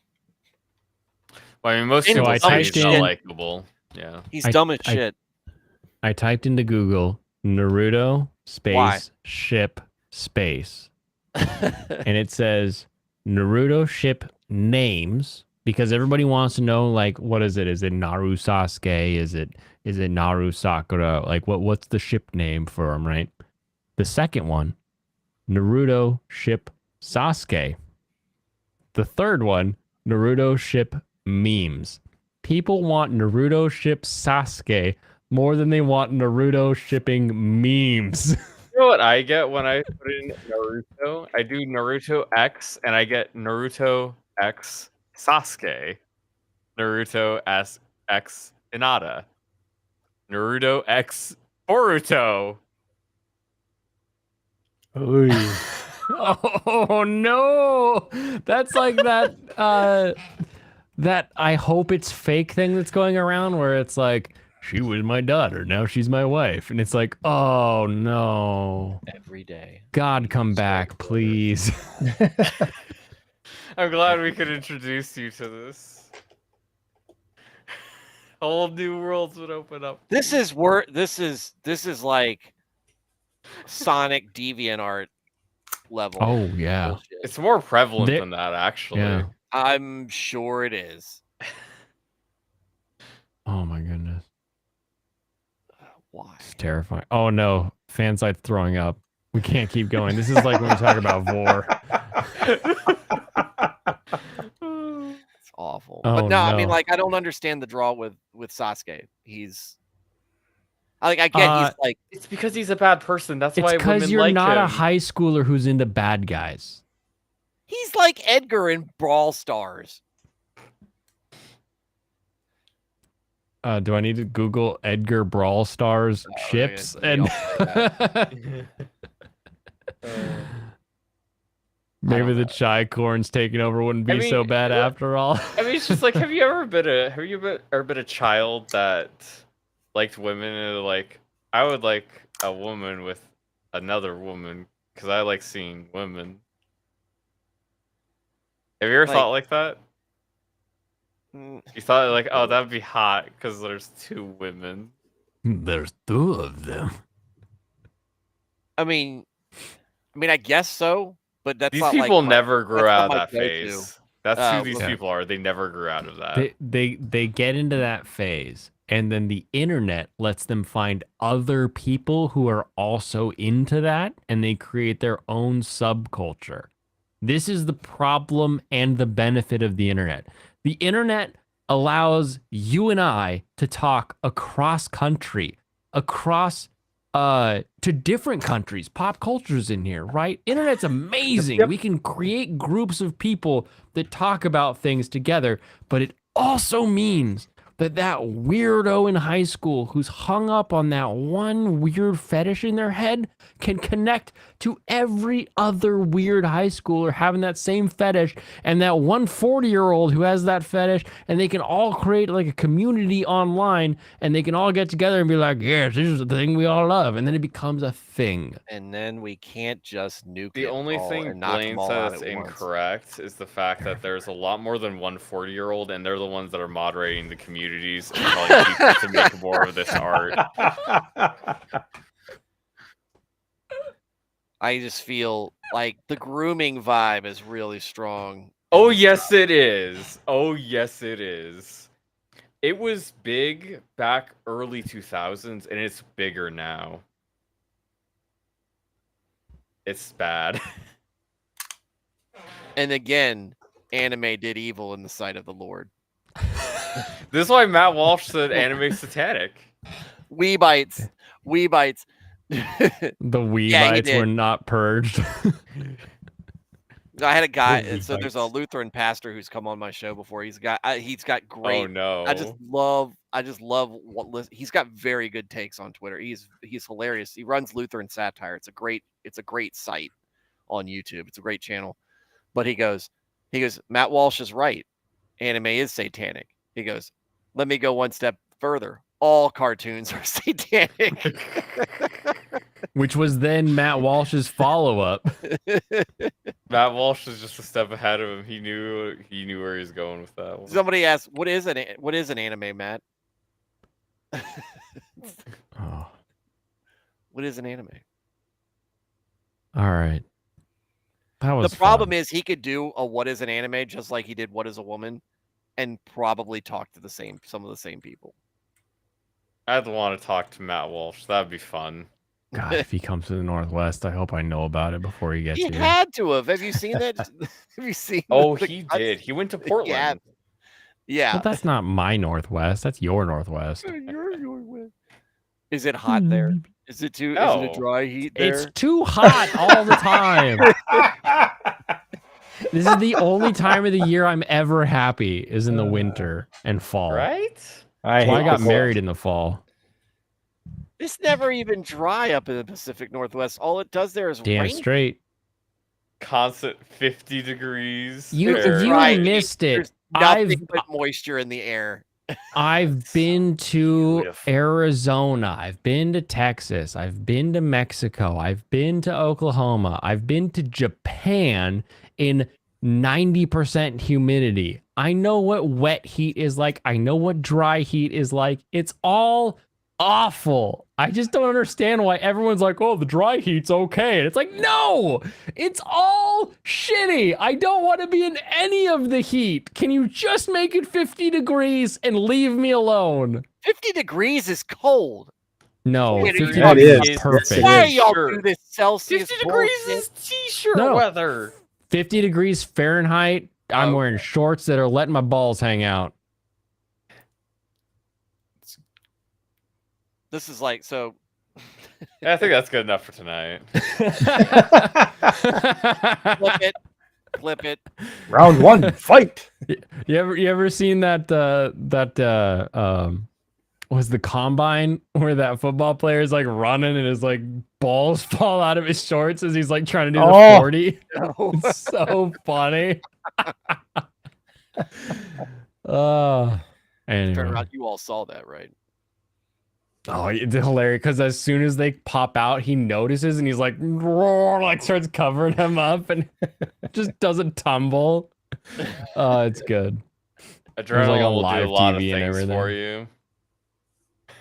S2: Well, I mean, most
S6: So
S2: people
S6: I
S2: say
S6: typed
S2: he's not
S6: in-
S2: likable. Yeah.
S6: He's
S4: I-
S6: dumb as
S4: I-
S6: shit.
S4: I typed into Google Naruto space
S6: Why?
S4: ship space, and it says Naruto ship names because everybody wants to know like what is it? Is it Naru Sasuke? Is it Naru Sakura? Like what's the ship name for him? Right. The second one, Naruto ship Sasuke. The third one, Naruto ship memes. People want Naruto ship Sasuke more than they want Naruto shipping memes.
S2: You know what I get when I put in Naruto? I do Naruto X and I get Naruto X Sasuke, Naruto X Hinata, Naruto X Boruto.
S4: Oh no! That's like that that I hope it's fake thing that's going around where it's like she was my daughter, now she's my wife, and it's like, oh no,
S6: Every day.
S4: God come back, please.
S2: I'm glad we could introduce you to this. Whole new worlds would open up.
S6: This is where this is like Sonic DeviantArt level.
S4: Oh yeah,
S6: bullshit.
S2: It's more prevalent
S4: There-
S2: than that, actually.
S4: yeah.
S6: I'm sure it is.
S4: Oh my goodness,
S6: Why?
S4: it's terrifying. Oh no, fan site's throwing up. We can't keep going. This is like when we talk about Vor.
S6: It's awful.
S4: Oh,
S6: But no, I mean,
S4: no.
S6: like, I don't understand the draw with Sasuke. I get he's like
S2: It's because he's a bad person. That's
S4: It's
S2: why
S4: because
S2: women
S4: you're
S2: like
S4: not
S2: him.
S4: a high schooler who's into bad guys.
S6: he's like Edgar in Brawl Stars.
S4: Do I need to Google Edgar Brawl Stars
S6: Oh, yeah,
S4: ships?
S6: yeah,
S4: And
S6: I'll play don't
S4: Maybe the
S6: know.
S4: chai corns taking over wouldn't be
S2: I
S4: so
S2: mean,
S4: bad after all.
S2: I mean, it's just like, have you ever been a child that liked women and like, I would like a woman with another woman because I like seeing women. Have you ever thought like that?
S6: Mm,
S2: You thought like, oh, that'd be hot because there's two women.
S4: There's two of them.
S6: I mean, I guess so, but that's
S2: These
S6: not
S2: people
S6: like my,
S2: never grew
S6: that's not
S2: out of
S6: my
S2: that
S6: go-to.
S2: phase. That's who these
S4: yeah.
S2: people are. They never grew out of that.
S4: They get into that phase, and then the internet lets them find other people who are also into that, and they create their own subculture. This is the problem and the benefit of the internet. The internet allows you and I to talk across country, across to different countries. Pop culture's in here, right? Internet's amazing.
S3: Yep.
S4: We can create groups of people that talk about things together, but it also means that weirdo in high school who's hung up on that one weird fetish in their head can connect to every other weird high schooler having that same fetish, and that 140-year-old who has that fetish, and they can all create like a community online, and they can all get together and be like, yes, this is the thing we all love, and then it becomes a thing.
S6: And then we can't just nuke
S2: The
S6: it
S2: only
S6: all
S2: thing
S6: and knock them
S2: Blaine
S6: all out
S2: says
S6: at once.
S2: incorrect is the fact that there's a lot more than 140-year-old, and they're the ones that are moderating the communities and telling people to make more of this art.
S6: I just feel like the grooming vibe is really strong.
S2: Oh, yes, it is. Oh, yes, it is. It was big back early 2000s, and it's bigger now. It's bad.
S6: And again, anime did evil in the sight of the Lord.
S2: This is why Matt Walsh said anime satanic.
S6: Wee bites.
S4: The Wii
S6: Yeah, he
S4: bites were
S6: did.
S4: not purged.
S6: I had a guy.
S3: Wee
S6: So there's a
S3: bites.
S6: Lutheran pastor who's come on my show before. He's got great.
S2: Oh, no.
S6: I just love what he's got. Very good takes on Twitter. He's hilarious. He runs Lutheran Satire. It's a great site on YouTube. It's a great channel. But he goes, Matt Walsh is right. Anime is satanic. He goes, let me go one step further. All cartoons are satanic.
S4: Which was then Matt Walsh's follow-up.
S2: Matt Walsh is just a step ahead of him. He knew where he was going with that one.
S6: Somebody asked, what is an anime, Matt?
S4: Oh,
S6: What is an anime?
S4: all right. That was
S6: The problem
S4: fun.
S6: is he could do a what is an anime just like he did what is a woman, and probably talk to some of the same people.
S2: I'd want to talk to Matt Walsh. That'd be fun.
S4: God, if he comes to the Northwest, I hope I know about it before he gets
S6: He
S4: here.
S6: had to have. Have you seen that? Have you seen?
S2: Oh,
S6: the
S2: he
S6: cuts?
S2: did. He went to Portland.
S6: Yeah.
S4: But that's not my Northwest. That's your Northwest.
S6: Is it hot there? Is it too? Is it
S2: No.
S6: a dry heat there?
S4: It's too hot all the time. This is the only time of the year I'm ever happy is in the winter and fall.
S2: Right?
S3: I
S4: That's why I
S3: hate
S4: got
S3: the
S4: married in the fall.
S6: It's never even dry up in the Pacific Northwest. All it does there is
S4: Damn
S6: rain.
S4: straight.
S2: Constant 50 degrees.
S4: You
S2: Fahrenheit.
S4: missed it.
S6: There's
S4: I've
S6: nothing but moisture in the air.
S4: I've been to
S2: Beautiful.
S4: Arizona. I've been to Texas. I've been to Mexico. I've been to Oklahoma. I've been to Japan in 90% humidity. I know what wet heat is like. I know what dry heat is like. It's all awful. I just don't understand why everyone's like, oh, the dry heat's okay. And it's like, no, it's all shitty. I don't want to be in any of the heat. Can you just make it 50 degrees and leave me alone?
S6: 50 degrees is cold.
S4: No,
S6: It
S4: 50
S3: is.
S4: degrees
S3: It
S4: is
S3: is.
S4: perfect.
S6: Why
S3: is.
S6: y'all
S2: Sure.
S6: do this Celsius
S2: 50 degrees
S6: bullshit?
S2: is t-shirt
S4: No.
S2: weather.
S4: 50 degrees Fahrenheit. I'm
S2: Oh.
S4: wearing shorts that are letting my balls hang out.
S6: This is like so.
S2: Yeah, I think that's good enough for tonight.
S6: Flip it.
S3: Round one, fight.
S4: You ever seen that was the combine where that football player is like running and his like balls fall out of his shorts as he's like trying to do the
S3: Oh.
S4: 40. It's so funny. Anyway.
S6: Turn around, you all saw that, right?
S4: Oh, it's hilarious because as soon as they pop out, he notices and he's like, roar, like starts covering him up and just doesn't tumble. Oh, it's good.
S2: Adrenaline
S4: like a
S2: will
S4: live
S2: do a lot of
S4: TV and
S2: things for
S4: everything.
S2: you.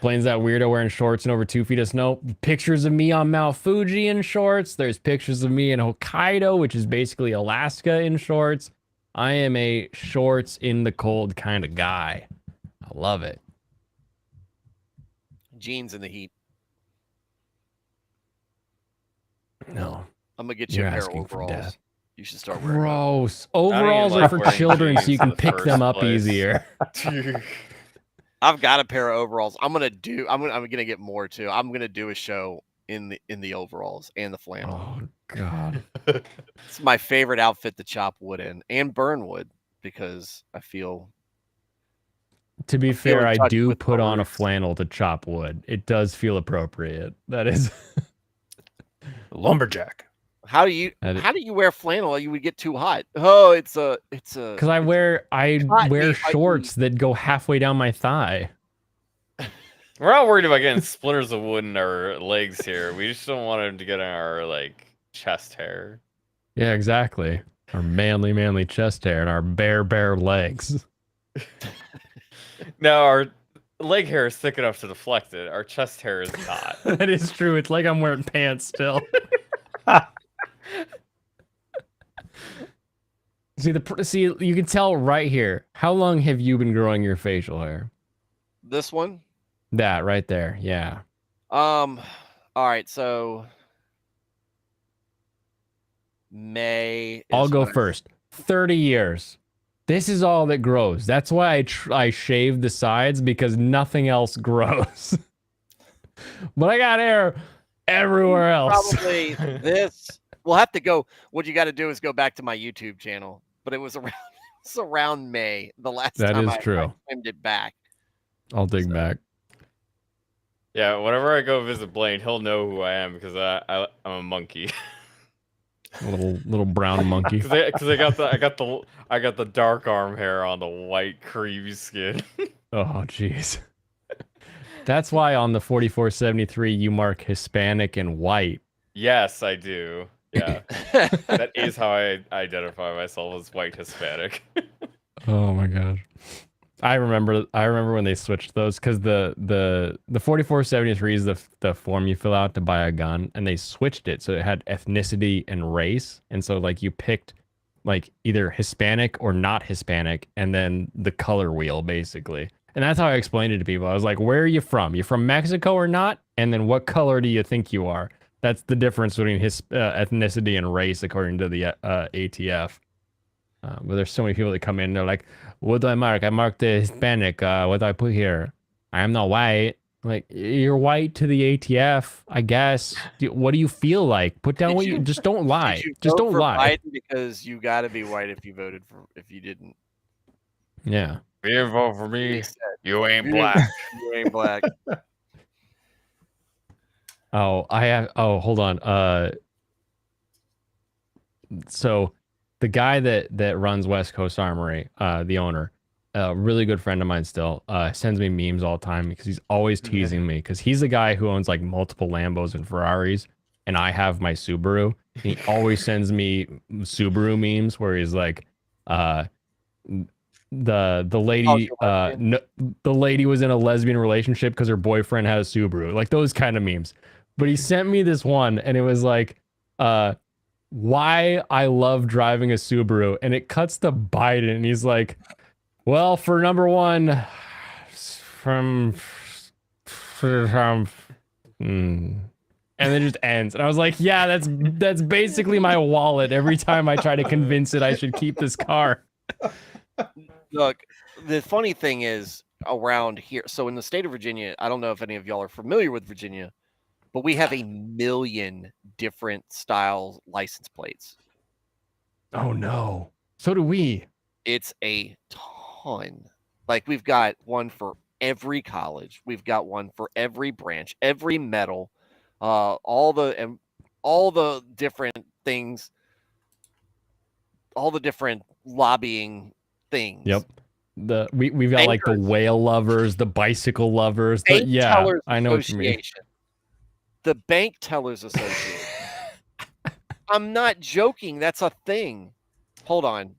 S4: Plains that weirdo wearing shorts and over 2 feet of snow. Pictures of me on Mount Fuji in shorts. There's pictures of me in Hokkaido, which is basically Alaska, in shorts. I am a shorts in the cold kind of guy. I love it.
S6: Jeans in the heat.
S4: No.
S6: I'm gonna get you
S4: You're
S6: a pair of
S4: asking for
S6: overalls.
S4: death.
S6: You should start wearing those.
S4: Gross.
S2: I don't even
S4: Overalls are
S2: like
S4: for
S2: wearing
S4: children so
S2: jeans
S4: you
S2: in
S4: can
S2: the
S4: pick them
S2: first
S4: up
S2: place.
S4: easier.
S6: I've got a pair of overalls. I'm gonna get more too. I'm gonna do a show in the overalls and the flannel.
S4: Oh, God.
S6: It's my favorite outfit to chop wood in and burn wood because I feel.
S4: To be
S6: I feel
S4: fair,
S6: in
S4: I
S6: touch
S4: do
S6: with
S4: put
S6: my
S4: on a
S6: roots.
S4: flannel to chop wood. It does feel appropriate. That is.
S3: Lumberjack.
S6: How do you wear flannel? You would get too hot. Oh, it's a.
S4: Because I wear
S6: Cotton meat,
S4: shorts that go halfway down my thigh.
S2: We're not worried about getting splinters of wood in our legs here. We just don't want them to get in our like chest hair.
S4: Yeah, exactly. Our manly chest hair and our bare legs.
S2: No, our leg hair is thick enough to deflect it. Our chest hair is not.
S4: That is true. It's like I'm wearing pants still. See, you can tell right here. How long have you been growing your facial hair?
S6: This one.
S4: That right there. Yeah.
S6: All right, so May.
S4: I'll
S6: is
S4: go
S6: when I-
S4: first. 30 years. This is all that grows. That's why I shave the sides because nothing else grows. But I got hair everywhere else.
S6: Probably this. We'll have to go. What you got to do is go back to my YouTube channel. But it was around May the last
S4: That
S6: time
S4: is true.
S6: I trimmed it back.
S4: I'll dig back.
S2: Yeah, whenever I go visit Blaine, he'll know who I am because I'm a monkey.
S4: A little brown monkey.
S2: Because I got the dark arm hair on the white creamy skin.
S4: Oh, jeez. That's why on the 4473 you mark Hispanic and white.
S2: Yes, I do. Yeah, that is how I identify myself as white Hispanic.
S4: Oh my gosh. I remember when they switched those because the 4473 is the form you fill out to buy a gun, and they switched it so it had ethnicity and race, and so like you picked like either Hispanic or not Hispanic, and then the color wheel basically. And that's how I explained it to people. I was like, "Where are you from? You from Mexico or not? And then what color do you think you are?" That's the difference between his ethnicity and race according to the ATF. But there's so many people that come in. They're like, "What do I mark? I marked the Hispanic. What do I put here? I am not white." Like, you're white to the ATF, I guess. What do you feel like? Put down what you just don't lie.
S6: Did you
S4: Just
S6: vote
S4: don't
S6: for
S4: lie.
S6: Biden? Because you got to be white if you voted for. If you didn't,
S2: If
S4: Yeah.
S2: you didn't vote for
S6: He
S2: me,
S6: said,
S2: you ain't
S6: You
S2: black.
S6: you ain't black.
S4: Oh, hold on. So the guy that runs West Coast Armory, the owner, a really good friend of mine still, sends me memes all the time because he's always teasing me because he's the guy who owns like multiple Lambos and Ferraris, and I have my Subaru. And he always sends me Subaru memes where he's like, the lady the lady was in a lesbian relationship because her boyfriend had a Subaru, like those kind of memes. But he sent me this one and it was like why I love driving a Subaru, and it cuts to Biden and he's like, well, for number one, and then it just ends. And I was like, yeah, that's basically my wallet every time I try to convince it I should keep this car.
S6: Look, the funny thing is around here. So in the state of Virginia, I don't know if any of y'all are familiar with Virginia, but we have 1 million different style license plates.
S4: Oh no. So do we.
S6: It's a ton. Like we've got one for every college. We've got one for every branch, every medal, all the different things, all the different lobbying things.
S4: Yep. We've got like the
S6: Bankers.
S4: whale lovers, the bicycle lovers.
S6: Bank Tellers
S4: I know what you mean.
S6: Association. The Bank Tellers Association. I'm not joking. That's a thing. Hold on.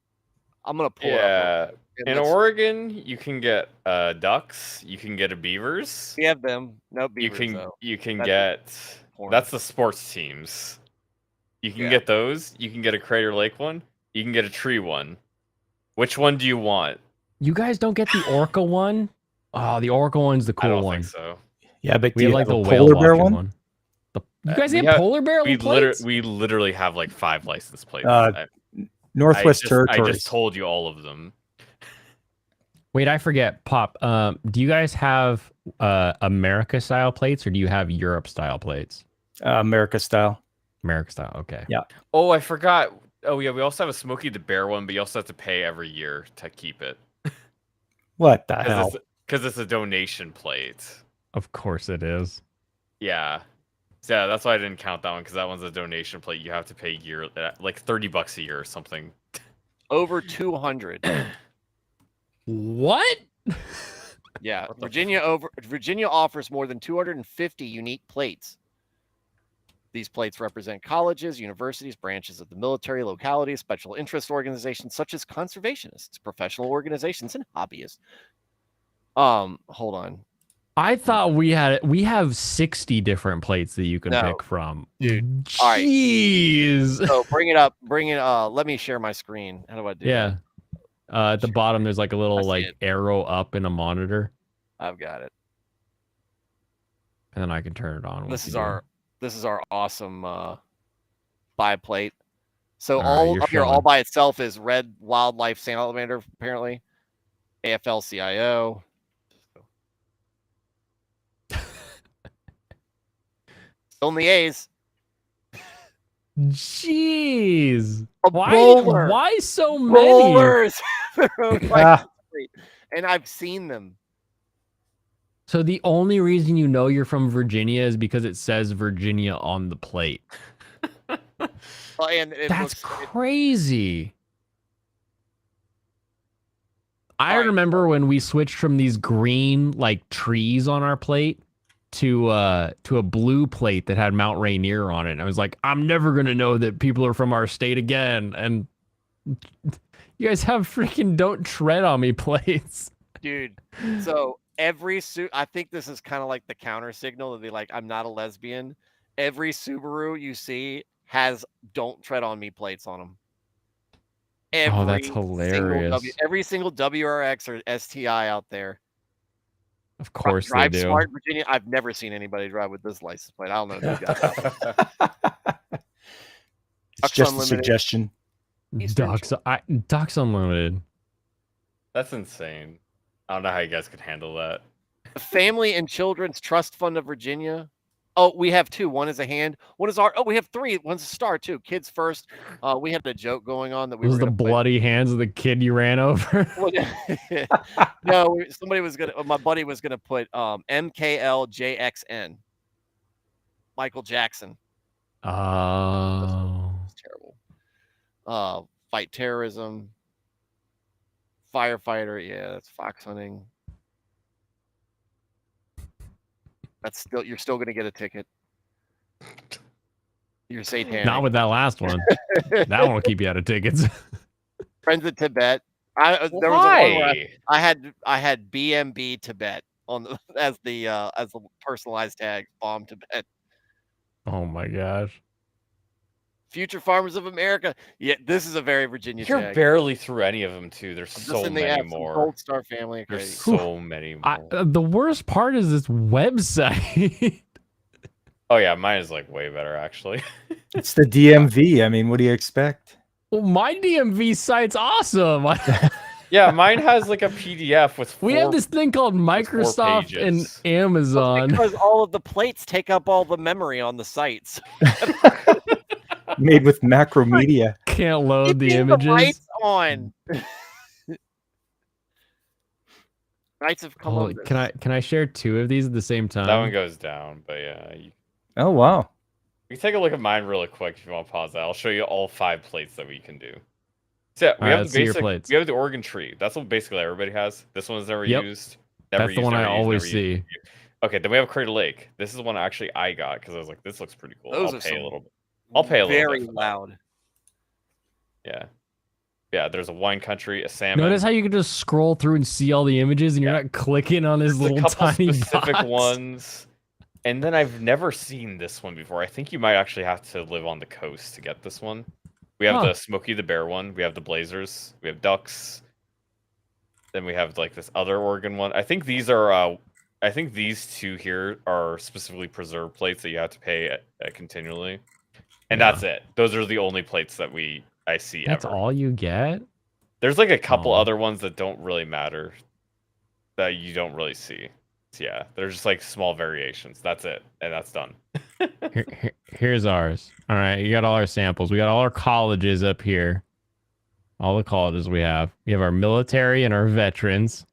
S6: I'm gonna pull it up.
S2: Yeah. In Oregon, you can get ducks. You can get a beavers.
S6: We have them. No beavers, though.
S2: You can
S6: That's
S2: get.
S6: porn.
S2: That's the sports teams. You can
S6: Yeah.
S2: get those. You can get a Crater Lake one. You can get a tree one. Which one do you want?
S4: You guys don't get the orca one? Oh, the orca one's the
S2: I
S4: cool
S2: don't
S4: one.
S2: think so.
S3: Yeah, but
S4: We
S3: do
S4: have
S3: you
S4: like
S3: have
S4: the
S3: a
S4: whale
S3: polar bear
S4: watching
S3: one?
S4: You guys
S2: we
S4: have
S2: have-
S4: polar bear plates?
S2: We literally have like 5 license plates.
S3: Northwest
S2: I
S3: Territories.
S2: just told you all of them.
S4: Wait, I forget. Pop, do you guys have America style plates or do you have Europe style plates?
S3: America style.
S4: America style, okay.
S3: Yeah.
S2: Oh, I forgot. Oh yeah, we also have a Smokey the Bear one, but you also have to pay every year to keep it
S3: What the hell?
S2: because it's a donation plate.
S4: Of course it is.
S2: Yeah. So yeah, that's why I didn't count that one because that one's a donation plate. You have to pay like $30 a year or something.
S6: Over 200.
S4: What?
S6: Yeah,
S2: What the
S6: Virginia offers more than 250 unique plates. These plates represent colleges, universities, branches of the military, localities, special interest organizations such as conservationists, professional organizations, and hobbyists. Hold on.
S4: I thought we have 60 different plates that you can
S6: No.
S4: pick from.
S6: Dude. All right.
S4: Jeez.
S6: So bring it up. Let me share my screen. How do I do
S4: Yeah. At the bottom, there's like a
S6: I
S4: little
S6: see
S4: like
S6: it.
S4: arrow up in a monitor,
S6: that? I've got it.
S4: and then I can turn it on.
S6: This is our awesome buy plate. So
S4: All right,
S6: all
S4: you're
S6: up here, all
S4: showing.
S6: by itself is Red Wildlife Salamander, apparently. AFL-CIO. Still in the A's.
S4: Jeez.
S6: A bowler.
S4: Why so many?
S6: Bowlers. They're owned by
S3: Ah.
S6: the state. And I've seen them.
S4: So the only reason you know you're from Virginia is because it says Virginia on the plate.
S6: Well, and it
S4: That's
S6: looks,
S4: crazy. I
S6: All right.
S4: remember when we switched from these green like trees on our plate to a blue plate that had Mount Rainier on it. And I was like, I'm never gonna know that people are from our state again. And you guys have freaking "Don't Tread on Me" plates.
S6: dude. So every I think this is kind of like the counter signal to be like, I'm not a lesbian. Every Subaru you see has "Don't Tread on Me" plates on them.
S4: Oh, that's
S6: single
S4: hilarious.
S6: every single WRX or STI out there.
S4: Of course they
S6: Drive
S4: do.
S6: Smart Virginia. I've never seen anybody drive with this license plate. I don't know who got that.
S3: It's just a
S6: Unlimited.
S3: suggestion.
S6: Eastern
S4: Ducks Unlimited.
S2: That's insane. I don't know how you guys could handle that.
S6: The Family and Children's Trust Fund of Virginia. Oh, we have two. One is a hand. One is our. Oh, we have three. One's a star too. Kids first. We had a joke going on that we
S4: Those
S6: were
S4: are the
S6: gonna put-
S4: bloody hands of the kid you ran over.
S6: No, somebody was gonna. My buddy was gonna put MKLJXN. Michael Jackson.
S4: Oh.
S6: It's terrible. Fight terrorism. Firefighter. Yeah, that's fox hunting. You're still gonna get a ticket. You're satanic.
S4: Not with that last one. That one will keep you out of tickets.
S6: Friends of Tibet. There was a one where
S2: Why?
S6: I had BMB Tibet on the as the personalized tag. Bomb Tibet.
S4: Oh my gosh.
S6: Future Farmers of America. Yeah, this is a very Virginia
S2: You're
S6: tag.
S2: barely through any of them too. There's
S6: I'm just
S2: so
S6: in the
S2: many
S6: app, some
S2: more.
S6: Gold Star Family.
S2: There's
S6: Crazy.
S2: so many more.
S4: The worst part is this website.
S2: Oh yeah, mine is like way better actually.
S3: It's the DMV. I mean, what do you expect?
S4: Well, my DMV site's awesome.
S2: Yeah, mine has like a PDF with
S4: We have this thing called Microsoft and
S2: pages.
S4: Amazon.
S6: Because all of the plates take up all the memory on the sites.
S3: Made with Macromedia.
S4: Can't load the
S6: Keeping
S4: images.
S6: lights on. Knights of
S4: Hold-
S6: Columbus.
S4: can I share 2 of these at the same time?
S2: That one goes down, but yeah,
S3: Oh wow.
S2: we can take a look at mine really quick if you want to pause that. I'll show you all 5 plates that we can do. So yeah, we
S4: Alright,
S2: have
S4: let's
S2: the
S4: see your
S2: basic.
S4: plates.
S2: We have the Oregon tree. That's what basically everybody has. This one's never
S4: Yep.
S2: used. Never
S4: That's the
S2: used,
S4: one I
S2: never used,
S4: always
S2: never used.
S4: see.
S2: Okay, then we have Crater Lake. This is one actually I got because I was like, this looks pretty cool.
S6: Those
S2: I'll
S6: are
S2: pay a
S6: some
S2: little bit. I'll pay a little
S6: very
S2: bit for that.
S6: loud.
S2: Yeah. Yeah, there's a wine country, a salmon.
S4: Notice how you can just scroll through and see all the images, and you're
S2: Yeah.
S4: not clicking on his
S2: There's
S4: little
S2: a couple
S4: tiny
S2: specific
S4: dots.
S2: ones. And then I've never seen this one before. I think you might actually have to live on the coast to get this one. We have
S4: Huh.
S2: the Smokey the Bear one. We have the Blazers. We have ducks. Then we have like this other Oregon one. I think these are. I think these 2 here are specifically preserved plates that you have to pay continually. And
S4: Yeah.
S2: that's it. Those are the only plates that I see
S4: That's
S2: ever.
S4: all you get?
S2: There's like a couple
S4: Aw.
S2: other ones that don't really matter that you don't really see. So yeah, they're just like small variations. That's it, and that's done.
S4: Here's ours. All right, you got all our samples. We got all our colleges up here. All the colleges we have. We have our military and our veterans.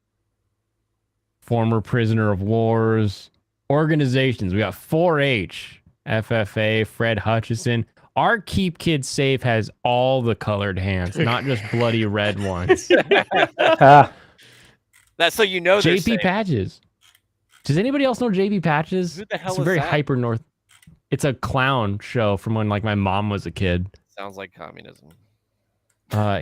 S4: Former prisoner of wars. Organizations. We got 4-H, FFA, Fred Hutchison. Our Keep Kids Safe has all the colored hands, not just bloody red ones.
S3: Ah,
S6: That's so you know they're
S4: JP
S6: safe.
S4: Patches. Does anybody else know JP Patches?
S6: Who the hell
S4: It's
S6: is
S4: very
S6: that?
S4: hyper north. It's a clown show from when like my mom was a kid.
S6: Sounds like communism.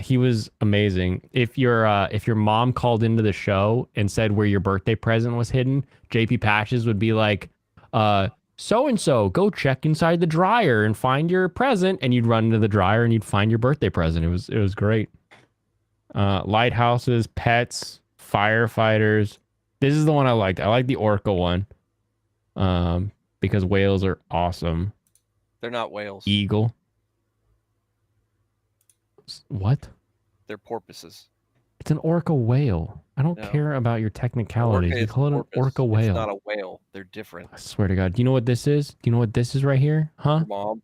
S4: He was amazing. If your mom called into the show and said where your birthday present was hidden, JP Patches would be like, so and so, go check inside the dryer and find your present, and you'd run into the dryer and you'd find your birthday present. It was great. Lighthouses, pets, firefighters. This is the one I liked. I like the orca one. Because whales are awesome.
S6: They're not whales.
S4: Eagle. What?
S6: They're porpoises.
S4: It's an orca whale. I don't
S6: No.
S4: care about your technicalities.
S6: Orca
S4: You
S6: is a
S4: call it an
S6: porpoise.
S4: orca
S6: It's
S4: whale.
S6: not a whale. They're different.
S4: I swear to God. Do you know what this is? Do you know what this is right here? Huh?
S6: Your mom.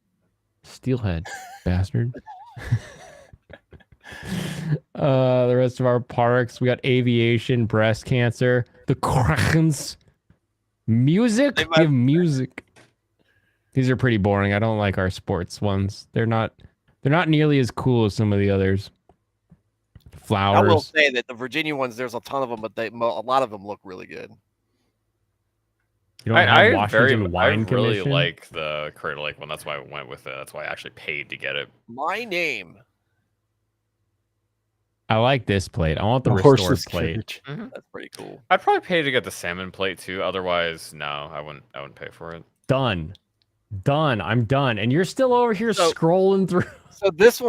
S4: Steelhead, bastard. The rest of our parks, we got aviation, breast cancer, the Krakens, music.
S6: They
S4: We have music. These are pretty boring. I don't like our sports ones. They're not nearly as cool as some of the others.
S6: I will
S4: Flowers.
S6: say that the Virginia ones, there's a ton of them, but a lot of them look really good.
S4: You don't have Washington
S2: I
S4: Wine
S2: really
S4: Commission?
S2: like the Crater Lake one. That's why I went with it. That's why I actually paid to get it.
S6: My name.
S4: I like this plate. I want the
S3: the
S4: restored
S3: horseless
S4: plate.
S3: carriage.
S6: That's pretty cool.
S2: I'd probably pay to get the salmon plate too. Otherwise, no, I wouldn't pay for it.
S4: Done. I'm done. And you're still over here
S6: So-
S4: scrolling through.
S6: So this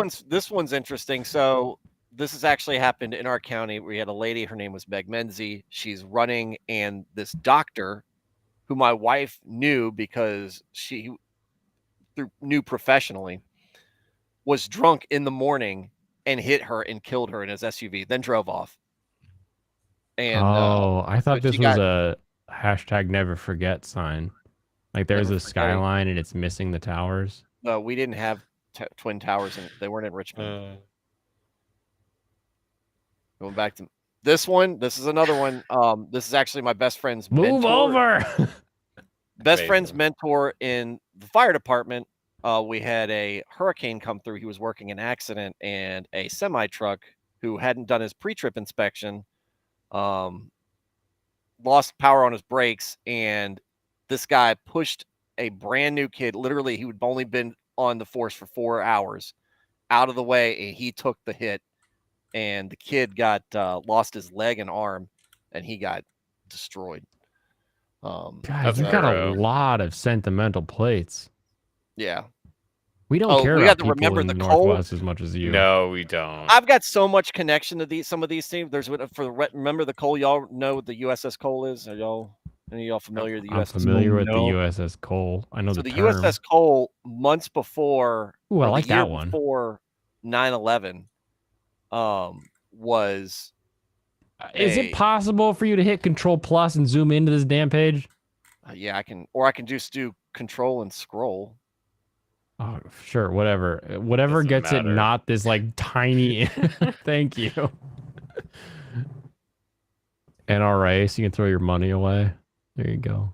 S6: one's interesting. So this has actually happened in our county. We had a lady, her name was Meg Menzie. She's running, and this doctor, who my wife knew because she knew professionally, was drunk in the morning and hit her and killed her in his SUV, then drove off. And
S4: I thought
S6: but
S4: this
S6: she
S4: was
S6: got-
S4: a hashtag never forget sign. Like there's
S6: Never
S4: a
S6: forgetting.
S4: skyline and it's missing the towers.
S6: we didn't have twin towers, and they weren't in Richmond. Going back to this one, this is another one. This is actually my best friend's
S4: Move
S6: mentor.
S4: over.
S6: Best friend's
S2: Amazing.
S6: mentor in the fire department. We had a hurricane come through. He was working an accident, and a semi truck who hadn't done his pre-trip inspection lost power on his brakes, and this guy pushed a brand new kid. Literally, he had only been on the force for 4 hours, out of the way, and he took the hit. And the kid got lost his leg and arm, and he got destroyed.
S4: God,
S2: That's
S4: you've got a
S2: thorough.
S4: lot of sentimental plates.
S6: Yeah.
S4: We don't
S6: Oh,
S4: care
S6: we
S4: about
S6: had to
S4: people
S6: remember
S4: in the
S6: the cold.
S4: Northwest as much as you.
S2: No, we don't.
S6: I've got so much connection to some of these things. There's remember the Cole. Y'all know what the USS Cole is? Are y'all any of y'all familiar with the
S4: I'm
S6: USS
S4: familiar with
S3: No.
S4: the USS Cole. I know
S6: So
S4: the
S6: the
S4: term.
S6: USS Cole, months before,
S4: Ooh, I
S6: or the
S4: like
S6: year
S4: that one.
S6: before 9/11, was
S4: Is
S6: Hey.
S4: it possible for you to hit Control Plus and zoom into this damn page?
S6: yeah, I can just do control and scroll.
S4: Oh, sure, whatever. Whatever
S2: Doesn't
S4: gets it
S2: matter.
S4: not this like tiny. Thank you. NRA, so you can throw your money away. There you go.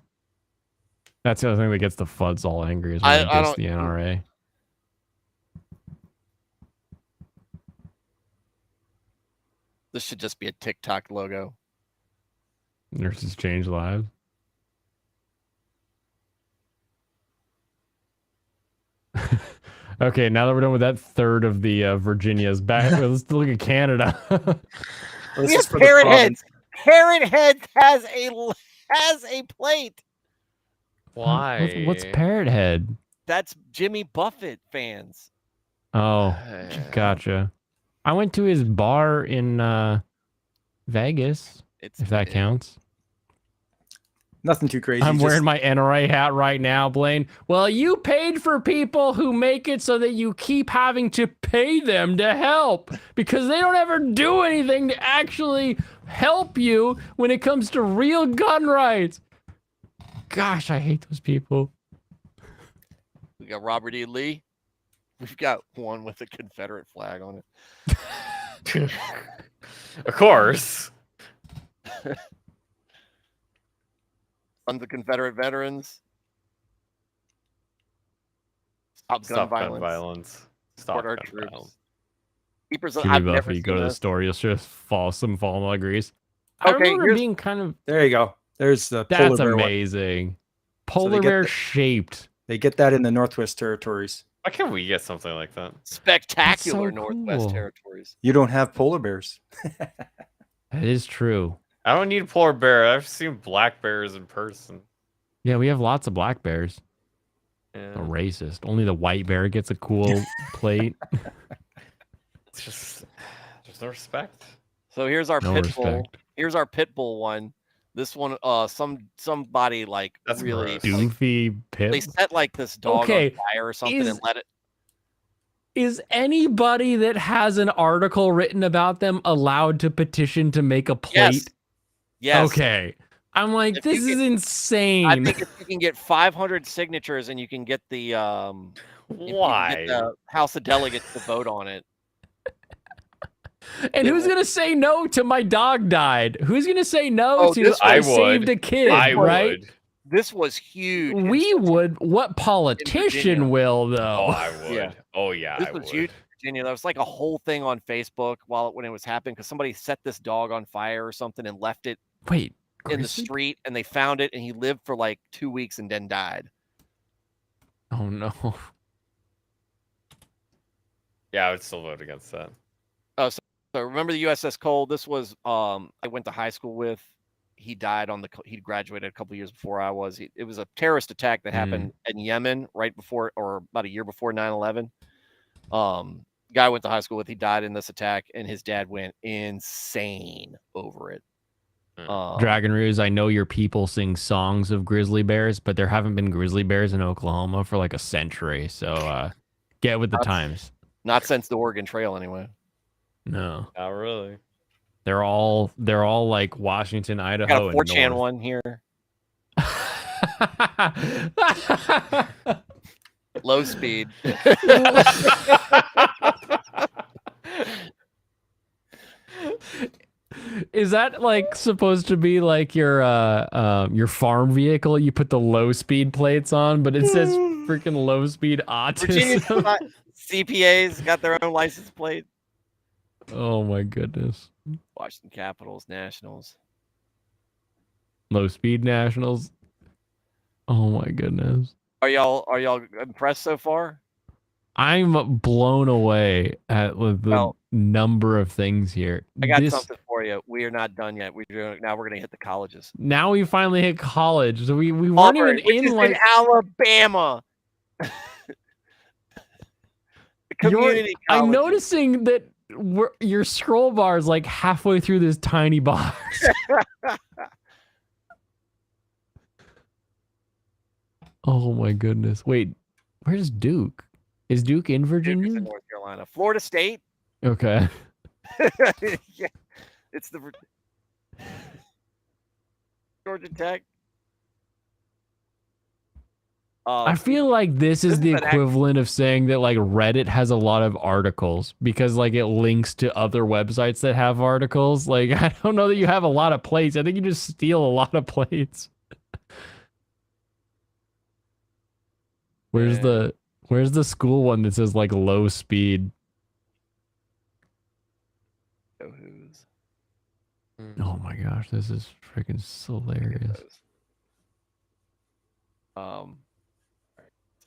S4: That's the other thing that gets the FUDs all angry is when
S6: I
S4: it gets
S6: don't-
S4: the NRA.
S6: This should just be a TikTok logo.
S4: Nurses change lives. Okay, now that we're done with that third of the Virginias, back. Let's look at Canada.
S3: This
S6: We
S3: is
S6: have
S3: for the
S6: Parrot
S3: province.
S6: Heads. Parrot Heads has a plate.
S2: Why?
S4: What's Parrot Head?
S6: That's Jimmy Buffett fans.
S4: Oh, gotcha. I went to his bar in Vegas,
S6: It's
S4: if that counts.
S3: Nothing too crazy.
S4: I'm
S3: just-
S4: wearing my NRA hat right now, Blaine. Well, you paid for people who make it so that you keep having to pay them to help because they don't ever do anything to actually help you when it comes to real gun rights. Gosh, I hate those people.
S6: We got Robert E. Lee. We've got one with a Confederate flag on it.
S2: Of course.
S6: Sons of Confederate veterans. Stop gun violence.
S2: Stop
S6: Support our
S2: gun
S6: troops.
S2: violence.
S6: Keepers of,
S4: Jimmy
S6: I've never
S4: Buffett, you go
S6: seen
S4: to the
S6: this.
S4: store, you'll just fall agrees. I
S6: Okay,
S4: remember
S6: here's-
S4: being kind of
S3: There you go. There's the polar
S4: that's
S3: bear one.
S4: amazing. Polar
S3: get
S4: bear
S3: the-
S4: shaped.
S3: They get that in the Northwest Territories.
S2: Why can't we get something like that?
S6: Spectacular
S4: so
S6: Northwest
S4: cool.
S6: Territories.
S3: You don't have polar bears.
S4: That is true.
S2: I don't need a polar bear. I've seen black bears in person.
S4: Yeah, we have lots of black bears.
S2: Yeah.
S4: A racist. Only the white bear gets a cool plate.
S2: It's just there's no respect.
S6: So here's our
S4: No
S6: pit bull.
S4: respect.
S6: Here's our pit bull one. This one, somebody like
S2: That's
S6: really
S2: gross.
S6: like,
S4: Doofy
S6: they
S4: pit.
S6: set like this dog
S4: Okay,
S6: on fire or something
S4: is-
S6: and let it.
S4: Is anybody that has an article written about them allowed to petition to make a plate?
S6: Yes. Yes.
S4: Okay. I'm like,
S6: If you
S4: this is
S6: get-
S4: insane.
S6: I think if you can get 500 signatures and you can get the if you can
S2: Why?
S6: get the House of Delegates to vote on it.
S4: And
S6: it
S4: who's
S6: will-
S4: gonna say no to my dog died? Who's gonna say no
S6: Oh,
S4: to
S6: this
S4: I
S2: I
S4: saved
S2: would.
S4: a kid?
S2: I
S4: right?
S2: would.
S6: This was huge.
S4: We would. What politician
S6: Virginia.
S4: will
S2: Oh,
S4: though?
S2: I would.
S6: Yeah.
S2: Oh yeah,
S6: This
S2: I
S6: was
S2: would.
S6: huge in Virginia. There was like a whole thing on Facebook when it was happening because somebody set this dog on fire or something and left it
S4: Wait,
S6: in the
S4: grizzly-
S6: street, and they found it, and he lived for like 2 weeks and then died.
S4: Oh no.
S2: Yeah, I would still vote against that.
S6: So remember the USS Cole? This was I went to high school with. He died on he graduated a couple years before I was. It was a terrorist attack that happened in Yemen right before or about a year before 9/11. Guy I went to high school with, he died in this attack, and his dad went insane over it.
S4: Dragon Ruse, I know your people sing songs of grizzly bears, but there haven't been grizzly bears in Oklahoma for like a century. So get with the times.
S6: Not since the Oregon Trail, anyway.
S4: No,
S2: Not really.
S4: they're all like Washington,
S6: I
S4: Idaho,
S6: got a
S4: and
S6: 4chan
S4: north.
S6: one here. Low speed.
S4: Is that like supposed to be like your farm vehicle? You put the low speed plates on, but it says freaking low speed
S6: Virginia's
S4: autism.
S6: got CPAs got their own license plate.
S4: Oh my goodness.
S6: Washington Capitals, Nationals.
S4: Low speed nationals. Oh my goodness.
S6: Are y'all impressed so far?
S4: I'm blown away at the
S6: Well,
S4: number of things here.
S6: I got something for you. We are not done yet. Now we're gonna hit the colleges.
S4: Now we finally hit college. So we weren't
S6: Auburn,
S4: even
S6: which
S4: in
S6: is
S4: like
S6: in Alabama. The community
S4: I'm
S6: colleges.
S4: noticing that your scroll bar is like halfway through this tiny box. Oh my goodness. Wait, where's Duke? Is Duke in
S6: Duke is
S4: Virginia?
S6: in North Carolina. Florida State.
S4: Okay.
S6: Yeah, it's the Georgia Tech.
S4: I feel like this is the
S6: an act-
S4: equivalent of saying that like Reddit has a lot of articles because like it links to other websites that have articles. Like I don't know that you have a lot of plates. I think you just steal a lot of plates. Where's the school one that says like low speed?
S6: Who's?
S4: Oh my gosh, this is freaking hilarious.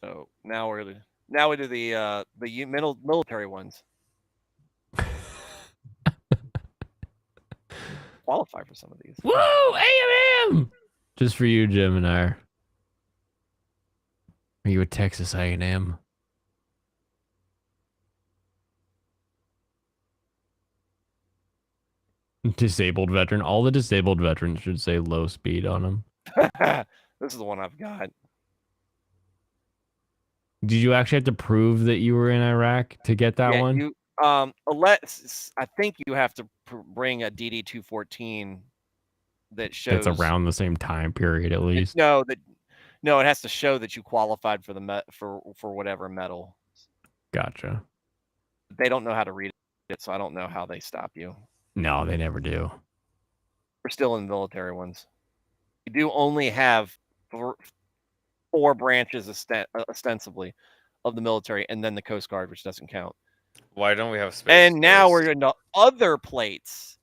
S6: So now we do the military ones. Qualify for some of these.
S4: Woo! A&M! Just for you, Jim and I. Are you a Texas A&M? Disabled veteran. All the disabled veterans should say low speed on them.
S6: This is the one I've got.
S4: Did you actually have to prove that you were in Iraq to get that
S6: Yeah,
S4: one?
S6: I think you have to bring a DD-214 that shows
S4: That's around the same time period, at least.
S6: No, it has to show that you qualified for the for whatever medal.
S4: Gotcha.
S6: They don't know how to read it, so I don't know how they stop you.
S4: No, they never do.
S6: We're still in the military ones. You do only have four branches ostensibly of the military, and then the Coast Guard, which doesn't count.
S2: Why don't we have space?
S6: And now
S2: Force?
S6: we're into other plates.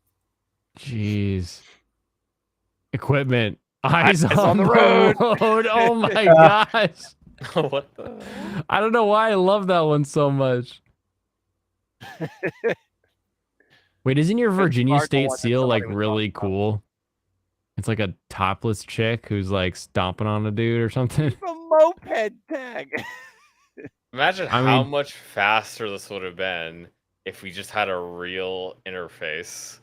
S4: Jeez. Equipment. Eyes
S6: Eyes
S4: on the road. Oh my gosh.
S2: What the?
S4: I don't know why I love that one so much. Wait, isn't your Virginia
S6: hard to
S4: State
S6: watch
S4: Seal
S6: somebody
S4: like
S6: with
S4: really
S6: buff
S4: cool? It's like a topless chick who's like stomping on a dude or something.
S6: A moped tag.
S2: Imagine
S4: I
S2: how
S4: mean-
S2: much faster this would have been if we just had a real interface.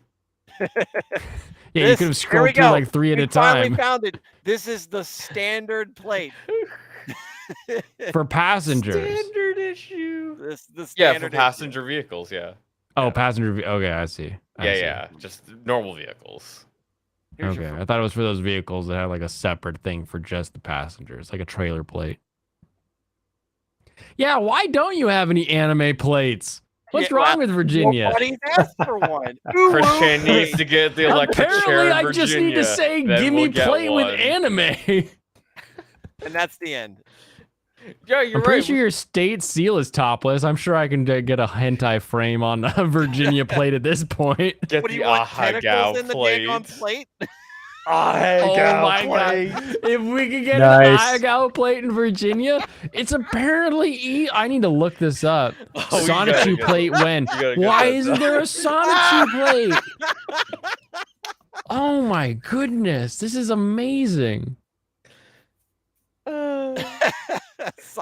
S4: Yeah, you could have
S6: Here we
S4: scrolled through
S6: go.
S4: like 3 at
S6: We
S4: a
S6: finally
S4: time
S6: found it. This is the standard plate.
S4: for passengers.
S2: Standard issue.
S6: The
S2: Yeah, for
S6: standard issue.
S2: passenger vehicles. Yeah.
S4: Oh, passenger. Okay, I see. I see.
S2: Yeah. Just normal vehicles.
S6: Here's your
S4: Okay, I thought it was for those vehicles that had like a separate thing for just the passengers, like a trailer plate. Yeah, why don't you have any anime plates? What's
S6: Yeah,
S4: wrong
S6: well,
S4: with Virginia?
S6: Nobody's asked for one.
S2: Christian needs to get the electric chair
S4: Apparently,
S2: in
S4: I just need to
S2: Virginia,
S4: say,
S2: then
S4: "Give
S2: we'll
S4: me
S2: get
S4: plate with
S2: one.
S4: anime."
S6: And that's the end.
S2: Yeah, you're
S4: I'm pretty
S2: right.
S4: sure your state seal is topless. I'm sure I can get a hentai frame on a Virginia plate at this point.
S2: Get
S6: What do
S2: the
S6: you want?
S2: Ahagao
S6: Tentacles in the
S2: plate.
S6: daggone plate?
S4: Oh my god! If we could get
S3: Nice.
S4: an Iagao plate in Virginia, it's apparently I need to look this up.
S2: Oh, you gotta
S4: Sonichu
S2: get
S4: plate when?
S2: gotta get
S4: Why
S2: that
S4: isn't
S2: done.
S4: there a Sonichu plate? Oh my goodness! This is amazing.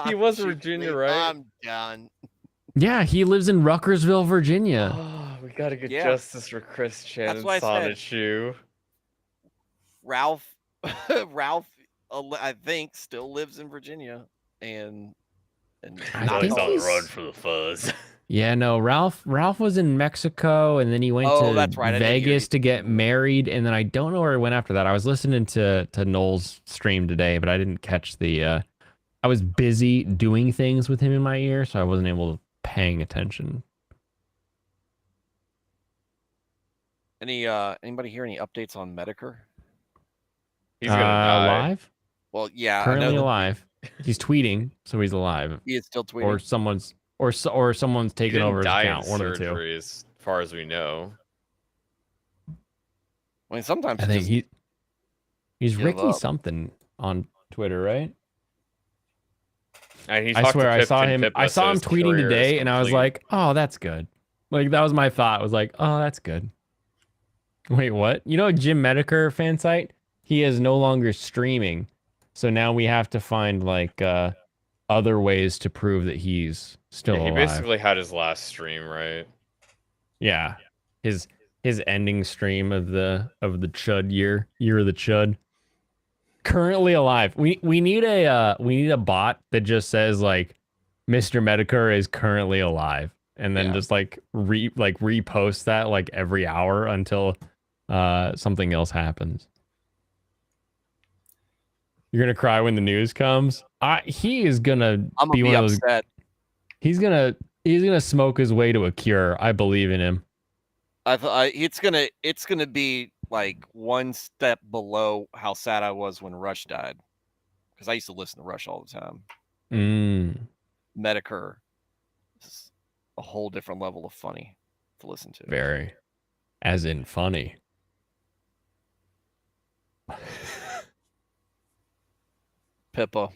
S2: He was
S6: Sonic
S2: Virginia,
S6: plate.
S2: right?
S6: I'm done.
S4: Yeah, he lives in Ruckersville, Virginia.
S2: Oh, we gotta get
S6: Yeah.
S2: justice for Christian
S6: That's
S2: and
S6: what I said.
S2: Sonichu.
S6: Ralph, I think, still lives in Virginia, and
S4: I
S6: not
S4: think
S6: all-
S4: he's-
S2: for the fuzz.
S4: Yeah, no, Ralph was in Mexico and then he went
S6: Oh,
S4: to
S6: that's right, I did hear
S4: Vegas
S6: he-
S4: to get married and then I don't know where he went after that. I was listening to Noel's stream today, but I didn't catch the I was busy doing things with him in my ear, so I wasn't able to paying attention.
S6: Anybody hear any updates on Medicare?
S2: He's gonna die.
S4: Alive?
S6: Well, yeah, I
S4: Currently
S6: know that
S4: alive. He's tweeting, so he's alive.
S6: he is still tweeting.
S4: Or someone's
S2: He
S4: taking
S2: didn't
S4: over his
S2: die
S4: account.
S2: in
S4: One of the two.
S2: surgery, as far as we know.
S6: I mean, sometimes
S4: I
S6: it
S4: think
S6: just-
S4: he's
S6: give
S4: Ricky
S6: up.
S4: something on Twitter, right?
S2: And he
S4: I
S2: talked to
S4: swear I
S2: Pip
S4: saw
S2: and
S4: him.
S2: Pippa,
S4: I
S2: so
S4: saw him
S2: his
S4: tweeting
S2: career is
S4: today, and I was
S2: complete.
S4: like, "Oh, that's good." Like that was my thought. I was like, "Oh, that's good." Wait, what? You know, Jim Medicare fan site? He is no longer streaming, so now we have to find like other ways to prove that he's still
S2: Yeah, he
S4: alive.
S2: basically had his last stream, right?
S4: Yeah, his ending stream of the Chud year of the Chud. Currently alive. We need a bot that just says like Mr. Medicare is currently alive, and then
S6: Yeah.
S4: just like repost that like every hour until something else happens. You're gonna cry when the news comes. He is gonna
S6: I'm gonna
S4: be
S6: be
S4: one of those.
S6: upset.
S4: He's gonna smoke his way to a cure. I believe in him.
S6: I thought it's gonna be like one step below how sad I was when Rush died, because I used to listen to Rush all the time. Medicare is a whole different level of funny to listen to.
S4: Very, as in funny.
S6: Pippa.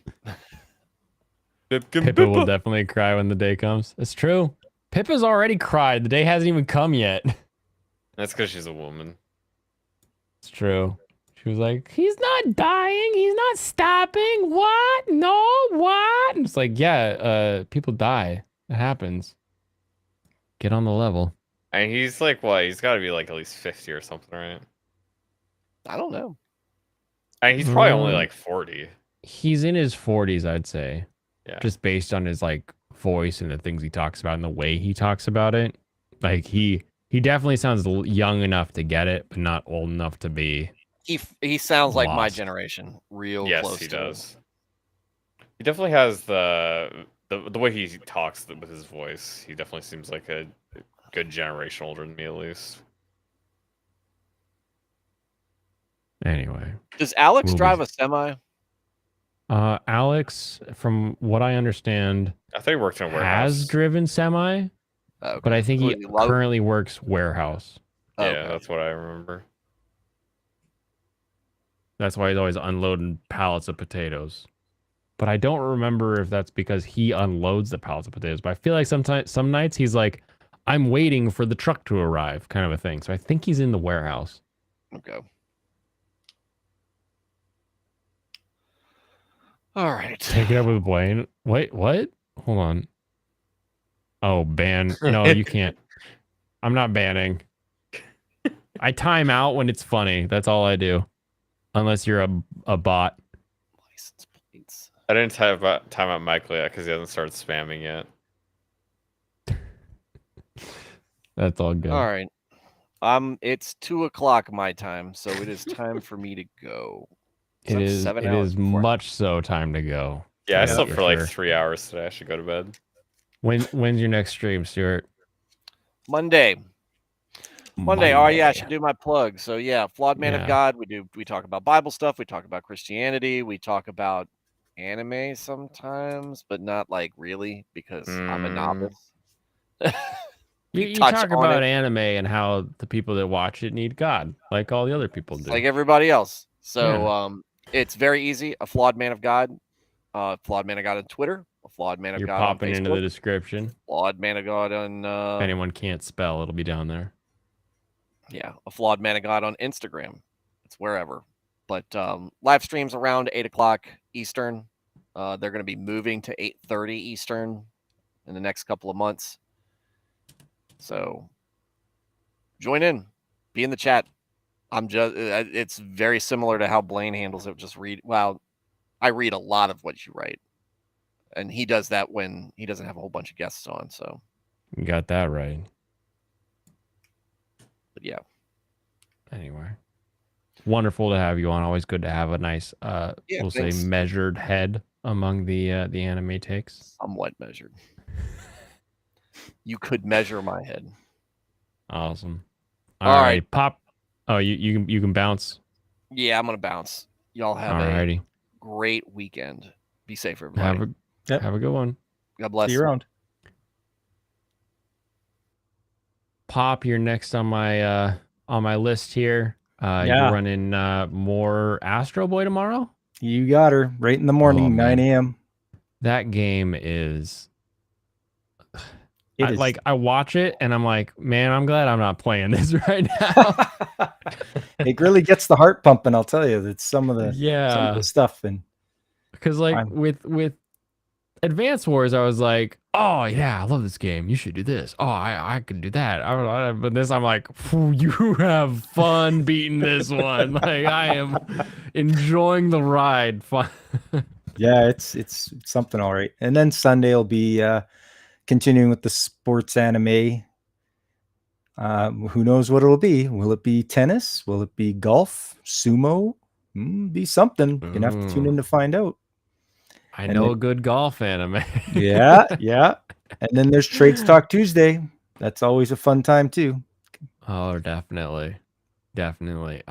S4: Pippa will definitely cry when the day comes. It's true. Pippa's already cried. The day hasn't even come yet.
S2: That's because she's a woman.
S4: It's true. She was like, he's not dying. He's not stopping. What? No, what? And it's like, yeah, people die. It happens. Get on the level.
S2: And he's like, what? He's got to be like at least 50 or something, right?
S6: I don't know.
S2: And he's probably only like 40.
S4: He's in his 40s, I'd say.
S2: Yeah.
S4: Just based on his like voice and the things he talks about and the way he talks about it. Like he definitely sounds young enough to get it, but not old enough to be.
S6: He sounds like my
S4: Lost.
S6: generation, real
S2: Yes,
S6: close.
S2: he
S6: to
S2: does. He definitely has the way he talks with his voice. He definitely seems like a good generation older than me, at least.
S4: Anyway.
S6: Does Alex
S4: Movies.
S6: drive a semi?
S4: Alex, from what I understand,
S2: I think he worked in a warehouse.
S4: has driven semi,
S6: Okay.
S4: but I think he
S6: Would he love-
S4: currently works warehouse.
S2: Yeah,
S6: Okay.
S2: that's what I remember.
S4: That's why he's always unloading pallets of potatoes. But I don't remember if that's because he unloads the pallets of potatoes. But I feel like some nights he's like, I'm waiting for the truck to arrive, kind of a thing. So I think he's in the warehouse.
S6: Okay. All right.
S4: Take it up with Blaine. Wait, what? Hold on. Oh, ban. No, you can't. I'm not banning. I time out when it's funny. That's all I do. Unless you're a bot.
S6: License plates.
S2: I didn't time out Michael yet because he hasn't started spamming yet.
S4: That's all good.
S6: All right. It's 2:00 my time, so it is time for me to go.
S4: It is. It is much so time to go.
S2: Yeah, I
S4: Yeah,
S2: slept
S4: for
S2: for like
S4: sure.
S2: 3 hours today. I should go to bed.
S4: When's your next stream, Stuart?
S6: Monday. Oh yeah, I should do my plug. So yeah, Flawed Man
S4: Yeah.
S6: of God. We talk about Bible stuff. We talk about Christianity. We talk about anime sometimes, but not like really because I'm a novice.
S4: You
S6: touch
S4: talk
S6: on
S4: about
S6: it.
S4: anime and how the people that watch it need God, like all the other people do.
S6: Like everybody else. So
S4: Yeah.
S6: it's very easy. A Flawed Man of God. Flawed Man of God on Twitter. A Flawed Man of
S4: You're
S6: God on
S4: popping into
S6: Facebook.
S4: the description.
S6: Flawed Man of God on
S4: If anyone can't spell, it'll be down there.
S6: yeah, a Flawed Man of God on Instagram. It's wherever. But live streams around 8:00 Eastern. They're going to be moving to 8:30 Eastern in the next couple of months. So join in, be in the chat. It's very similar to how Blaine handles it. Just read. Well, I read a lot of what you write, and he does that when he doesn't have a whole bunch of guests on. So,
S4: You got that right.
S6: but yeah,
S4: Anyway, wonderful to have you on. Always good to have a nice, we'll
S6: thanks.
S4: say, measured head among the anime takes.
S6: somewhat measured. You could measure my head.
S4: Awesome.
S6: All
S4: All
S6: right.
S4: right, pop. Oh, you can bounce.
S6: Yeah, I'm gonna bounce. Y'all have a
S4: Alrighty.
S6: great weekend. Be safe, everybody.
S4: Have a good one.
S6: God bless.
S3: See you around.
S4: Pop, you're next on my list here.
S3: Yeah.
S4: You're running more Astro Boy tomorrow.
S3: You got her right in the morning,
S4: Oh, man.
S3: 9 a.m.
S4: That game is.
S3: It is.
S4: Like I watch it and I'm like, man, I'm glad I'm not playing this right now.
S3: It really gets the heart pumping. I'll tell you, it's some of the
S4: Yeah,
S3: stuff. And
S4: because like
S3: I'm-
S4: with Advance Wars, I was like, oh yeah, I love this game. You should do this. Oh, I could do that. But this, I'm like, "Phew, you have fun beating this one. Like I am enjoying the ride. Fun.
S3: yeah, it's something all right. And then Sunday will be continuing with the sports anime. Who knows what it'll be? Will it be tennis? Will it be golf, sumo, Be something. You're gonna have to tune
S4: Ooh.
S3: in to find out.
S4: I
S3: And
S4: know
S3: then-
S4: a good golf anime.
S3: Yeah, yeah. And then there's Trades Talk Tuesday. That's always a fun time too.
S4: Oh, definitely. Definitely.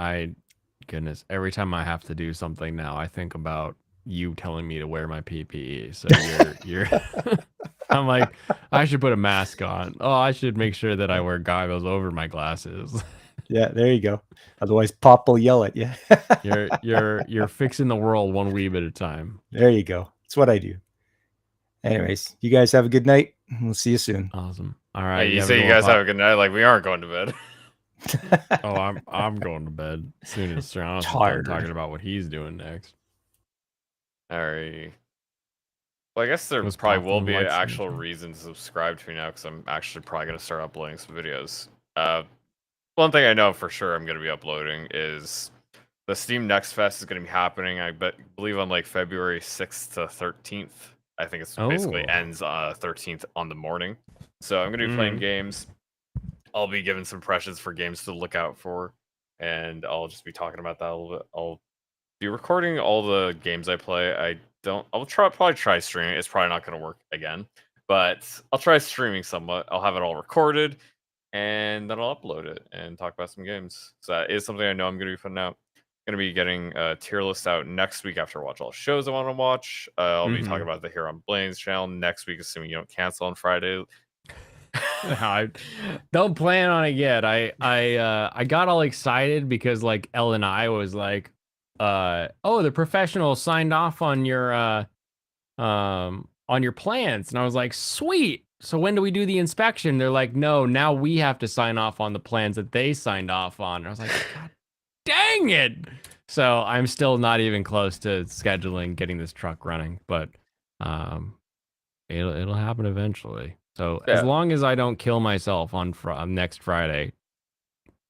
S4: Goodness, every time I have to do something now, I think about you telling me to wear my PPE. So you're I'm like, I should put a mask on. Oh, I should make sure that I wear goggles over my glasses.
S3: Yeah, there you go. Otherwise, Pop will yell at you.
S4: You're fixing the world one weeb at a time.
S3: There you go. That's what I do. Anyways, you guys have a good night. We'll see you soon.
S4: Awesome. All
S2: Hey,
S4: right.
S2: you
S4: have a
S2: say
S4: good
S2: you
S4: one,
S2: guys
S4: Pop.
S2: have a good night. Like we aren't going to bed.
S4: Oh, I'm going to bed as soon as Serrano's done
S3: Tired.
S4: talking about what he's doing next.
S2: All right. Well, I guess there
S4: Was
S2: probably
S4: Pop
S2: will
S4: on the
S2: be an
S4: live stream
S2: actual
S4: too?
S2: reason to subscribe to me now because I'm actually probably going to start uploading some videos. One thing I know for sure I'm going to be uploading is the Steam Next Fest is going to be happening. Believe on like February 6th to 13th. I think it's basically
S4: Oh.
S2: ends 13th on the morning. So I'm going to be playing games. I'll be giving some impressions for games to look out for, and I'll just be talking about that a little bit. I'll be recording all the games I play. I'll probably try streaming. It's probably not going to work again, but I'll try streaming somewhat. I'll have it all recorded, and then I'll upload it and talk about some games. So that is something I know I'm going to be putting out. Going to be getting a tier list out next week after I watch all the shows I want to watch. I'll be talking about the here on Blaine's channel next week, assuming you don't cancel on Friday.
S4: I don't plan on it yet. I got all excited because like Ellen and I was like, oh, the professional signed off on your plans, and I was like, sweet. So when do we do the inspection? They're like, no, now we have to sign off on the plans that they signed off on. And I was like, God dang it. So I'm still not even close to scheduling getting this truck running, but it'll happen eventually. So as
S2: Yeah.
S4: long as I don't kill myself on next Friday,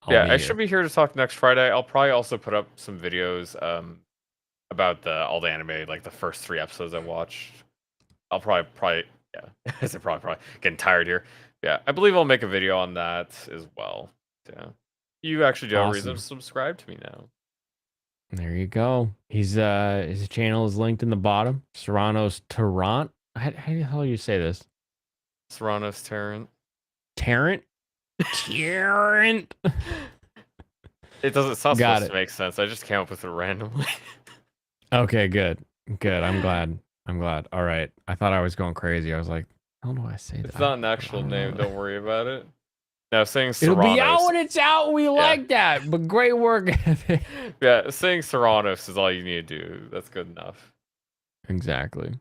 S4: I'll
S2: Yeah,
S4: be
S2: I
S4: here.
S2: should be here to talk next Friday. I'll probably also put up some videos about all the anime, like the first 3 episodes I watched. I'll probably yeah, I said probably getting tired here. Yeah, I believe I'll make a video on that as well. Yeah, you actually do have a reason to
S4: Awesome.
S2: subscribe to me now.
S4: There you go. He's his channel is linked in the bottom. Serrano's Tarrant. How the hell do you say this?
S2: Serrano's Tarrant.
S4: Tarrant? Tarrant.
S2: It's not
S4: Got
S2: supposed
S4: it.
S2: to make sense. I just came up with it randomly.
S4: Okay, good. Good. I'm glad. All right. I thought I was going crazy. I was like, how do I say that?
S2: It's not an actual name. Don't worry about it. No, saying
S4: It'll
S2: Serranos.
S4: be out when it's out. We like that. But great work.
S2: Yeah, saying Serranos is all you need to do. That's good enough.
S4: Exactly.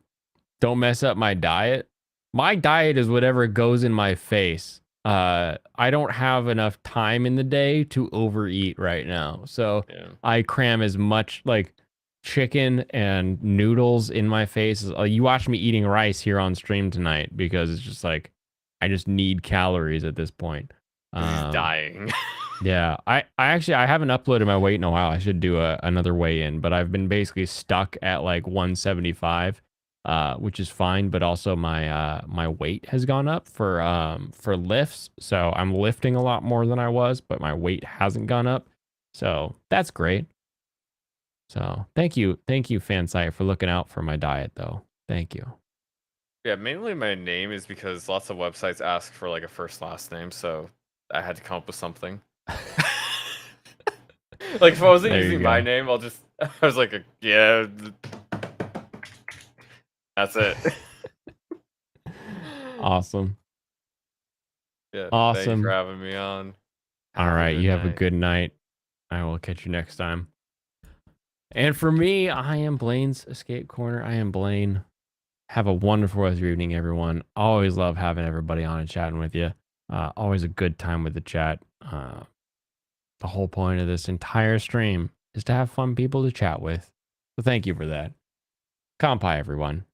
S4: Don't mess up my diet. My diet is whatever goes in my face. I don't have enough time in the day to overeat right now. So
S2: Yeah.
S4: I cram as much like chicken and noodles in my face. You watch me eating rice here on stream tonight because it's just like I just need calories at this point.
S2: He's dying.
S4: Yeah, I haven't uploaded my weight in a while. I should do another weigh in, but I've been basically stuck at like 175, which is fine. But also my weight has gone up for lifts, so I'm lifting a lot more than I was, but my weight hasn't gone up, so that's great. So thank you, Fansite, for looking out for my diet, though. Thank you.
S2: Yeah, mainly my name is because lots of websites ask for like a first last name, so I had to come up with something. Like if I wasn't
S4: There you
S2: using my
S4: go.
S2: name, I was like, yeah, that's it.
S4: Awesome.
S2: Yeah, thank you
S4: Awesome.
S2: for having me on.
S4: All right, you have a good night. I will catch you next time. And for me, I am Blaine's Escape Corner. I am Blaine. Have a wonderful rest of your evening, everyone. Always love having everybody on and chatting with you. Always a good time with the chat. The whole point of this entire stream is to have fun people to chat with. So thank you for that. Kampai, everyone.